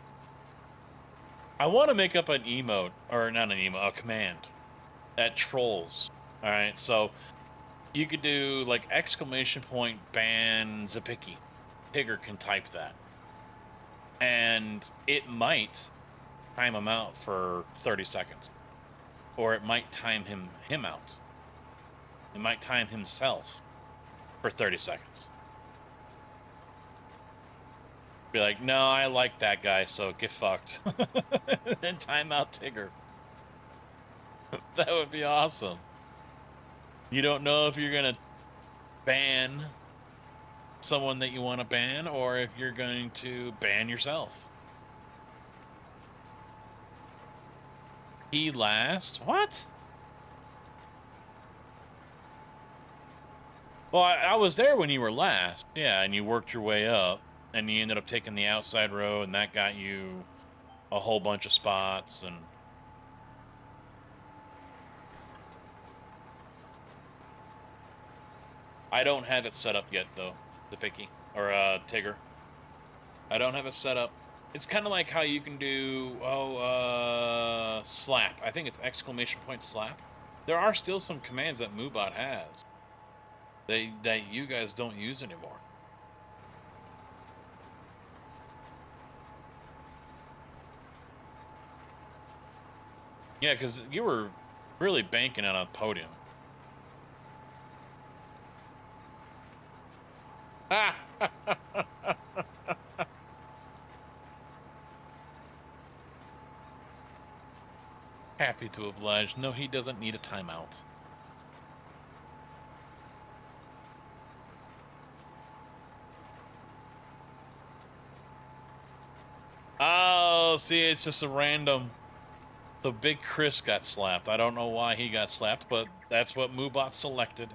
I want to make up an emote, or not an emote, a command that trolls. Alright, so you could do like exclamation point ban Zapicki. Tigger can type that. And it might time him out for 30 seconds. Or it might time him out. It might time himself for 30 seconds. Be like, no, I like that guy, so get fucked. Then time out Tigger. That would be awesome. You don't know if you're gonna ban someone that you want to ban, or if you're going to ban yourself. He last? What? Well, I was there when you were last. Yeah, and you worked your way up. And you ended up taking the outside row, and that got you a whole bunch of spots, and... I don't have it set up yet, though, the Picky, or Tigger. I don't have it set up. It's kind of like how you can do, slap. I think it's exclamation point slap. There are still some commands that Moobot has that you guys don't use anymore. Yeah, because you were really banking on a podium. Happy to oblige. No, he doesn't need a timeout. see, it's just a random. So Big Chris got slapped. I don't know why he got slapped, but that's what Moobot selected.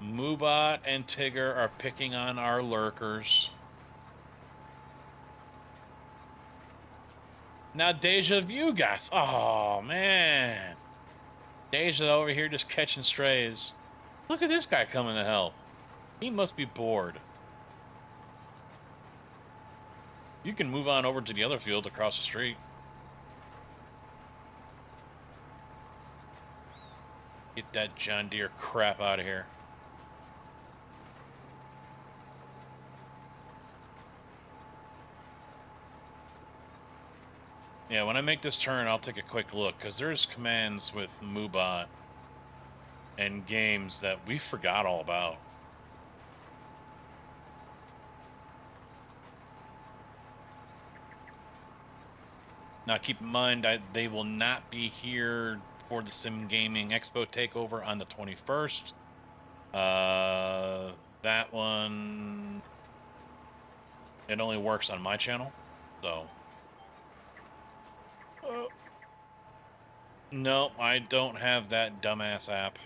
Moobot and Tigger are picking on our lurkers. Now Deja Vu got... Oh, man. Deja over here just catching strays. Look at this guy coming to help. He must be bored. You can move on over to the other field across the street. Get that John Deere crap out of here. Yeah, when I make this turn, I'll take a quick look, because there's commands with Moobot and games that we forgot all about. Now, keep in mind, they will not be here for the Sim Gaming Expo takeover on the 21st. That one, it only works on my channel, so. No, I don't have that dumbass app.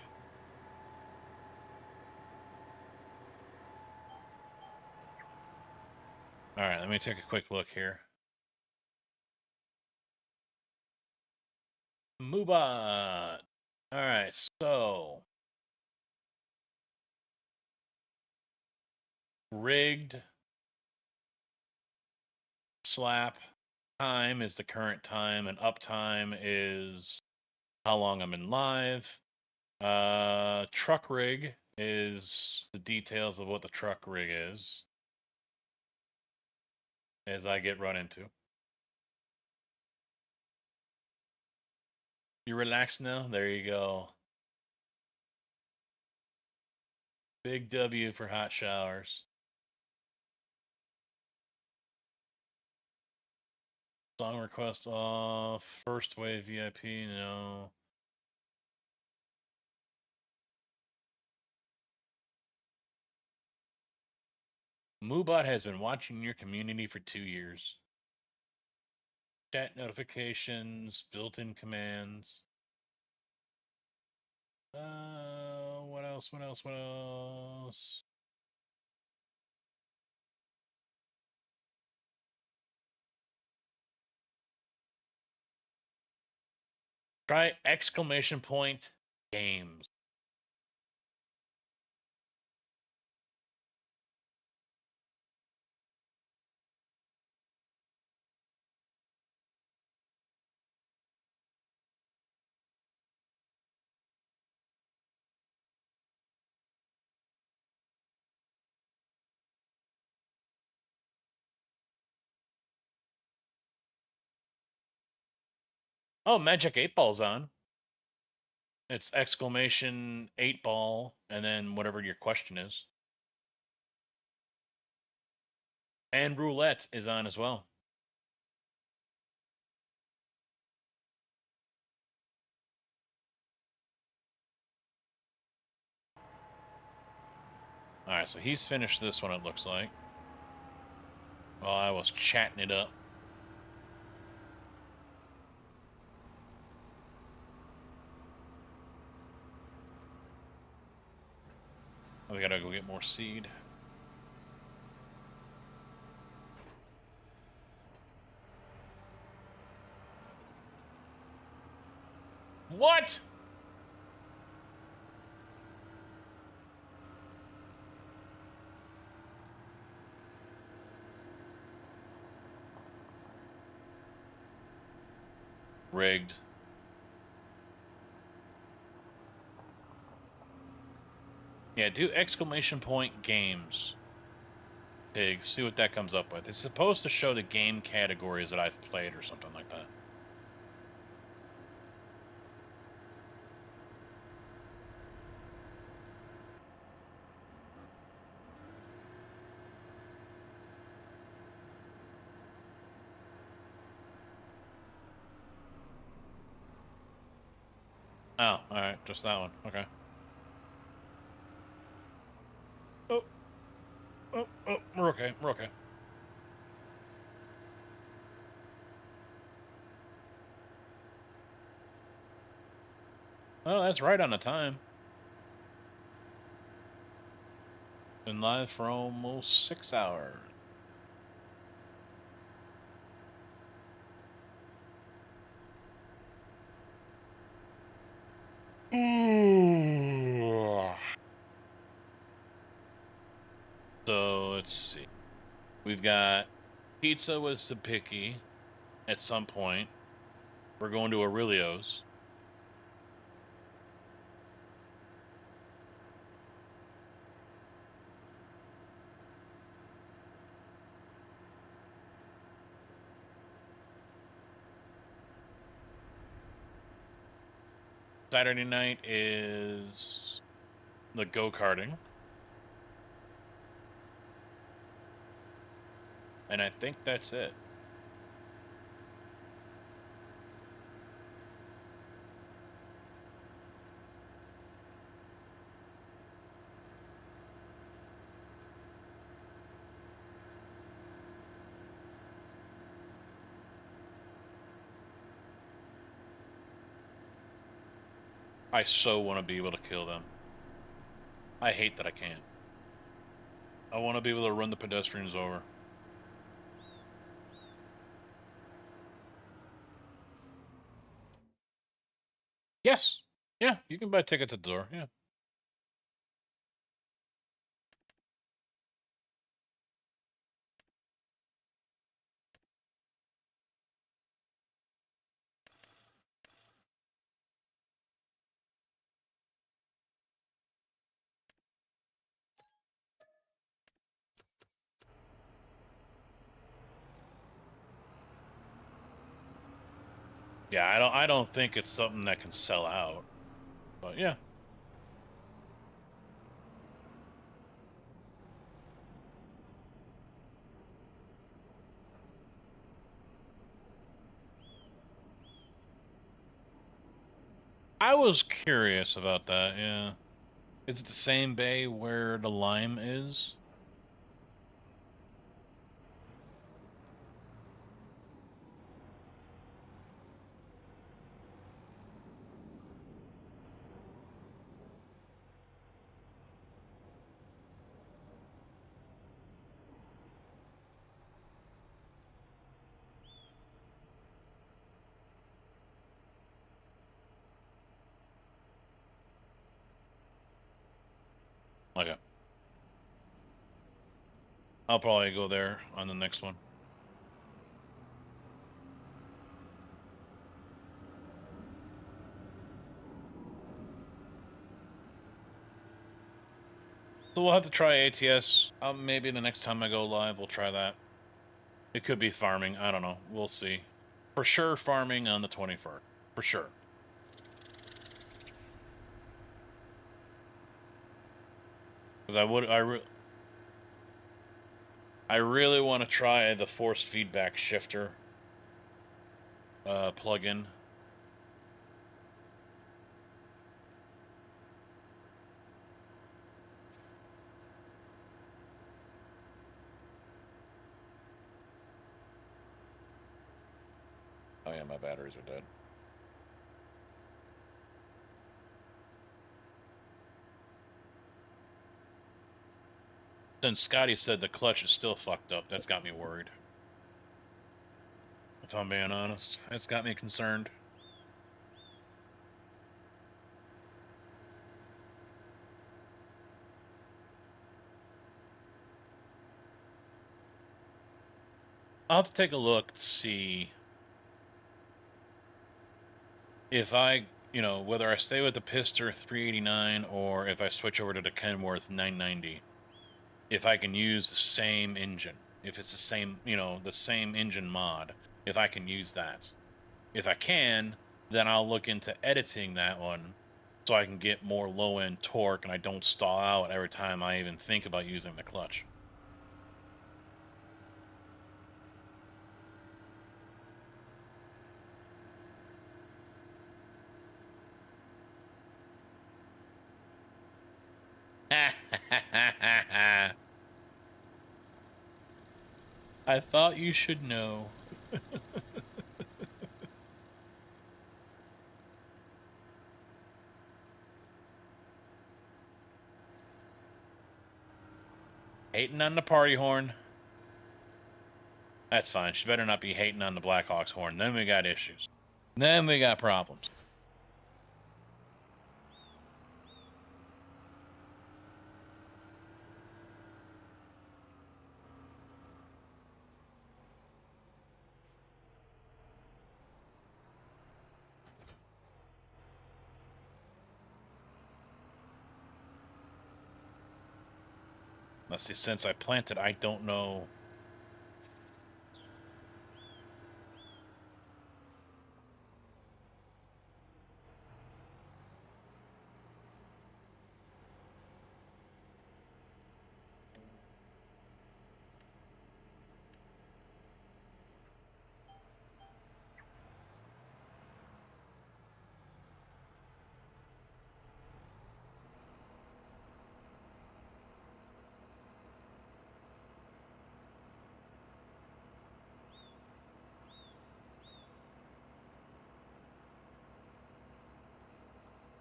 All right, let me take a quick look here. Moobot. All right, so rigged slap time is the current time, and uptime is how long I'm in live. Truck rig is the details of what the truck rig is as I get run into. You relaxed now? There you go. Big W for hot showers. Song request off. First wave VIP, no. Moobot has been watching your community for 2 years. Chat notifications, built-in commands. What else? What else? What else? Try exclamation point games. Oh, Magic 8 Ball's on. It's exclamation 8 ball, and then whatever your question is. And roulette is on as well. All right, so he's finished this one, it looks like. While I was chatting it up. We gotta go get more seed. What? Rigged. Yeah, do exclamation point games. Pig, see what that comes up with. It's supposed to show the game categories that I've played or something like that. Oh, alright, just that one. Okay. Oh, we're okay. We're okay. Oh, that's right on the time. Been live for almost 6 hours. So let's see. We've got pizza with Sapicki at some point. We're going to Aurelio's. Saturday night is the go-karting. And I think that's it. I so want to be able to kill them. I hate that I can't. I want to be able to run the pedestrians over. Yes. Yeah, you can buy tickets at the door. Yeah. Yeah, I don't think it's something that can sell out. But yeah. I was curious about that, yeah. Is it the same bay where the lime is? Okay. I'll probably go there on the next one. So we'll have to try ATS. Maybe the next time I go live, we'll try that. It could be farming. I don't know. We'll see. For sure, farming on the 21st. For sure. Because I really want to try the force feedback shifter plugin. Oh yeah, my batteries are dead. Since Scotty said the clutch is still fucked up, that's got me worried. If I'm being honest, it's got me concerned. I'll have to take a look to see if I, whether I stay with the Pister 389 or if I switch over to the Kenworth 990, if I can use the same engine, if it's the same, the same engine mod, if I can use that. If I can, then I'll look into editing that one so I can get more low-end torque and I don't stall out every time I even think about using the clutch. I thought you should know. Hating on the party horn. That's fine. She better not be hating on the Blackhawks horn. Then we got issues. Then we got problems. Let's see, since I planted, I don't know.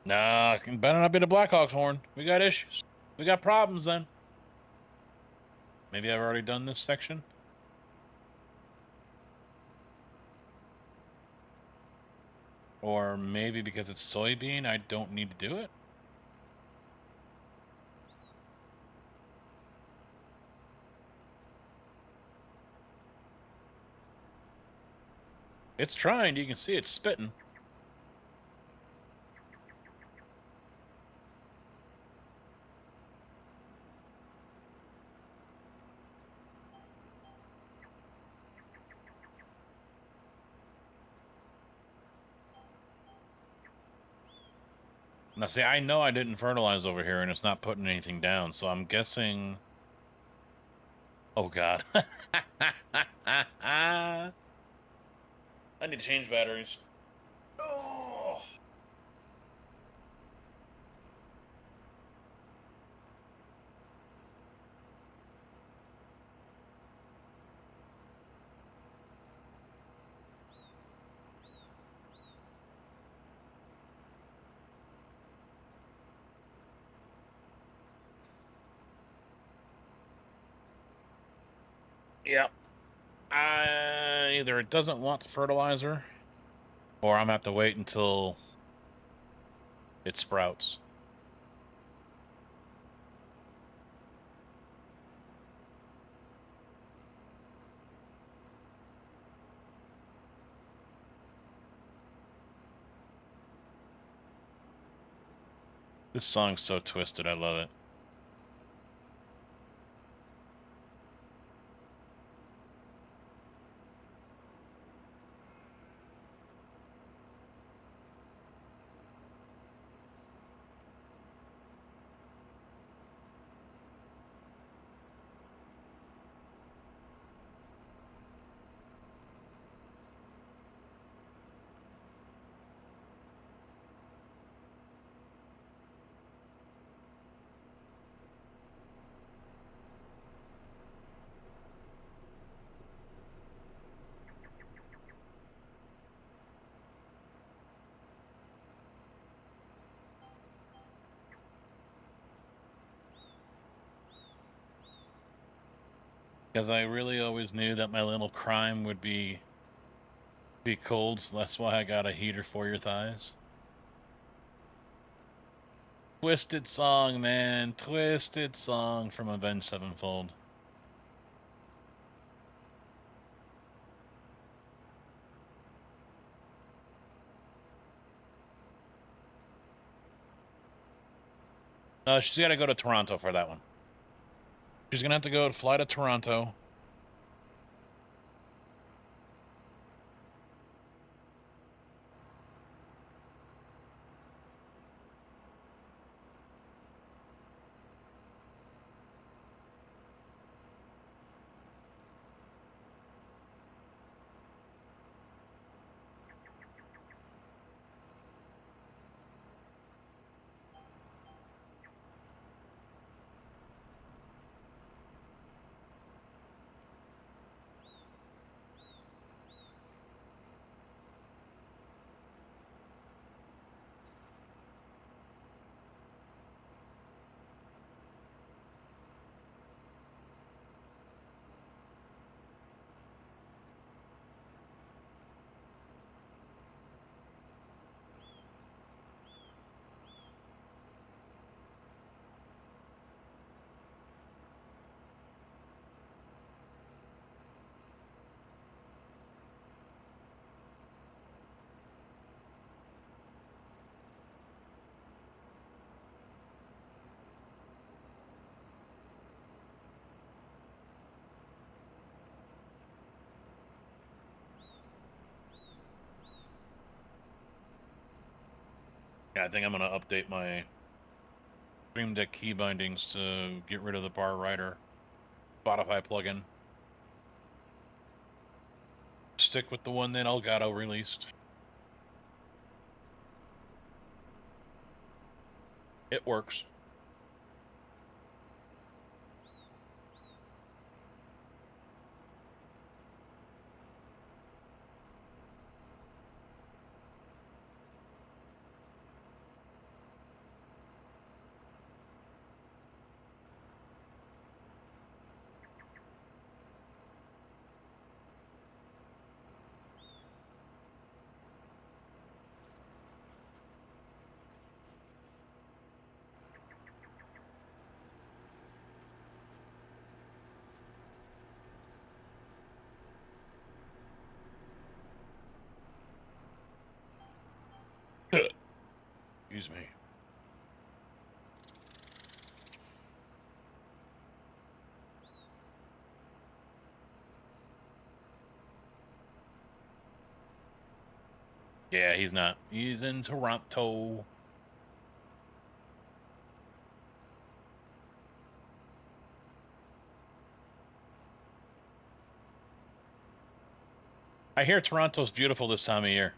Nah, it better not be the Blackhawks horn. We got issues. We got problems then. Maybe I've already done this section. Or maybe because it's soybean, I don't need to do it. It's trying. You can see it's spitting. Now, see, I know I didn't fertilize over here, and it's not putting anything down, so I'm guessing... Oh, God. I need to change batteries. Oh. Yep. Either it doesn't want the fertilizer, or I'm gonna have to wait until it sprouts. This song's so twisted, I love it. Because I really always knew that my little crime would be cold, so that's why I got a heater for your thighs. Twisted song, man. Twisted song from Avenged Sevenfold. She's got to go to Toronto for that one. She's going to have to fly to Toronto. Yeah, I think I'm gonna update my Stream Deck key bindings to get rid of the Bar Rider Spotify plugin. Stick with the one that Elgato released. It works. Excuse me. Yeah, he's not. He's in Toronto. I hear Toronto's beautiful this time of year.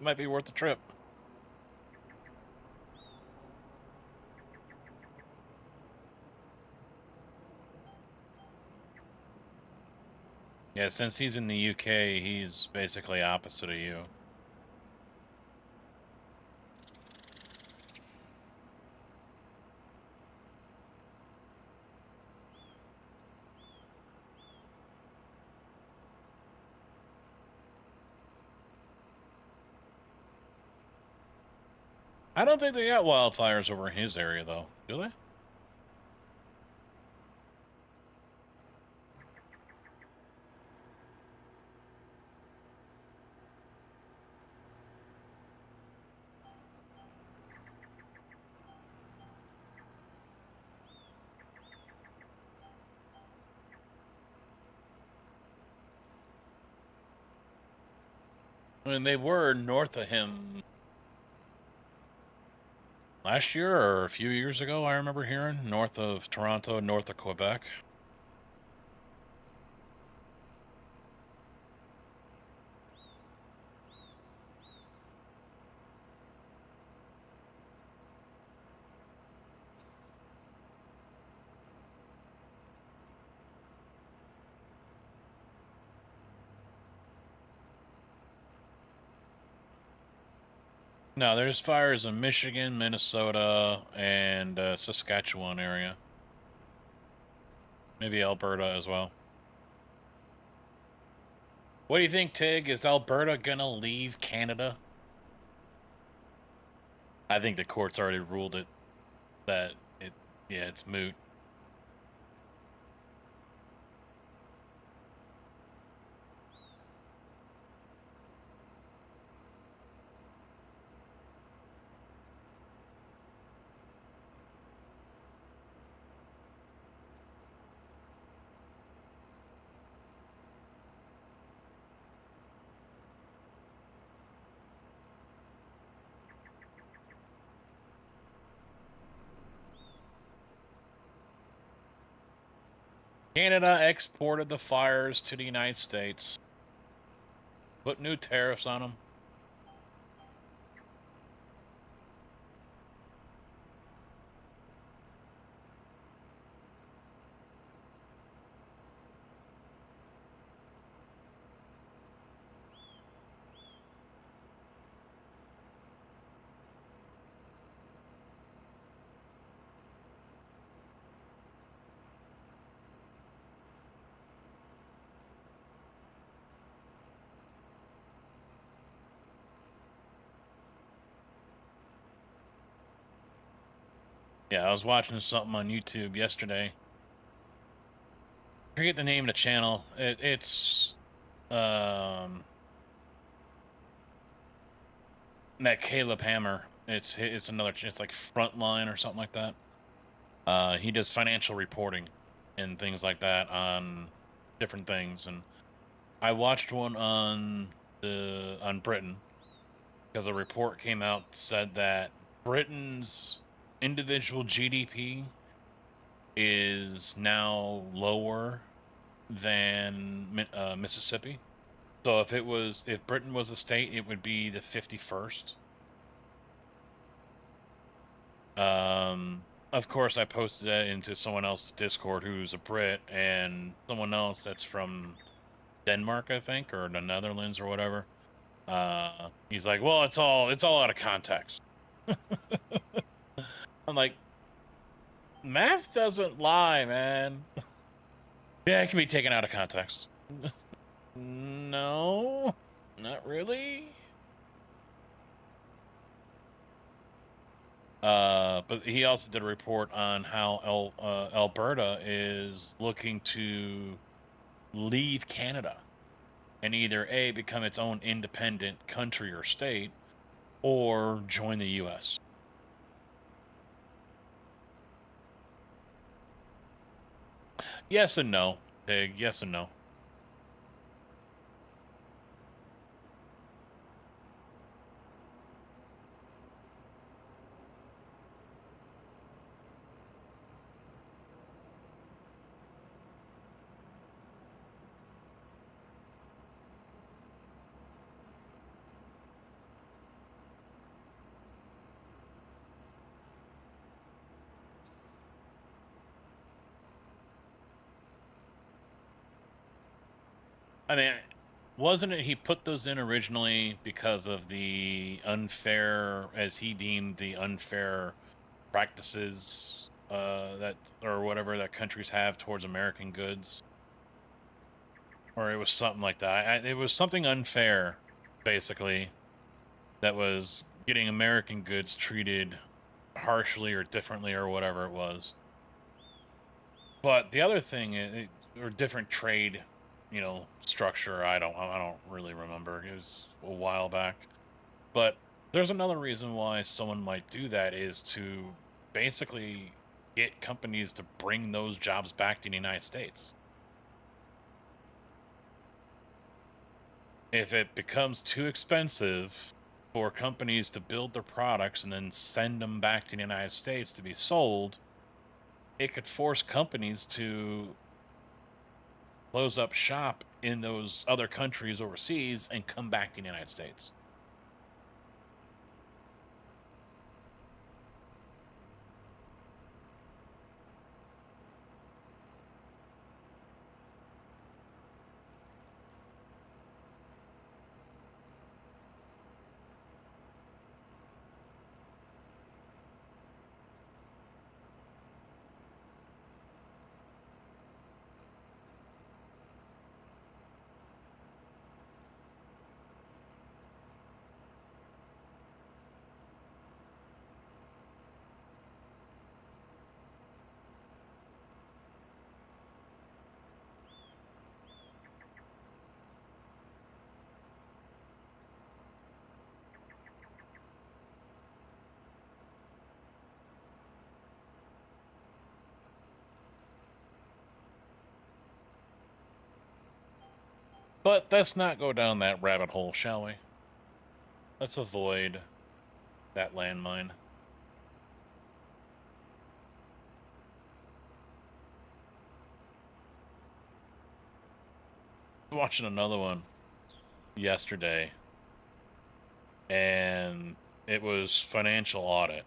Might be worth the trip. Yeah, since he's in the UK, he's basically opposite of you. I don't think they got wildfires over in his area, though. Do they? I mean, they were north of him last year or a few years ago, I remember hearing. North of Toronto, north of Quebec. No, there's fires in Michigan, Minnesota, and Saskatchewan area. Maybe Alberta as well. What do you think, Tig? Is Alberta gonna leave Canada? I think the court's already ruled it that it's moot. Canada exported the fires to the United States. Put new tariffs on them. Yeah, I was watching something on YouTube yesterday. I forget the name of the channel. It's that Caleb Hammer. It's another. It's like Frontline or something like that. He does financial reporting and things like that on different things. And I watched one on Britain, because a report came out that said that Britain's individual GDP is now lower than Mississippi. So if Britain was a state, it would be the 51st. Of course, I posted that into someone else's Discord who's a Brit, and someone else that's from Denmark, I think, or the Netherlands or whatever. He's like, well, it's all out of context. I'm like, math doesn't lie, man. Yeah, it can be taken out of context. No, not really. But he also did a report on how Alberta is looking to leave Canada and either A, become its own independent country or state, or join the U.S. Yes and no, Big. Yes and no. I mean, wasn't it he put those in originally because of the unfair, as he deemed the unfair practices that or whatever that countries have towards American goods, or it was something like that. It was something unfair, basically, that was getting American goods treated harshly or differently or whatever it was. But the other thing, or different trade, structure. I don't really remember. It was a while back. But there's another reason why someone might do that is to basically get companies to bring those jobs back to the United States. If it becomes too expensive for companies to build their products and then send them back to the United States to be sold, it could force companies to close up shop in those other countries overseas and come back to the United States. But let's not go down that rabbit hole, shall we? Let's avoid that landmine. Watching another one yesterday, and it was financial audit,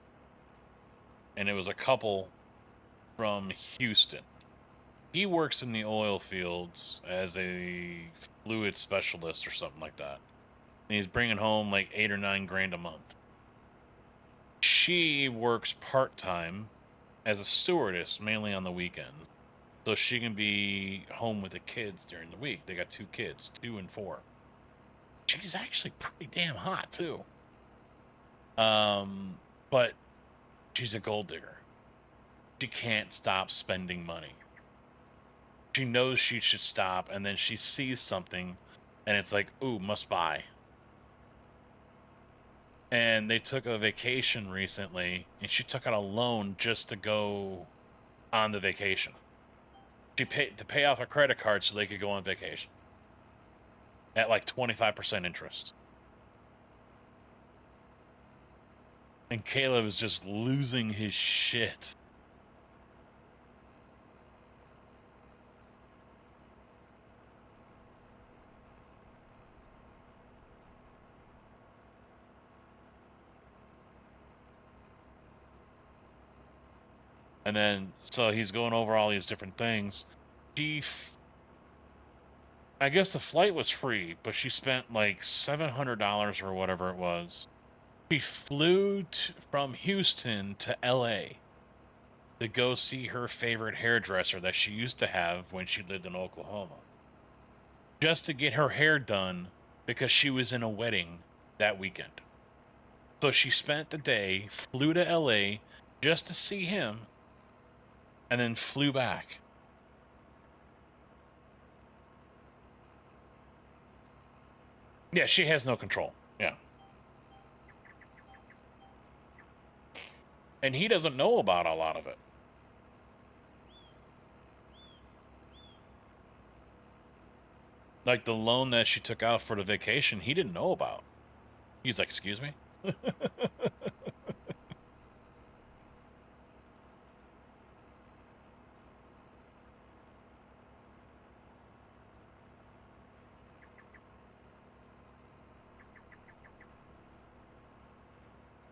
and it was a couple from Houston. He works in the oil fields as a fluid specialist or something like that, and he's bringing home like 8 or 9 grand a month. She works part-time as a stewardess, mainly on the weekends, so she can be home with the kids during the week. They got 2 kids, 2 and 4. She's actually pretty damn hot too. But she's a gold digger. She can't stop spending money. She knows she should stop, and then she sees something, and it's like, ooh, must buy. And they took a vacation recently, and she took out a loan just to go on the vacation. She paid to pay off a credit card so they could go on vacation at like 25% interest. And Caleb is just losing his shit. And then, so he's going over all these different things. I guess the flight was free, but she spent like $700 or whatever it was. She flew from Houston to LA to go see her favorite hairdresser that she used to have when she lived in Oklahoma. Just to get her hair done because she was in a wedding that weekend. So she spent the day, flew to LA just to see him, and then flew back. Yeah, she has no control. Yeah. And he doesn't know about a lot of it. Like the loan that she took out for the vacation, he didn't know about. He's like, excuse me?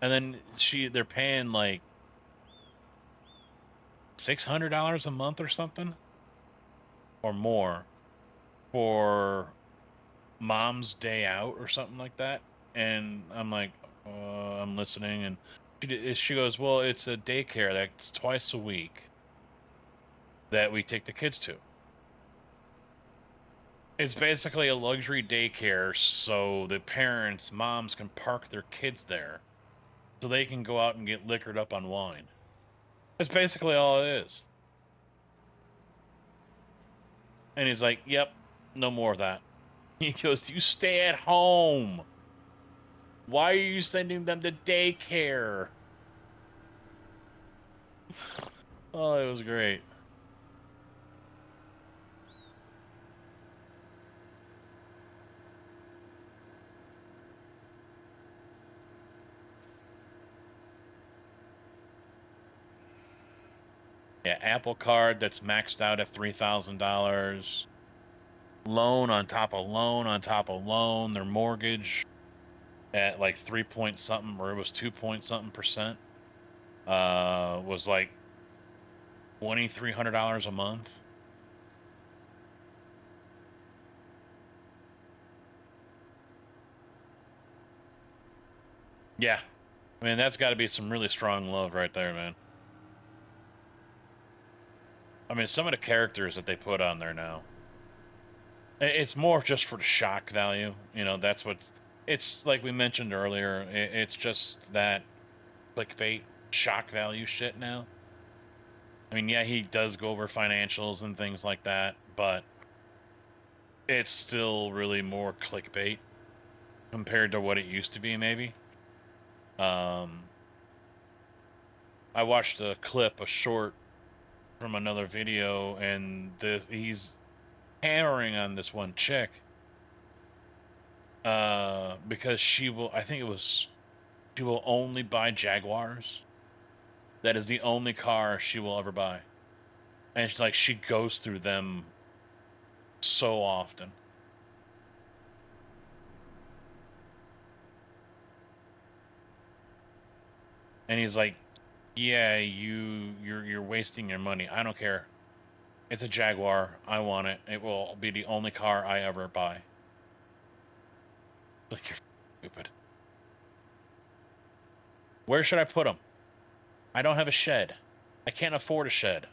And then they're paying like $600 a month or something or more for mom's day out or something like that. And I'm like, I'm listening. And she goes, well, it's a daycare that's twice a week that we take the kids to. It's basically a luxury daycare so the moms can park their kids there so they can go out and get liquored up on wine. That's basically all it is. And he's like, yep, no more of that. He goes, you stay at home. Why are you sending them to daycare? Oh, it was great. Yeah, Apple Card that's maxed out at $3,000. Loan on top of loan on top of loan. Their mortgage at like 3 point something, or it was 2 point something percent. Was like $2,300 a month. Yeah. I mean, that's got to be some really strong love right there, man. I mean, some of the characters that they put on there now, it's more just for the shock value. You know, that's what's, it's like we mentioned earlier, it's just that clickbait shock value shit now. I mean, yeah, he does go over financials and things like that, but it's still really more clickbait compared to what it used to be, maybe. I watched a short from another video, and he's hammering on this one chick because she will only buy Jaguars. That is the only car she will ever buy. And it's like she goes through them so often. And he's like, yeah, you're wasting your money. I don't care. It's a Jaguar. I want it. It will be the only car I ever buy. Like, you're stupid. Where should I put them? I don't have a shed. I can't afford a shed.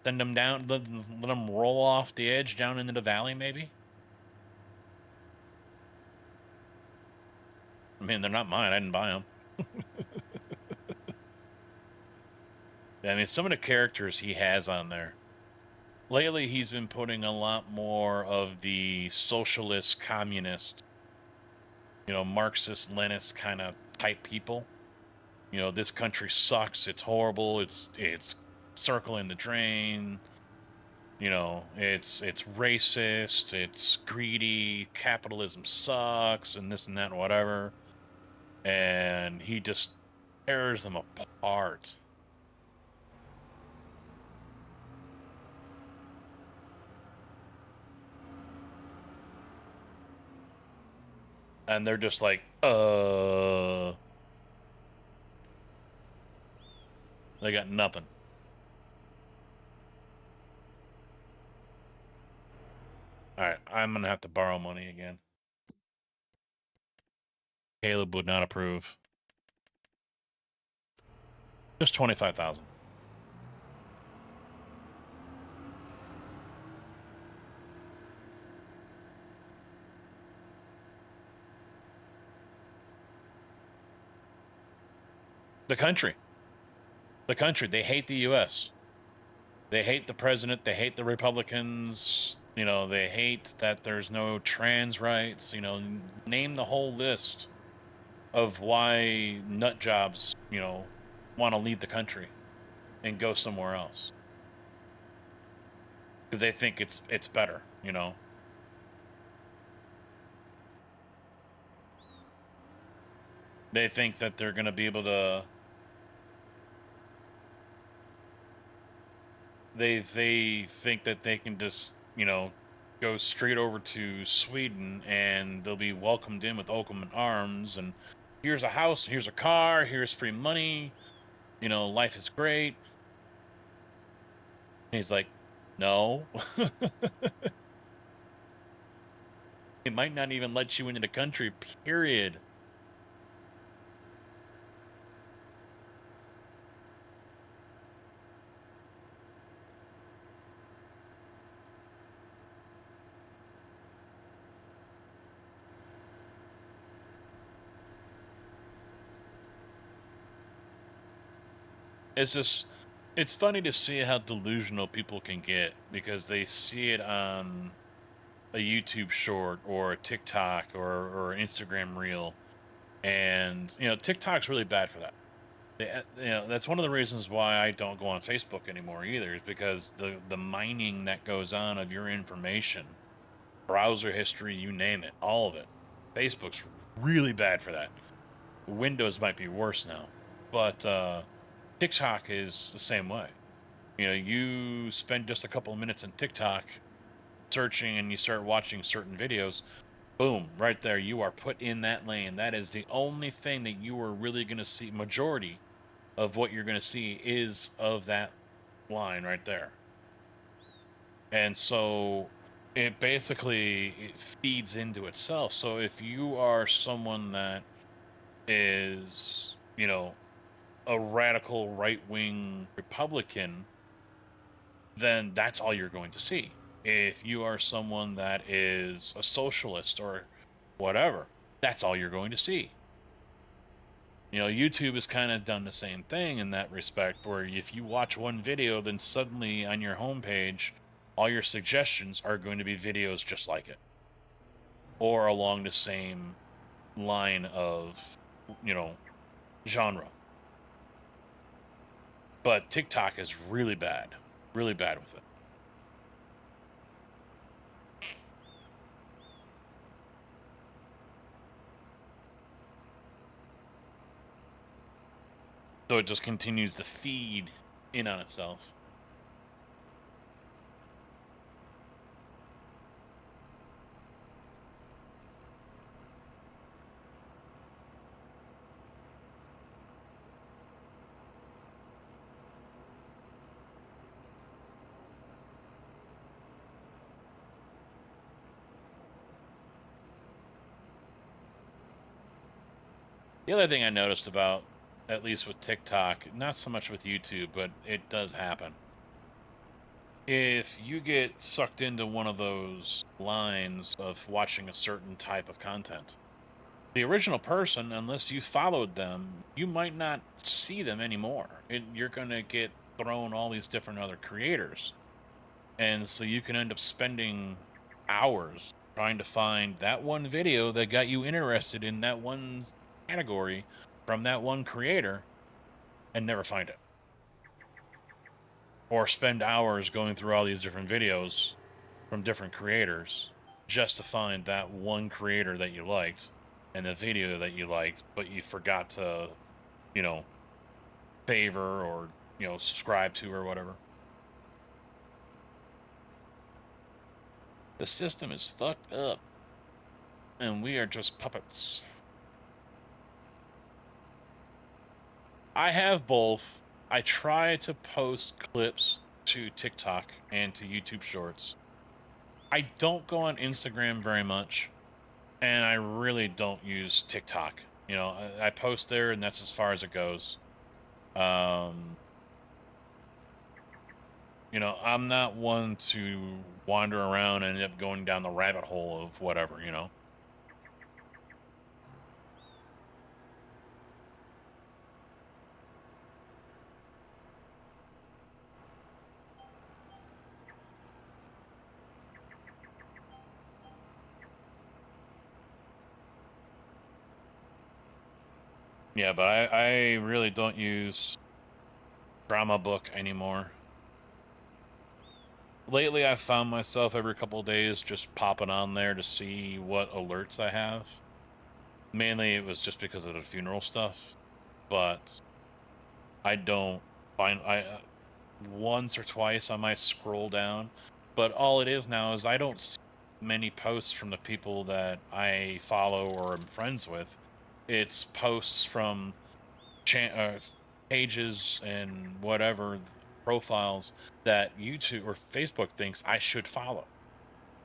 Send them down, let them roll off the edge down into the valley, maybe? I mean, they're not mine. I didn't buy them. I mean, some of the characters he has on there. Lately, he's been putting a lot more of the socialist, communist, Marxist, Leninist kind of type people. This country sucks. It's horrible. It's circling the drain. It's racist. It's greedy. Capitalism sucks, and this and that, and whatever. and he just tears them apart. And they're just like, they got nothing. All right, I'm gonna have to borrow money again. Caleb would not approve. Just 25,000. The country. They hate the U.S. They hate the president. They hate the Republicans. You know, they hate that there's no trans rights. You know, name the whole list of why nut jobs, you know, want to leave the country and go somewhere else because they think it's better. You know. They think that they're going to be able to. They think that they can just, you know, go straight over to Sweden and they'll be welcomed in with open arms, and here's a house, here's a car, here's free money, you know, life is great. And he's like, no. It might not even let you into the country, period. It's just, it's funny to see how delusional people can get because they see it on a YouTube short or a TikTok or Instagram reel. And, you know, TikTok's really bad for that. You know, that's one of the reasons why I don't go on Facebook anymore either, is because the mining that goes on of your information, browser history, you name it, all of it. Facebook's really bad for that. Windows might be worse now, but TikTok is the same way. You know, you spend just a couple of minutes in TikTok searching and you start watching certain videos, boom, right there, you are put in that lane. That is the only thing that you are really going to see. Majority of what you're going to see is of that line right there. And so it basically it feeds into itself. So if you are someone that is, you know, a radical right-wing Republican, then that's all you're going to see. If you are someone that is a socialist or whatever, that's all you're going to see. You know, YouTube has kind of done the same thing in that respect, where if you watch one video, then suddenly on your homepage, all your suggestions are going to be videos just like it, or along the same line of, you know, genre. But TikTok is really bad with it. So it just continues to feed in on itself. The other thing I noticed about, at least with TikTok, not so much with YouTube, but it does happen. If you get sucked into one of those lines of watching a certain type of content, the original person, unless you followed them, you might not see them anymore. You're going to get thrown all these different other creators. And so you can end up spending hours trying to find that one video that got you interested in that one category from that one creator and never find it. Or spend hours going through all these different videos from different creators just to find that one creator that you liked and the video that you liked, but you forgot to, you know, favor or, you know, subscribe to or whatever. The system is fucked up, and we are just puppets. I have both. I try to post clips to TikTok and to YouTube Shorts. I don't go on Instagram very much, and I really don't use TikTok. You know, I post there, and that's as far as it goes. You know, I'm not one to wander around and end up going down the rabbit hole of whatever, you know. Yeah, but I really don't use drama book anymore. Lately, I've found myself every couple of days just popping on there to see what alerts I have. Mainly, it was just because of the funeral stuff, but I don't find once or twice I might scroll down, but all it is now is I don't see many posts from the people that I follow or am friends with. It's posts from pages and whatever profiles that YouTube or Facebook thinks I should follow,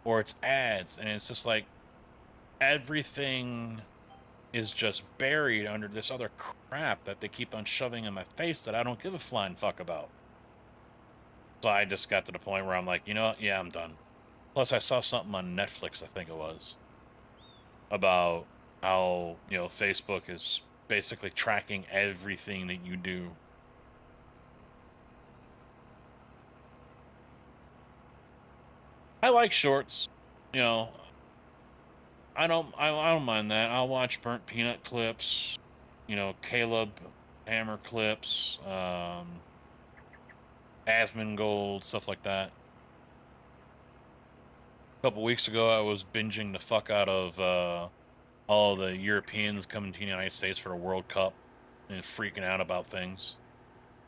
or it's ads, and it's just like everything is just buried under this other crap that they keep on shoving in my face that I don't give a flying fuck about. So I just got to the point where I'm like, you know what? Yeah, I'm done. Plus, I saw something on Netflix, I think it was, about how, you know, Facebook is basically tracking everything that you do. I like shorts, you know. I don't mind that. I'll watch Burnt Peanut clips, you know, Caleb Hammer clips, Asmongold, stuff like that. A couple weeks ago, I was binging the fuck out of all the Europeans coming to the United States for the World Cup and freaking out about things.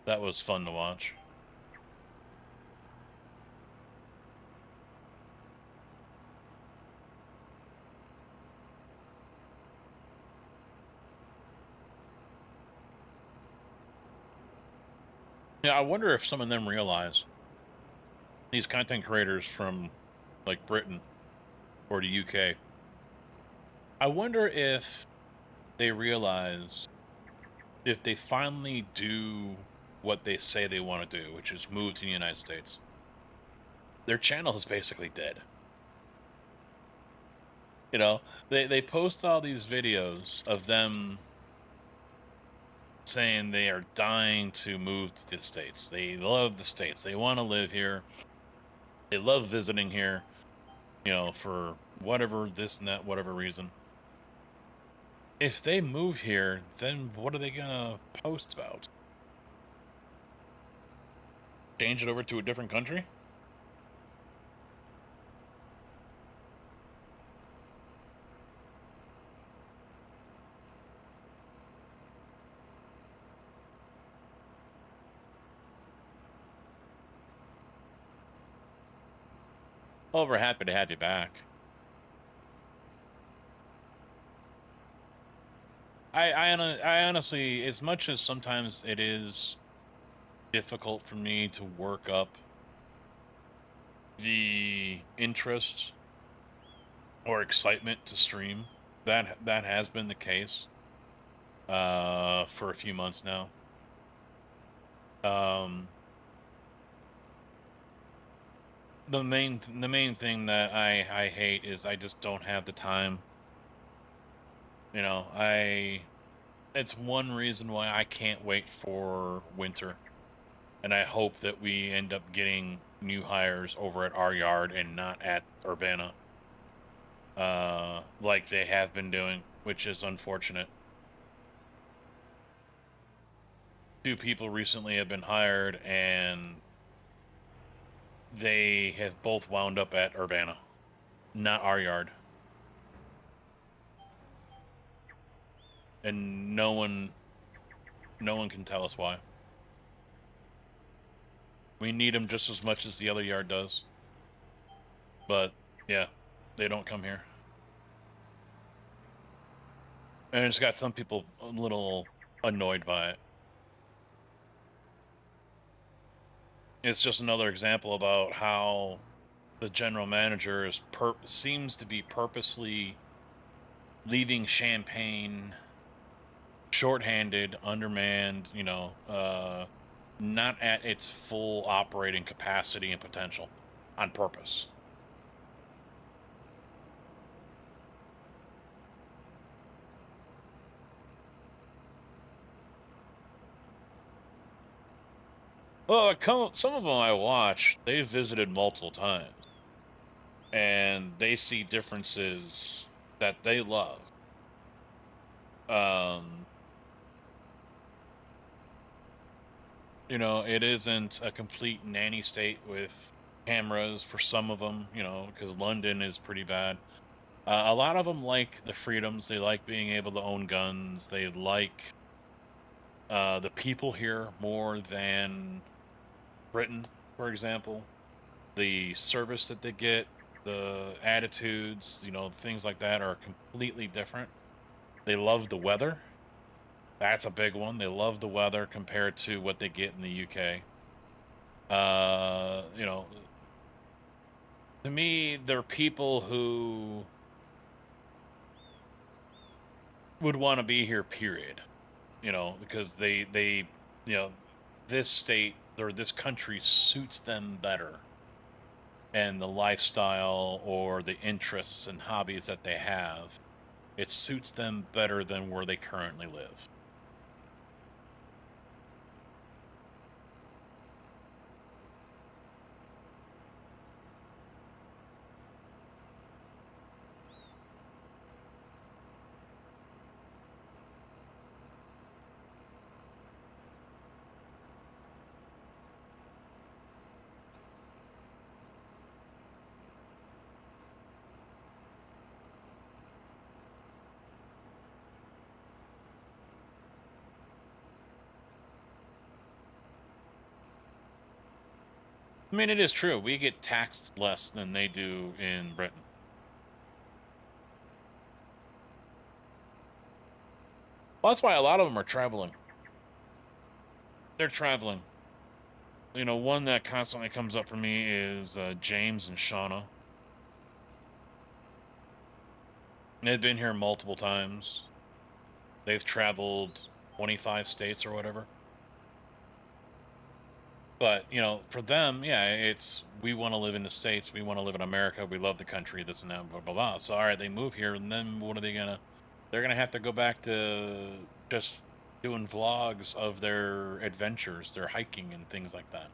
That was fun to watch. Yeah, I wonder if some of them realize, these content creators from like Britain or the UK, I wonder if they realize if they finally do what they say they want to do, which is move to the United States, their channel is basically dead. You know, they post all these videos of them saying they are dying to move to the States. They love the States. They want to live here. They love visiting here, you know, for whatever, this and that, whatever reason. If they move here, then what are they gonna post about? Change it over to a different country? Well, we're happy to have you back. I honestly, as much as sometimes it is difficult for me to work up the interest or excitement to stream, that has been the case for a few months now. The main thing that I hate is I just don't have the time. You know, it's one reason why I can't wait for winter. And I hope that we end up getting new hires over at our yard and not at Urbana. Like they have been doing, which is unfortunate. 2 people recently have been hired and they have both wound up at Urbana, not our yard. and no one can tell us why. We need them just as much as the other yard does. But yeah, they don't come here. And it's got some people a little annoyed by it. It's just another example about how the general manager is seems to be purposely leaving Champaign shorthanded, undermanned, not at its full operating capacity and potential on purpose. Well, some of them I watch, they've visited multiple times, and they see differences that they love. It isn't a complete nanny state with cameras for some of them, because London is pretty bad. A lot of them like the freedoms. They like being able to own guns. They like the people here more than Britain, for example. The service that they get, the attitudes, things like that are completely different. They love the weather. That's a big one. They love the weather compared to what they get in the UK. To me, they're people who would want to be here, period. Because this state or this country suits them better, and the lifestyle or the interests and hobbies that they have, it suits them better than where they currently live. I mean, it is true. We get taxed less than they do in Britain. Well, that's why a lot of them are traveling. They're traveling. One that constantly comes up for me is James and Shauna. They've been here multiple times. They've traveled 25 states or whatever. But, for them, yeah, it's we want to live in the States. We want to live in America. We love the country, this and that, blah, blah, blah. So, all right, they move here, and then what are they going to... They're going to have to go back to just doing vlogs of their adventures, their hiking and things like that.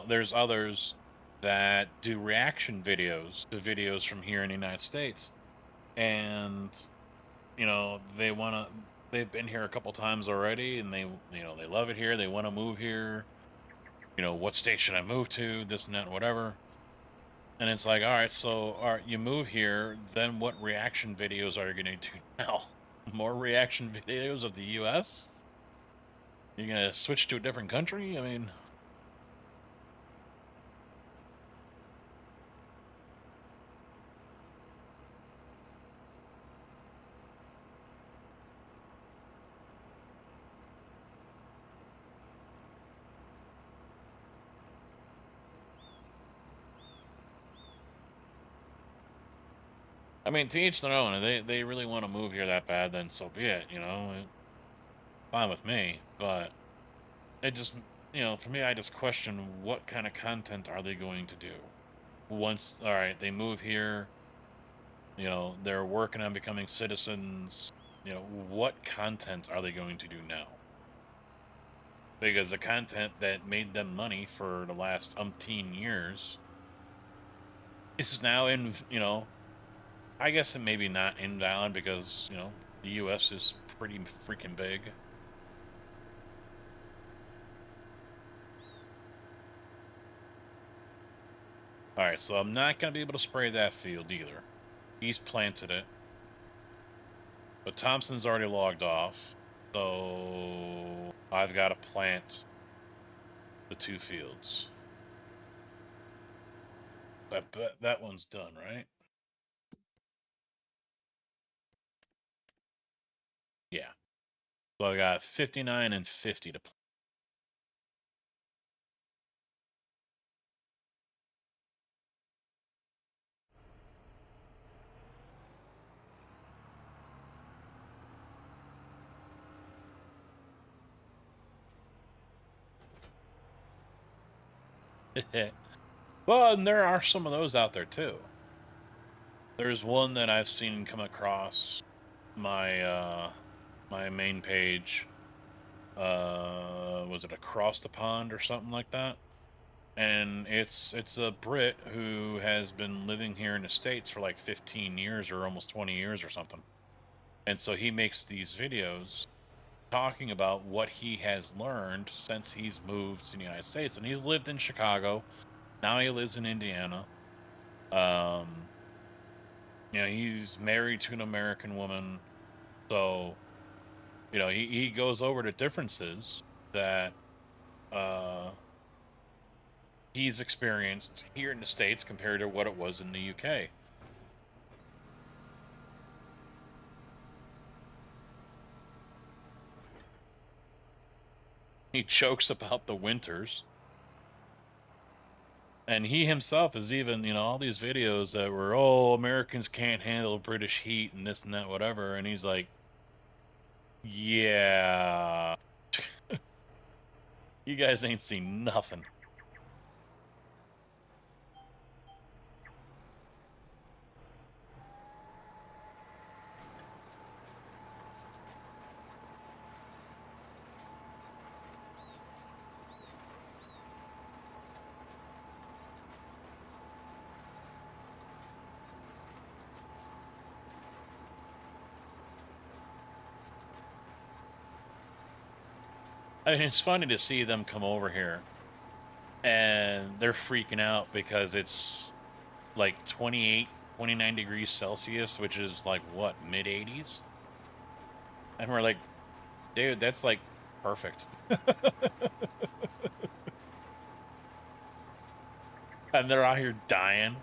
There's others that do reaction videos to videos from here in the United States. And, they've been here a couple times already, and they love it here. They want to move here. What state should I move to? This and that, and whatever. And it's like, all right, you move here, then what reaction videos are you going to do now? More reaction videos of the U.S.? You're going to switch to a different country? I mean... I mean, to each their own. If they really want to move here that bad, then so be it, fine with me. But it just, for me, I just question what kind of content are they going to do? Once, all right, they move here, they're working on becoming citizens, what content are they going to do now? Because the content that made them money for the last umpteen years is now in, I guess it maybe not invalid because, the U.S. is pretty freaking big. All right, so I'm not going to be able to spray that field either. He's planted it. But Thompson's already logged off. So I've got to plant the 2 fields. I bet that one's done, right? Yeah. So I got 59 and 50 to plant. Well, and there are some of those out there too. There's one that I've seen come across my my main page. Was it Across the Pond or something like that? And it's a Brit who has been living here in the States for like 15 years or almost 20 years or something. And so he makes these videos talking about what he has learned since he's moved to the United States. And he's lived in Chicago. Now he lives in Indiana. You know, he's married to an American woman. So, you know, he goes over the differences that he's experienced here in the States compared to what it was in the UK. He jokes about the winters. And he himself is even, you know, all these videos that were, oh, Americans can't handle British heat and this and that, whatever. And he's like, yeah, you guys ain't seen nothing. I mean, it's funny to see them come over here and they're freaking out because it's like 28, 29 degrees Celsius, which is like what, mid 80s? And we're like, dude, that's like perfect. And they're out here dying.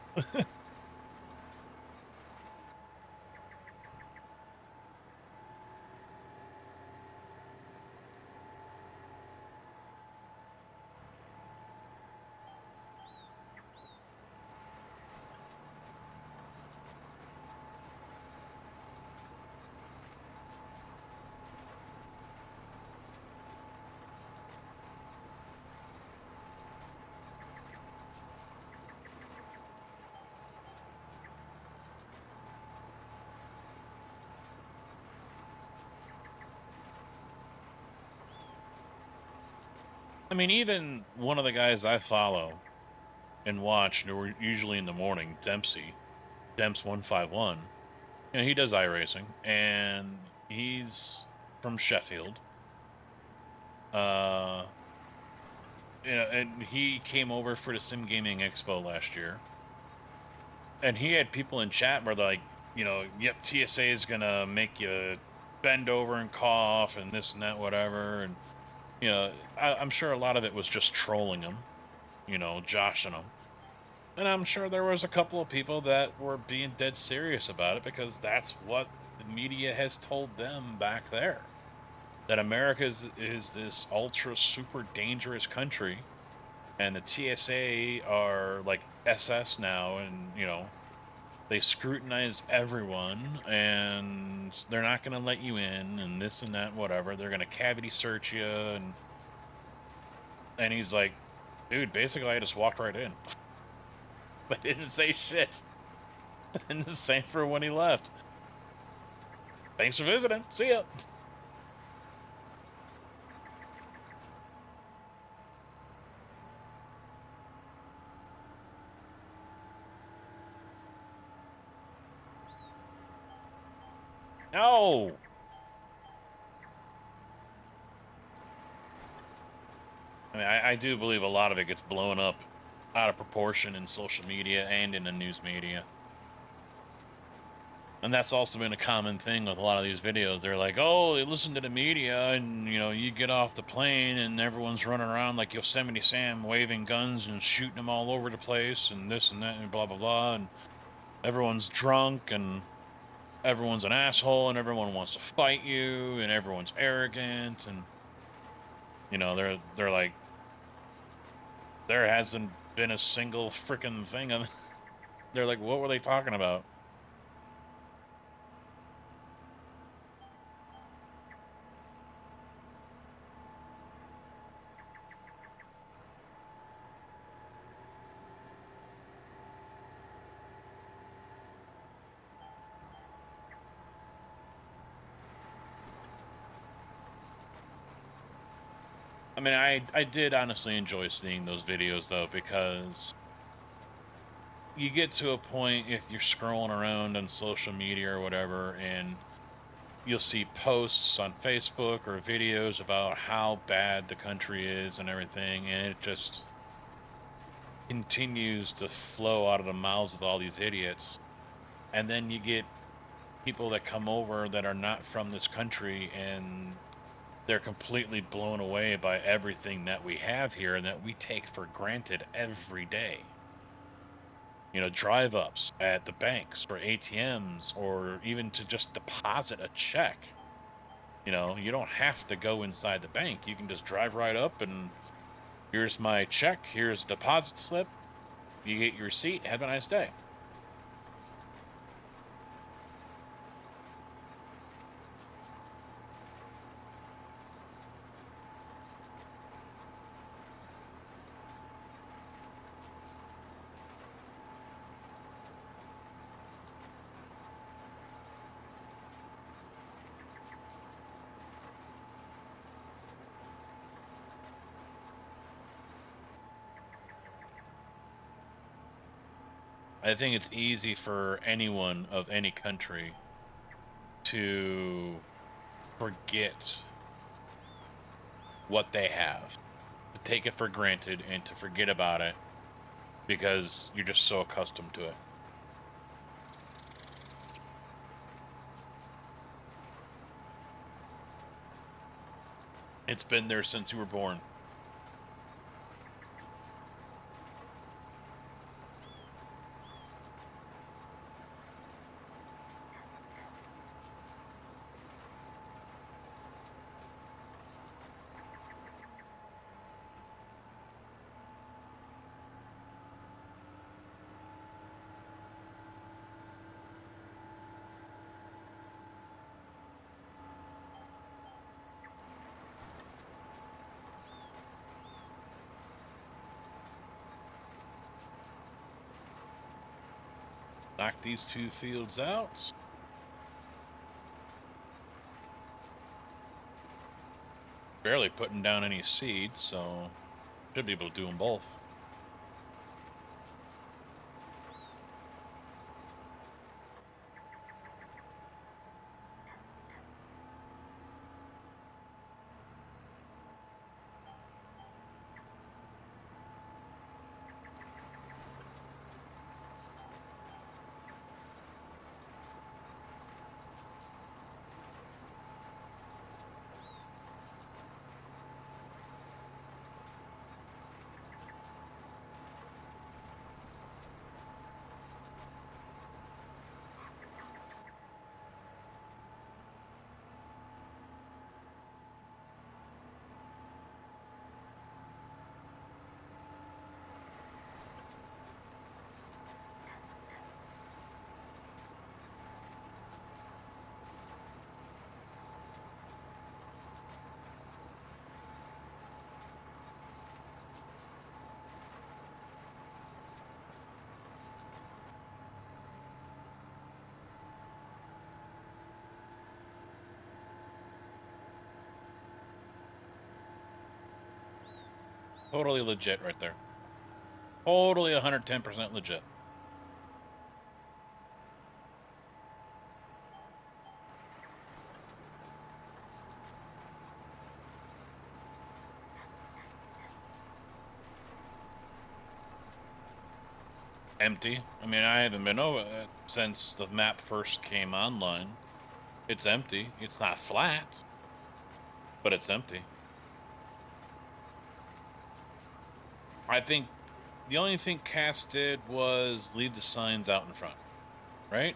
I mean, even one of the guys I follow and watch, usually in the morning, Dempsey, Demps151, you know, he does iRacing, and he's from Sheffield. You know, and he came over for the Sim Gaming Expo last year, and he had people in chat where they're like, you know, yep, TSA is gonna make you bend over and cough and this and that, whatever, and you know, I'm sure a lot of it was just trolling him, you know, joshing him. And I'm sure there was a couple of people that were being dead serious about it because that's what the media has told them back there. That America is this ultra super dangerous country, and the TSA are like SS now, and you know, they scrutinize everyone, and they're not going to let you in, and this and that, whatever. They're going to cavity search you, and he's like, dude, basically, I just walked right in. They didn't say shit. And the same for when he left. Thanks for visiting. See ya. No. I mean, I do believe a lot of it gets blown up out of proportion in social media and in the news media. And that's also been a common thing with a lot of these videos. They're like, oh, they listen to the media, and, you know, you get off the plane and everyone's running around like Yosemite Sam waving guns and shooting them all over the place and this and that and blah, blah, blah. And everyone's drunk and everyone's an asshole and everyone wants to fight you and everyone's arrogant. And, you know, they're like, there hasn't been a single freaking thing. They're like, what were they talking about? I mean, I did honestly enjoy seeing those videos, though, because you get to a point, if you're scrolling around on social media or whatever, and you'll see posts on Facebook or videos about how bad the country is and everything, and it just continues to flow out of the mouths of all these idiots. And then you get people that come over that are not from this country, and they're completely blown away by everything that we have here and that we take for granted every day. You know, drive ups at the banks or ATMs, or even to just deposit a check. You know, you don't have to go inside the bank. You can just drive right up and here's my check, here's a deposit slip. You get your receipt. Have a nice day. I think it's easy for anyone of any country to forget what they have, to take it for granted and to forget about it because you're just so accustomed to it. It's been there since you were born. Knock these two fields out. Barely putting down any seeds, so should be able to do them both. Totally legit right there. Totally 110% legit. Empty. I mean, I haven't been over it since the map first came online. It's empty. It's not flat, but it's empty. I think the only thing Cass did was leave the signs out in front, right?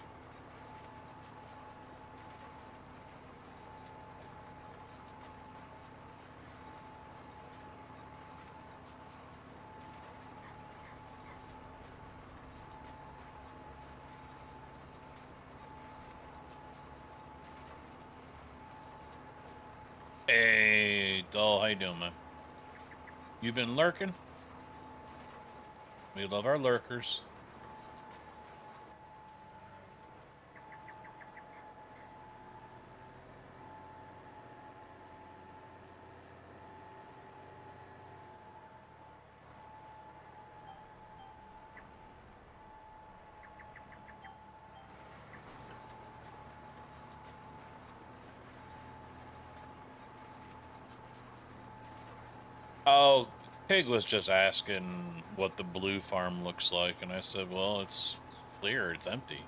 Hey, doll, how you doing, man? You been lurking? We love our lurkers. Oh, Pig was just asking what the blue farm looks like, and I said, well, it's clear, it's empty.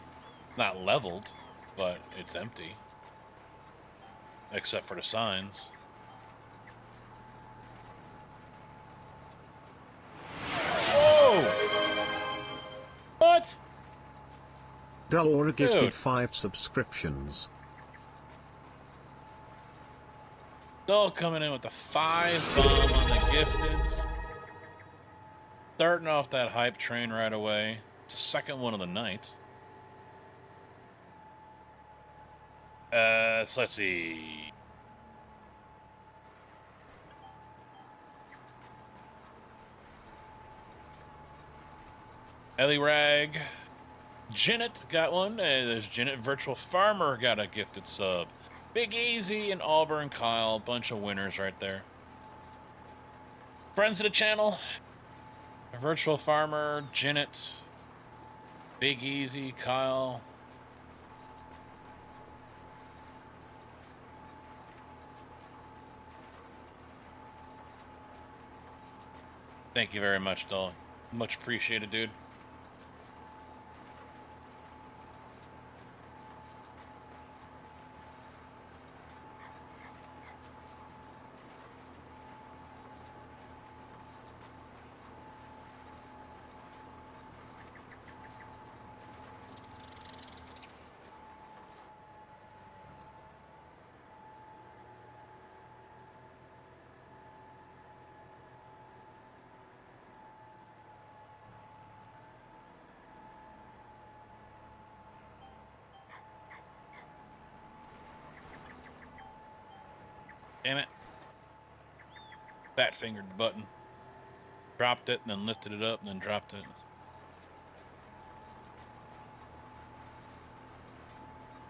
Not leveled, but it's empty. Except for the signs. Whoa! What? Dalora gifted Dude. 5 subscriptions. Still coming in with the 5 bomb on the gifteds. Starting off that hype train right away. It's the second one of the night. So let's see. Ellie Rag. Janet got one. There's Janet Virtual Farmer got a gifted sub. Big Easy and Auburn Kyle. Bunch of winners right there. Friends of the channel. Virtual Farmer, Janet, Big Easy, Kyle. Thank you very much, Doll. Much appreciated, dude. Damn it. Fat fingered the button. Dropped it and then lifted it up and then dropped it.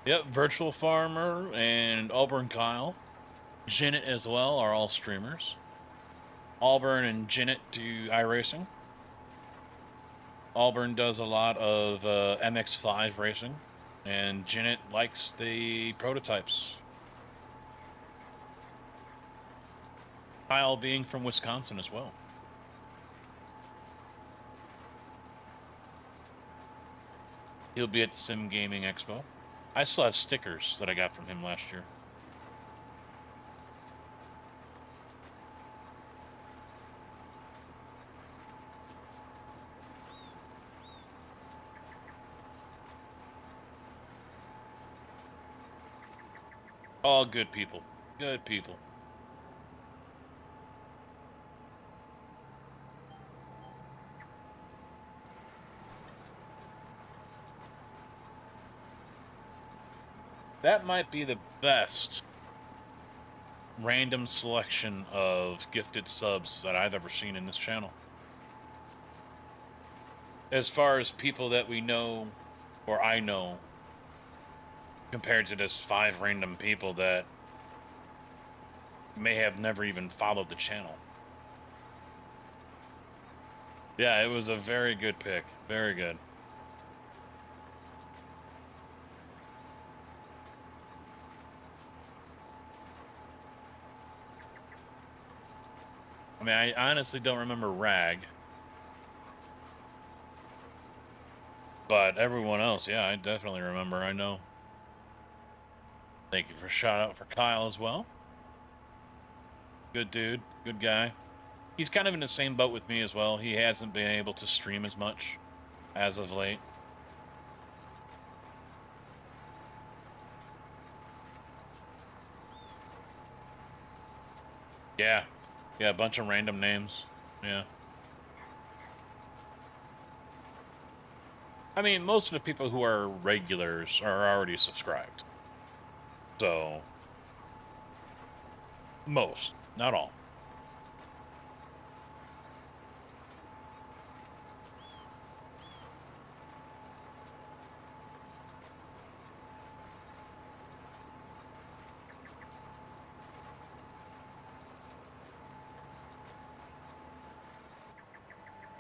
Yep, Virtual Farmer and Auburn Kyle. Janet as well are all streamers. Auburn and Janet do iRacing. Auburn does a lot of MX5 racing, and Janet likes the prototypes. Kyle being from Wisconsin as well. He'll be at the Sim Gaming Expo. I still have stickers that I got from him last year. All good people. Good people. That might be the best random selection of gifted subs that I've ever seen in this channel. As far as people that we know, or I know, compared to just 5 random people that may have never even followed the channel. Yeah, it was a very good pick. Very good. I mean, I honestly don't remember Rag. But everyone else, yeah, I definitely remember. I know. Thank you for shout out for Kyle as well. Good dude, good guy. He's kind of in the same boat with me as well. He hasn't been able to stream as much as of late. Yeah. Yeah, a bunch of random names. Yeah. I mean, most of the people who are regulars are already subscribed. So, most, not all.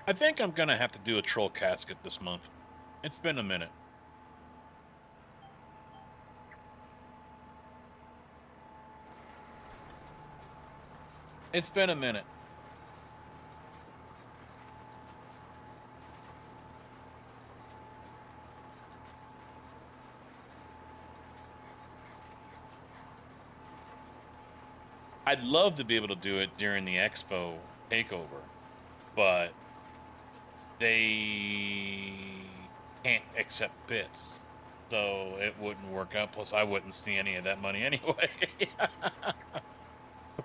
I think I'm gonna have to do a troll casket this month. It's been a minute. It's been a minute. I'd love to be able to do it during the expo takeover, but they can't accept bits. So it wouldn't work out. Plus, I wouldn't see any of that money anyway.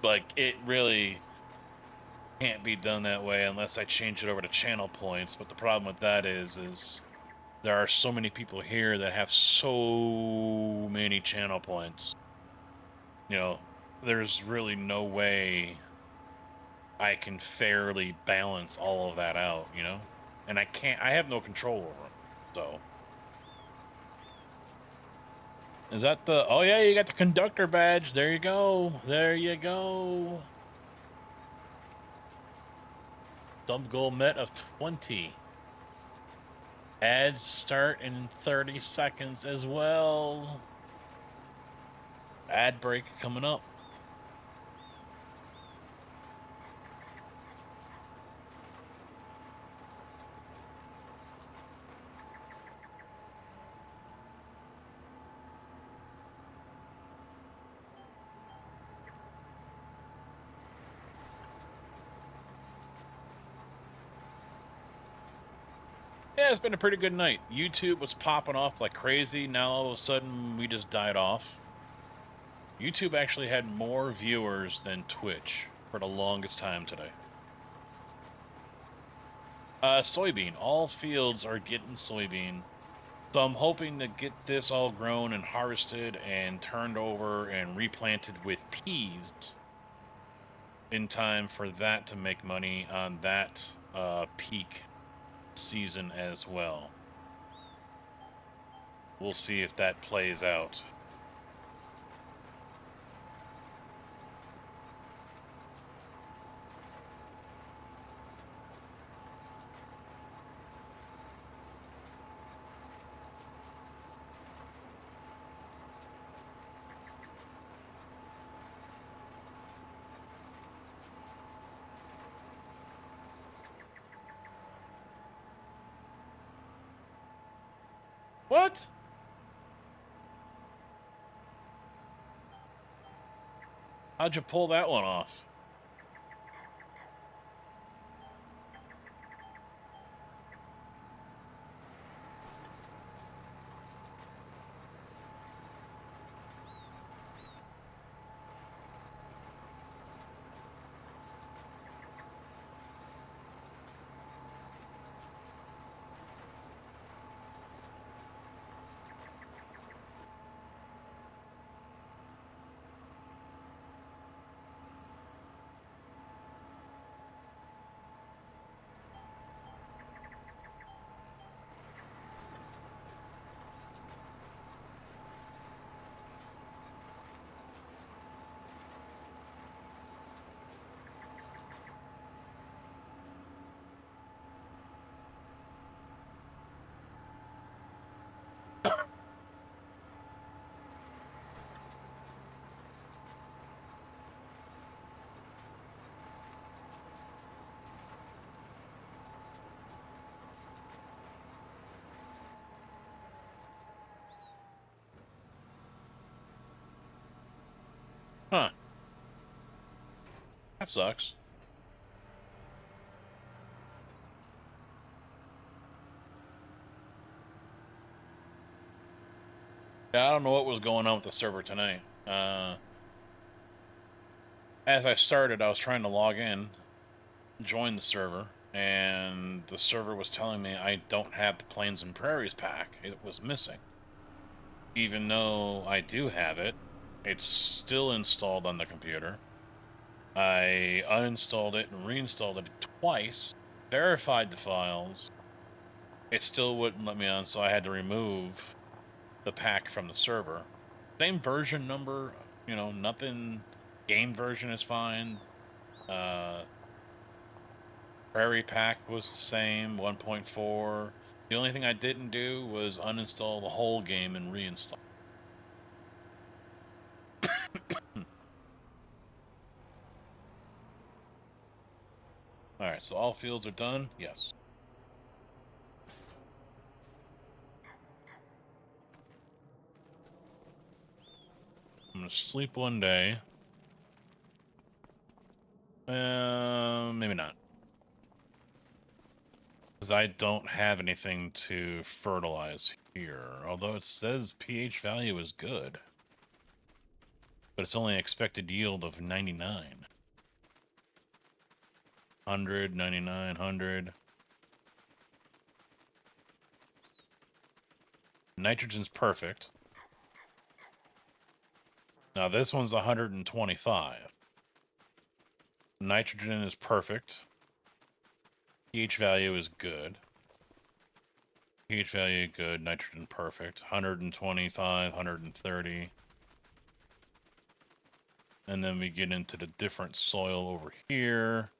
Like, it really can't be done that way unless I change it over to channel points. But the problem with that is there are so many people here that have so many channel points. You know, there's really no way I can fairly balance all of that out, you know? And I have no control over them, so. Is that the, oh yeah, you got the conductor badge. There you go. There you go. Sub goal met of 20. Ads start in 30 seconds as well. Ad break coming up. Yeah, it's been a pretty good night. YouTube was popping off like crazy. Now all of a sudden we just died off. YouTube actually had more viewers than Twitch for the longest time today. Soybean. All fields are getting soybean. So I'm hoping to get this all grown and harvested and turned over and replanted with peas in time for that to make money on that peak season as well. We'll see if that plays out. What? How'd you pull that one off? Huh. That sucks. Yeah, I don't know what was going on with the server tonight. As I started, I was trying to log in, join the server, and the server was telling me I don't have the Plains and Prairies pack. It was missing. Even though I do have it, it's still installed on the computer. I uninstalled it and reinstalled it twice, verified the files. It still wouldn't let me on, so I had to remove the pack from the server. Same version number, nothing. Game version is fine. Prairie pack was the same, 1.4. The only thing I didn't do was uninstall the whole game and reinstall. Alright, so all fields are done? Yes. I'm gonna sleep one day. Maybe not. Because I don't have anything to fertilize here. Although it says pH value is good. But it's only expected yield of 99. 100, 99, 100. Nitrogen's perfect. Now this one's 125. Nitrogen is perfect. pH value is good. pH value good. Nitrogen perfect. 125, 130. And then we get into the different soil over here.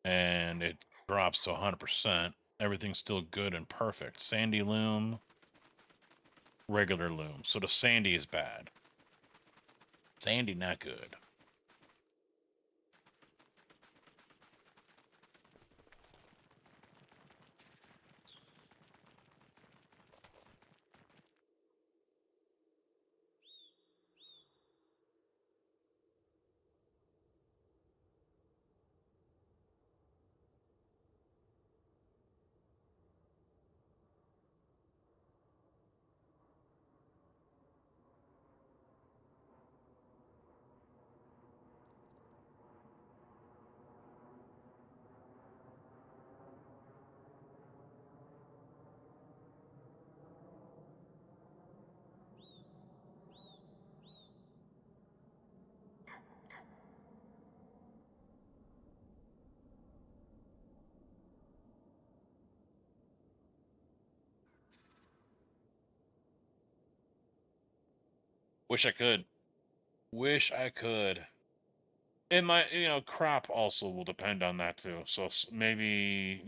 And it drops to 100%. Everything's still good and perfect. Sandy loam. Regular loam. So the sandy is bad. Sandy not good. Wish I could. Wish I could. And my, crop also will depend on that too. So maybe,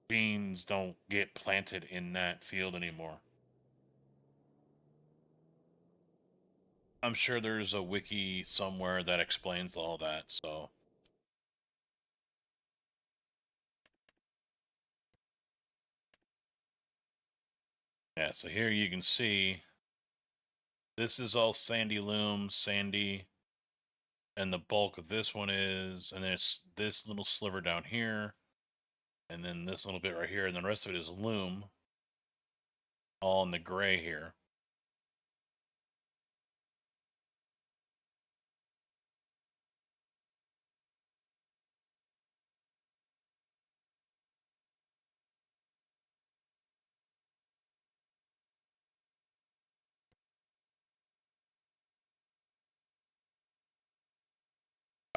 beans don't get planted in that field anymore. I'm sure there's a wiki somewhere that explains all that, so. Yeah, so here you can see this is all sandy loam, sandy. And the bulk of this one is, and there's this little sliver down here. And then this little bit right here, and the rest of it is loam. All in the gray here.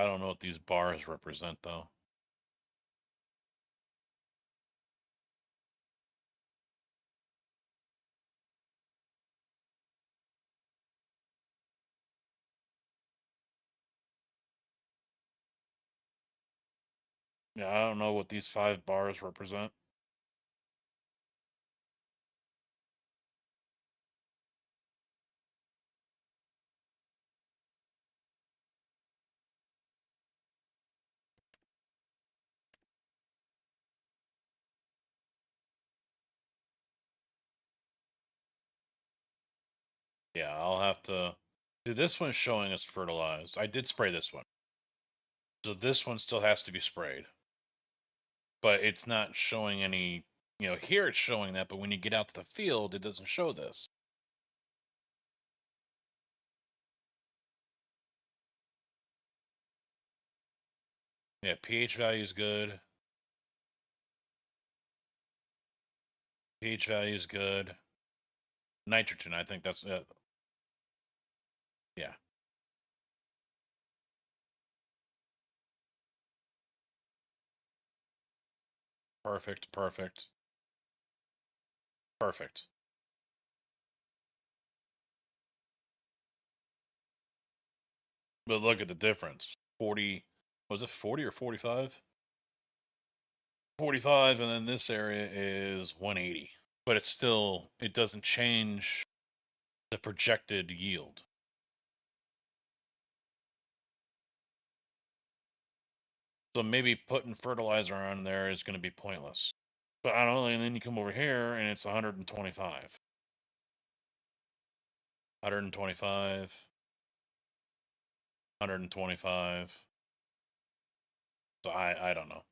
I don't know what these bars represent, though. Yeah, I don't know what these 5 bars represent. Yeah, I'll have to See, this one's showing as fertilized. I did spray this one. So this one still has to be sprayed. But it's not showing any, here it's showing that, but when you get out to the field, it doesn't show this. Yeah, pH value is good. pH value is good. Nitrogen, I think that's yeah. Perfect. But look at the difference. 40, was it 40 or 45? 45, and then this area is 180. But it's still, it doesn't change the projected yield. So maybe putting fertilizer on there is going to be pointless. But I don't know, and then you come over here and it's 125. 125. 125. So I don't know.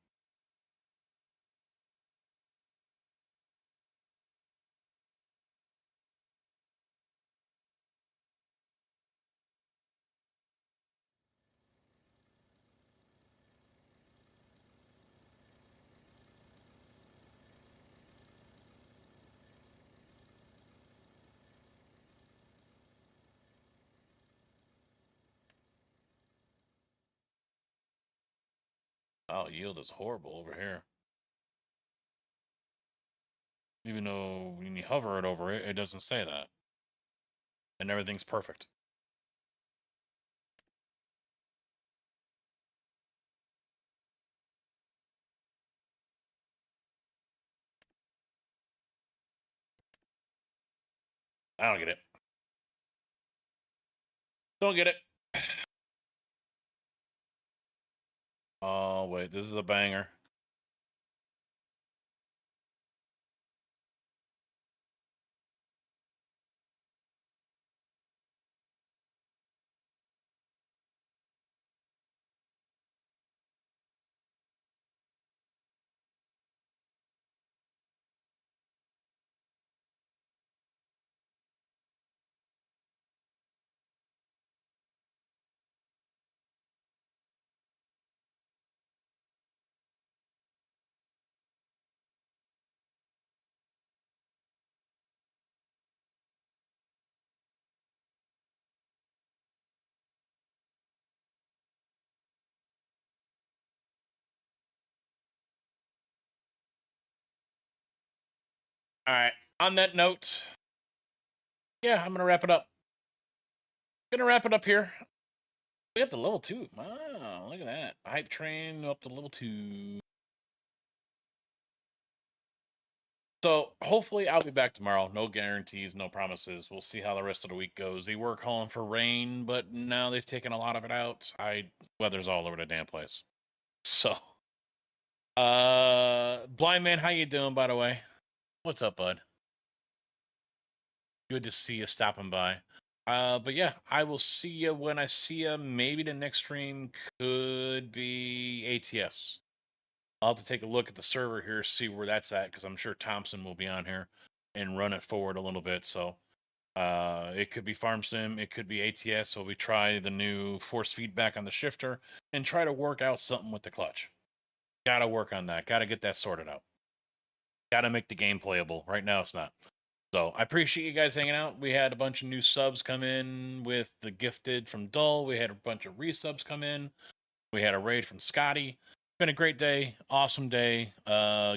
Oh, yield is horrible over here. Even though when you hover it over it, it doesn't say that. And everything's perfect. I don't get it. Don't get it. Oh, wait, this is a banger. All right. On that note, yeah, I'm gonna wrap it up. Here. We got the level 2. Wow, look at that. Hype train up to level 2. So hopefully I'll be back tomorrow. No guarantees, no promises. We'll see how the rest of the week goes. They were calling for rain, but now they've taken a lot of it out. Weather's all over the damn place. So Blind Man, how you doing, by the way? What's up, bud? Good to see you stopping by. But yeah, I will see you when I see you. Maybe the next stream could be ATS. I'll have to take a look at the server here, see where that's at, because I'm sure Thompson will be on here and run it forward a little bit. So it could be Farm Sim, it could be ATS. So we try the new force feedback on the shifter and try to work out something with the clutch. Gotta work on that. Gotta get that sorted out. Gotta make the game playable. Right now, it's not. So I appreciate you guys hanging out. We had a bunch of new subs come in with the gifted from Dull. We had a bunch of resubs come in. We had a raid from Scotty. Been a great day, awesome day.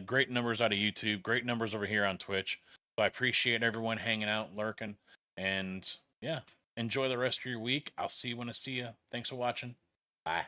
Great numbers out of YouTube, great numbers over here on Twitch. So I appreciate everyone hanging out, lurking, and yeah, enjoy the rest of your week. I'll see you when I see you. Thanks for watching. Bye.